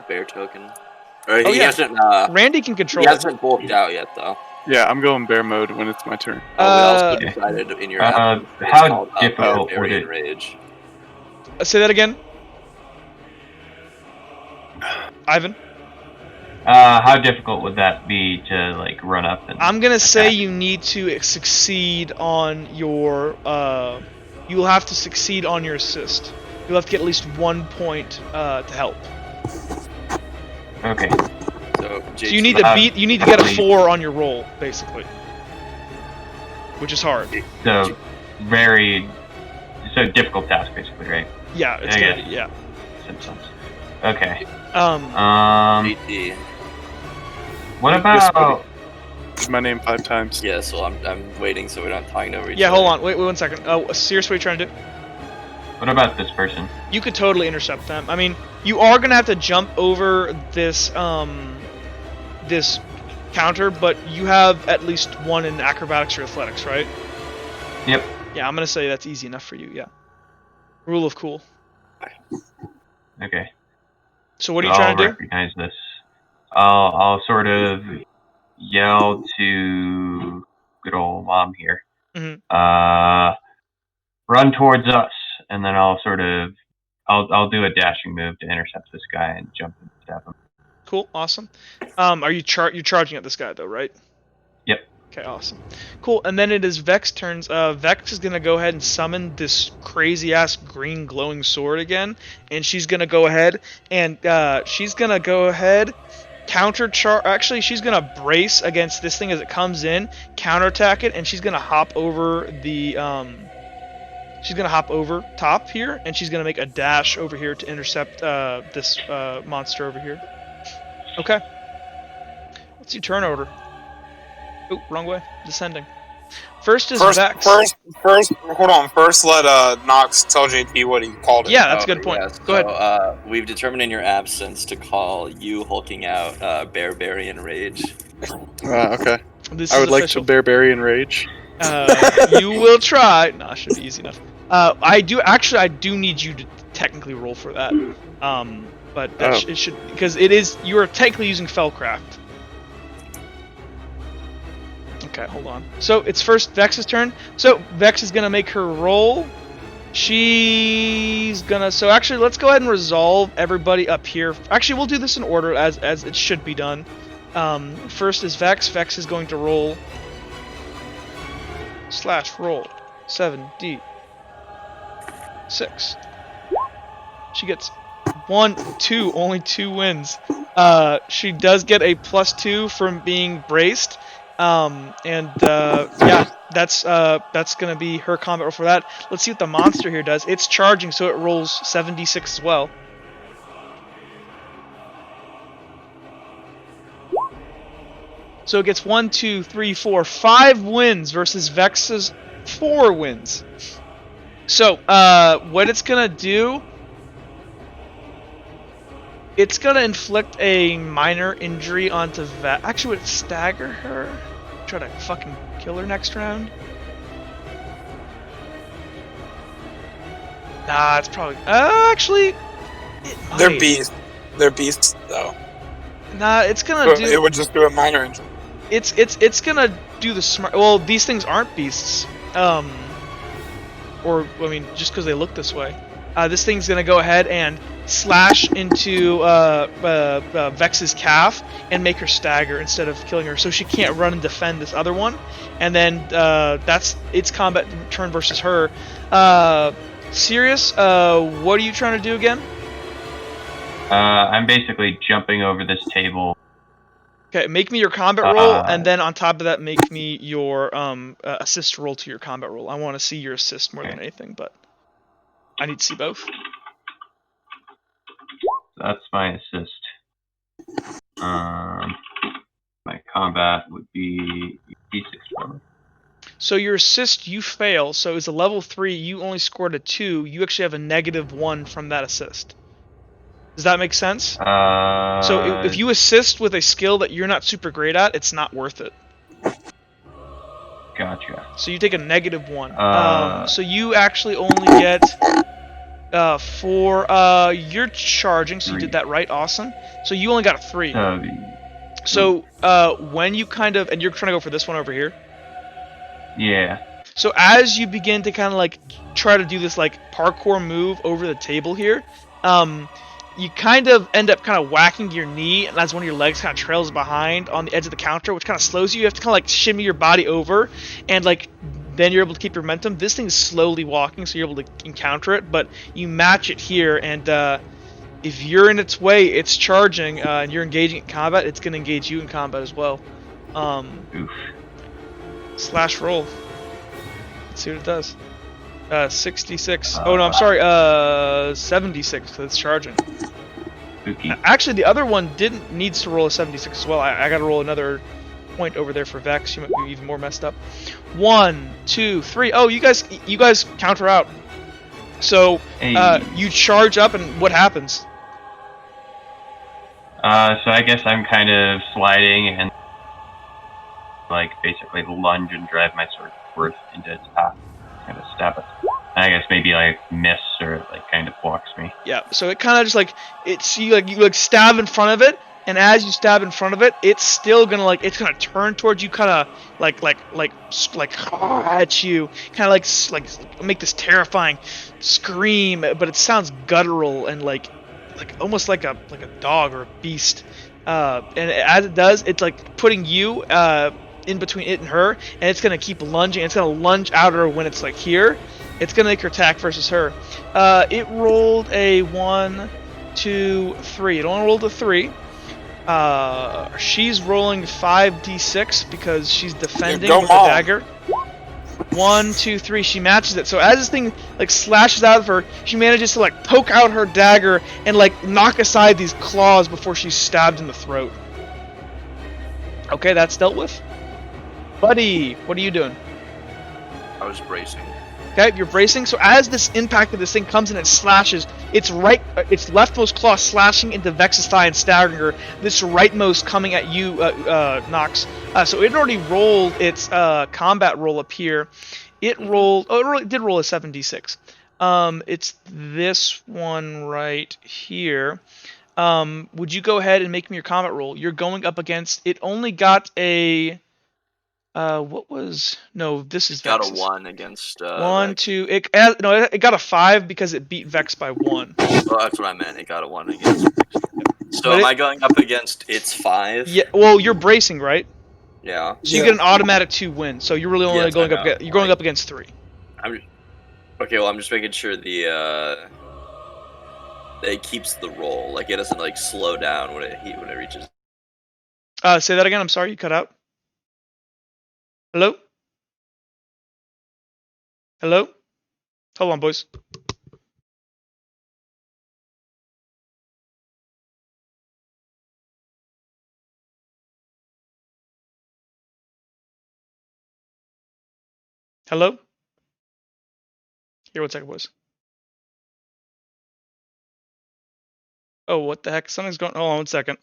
bear token? Or he yeah. hasn't. Randy can control He it. hasn't bulked out yet, though. Yeah, I'm going bear mode when it's my turn. We also decided in your app. it's how called, difficult would Barbarian it- Rage. Say that again. Ivan? How difficult would that be to run up and? I'm gonna say attack? you need to succeed on your. You'll have to succeed on your assist. You'll have to get at least 1 point to help. Okay. So So you need to beat. You need to get a 4 on your roll, basically, which is hard. So difficult task, basically, right? Yeah, it's I gonna guess. be. Yeah. Symptoms. Okay. GT. What Yes, about? buddy. Use my name 5 times. Yeah, so I'm waiting so we're not talking over each Yeah. other. Hold on. Wait 1 second. Sirius, what are you trying to do? What about this person? You could totally intercept them. I mean, you are gonna have to jump over this this counter, but you have at least 1 in acrobatics or athletics, right? Yep. Yeah, I'm gonna say that's easy enough for you. Yeah. Rule of cool. Okay. So what are you I'll trying to do? recognize this. I'll sort of yell to good old mom here. Mhm. Run towards us, and then I'll do a dashing move to intercept this guy and jump and stab him. Cool, awesome. Are you you're charging at this guy though, right? Yep. Okay, awesome. Cool, and then it is Vex turns. Vex is gonna go ahead and summon this crazy-ass green glowing sword again, and she's gonna go ahead and actually, she's gonna brace against this thing as it comes in, counterattack it, and she's gonna hop over the, she's gonna hop over top here, and she's gonna make a dash over here to intercept, this, monster over here. Okay. What's your turn order? Oh, wrong way. Descending. First is Vex. First, hold on. First, let Nox tell JT what he called it. Yeah, that's a good point. Yes. Go ahead. We've determined in your absence to call you hulking out Barbarian Rage. Okay. This I is would like official. to Barbarian Rage. You will try. No, it should be easy enough. I do need you to technically roll for that. But that it should, because you are technically using Fellcraft. Okay, hold on. So it's first Vex's turn. So Vex is gonna make her roll. She's gonna. So actually, let's go ahead and resolve everybody up here. Actually, we'll do this in order as it should be done. First is Vex. Vex is going to roll. /roll 7d6. She gets 1, 2, only 2 wins. She does get a +2 from being braced. Yeah, that's gonna be her combat roll for that. Let's see what the monster here does. It's charging, so it rolls 7d6 as well. So it gets 1, 2, 3, 4, 5 wins versus Vex's 4 wins. So, what it's gonna do, it's gonna inflict a minor injury onto Vex. Actually, would it stagger her? Try to fucking kill her next round? Nah, it's probably. Actually, it might. They're beasts. They're beasts, though. Nah, it's gonna do. It would just do a minor injury. It's gonna do the smart. Well, these things aren't beasts. Or I mean, just because they look this way. This thing's gonna go ahead and slash into Vex's calf and make her stagger instead of killing her, so she can't run and defend this other one. And then that's its combat turn versus her. Sirius, what are you trying to do again? I'm basically jumping over this table. Okay, make me your combat roll, and then on top of that, make me your assist roll to your combat roll. I want to see your assist more than anything, but I need to see both. That's my assist. My combat would be D6 probably. So your assist, you fail. So it's a level 3. You only scored a 2. You actually have a -1 from that assist. Does that make sense? So if you assist with a skill that you're not super great at, it's not worth it. Gotcha. So you take a -1. So you actually only get 4. You're charging, so you did that right. Awesome. So you only got a 3. So when you kind of, and you're trying to go for this one over here. Yeah. So as you begin to kind of like try to do this like parkour move over the table here, you kind of end up kind of whacking your knee, and as one of your legs kind of trails behind on the edge of the counter, which kind of slows you. You have to kind of like shimmy your body over, and like then you're able to keep your momentum. This thing is slowly walking, so you're able to encounter it, but you match it here, and if you're in its way, it's charging, and you're engaging in combat, it's going to engage you in combat as well. Oof. /roll. Let's see what it does. 66. Oh no, I'm sorry. 76. Because it's charging. Spooky. Actually, the other one needs to roll a 76 as well. I got to roll another point over there for Vex. You might be even more messed up. 1, 2, 3. Oh, you guys counter out. So you charge up, and what happens? So I guess I'm kind of sliding and like basically lunge and drive my sword forth into its path. Kind of stab it. I guess maybe like miss or like kind of blocks me. Yeah, so it kind of just like you stab in front of it, and as you stab in front of it, it's still gonna turn towards you, kind of like at you, kind of like make this terrifying scream, but it sounds guttural and like almost like a dog or a beast. And as it does, it's like putting you in between it and her, and it's gonna keep lunging. It's gonna lunge out at her when it's like here. It's gonna make her attack versus her. It rolled a 1, 2, 3. It only rolled a 3. She's rolling 5d6 because she's defending with the dagger. 1, 2, 3. She matches it. So as this thing like slashes out of her, she manages to like poke out her dagger and like knock aside these claws before she's stabbed in the throat. Okay, that's dealt with. Buddy, what are you doing? I was bracing. Okay, you're bracing. So as this impact of this thing comes in and slashes, its leftmost claw slashing into Vex's thigh and staggering her. This rightmost coming at you, Nox. So it already rolled its combat roll up here. It rolled. Oh, it did roll a 7d6. It's this one right here. Would you go ahead and make me your combat roll? You're going up against. It only got a. What was no? This is got Vex's. A 1 against 1, Vex. 2. It got a 5 because it beat Vex by 1. Oh, that's what I meant. It got a 1 against Vex. So am I going up against its 5? Yeah. Well, you're bracing, right? Yeah. So you get an automatic 2 win. So you're really only going up. You're going up against 3. Okay. Well, I'm just making sure it keeps the roll. Like it doesn't like slow down when it reaches. Say that again. I'm sorry, you cut out. Hello? Hello? Hold on, boys. Hello? Here, 1 second, boys. Oh, what the heck? Something's going. Hold on 1 second.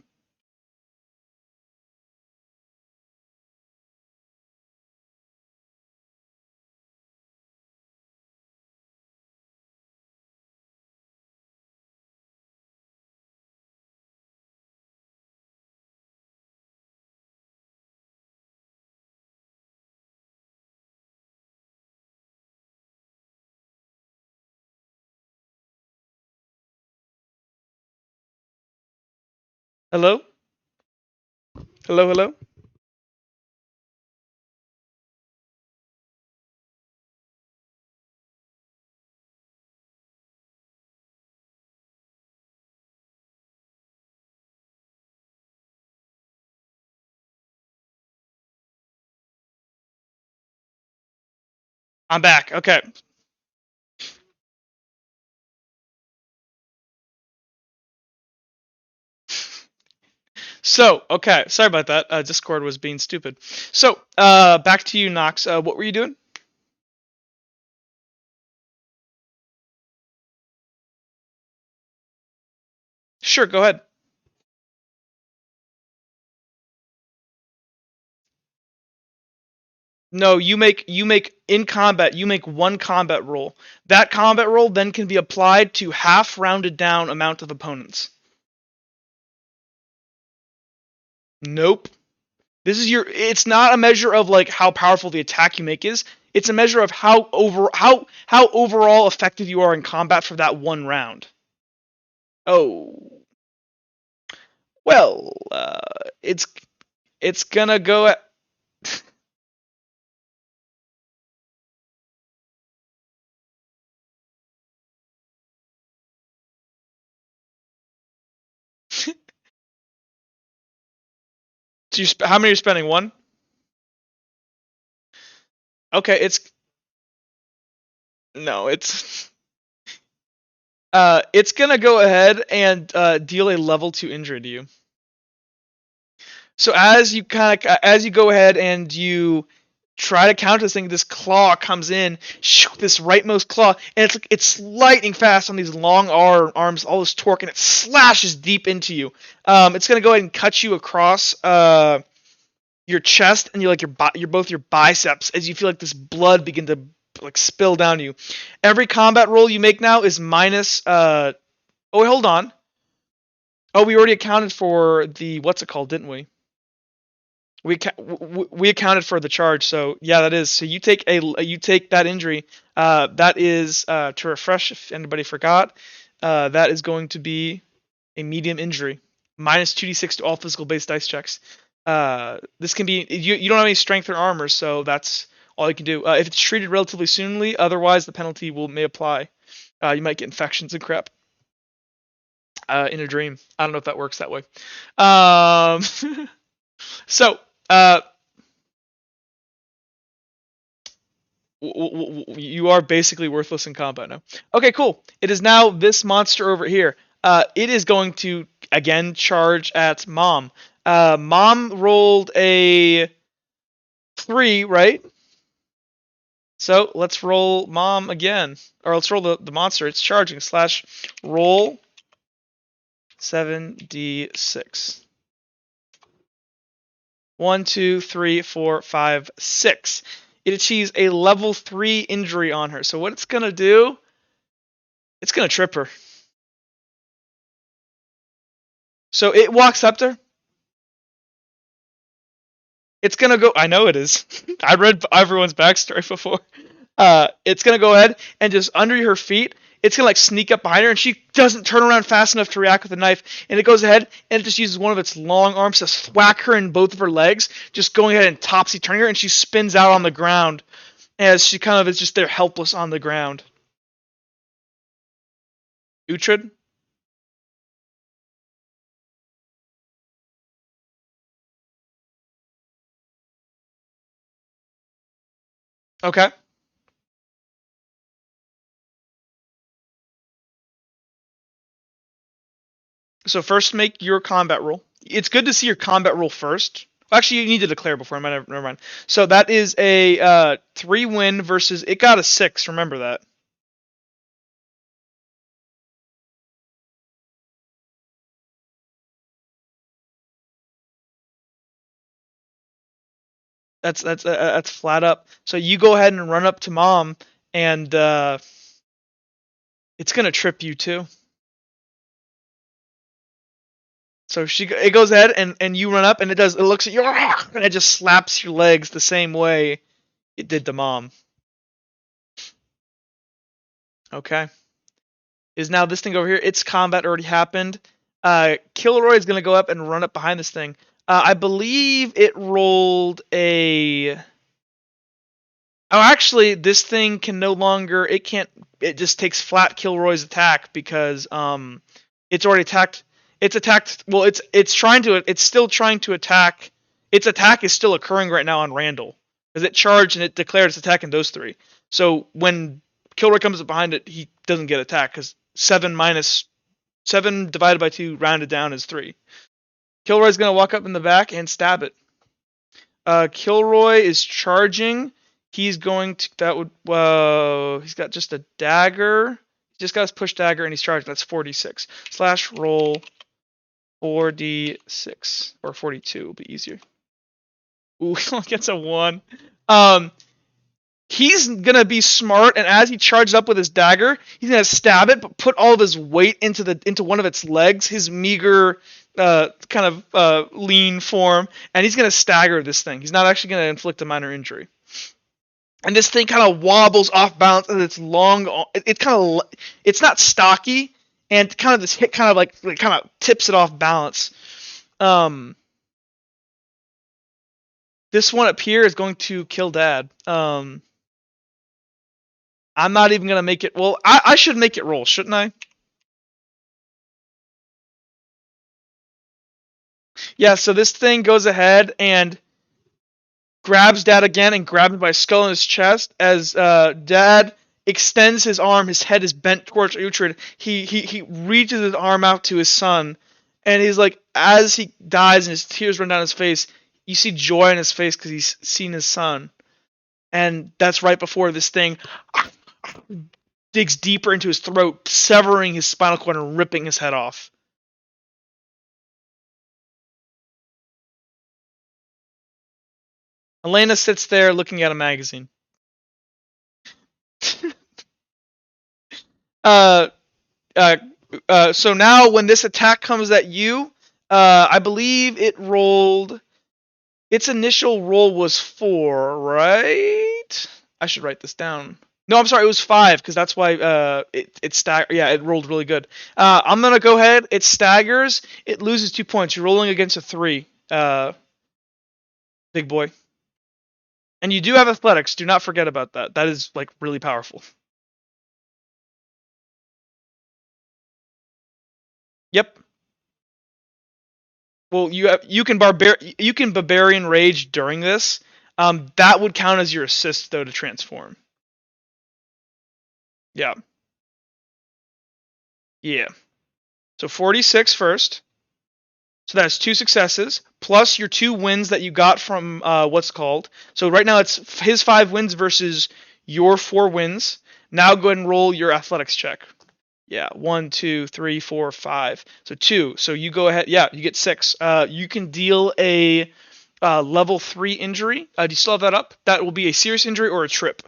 Hello? Hello, hello? I'm back. Okay. So, okay. Sorry about that. Discord was being stupid. So, back to you, Nox. What were you doing? Sure, go ahead. No, you make in combat, you make 1 combat roll. That combat roll then can be applied to half rounded down amount of opponents. Nope. It's not a measure of like how powerful the attack you make is. It's a measure of how overall effective you are in combat for that 1 round. Oh. Well, it's gonna go at So how many are you spending? 1? Okay, it's gonna go ahead and deal a level 2 injury to you. So as you go ahead and you try to counter this thing, this claw comes in, this rightmost claw, and it's lightning fast on these long arms, all this torque, and it slashes deep into you. It's gonna go ahead and cut you across your chest and both your biceps as you feel like this blood begin to like spill down you. Every combat roll you make now is minus. Oh wait, hold on. Oh, we already accounted for the what's it called, didn't we? We accounted for the charge, so yeah, that is. So you take that injury. That is to refresh if anybody forgot. That is going to be a medium injury, minus 2d6 to all physical based dice checks. This can be you don't have any strength or armor, so that's all you can do. If it's treated relatively soonly, otherwise the penalty may apply. You might get infections and crap in a dream. I don't know if that works that way. So you are basically worthless in combat now. Okay, cool. It is now this monster over here. It is going to again charge at Mom. Mom rolled a 3, right? So let's roll Mom again, or let's roll the monster. It's charging. / roll 7d6. 1, 2, 3, 4, 5, 6. It achieves a level 3 injury on her. So what it's gonna do? It's gonna trip her. So it walks up to her. It's gonna go. I know it is. I read everyone's backstory before. It's gonna go ahead and just under her feet. It's gonna like sneak up behind her, and she doesn't turn around fast enough to react with the knife. And it goes ahead and it just uses one of its long arms to thwack her in both of her legs, just going ahead and topsy turning her, and she spins out on the ground as she kind of is just there helpless on the ground. Uhtred? Okay. So first make your combat roll. It's good to see your combat roll first. Actually, you need to declare before. Never mind. So that is a 3 win versus... It got a 6. Remember that. That's flat up. So you go ahead and run up to Mom, and it's gonna trip you too. So it goes ahead and you run up, and it looks at you, and it just slaps your legs the same way it did to Mom. Okay. Is now this thing over here? Its combat already happened. Kilroy is gonna go up and run up behind this thing. I believe it rolled a... Oh, actually, this thing can no longer... It can't... It just takes flat Kilroy's attack because it's already attacked. It's attacked... Well, it's trying to... It's still trying to attack... Its attack is still occurring right now on Randall. Because it charged and it declared its attack in those 3. So when Kilroy comes up behind it, he doesn't get attacked because 7 divided by 2 rounded down is 3. Kilroy's gonna walk up in the back and stab it. Kilroy is charging. He's going to... That would... Whoa. He's got just a dagger. He just got his push dagger and he's charging. That's 46. / roll 4d6. Or 42 will be easier. Ooh, he only gets a 1. He's gonna be smart, and as he charges up with his dagger, he's gonna stab it, but put all of his weight into one of its legs, his meager kind of lean form, and he's gonna stagger this thing. He's not actually gonna inflict a minor injury. And this thing kind of wobbles off balance, and it's long. It's not stocky, and kind of this hit kind of tips it off balance. This one up here is going to kill Dad. I'm not even gonna make it. Well, I should make it roll, shouldn't I? Yeah. So this thing goes ahead and grabs Dad again and grabs him by his skull in his chest as Dad extends his arm. His head is bent towards Uhtred. He reaches his arm out to his son, and he's like, as he dies and his tears run down his face, you see joy in his face because he's seen his son. And that's right before this thing digs deeper into his throat, severing his spinal cord and ripping his head off. Elena sits there looking at a magazine. So now when this attack comes at you, I believe it rolled... Its initial roll was 4, right? I should write this down. No, I'm sorry, it was 5, because that's why it staggered. Yeah, it rolled really good. I'm going to go ahead. It staggers. It loses 2 points. You're rolling against a 3. big boy. And you do have athletics. Do not forget about that. That is like really powerful. Yep. Well, you can barbarian rage during this. That would count as your assist though to transform. Yeah. Yeah. So 46 first. So that's 2 successes plus your 2 wins that you got from what's called. So right now it's his 5 wins versus your 4 wins. Now go ahead and roll your athletics check. Yeah, 1, 2, 3, 4, 5. So 2. So you go ahead. Yeah, you get 6. You can deal a level 3 injury. Do you still have that up? That will be a serious injury or a trip.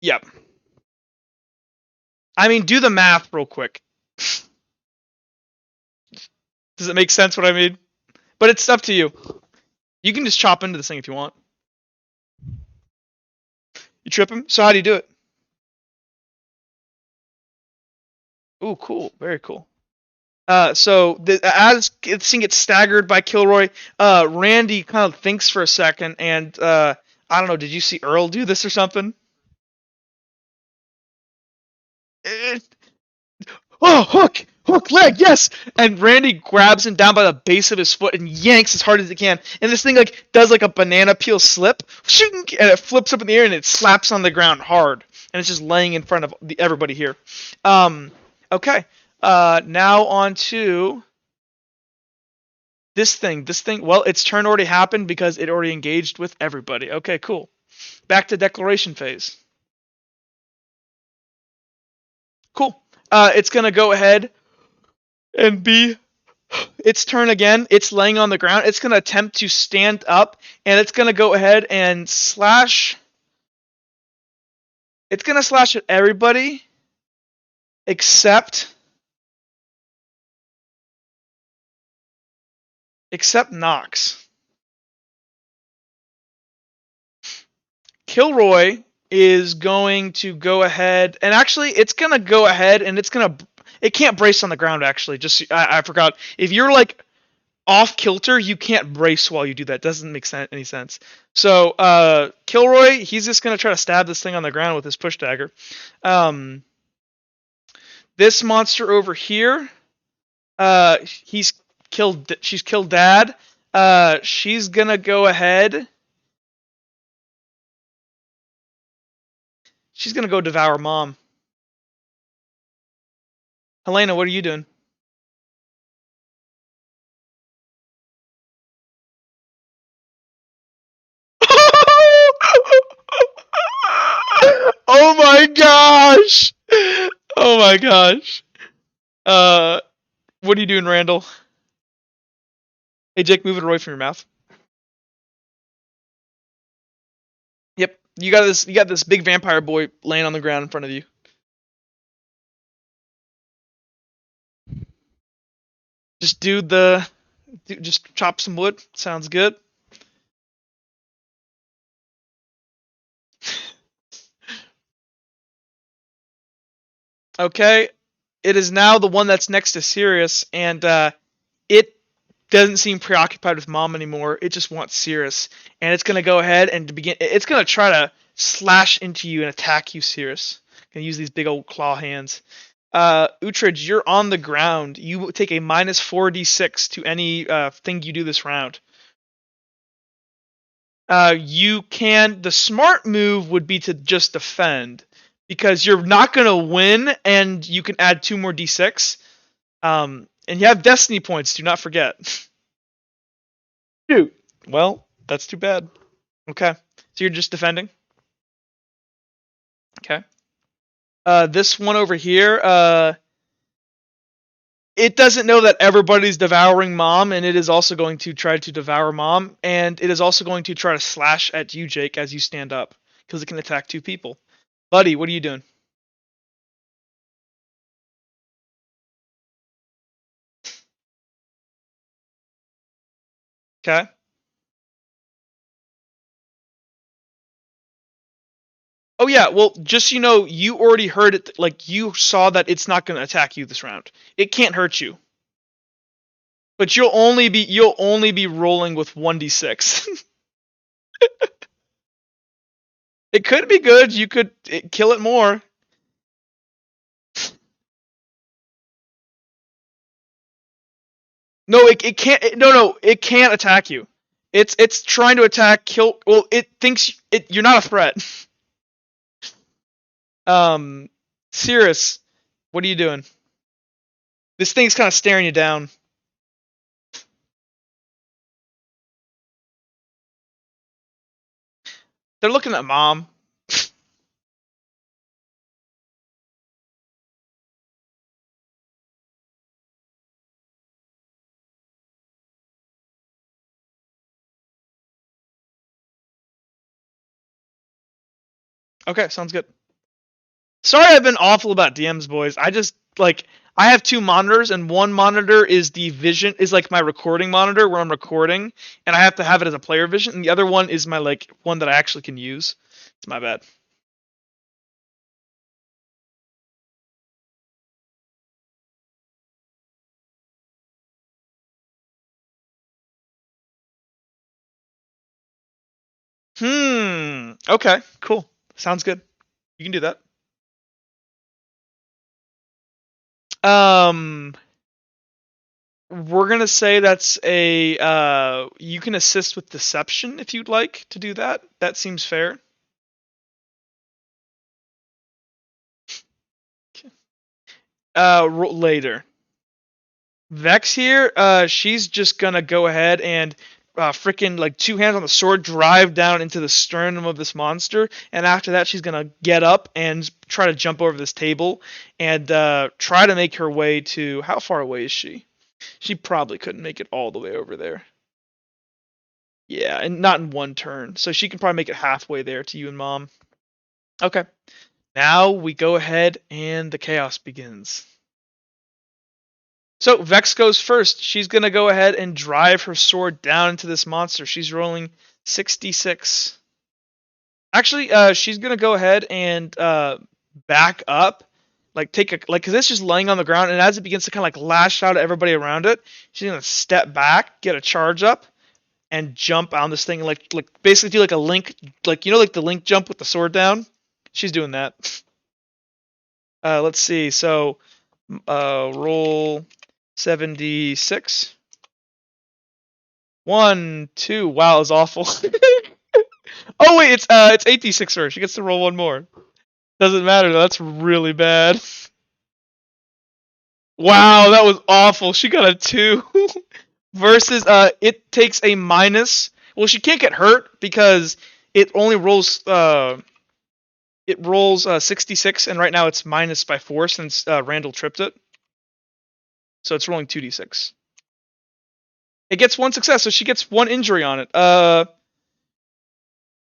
Yeah. I mean, do the math real quick. Does it make sense what I mean? But it's up to you. You can just chop into this thing if you want. You trip him? So how do you do it? Ooh, cool. Very cool. So as this thing gets staggered by Kilroy, Randy kind of thinks for a second, and I don't know. Did you see Earl do this or something? Oh, hook, leg, yes! And Randy grabs him down by the base of his foot and yanks as hard as he can. And this thing like does like a banana peel slip, and it flips up in the air and it slaps on the ground hard. And it's just laying in front of everybody here. Okay. Now on to this thing. Well, its turn already happened because it already engaged with everybody. Okay, cool. Back to declaration phase. Cool. It's gonna go ahead and be its turn again. It's laying on the ground. It's gonna attempt to stand up, and it's gonna go ahead and slash. It's gonna slash at everybody except Nox. Kilroy is going to go ahead, and actually, it's gonna go ahead and it can't brace on the ground. Actually, just I forgot. If you're like off kilter, you can't brace while you do that. Doesn't make any sense. So Kilroy, he's just gonna try to stab this thing on the ground with his push dagger. This monster over here, she's killed Dad. She's gonna go ahead. She's gonna go devour Mom. Helena, what are you doing? Oh my gosh! Oh my gosh! What are you doing, Randall? Hey, Jake, move it away from your mouth. Yep, you got this. You got this big vampire boy laying on the ground in front of you. Just just chop some wood. Sounds good. Okay, it is now the one that's next to Sirius, and it doesn't seem preoccupied with Mom anymore. It just wants Sirius, and it's gonna go ahead and begin. It's gonna try to slash into you and attack you, Sirius. Gonna use these big old claw hands. Uhtred, you're on the ground. You take a minus 4d6 to any thing you do this round. You can. The smart move would be to just defend, because you're not gonna win, and you can add 2 more d6. And you have destiny points. Do not forget. Shoot. Well, that's too bad. Okay, so you're just defending. Okay. This one over here. It doesn't know that everybody's devouring Mom, and it is also going to try to devour Mom, and it is also going to try to slash at you, Jake, as you stand up, because it can attack 2 people. Buddy, what are you doing? Okay. Oh yeah, well, just so you know, you already heard it. Like you saw that it's not going to attack you this round. It can't hurt you. But you'll only be rolling with 1d6. It could be good. You could kill it more. No, it can't. No, it can't attack you. It's trying to attack, kill. Well, it thinks you're not a threat. Cirrus, what are you doing? This thing's kind of staring you down. They're looking at Mom. Okay, sounds good. Sorry I've been awful about DMs, boys. I just, like, I have two monitors, and one monitor is the vision, is like my recording monitor where I'm recording, and I have to have it as a player vision, and the other one is my, like, one that I actually can use. It's my bad. Okay, cool. Sounds good. You can do that. We're gonna say that's a you can assist with deception if you'd like to do that. That seems fair. Later. Vex here, she's just gonna go ahead and freaking like two hands on the sword drive down into the sternum of this monster, and after that she's gonna get up and try to jump over this table and try to make her way to, how far away is she? She probably couldn't make it all the way over there. Yeah, and not in one turn. So she can probably make it halfway there to you and Mom. Okay. Now we go ahead and the chaos begins. So Vex goes first. She's going to go ahead and drive her sword down into this monster. She's rolling 66. Actually, she's going to go ahead and back up. Like take a, like, cause it's just laying on the ground, and as it begins to kind of like lash out at everybody around it, she's gonna step back, get a charge up, and jump on this thing, like basically do like a link, like, you know, like the link jump with the sword down. She's doing that. Let's see. So, roll 76. 1, 2. Wow, it's awful. Oh wait, it's 8d6 for her. She gets to roll one more. Doesn't matter though. That's really bad. Wow, that was awful. She got a 2. Versus, it takes a minus. Well, she can't get hurt because it only rolls. It rolls 66, and right now it's minus by 4 since Randall tripped it. So it's rolling 2d6. It gets 1 success, so she gets 1 injury on it.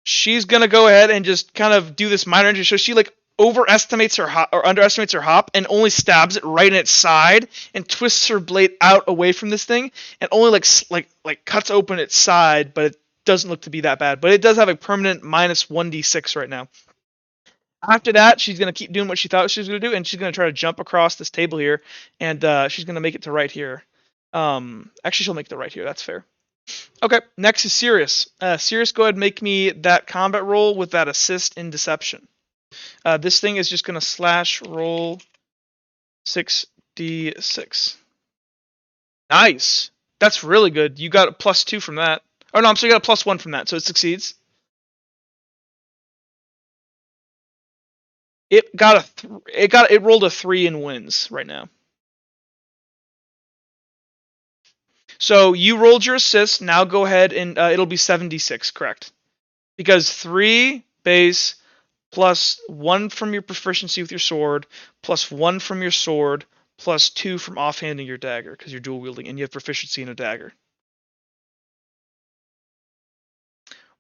She's gonna go ahead and just kind of do this minor injury. So she like overestimates her hop, or underestimates her hop, and only stabs it right in its side, and twists her blade out away from this thing, and only like cuts open its side, but it doesn't look to be that bad. But it does have a permanent minus 1d6 right now. After that, she's gonna keep doing what she thought she was gonna do, and she's gonna try to jump across this table here, and she's gonna make it to right here. Actually, she'll make it to right here. That's fair. Okay, next is Sirius. Sirius, go ahead and make me that combat roll with that assist in deception. This thing is just going to slash roll 6d6. Nice. That's really good. You got a +2 from that. Oh no, I'm sorry, you got a +1 from that, so it succeeds. It rolled a 3 and wins right now. So you rolled your assist. Now go ahead and it'll be 7d6, correct? Because 3 base plus 1 from your proficiency with your sword, plus 1 from your sword, plus 2 from offhanding your dagger, because you're dual wielding and you have proficiency in a dagger.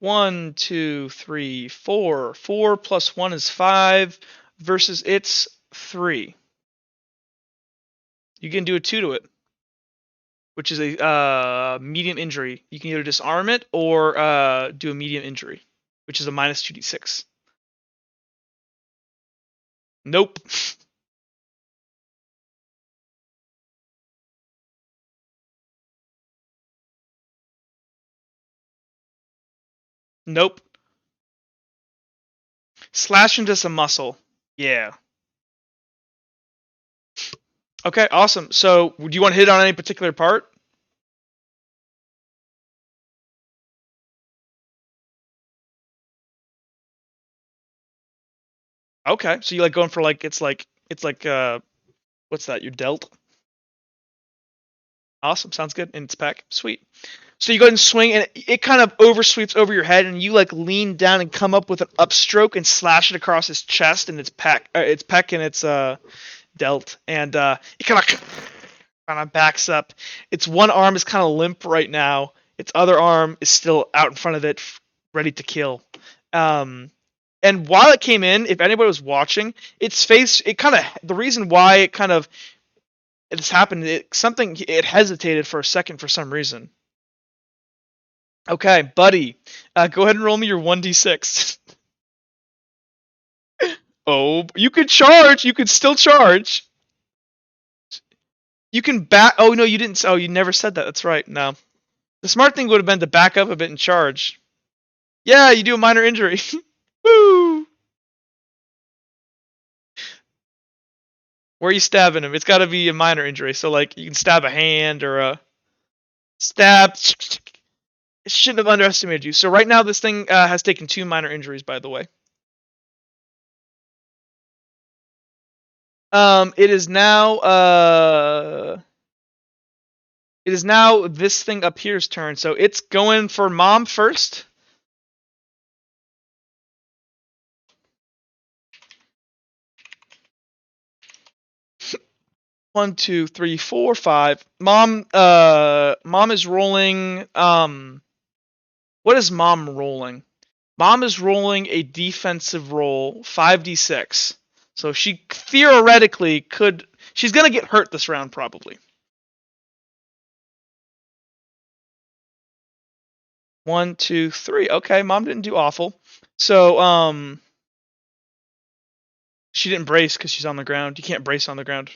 1, 2, 3, 4. 4 plus 1 is 5 versus its 3. You can do a 2 to it, which is a medium injury. You can either disarm it or do a medium injury, which is a minus 2d6. Nope. Nope. Slash into some muscle. Yeah. Okay, awesome. So, do you want to hit on any particular part? Okay, so you like going for like it's like what's that? Your delt? Awesome, sounds good. And it's pack. Sweet. So you go ahead and swing, and it kind of oversweeps over your head, and you like lean down and come up with an upstroke and slash it across his chest and its pec and its delt, and it kind of backs up. Its one arm is kind of limp right now. Its other arm is still out in front of it, ready to kill. And while it came in, if anybody was watching, its face, the reason why it's happened, it hesitated for a second for some reason. Okay, buddy, go ahead and roll me your 1d6. Oh, you could charge. You could still charge. You can back. Oh no, you didn't. Oh, you never said that. That's right. No, the smart thing would have been to back up a bit and charge. Yeah, you do a minor injury. Woo! Where are you stabbing him? It's got to be a minor injury. So like you can stab a hand or a stab. It shouldn't have underestimated you. So right now this thing has taken 2 minor injuries, by the way. It is now this thing up here's turn. So it's going for Mom first. One, two, three, four, five. Mom is rolling. What is Mom rolling? Mom is rolling a defensive roll, 5d6. So she theoretically could. She's gonna get hurt this round probably. 1, 2, 3. Okay, Mom didn't do awful. So she didn't brace because she's on the ground. You can't brace on the ground.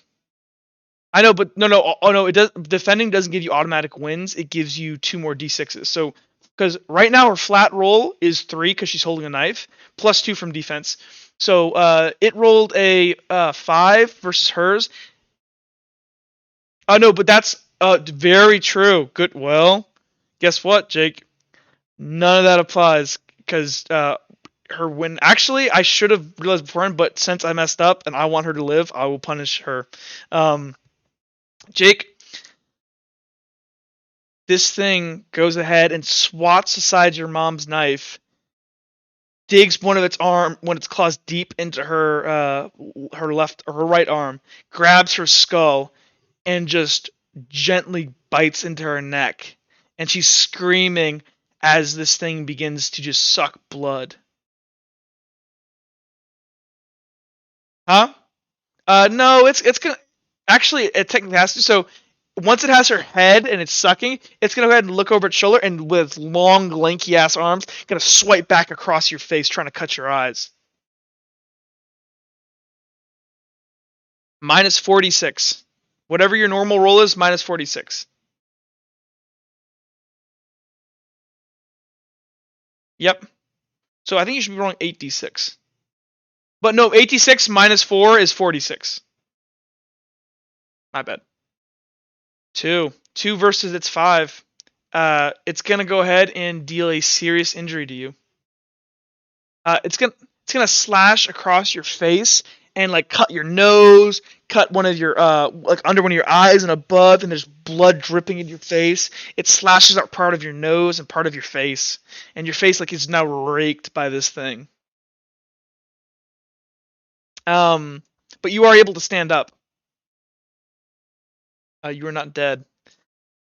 I know, but no. Oh no, it does. Defending doesn't give you automatic wins. It gives you 2 more d6s. So, because right now her flat roll is 3 because she's holding a knife, plus 2 from defense. So it rolled a 5 versus hers. Oh no, but that's very true. Good. Well, guess what, Jake? None of that applies because her win. Actually, I should have realized beforehand, but since I messed up and I want her to live, I will punish her. Jake, this thing goes ahead and swats aside your mom's knife, digs one of its claws deep into her right arm, grabs her skull, and just gently bites into her neck. And she's screaming as this thing begins to just suck blood. Huh? No, it's gonna. Actually, it technically has to. So once it has her head and it's sucking, it's gonna go ahead and look over its shoulder and with long, lanky ass arms, gonna swipe back across your face, trying to cut your eyes. Minus 46. Whatever your normal roll is, minus 46. Yep. So I think you should be rolling 8d6. But no, 8d6 minus 4 is 46. My bad. 2. 2 versus its 5. It's gonna go ahead and deal a serious injury to you. It's gonna slash across your face and like cut your nose, cut one of your like under one of your eyes and above, and there's blood dripping in your face. It slashes out part of your nose and part of your face, and your face like is now raked by this thing. But you are able to stand up. You are not dead.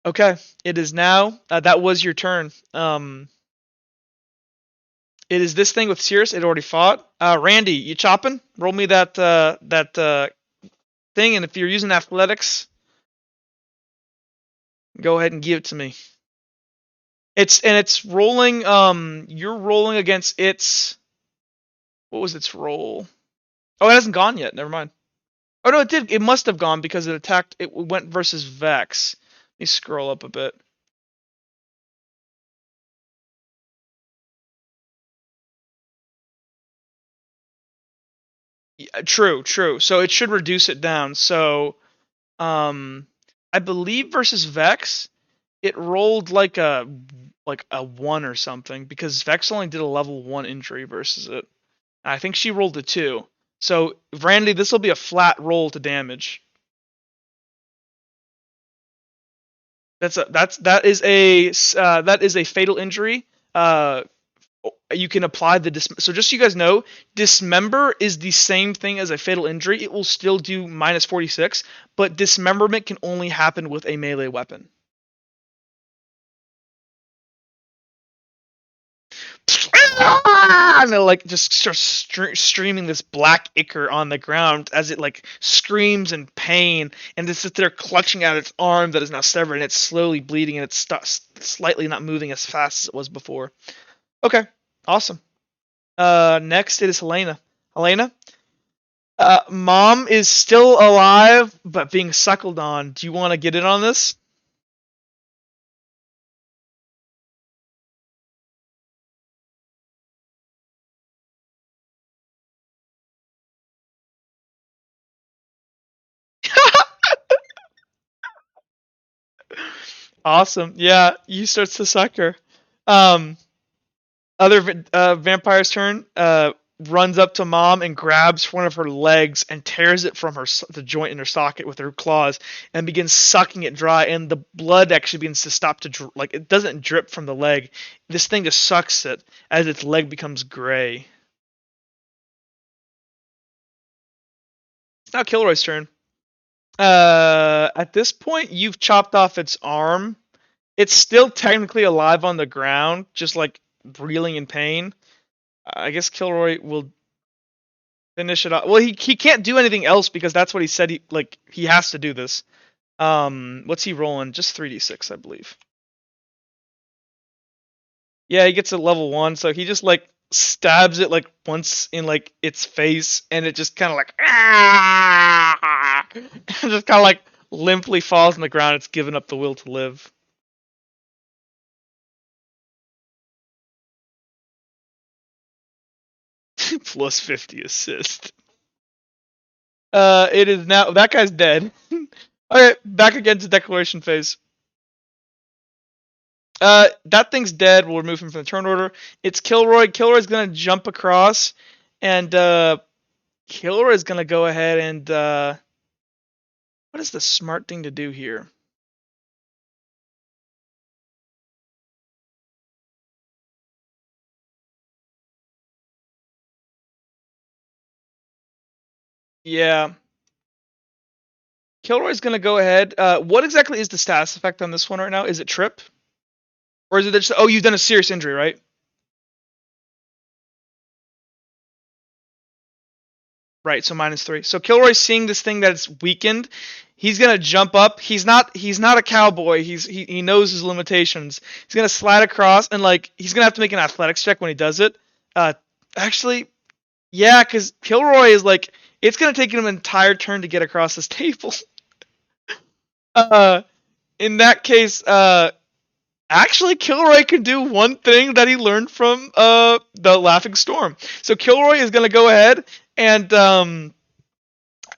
Okay, it is now. That was your turn. It is this thing with Cirrus. It already fought. Randy, you chopping? Roll me that thing, and if you're using athletics, go ahead and give it to me. It's rolling. You're rolling against its. What was its roll? Oh, it hasn't gone yet. Never mind. Oh no, it did. It must have gone because it attacked. It went versus Vex. Let me scroll up a bit. Yeah, true, true. So it should reduce it down. So, I believe versus Vex, it rolled like a 1 or something because Vex only did a level 1 injury versus it. I think she rolled a 2. So Randy, this will be a flat roll to damage. That is a fatal injury. You can apply the so just so you guys know, dismember is the same thing as a fatal injury. It will still do minus 46, but dismemberment can only happen with a melee weapon. And it like just starts streaming this black ichor on the ground as it like screams in pain, and it sits there clutching at its arm that is now severed, and it's slowly bleeding, and it's slightly not moving as fast as it was before. Okay, awesome. Next it is Helena. Helena, Mom is still alive but being suckled on. Do you want to get in on this? Awesome. Yeah, you starts to suck her. Other vampire's turn. Runs up to Mom and grabs one of her legs and tears it from the joint in her socket with her claws and begins sucking it dry. And the blood actually begins to stop to like it doesn't drip from the leg. This thing just sucks it as its leg becomes gray. It's now Kilroy's turn. At this point, you've chopped off its arm. It's still technically alive on the ground, just like reeling in pain. I guess Kilroy will finish it off. Well, he can't do anything else because that's what he said. He has to do this. What's he rolling? Just 3d6, I believe. Yeah, he gets a level 1, so he just like stabs it like once in like its face, and it just kind of like just kind of like limply falls on the ground. It's given up the will to live. Plus 50 assist. It is now that guy's dead. Okay, back again to declaration phase. That thing's dead. We'll remove him from the turn order. It's Kilroy. Kilroy's gonna jump across, and Kilroy's gonna go ahead and what is the smart thing to do here? Yeah. Kilroy's gonna go ahead. What exactly is the status effect on this one right now? Is it trip? Or is it just, oh, you've done a serious injury, right? Right, so -3. So Kilroy's seeing this thing that's weakened. He's gonna jump up. He's not a cowboy. He knows his limitations. He's gonna slide across and like he's gonna have to make an athletics check when he does it. Actually, yeah, because Kilroy is like it's gonna take him an entire turn to get across this table. In that case, actually, Kilroy can do one thing that he learned from the Laughing Storm. So Kilroy is gonna go ahead and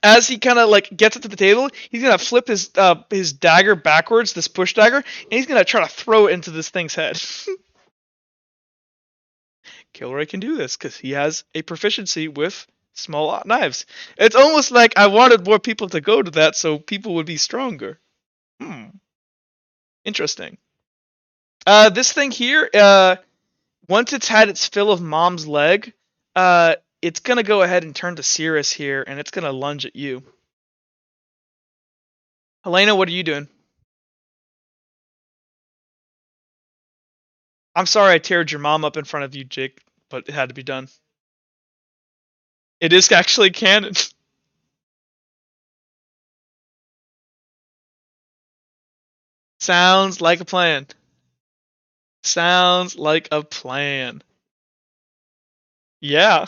as he kind of like gets it to the table, he's gonna flip his dagger backwards, this push dagger, and he's gonna try to throw it into this thing's head. Kilroy can do this because he has a proficiency with small knives. It's almost like I wanted more people to go to that so people would be stronger. Interesting. This thing here, once it's had its fill of Mom's leg, it's gonna go ahead and turn to Cirrus here, and it's gonna lunge at you. Helena, what are you doing? I'm sorry I teared your mom up in front of you, Jake, but it had to be done. It is actually canon. Sounds like a plan. Sounds like a plan. Yeah.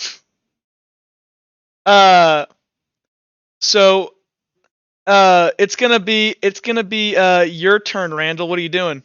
So it's gonna be your turn, Randall. What are you doing?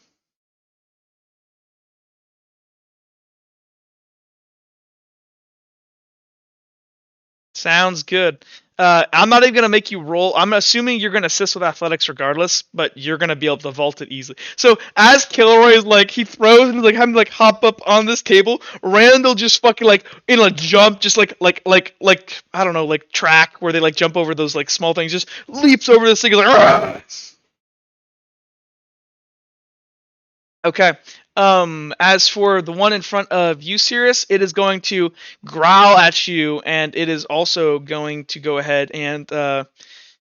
Sounds good. I'm not even gonna make you roll. I'm assuming you're gonna assist with athletics regardless, but you're gonna be able to vault it easily. So as Kilroy is like, he throws and like having to like hop up on this table, Randall just fucking like in a jump, just like I don't know, like track where they like jump over those like small things, just leaps over this thing, like. Argh! Okay. As for the one in front of you, Sirius, it is going to growl at you, and it is also going to go ahead and, in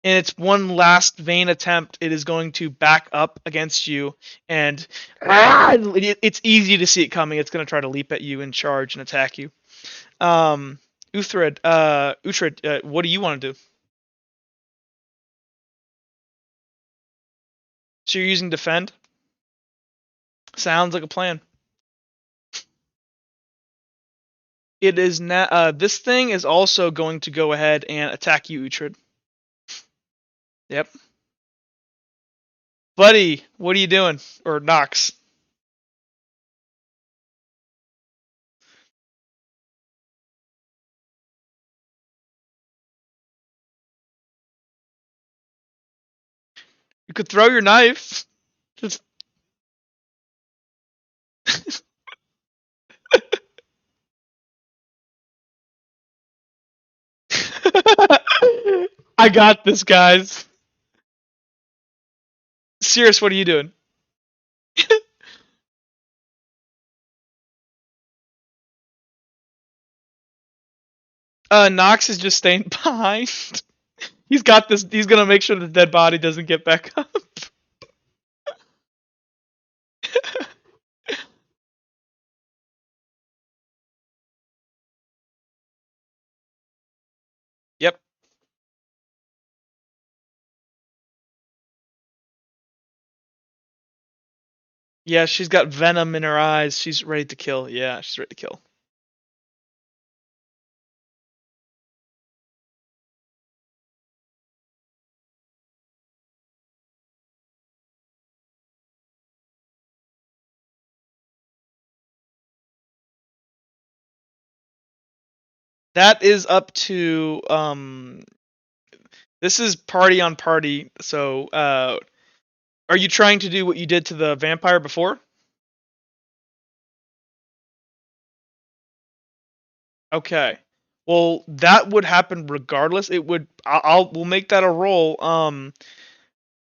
its one last vain attempt, it is going to back up against you, and it's easy to see it coming. It's going to try to leap at you and charge and attack you. Uhtred, what do you want to do? So you're using defend? Sounds like a plan. It is now. This thing is also going to go ahead and attack you, Uhtred. Yep. Buddy, what are you doing? Or Nox? You could throw your knife. Just. I got this, guys. Sirius, what are you doing? Nox is just staying behind. He's got this. He's gonna make sure the dead body doesn't get back up. Yep. Yeah, she's got venom in her eyes. She's ready to kill. Yeah, she's ready to kill. That is up to This is party on party. So, are you trying to do what you did to the vampire before? Okay. Well, that would happen regardless. It would. We'll make that a roll.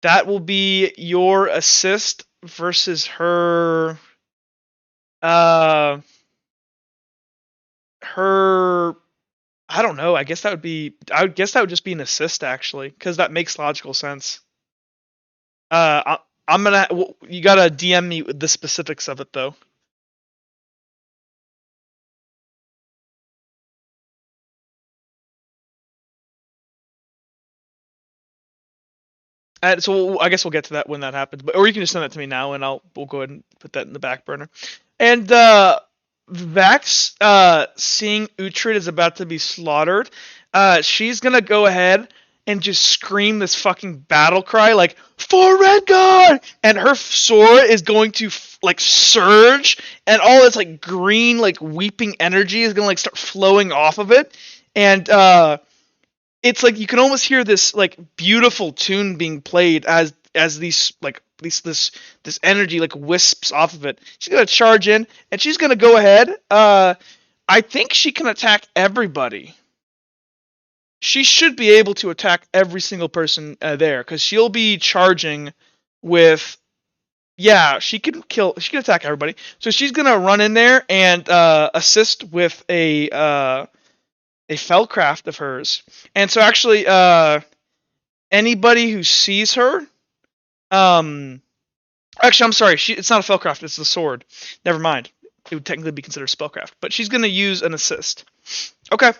That will be your assist versus her. Her. I don't know. I guess that would be. I would guess that would just be an assist actually, because that makes logical sense. I'm gonna. You gotta DM me the specifics of it though. So I guess we'll get to that when that happens. But or you can just send that to me now, and we'll go ahead and put that in the back burner. And Vex, seeing Uhtred is about to be slaughtered, she's gonna go ahead and just scream this fucking battle cry like "For Redguard!" and her sword is going to like surge, and all this like green like weeping energy is gonna like start flowing off of it, and it's like you can almost hear this like beautiful tune being played as these like this energy like wisps off of it. She's gonna charge in and she's gonna go ahead. I think she can attack everybody. She should be able to attack every single person there because she'll be charging with. Yeah, she can kill. She can attack everybody. So she's gonna run in there and assist with a Fellcraft of hers. And so actually, anybody who sees her, actually, I'm sorry, it's not a Fellcraft, it's the sword. Never mind. It would technically be considered spellcraft, but she's gonna use an assist. Okay,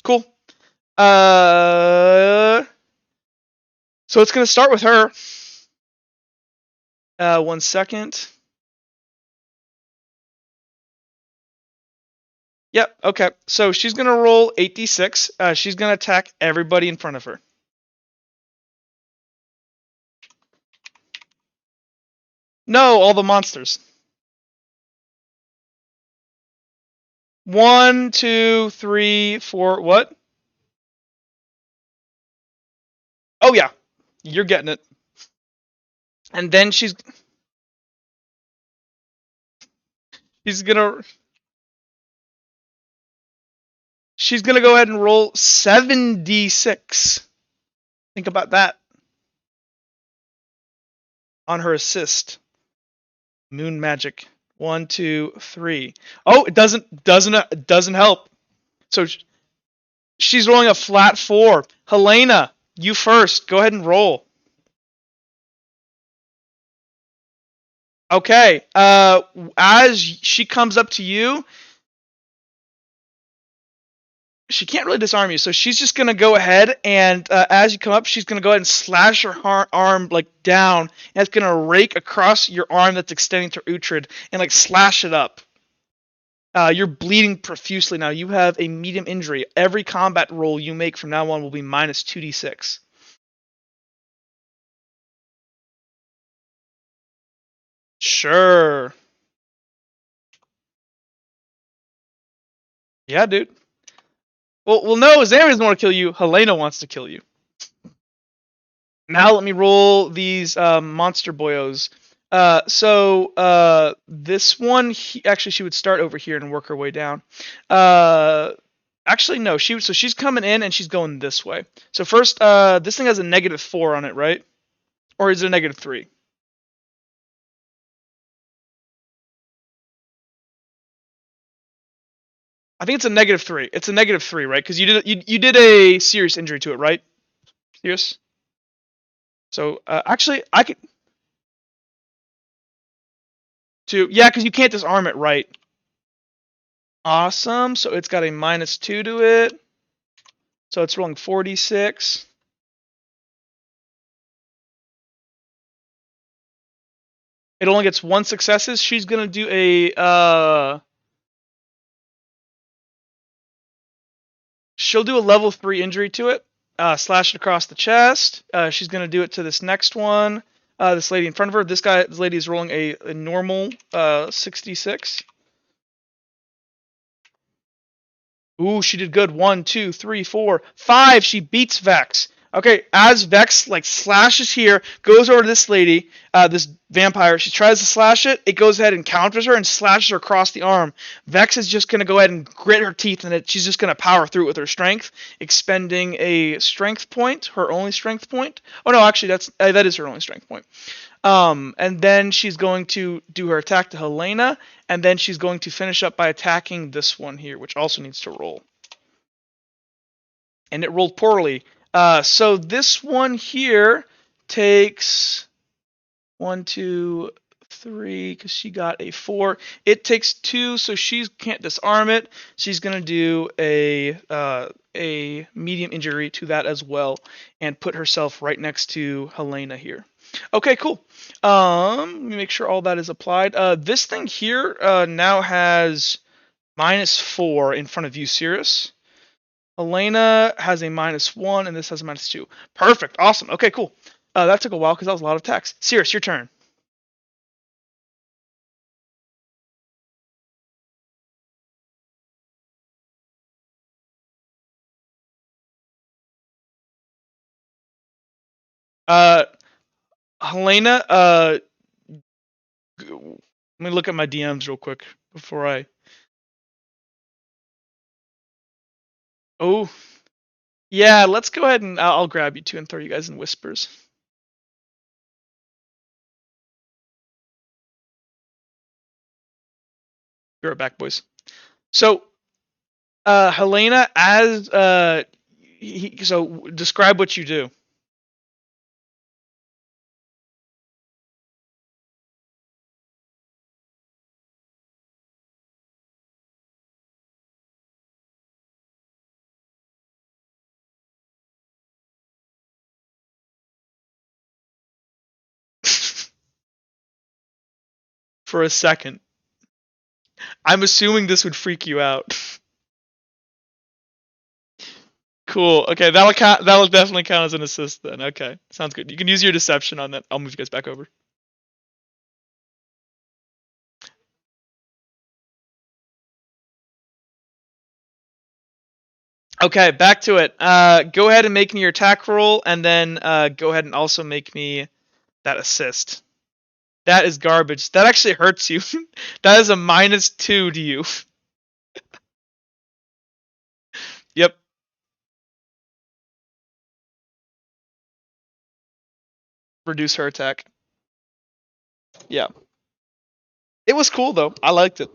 cool. So it's gonna start with her. 1 second. Yep. Okay. So she's gonna roll 8d6. She's gonna attack everybody in front of her. No, all the monsters. 1, 2, 3, 4. What? Oh yeah, you're getting it. And then she's gonna go ahead and roll 7d6. Think about that on her assist. Moon magic. 1, 2, 3. Oh, it doesn't help. So she's rolling a flat 4. Helena, you first. Go ahead and roll. Okay. As she comes up to you, she can't really disarm you, so she's just gonna go ahead and as you come up, she's gonna go ahead and slash her arm like down, and it's gonna rake across your arm that's extending to Uhtred and like slash it up. You're bleeding profusely now. You have a medium injury. Every combat roll you make from now on will be minus 2d6. Sure. Yeah, dude. Well, no, Xander doesn't want to kill you. Helena wants to kill you. Now let me roll these monster boyos. This one, actually, she would start over here and work her way down. Actually, no, she's coming in and she's going this way. So first, this thing has a -4 on it, right? Or is it a -3? I think it's a -3. It's a -3, right? Because you did a serious injury to it, right? Serious. So actually, I could. Yeah, because you can't disarm it, right? Awesome. So it's got a -2 to it. So it's rolling 46. It only gets 1 successes. She's gonna do a she'll do a level 3 injury to it. Slash it across the chest. She's gonna do it to this next one. This lady in front of her. This lady is rolling a normal 66. Ooh, she did good. 1, 2, 3, 4, 5. She beats Vex. Okay, as Vex like slashes here, goes over to this lady, this vampire. She tries to slash it. It goes ahead and counters her and slashes her across the arm. Vex is just gonna go ahead and grit her teeth, and she's just gonna power through it with her strength, expending a strength point, her only strength point. Oh no, actually that is her only strength point. And then she's going to do her attack to Helena, and then she's going to finish up by attacking this one here, which also needs to roll. And it rolled poorly. So this one here takes 1, 2, 3, because she got a 4. It takes 2, so she can't disarm it. She's gonna do a medium injury to that as well, and put herself right next to Helena here. Okay, cool. Let me make sure all that is applied. This thing here now has -4 in front of you, Sirius. Helena has a -1, and this has a -2. Perfect. Awesome. Okay, cool. That took a while because that was a lot of text. Sirius, your turn. Helena, let me look at my DMs real quick before I. Oh, yeah. Let's go ahead and I'll grab you two and throw you guys in whispers. Be right back, boys. So, Helena, as so describe what you do. For a second. I'm assuming this would freak you out. Cool. Okay, that'll definitely count as an assist then. Okay, sounds good. You can use your deception on that. I'll move you guys back over. Okay, back to it. Go ahead and make me your attack roll, and then go ahead and also make me that assist. That is garbage. That actually hurts you. That is a -2 to you. Yep. Reduce her attack. Yeah. It was cool though. I liked it.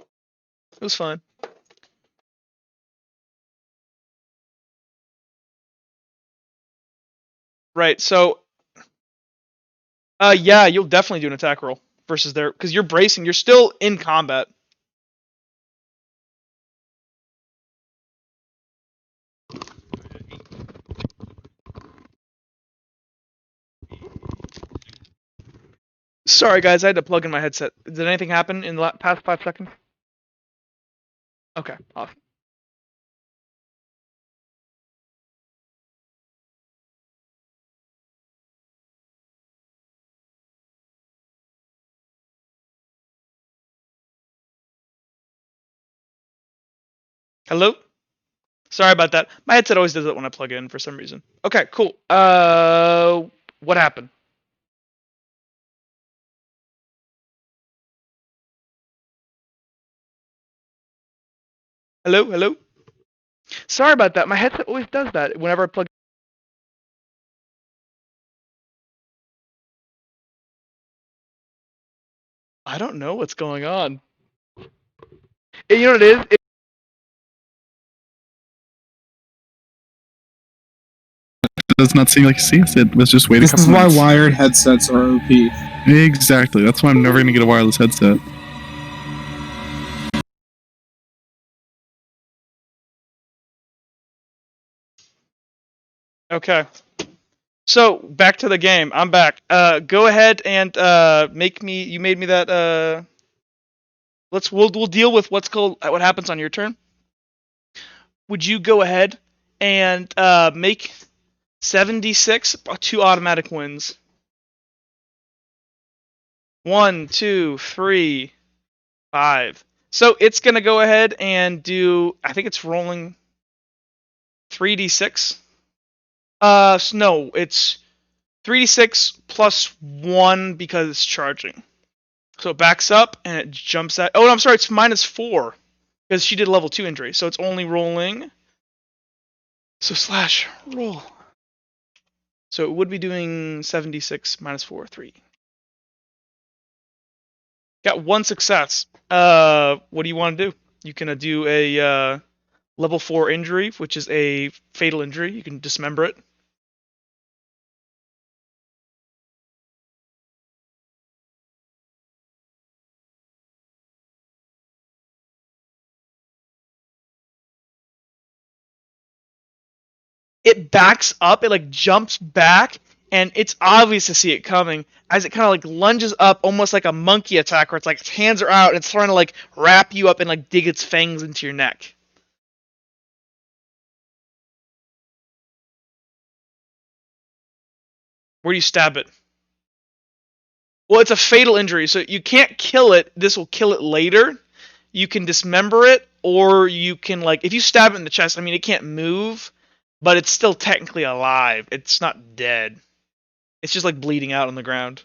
It was fun. Right. So, yeah, you'll definitely do an attack roll versus there because you're bracing. You're still in combat. Sorry, guys. I had to plug in my headset. Did anything happen in the past 5 seconds? Okay. Awesome. Hello? Sorry about that. My headset always does it when I plug in for some reason. Okay, cool. What happened? Hello? Hello? Sorry about that. My headset always does that whenever I plug. I don't know what's going on. You know what it is? Does not seem like a CS. It was just wait a This couple is why minutes. wired headsets are OP. Exactly. That's why I'm never going to get a wireless headset. Okay. So back to the game. I'm back. Go ahead and make me. You made me that. We'll deal with what happens on your turn. Would you go ahead and make 76 2 automatic wins? 1, 2, 3, 5. So it's gonna go ahead and do. I think it's rolling 3d6. No, it's 3d6 plus 1 because it's charging. So it backs up and it jumps at. Oh, no, I'm sorry, it's -4 because she did level 2 injury. So it's only rolling. So slash roll. So it would be doing 76 -4, 3. Got 1 success. What do you want to do? You can do a level 4 injury, which is a fatal injury. You can dismember it. It backs up, it like jumps back, and it's obvious to see it coming as it kind of like lunges up almost like a monkey attack where it's like its hands are out and it's trying to like wrap you up and like dig its fangs into your neck. Where do you stab it? Well, it's a fatal injury, so you can't kill it. This will kill it later. You can dismember it, or you can like if you stab it in the chest, I mean it can't move, but it's still technically alive. It's not dead. It's just like bleeding out on the ground.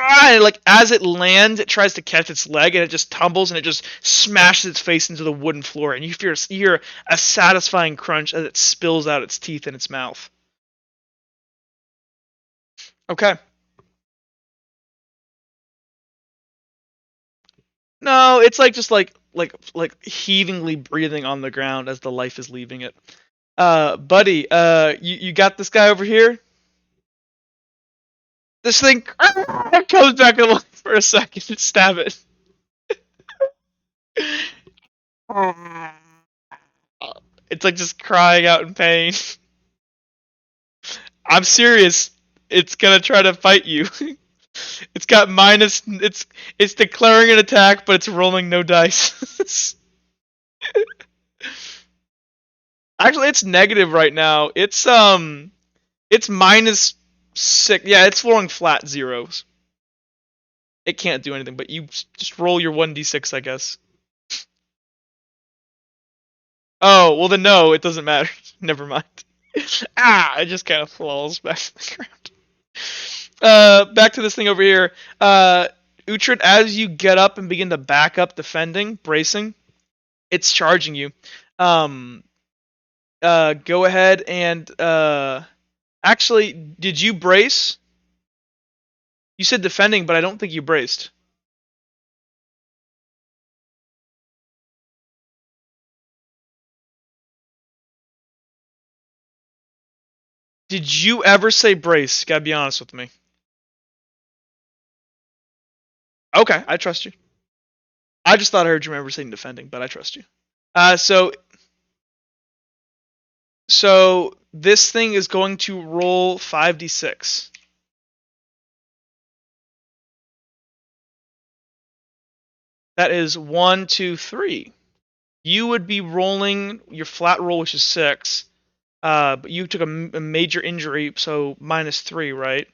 Like as it lands, it tries to catch its leg and it just tumbles and it just smashes its face into the wooden floor. And you hear a satisfying crunch as it spills out its teeth in its mouth. Okay. No, it's like just like heavingly breathing on the ground as the life is leaving it. Buddy, you got this guy over here? This thing comes back alive for a second and stab it. It's like just crying out in pain. I'm serious. It's gonna try to fight you. It's got minus. It's declaring an attack, but it's rolling no dice. Actually, it's negative right now. It's -6. Yeah, it's rolling flat zeros. It can't do anything, but you just roll your 1d6, I guess. Oh, well then no, it doesn't matter. Never mind. It just kind of falls back to the ground. Back to this thing over here. Uhtred, as you get up and begin to back up, defending, bracing, it's charging you. Go ahead and actually, did you brace? You said defending, but I don't think you braced. Did you ever say brace? Gotta be honest with me. Okay, I trust you. I just thought I heard you remember saying defending, but I trust you. So this thing is going to roll 5d6. That is 1, 2, 3. You would be rolling your flat roll, which is 6. But you took a major injury, so -3, right?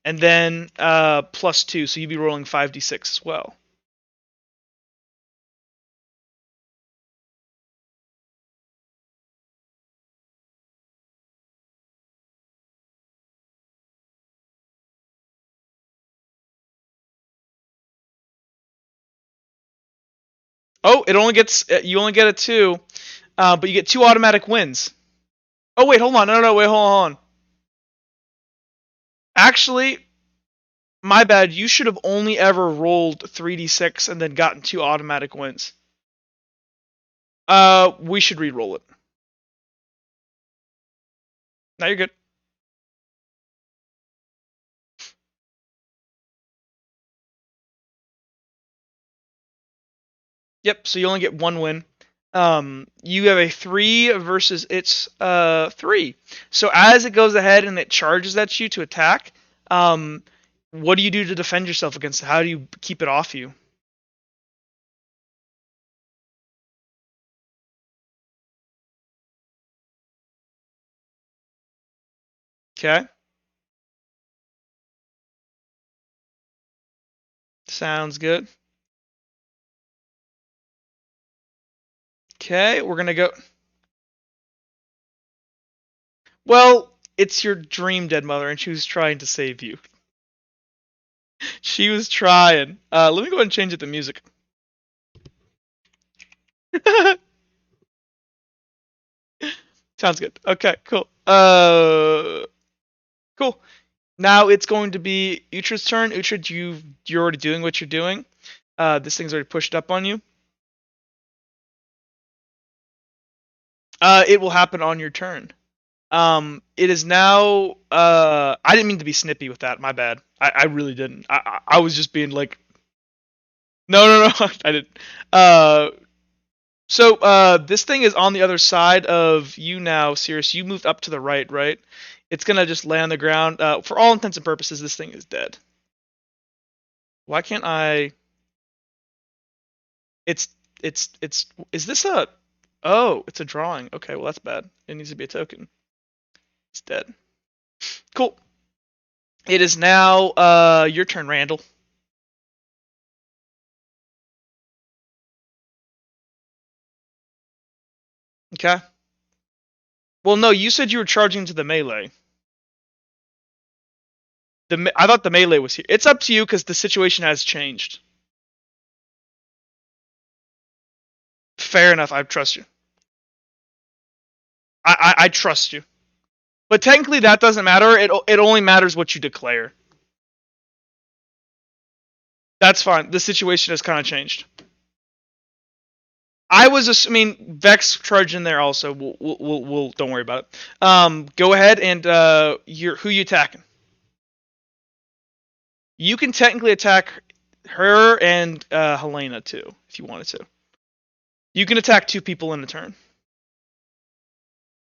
And then +2, so you'd be rolling 5d6 as well. Oh, it only gets you only get a 2, but you get 2 automatic wins. Oh wait, hold on, no, wait, hold on. Actually, my bad. You should have only ever rolled 3d6 and then gotten 2 automatic wins. We should re-roll it. Now you're good. Yep. So you only get 1 win. You have a 3 versus its 3. So as it goes ahead and it charges at you to attack, what do you do to defend yourself against it? How do you keep it off you? Okay. Sounds good. Okay, we're gonna go. Well, it's your dream dead mother, and she was trying to save you. She was trying. Let me go ahead and change it to music. Sounds good. Okay, cool. Cool. Now it's going to be Uhtred's turn. Uhtred, you're already doing what you're doing. This thing's already pushed up on you. It will happen on your turn. It is now. I didn't mean to be snippy with that. My bad. I really didn't. I was just being like. No. I didn't. So this thing is on the other side of you now, Sirius. You moved up to the right, right? It's gonna just lay on the ground. For all intents and purposes, this thing is dead. Why can't I? Is this a? Oh, it's a drawing. Okay, well that's bad. It needs to be a token. It's dead. Cool. It is now your turn, Randall. Okay. Well, no, you said you were charging to the melee. I thought the melee was here. It's up to you because the situation has changed. Fair enough. I trust you. I trust you. But technically, that doesn't matter. It only matters what you declare. That's fine. The situation has kind of changed. I was assuming Vex charged in there also. We'll don't worry about it. Go ahead and who you attacking? You can technically attack her and Helena too, if you wanted to. You can attack 2 people in a turn.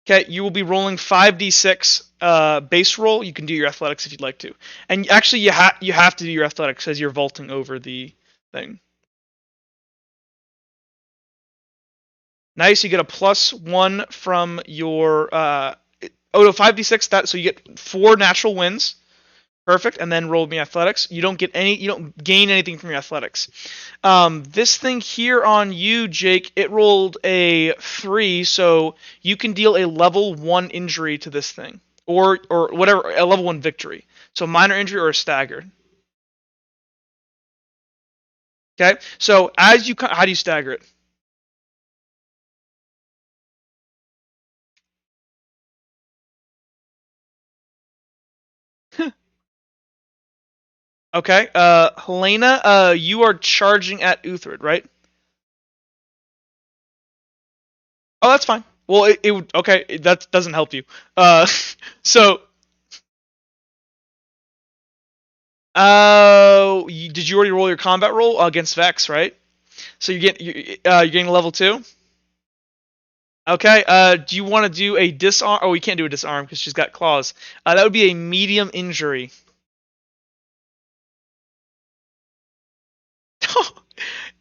Okay, you will be rolling 5d6 base roll. You can do your athletics if you'd like to. And actually, you have to do your athletics as you're vaulting over the thing. Nice, you get a +1 from your... oh no, 5d6, so you get 4 natural wins. Perfect, and then roll me athletics. You don't gain anything from your athletics. This thing here on you, Jake, it rolled a 3, so you can deal a level 1 injury to this thing, or whatever, a level 1 victory. So minor injury or a stagger. Okay, so how do you stagger it? Okay, Helena, you are charging at Uthred, right? Oh, that's fine. Well, it would, okay, that doesn't help you. So, did you already roll your combat roll against Vex, right? So you're getting a level 2? Okay, do you want to do a disarm? Oh, we can't do a disarm because she's got claws. That would be a medium injury.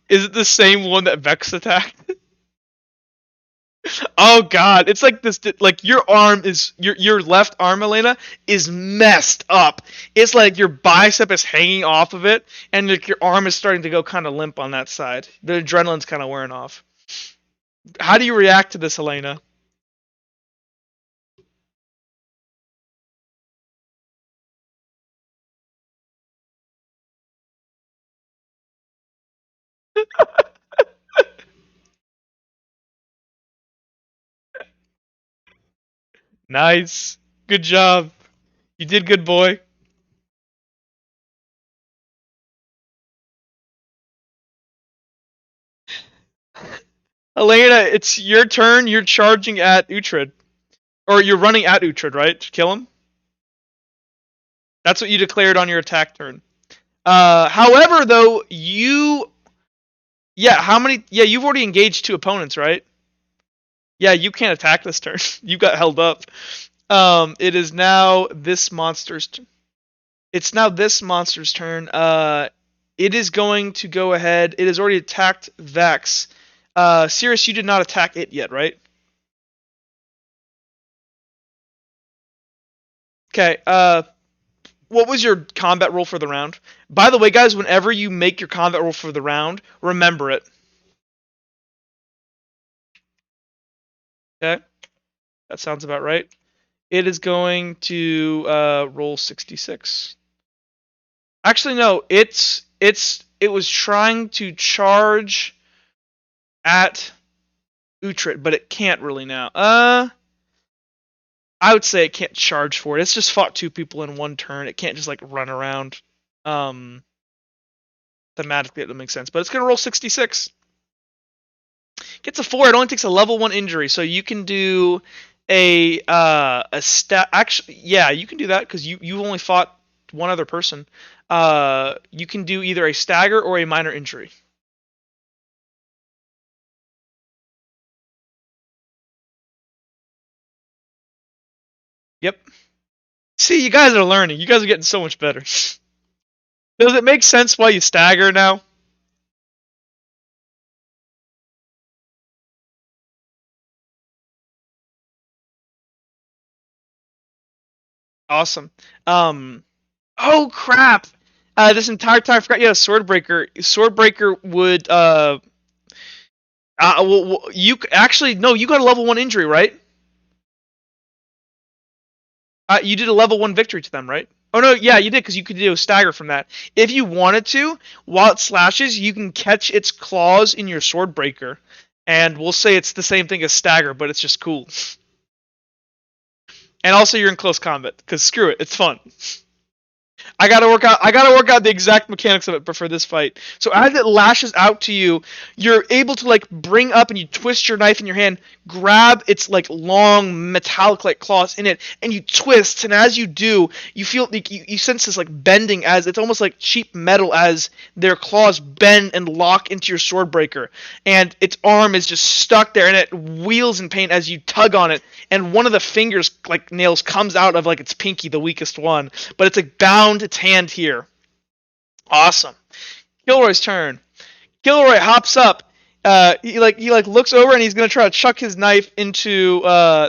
Is it the same one that Vex attacked? Oh god, it's like this. Like your arm is your left arm, Elena, is messed up. It's like your bicep is hanging off of it, and like your arm is starting to go kind of limp on that side. The adrenaline's kind of wearing off. How do you react to this, Elena? Nice, good job. You did good, boy. Elena, it's your turn. You're charging at Uhtred. Or you're running at Uhtred, right? To kill him? That's what you declared on your attack turn. However, though, you... Yeah, how many... Yeah, you've already engaged 2 opponents, right? Yeah, you can't attack this turn. You got held up. It is now this monster's... It's now this monster's turn. It is going to go ahead. It has already attacked Vex. Sirius, you did not attack it yet, right? Okay, what was your combat roll for the round? By the way, guys, whenever you make your combat roll for the round, remember it. Okay, that sounds about right. It is going to roll 66. Actually, no, it was trying to charge at Uhtred, but it can't really now. I would say it can't charge for it. It's just fought 2 people in 1 turn. It can't just like run around. Thematically, it doesn't make sense. But it's gonna roll 66. Gets a 4. It only takes a level 1 injury, so you can do a stat. Actually, yeah, you can do that because you only fought 1 other person. You can do either a stagger or a minor injury. Yep. See, you guys are learning. You guys are getting so much better. Does it make sense why you stagger now? Awesome. Oh crap! This entire time I forgot you had a Swordbreaker. Swordbreaker would well, you actually no, you got a level 1 injury, right? You did a level 1 victory to them, right? Oh no, yeah, you did because you could do a stagger from that. If you wanted to, while it slashes, you can catch its claws in your Swordbreaker, and we'll say it's the same thing as stagger, but it's just cool. And also, you're in close combat because screw it, it's fun. I gotta work out the exact mechanics of it, but for this fight. So as it lashes out to you, you're able to like bring up and you twist your knife in your hand, grab its like long metallic like claws in it, and you twist. And as you do, you feel like you sense this like bending as it's almost like cheap metal as their claws bend and lock into your sword breaker, and its arm is just stuck there, and it wheels in pain as you tug on it, and one of the fingers like nails comes out of like its pinky, the weakest one, but it's like bound its hand here. Awesome. Kilroy's turn. Kilroy hops up. He looks over and he's gonna try to chuck his knife into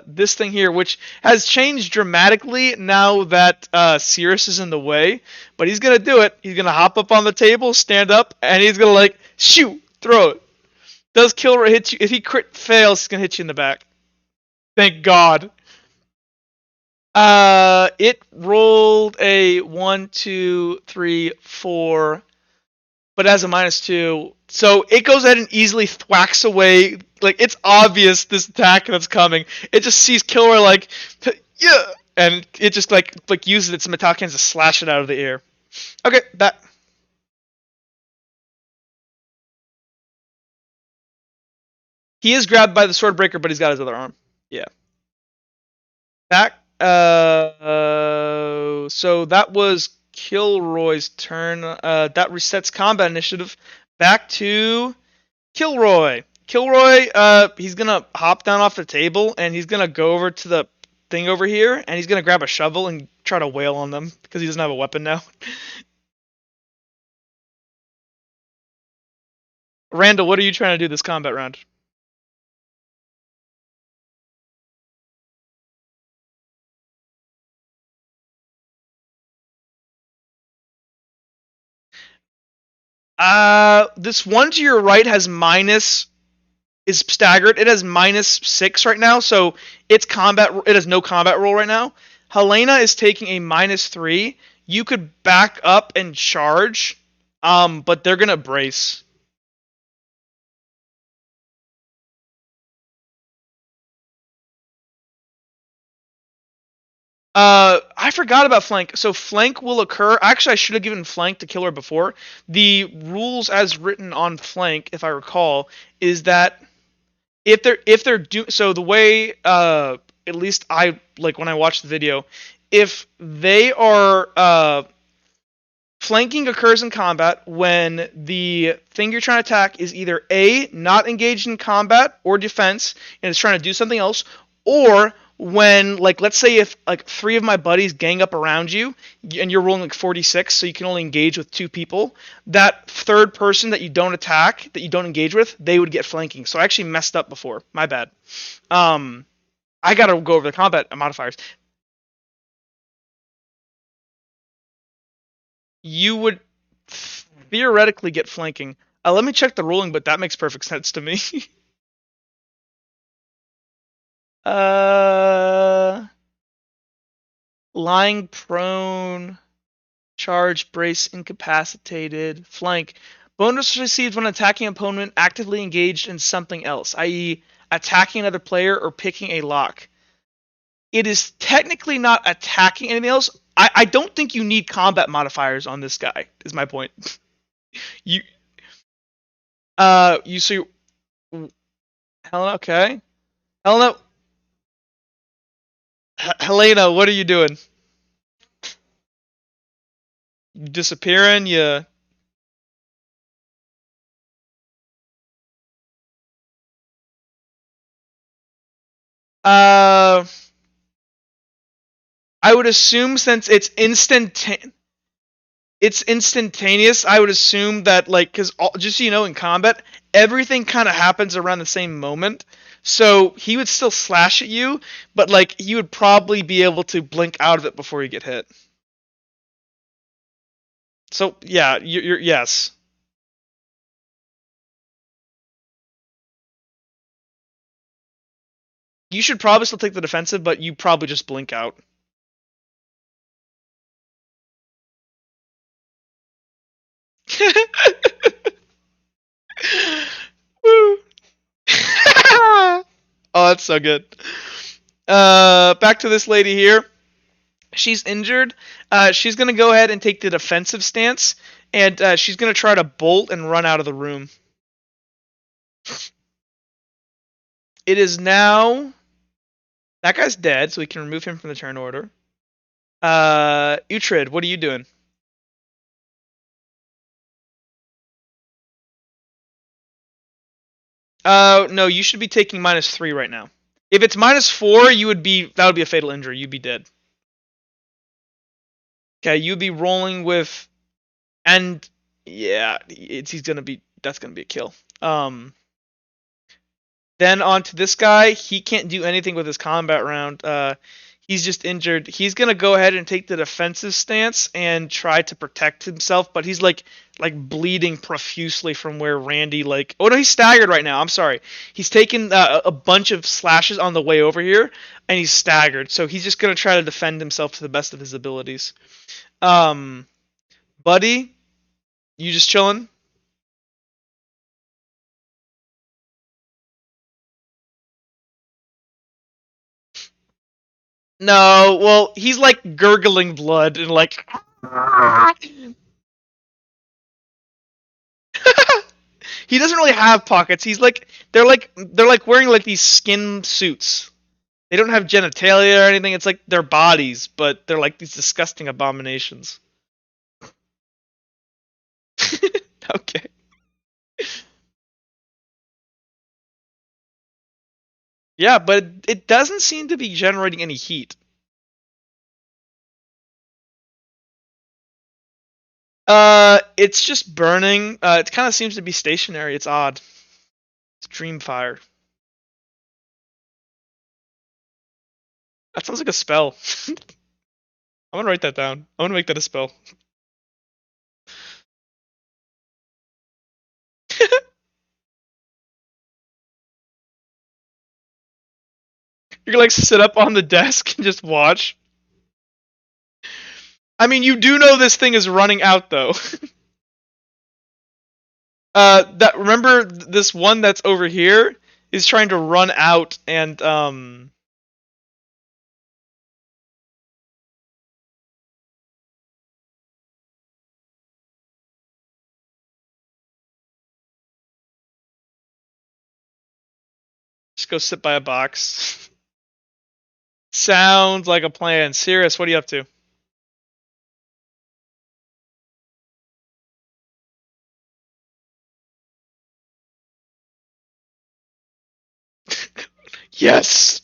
this thing here, which has changed dramatically now that Cirrus is in the way. But he's gonna do it. He's gonna hop up on the table, stand up, and he's gonna like shoot, throw it. Does Kilroy hit you? If he crit fails, he's gonna hit you in the back. Thank God. It rolled a 1, 2, 3, 4, but as a -2, so it goes ahead and easily thwacks away. Like it's obvious this attack that's coming. It just sees Kilroy like, yeah, and it just like uses its metallic hands to slash it out of the air. Okay, that. He is grabbed by the sword breaker, but he's got his other arm. Yeah. Back. So that was Kilroy's turn. That resets combat initiative. Back to Kilroy. Kilroy, he's gonna hop down off the table and he's gonna go over to the thing over here and he's gonna grab a shovel and try to wail on them because he doesn't have a weapon now. Randall, what are you trying to do this combat round? This one to your right has is staggered. It has -6 right now, so it has no combat roll right now. Helena is taking a -3. You could back up and charge, but they're gonna brace. I forgot about flank. So flank will occur. Actually, I should have given flank to Killer before. The rules as written on flank, if I recall, is that if they're so the way at least I like when I watched the video, if they are flanking occurs in combat when the thing you're trying to attack is either A, not engaged in combat or defense and is trying to do something else, or when, like, let's say if like 3 of my buddies gang up around you and you're rolling like 46, so you can only engage with 2 people, that third person that you don't attack, that you don't engage with, they would get flanking. So I actually messed up before. My bad. I gotta go over the combat modifiers. You would theoretically get flanking. Let me check the ruling, but that makes perfect sense to me. Lying prone, charge, brace, incapacitated, flank. Bonus received when attacking opponent actively engaged in something else, i.e. attacking another player or picking a lock. It is technically not attacking anything else. I don't think you need combat modifiers on this guy, is my point. Helena, okay. Helena, what are you doing? You disappearing? You... I would assume since it's instantaneous, I would assume that, like, because just so you know, in combat, everything kind of happens around the same moment. So he would still slash at you, but like you would probably be able to blink out of it before you get hit. So yeah, you're yes. You should probably still take the defensive, but you probably just blink out. Woo. Oh, that's so good. Back to this lady here. She's injured. She's gonna go ahead and take the defensive stance, and she's gonna try to bolt and run out of the room. It is now. That guy's dead, so we can remove him from the turn order. Uhtred, what are you doing? No, you should be taking -3 right now. If it's -4, that would be a fatal injury. You'd be dead. Okay, you'd be rolling with, and yeah, that's gonna be a kill. Then on to this guy. He can't do anything with his combat round. He's just injured. He's gonna go ahead and take the defensive stance and try to protect himself, but he's like bleeding profusely from where Randy oh no, he's staggered right now. I'm sorry. He's taken a bunch of slashes on the way over here, and he's staggered. So he's just gonna try to defend himself to the best of his abilities. Buddy, you just chilling? No, well, he's like gurgling blood and like. He doesn't really have pockets. He's like they're like wearing like these skin suits. They don't have genitalia or anything. It's like their bodies, but they're like these disgusting abominations. Okay. Yeah, but it doesn't seem to be generating any heat. It's just burning. It kind of seems to be stationary. It's odd. It's dream fire. That sounds like a spell. I'm gonna write that down. I'm gonna make that a spell. You're gonna like sit up on the desk and just watch. I mean, you do know this thing is running out though. Remember this one that's over here is trying to run out and just go sit by a box. Sounds like a plan. Sirius, what are you up to? Yes!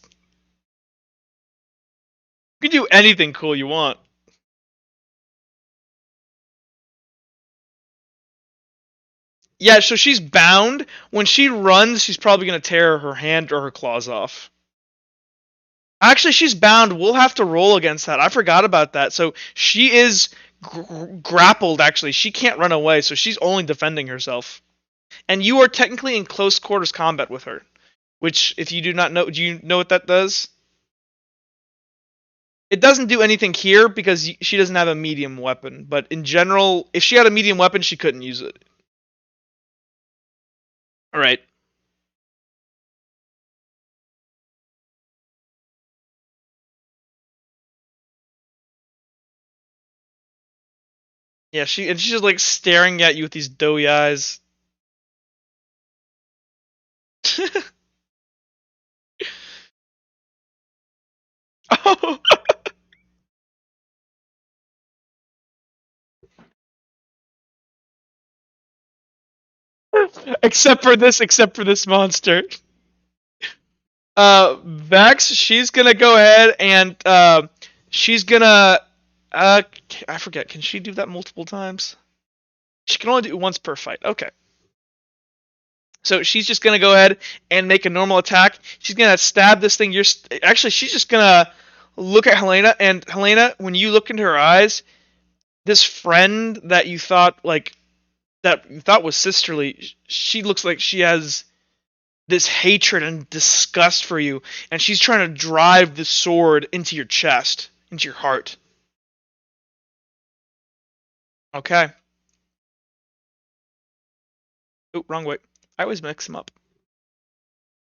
You can do anything cool you want. Yeah, so she's bound. When she runs, she's probably going to tear her hand or her claws off. Actually, she's bound. We'll have to roll against that. I forgot about that. So she is grappled, actually. She can't run away, so she's only defending herself. And you are technically in close quarters combat with her. Which, if you do not know, do you know what that does? It doesn't do anything here because she doesn't have a medium weapon. But in general, if she had a medium weapon, she couldn't use it. Alright. Yeah, she's just like staring at you with these doughy eyes. Oh. Except for this monster. Vex, she's gonna go ahead and she's gonna I forget, can she do that multiple times? She can only do it once per fight. Okay. So she's just gonna go ahead and make a normal attack. She's gonna stab this thing. Actually, she's just gonna look at Helena, and Helena, when you look into her eyes, this friend that you thought was sisterly, she looks like she has this hatred and disgust for you, and she's trying to drive the sword into your chest, into your heart. Okay. Oh, wrong way. I always mix them up.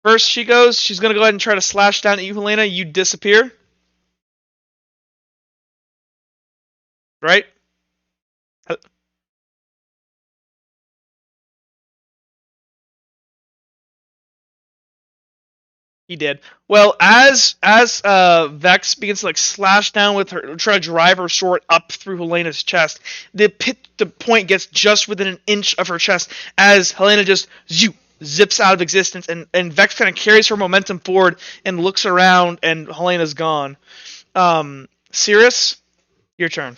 First she's gonna go ahead and try to slash down at you, Helena. You disappear. right? He did. Well, as Vex begins to like slash down with her, try to drive her sword up through Helena's chest, the point gets just within an inch of her chest as Helena just zips out of existence, and Vex kind of carries her momentum forward and looks around, and Helena's gone. Sirius, your turn.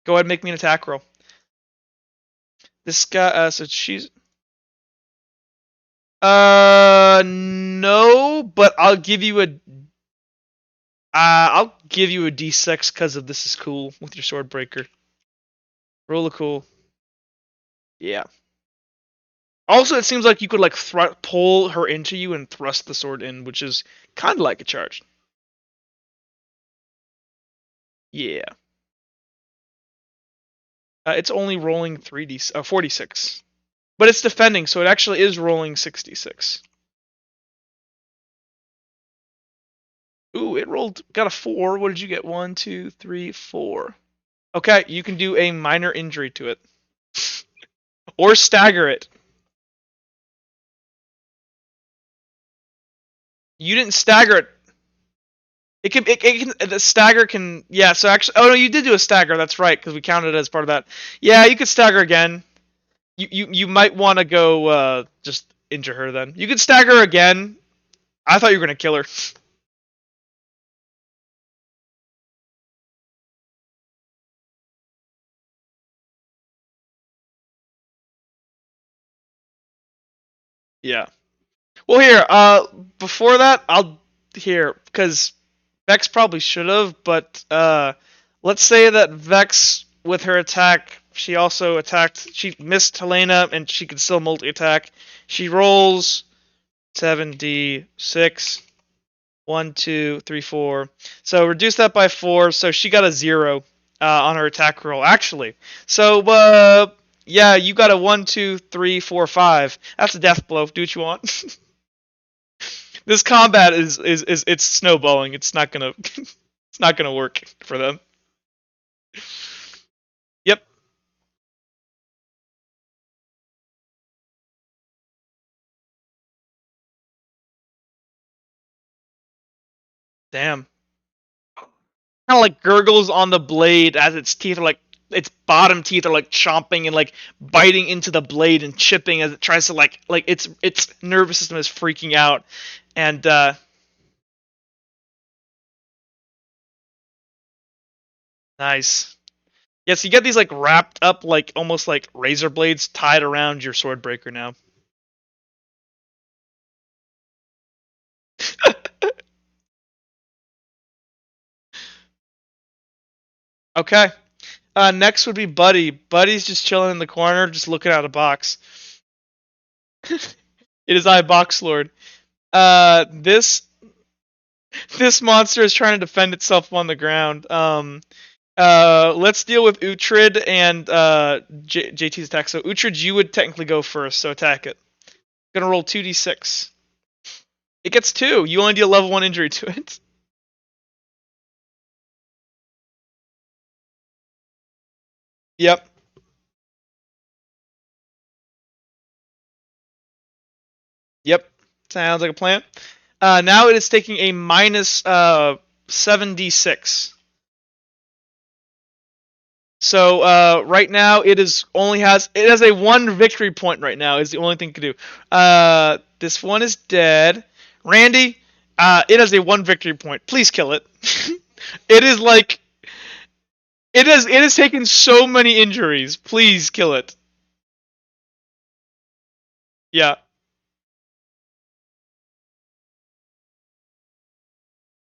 Go ahead and make me an attack roll. This guy, so she's. No, but I'll give you a D6 because of this is cool with your sword breaker. Roll a cool. Yeah. Also, it seems like you could like pull her into you and thrust the sword in, which is kind of like a charge. Yeah. It's only rolling 46, but it's defending, so it actually is rolling 66. Ooh, it got a 4. What did you get? 1, 2, 3, 4. Okay, you can do a minor injury to it. Or stagger it. You didn't stagger it. It can the stagger can, yeah, so actually, oh no, you did do a stagger, that's right, because we counted it as part of that. Yeah, you could stagger again. You might want to go just injure her then. You could stagger again. I thought you were going to kill her. Yeah. Well, here, before that, because Vex probably should have, but let's say that Vex, with her attack, she also attacked, she missed Helena, and she could still multi-attack. She rolls 7d6, 1, 2, 3, 4. So reduce that by 4, so she got a 0 on her attack roll, actually. So, yeah, you got a 1, 2, 3, 4, 5. That's a death blow. Do what you want. This combat is it's snowballing. It's not gonna it's not gonna work for them. Yep. Damn. Kind of like gurgles on the blade as its teeth are like its bottom teeth are like chomping and like biting into the blade and chipping as it tries to like its nervous system is freaking out, and nice. Yes, you get these like wrapped up like almost like razor blades tied around your sword breaker now. Okay. Next would be Buddy. Buddy's just chilling in the corner, just looking at a box. It is I, Box Lord. This monster is trying to defend itself on the ground. Let's deal with Uhtred and JT's attack. So Uhtred, you would technically go first, so attack it. Gonna roll 2d6. It gets 2. You only deal level 1 injury to it. Yep. Yep. Sounds like a plan. Now it is taking a minus 7d6. So right now it has a 1 victory point right now is the only thing it can do. This one is dead. Randy, it has a 1 victory point. Please kill it. It is like it has taken so many injuries. Please kill it. Yeah.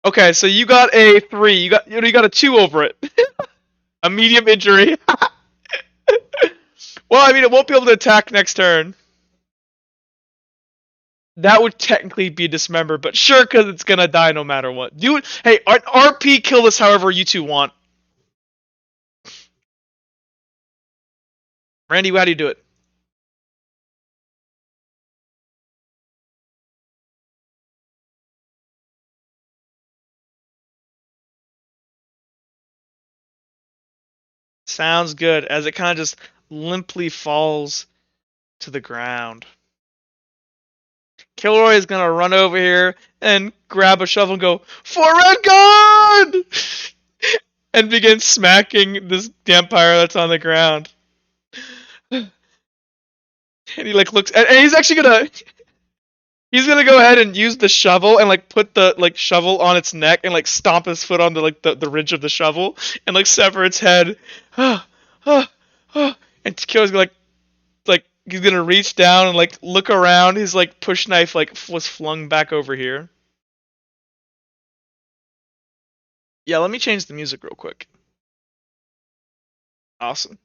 Okay, so you got a 3. You got a 2 over it. A medium injury. Well, I mean, it won't be able to attack next turn. That would technically be dismember, but sure, because it's gonna die no matter what. Do it. Hey, RP, kill this however you two want. Randy, how do you do it? Sounds good. As it kind of just limply falls to the ground. Kilroy is gonna run over here and grab a shovel and go, "For Redguard!" and begin smacking this vampire that's on the ground. And he like looks, and he's actually gonna go ahead and use the shovel and like put the like shovel on its neck and like stomp his foot on the like the ridge of the shovel and like sever its head. And Kilroy's like he's gonna reach down and like look around. His like push knife like was flung back over here. Yeah, let me change the music real quick. Awesome.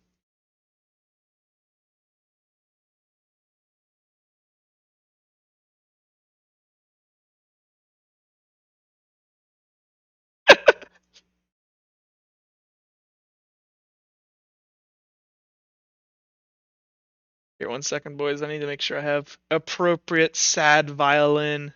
Here, 1 second, boys. I need to make sure I have appropriate sad violin.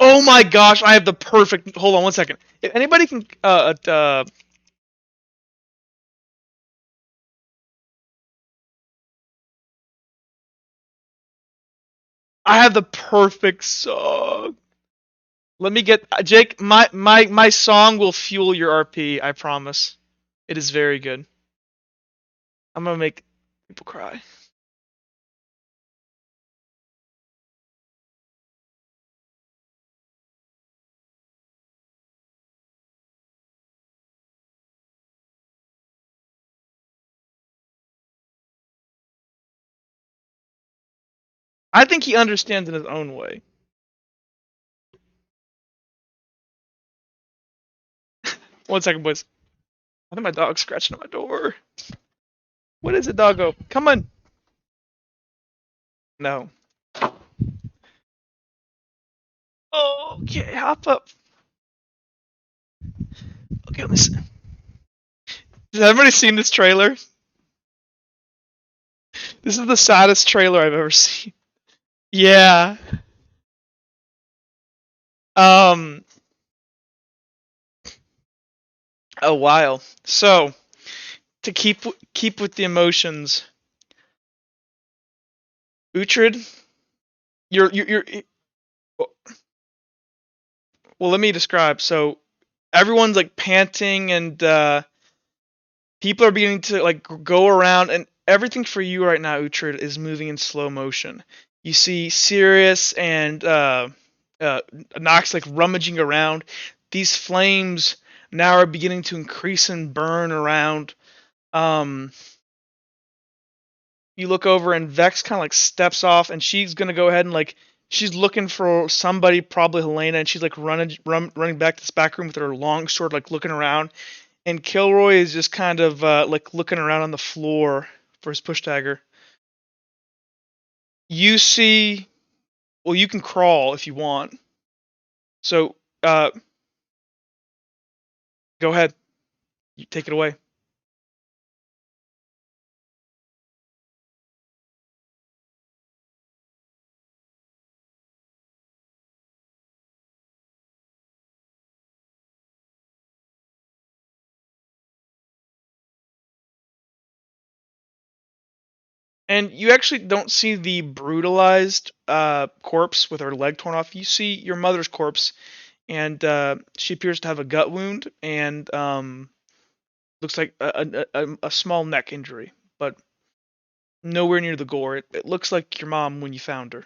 Oh my gosh, I have the perfect. Hold on 1 second. If anybody can, I have the perfect song. Let me get Jake. My song will fuel your RP. I promise. It is very good. I'm gonna make people cry. I think he understands in his own way. 1 second, boys. I think my dog's scratching at my door. What is it, doggo? Come on. No. Okay, hop up. Okay, let me see. Has everybody seen this trailer? This is the saddest trailer I've ever seen. Yeah. A while. So, to keep with the emotions, Uhtred, you're well, let me describe. So, everyone's like panting and people are beginning to like go around and everything for you right now, Uhtred, is moving in slow motion. You see Sirius and Nox like rummaging around. These flames now are beginning to increase and burn around. You look over and Vex kind of like steps off and she's gonna go ahead and like she's looking for somebody, probably Helena, and she's like running back to this back room with her long sword, like looking around. And Kilroy is just kind of like looking around on the floor for his push dagger. You see, well, you can crawl if you want. So, go ahead. You take it away. And you actually don't see the brutalized corpse with her leg torn off. You see your mother's corpse, and she appears to have a gut wound and looks like a small neck injury, but nowhere near the gore. It looks like your mom when you found her.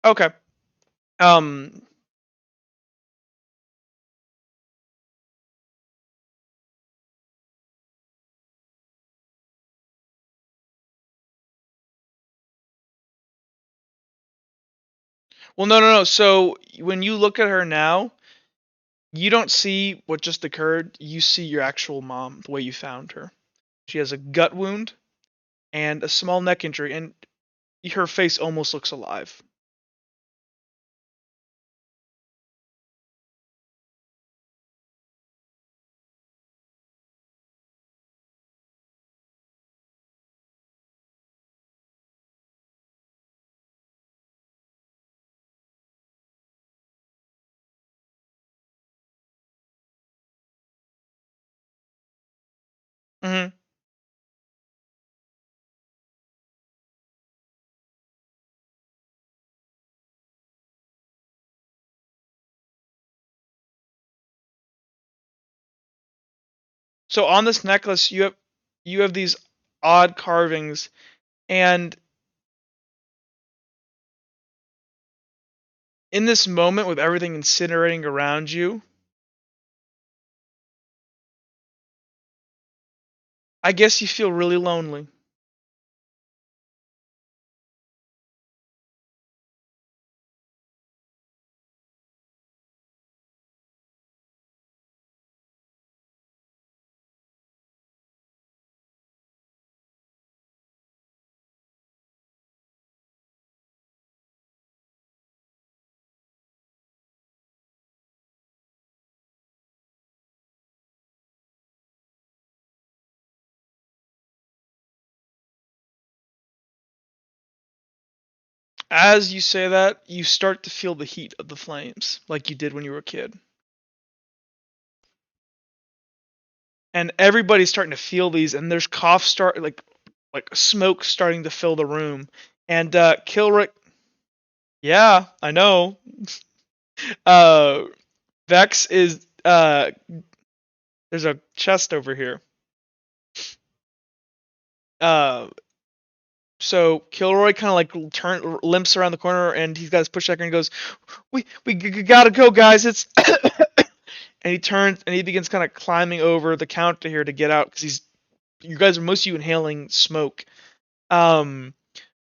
Okay. Um. Well, no. So when you look at her now, you don't see what just occurred. You see your actual mom, the way you found her. She has a gut wound and a small neck injury, and her face almost looks alive. Mm-hmm. So on this necklace, you have these odd carvings, and in this moment with everything incinerating around you, I guess you feel really lonely. As you say that, you start to feel the heat of the flames, like you did when you were a kid. And everybody's starting to feel these, and there's cough start like smoke starting to fill the room. And Kilrick, yeah, I know. Uh, Vex is there's a chest over here. Uh, so Kilroy kind of like limps around the corner, and he's got his push checker and he goes, "We gotta go, guys. It's." And he turns and he begins kind of climbing over the counter here to get out because you guys are most of you inhaling smoke. Um,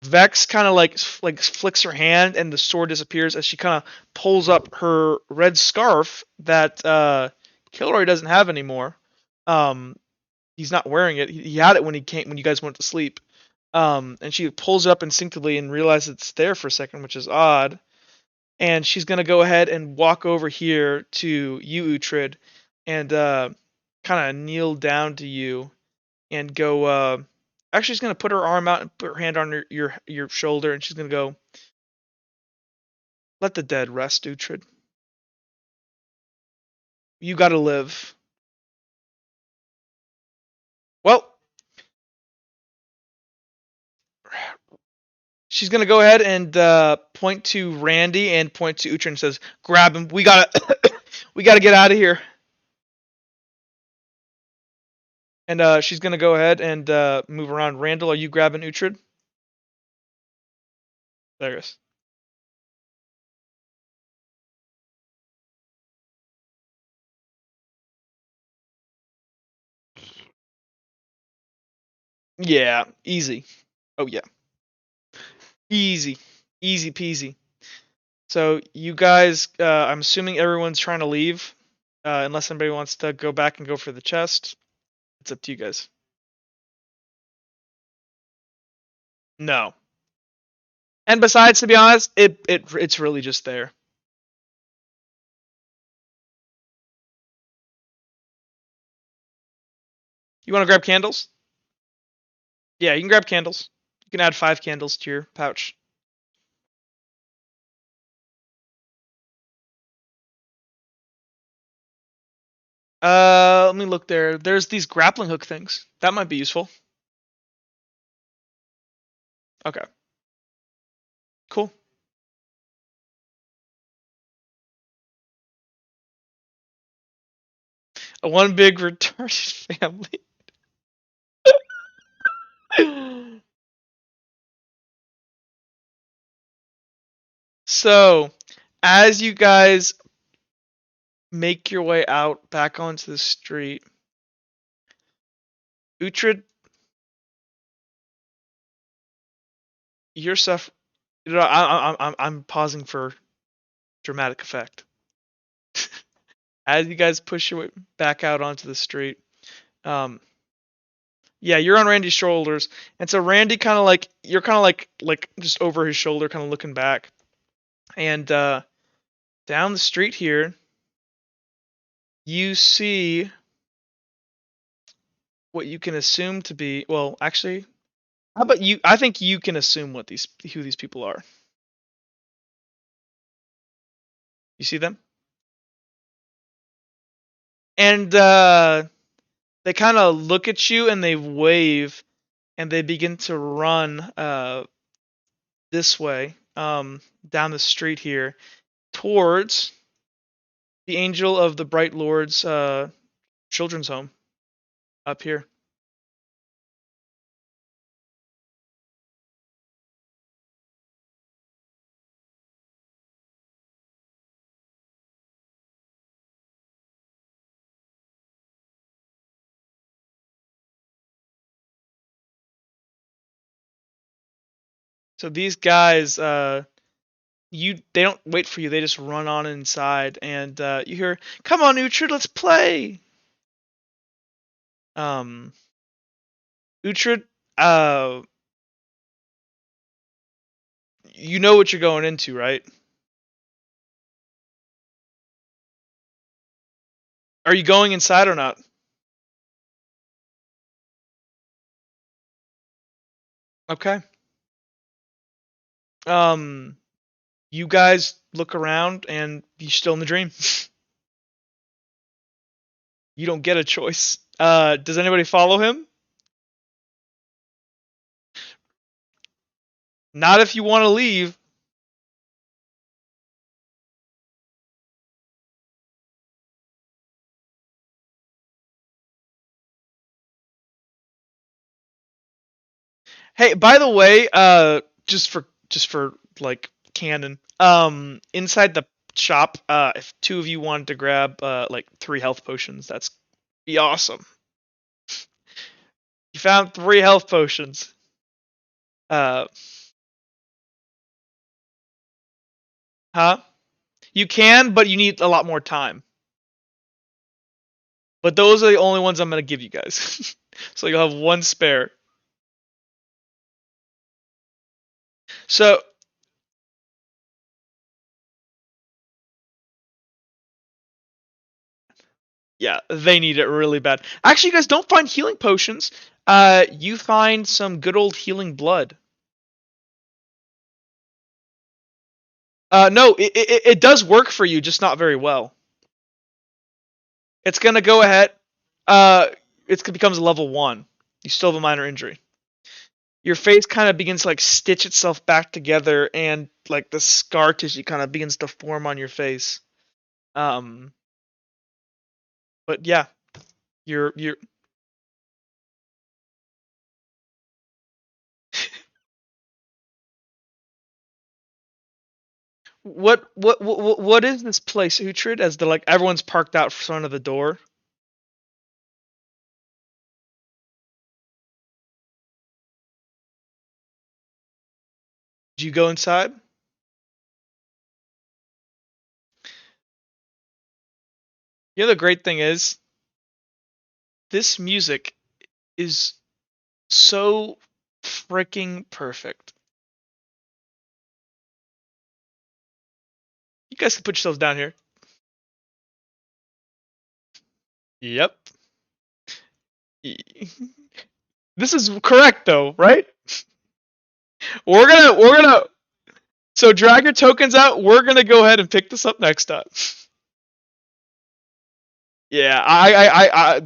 Vex kind of like flicks her hand and the sword disappears as she kind of pulls up her red scarf that Kilroy doesn't have anymore. Um, he's not wearing it. He had it when you guys went to sleep. And she pulls it up instinctively and realizes it's there for a second, which is odd. And she's gonna go ahead and walk over here to you, Uhtred, and kind of kneel down to you and go. Actually, she's gonna put her arm out and put her hand on your shoulder, and she's gonna go. Let the dead rest, Uhtred. You gotta live. Well, she's gonna go ahead and point to Randy and point to Uhtred and says, "Grab him. We gotta, we gotta get out of here." And she's gonna go ahead and move around. Randall, are you grabbing Uhtred? There it is. Yeah, easy. Oh yeah, easy, easy peasy. So you guys, I'm assuming everyone's trying to leave, unless anybody wants to go back and go for the chest. It's up to you guys. No. And besides, to be honest, it's really just there. You want to grab candles? Yeah, you can grab candles. You can add 5 candles to your pouch. Let me look there. There's these grappling hook things. That might be useful. Okay. Cool. A one big retarded family. So, as you guys make your way out back onto the street, Uhtred, you're I'm pausing for dramatic effect. As you guys push your way back out onto the street, yeah, you're on Randy's shoulders, and so Randy kind of like you're kind of like just over his shoulder, kind of looking back, and down the street here, you see what you can assume to be. Well, actually, how about you? I think you can assume who these people are. You see them? And they they kind of look at you and they wave, and they begin to run this way, down the street here, towards the Angel of the Bright Lord's children's home up here. So these guys, they don't wait for you. They just run on inside, and you hear, "Come on, Uhtred, let's play." Uhtred, you know what you're going into, right? Are you going inside or not? Okay. You guys look around, and you're still in the dream. You don't get a choice. Does anybody follow him? Not if you want to leave. Hey, by the way, just for like canon, inside the shop, if two of you wanted to grab like 3 health potions, that's be awesome. You found 3 health potions. Huh? You can, but you need a lot more time. But those are the only ones I'm gonna give you guys. So you'll have 1 spare. So yeah, they need it really bad. Actually, you guys don't find healing potions. You find some good old healing blood. No, it does work for you, just not very well. It's gonna go ahead. It becomes a level 1. You still have a minor injury. Your face kind of begins to like stitch itself back together, and like the scar tissue kind of begins to form on your face. But yeah, you're what is this place, Uhtred? As the like everyone's parked out in front of the door. Do you go inside? You know the great thing is, this music is so freaking perfect. You guys can put yourselves down here. Yep. This is correct though, right? We're gonna so drag your tokens out. We're gonna go ahead and pick this up next time. Yeah,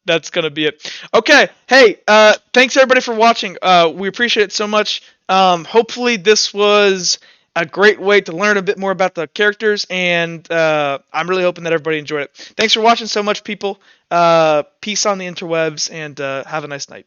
that's gonna be it. Okay, hey, thanks everybody for watching. We appreciate it so much. Hopefully this was a great way to learn a bit more about the characters, and I'm really hoping that everybody enjoyed it. Thanks for watching so much, people. Peace on the interwebs, and have a nice night.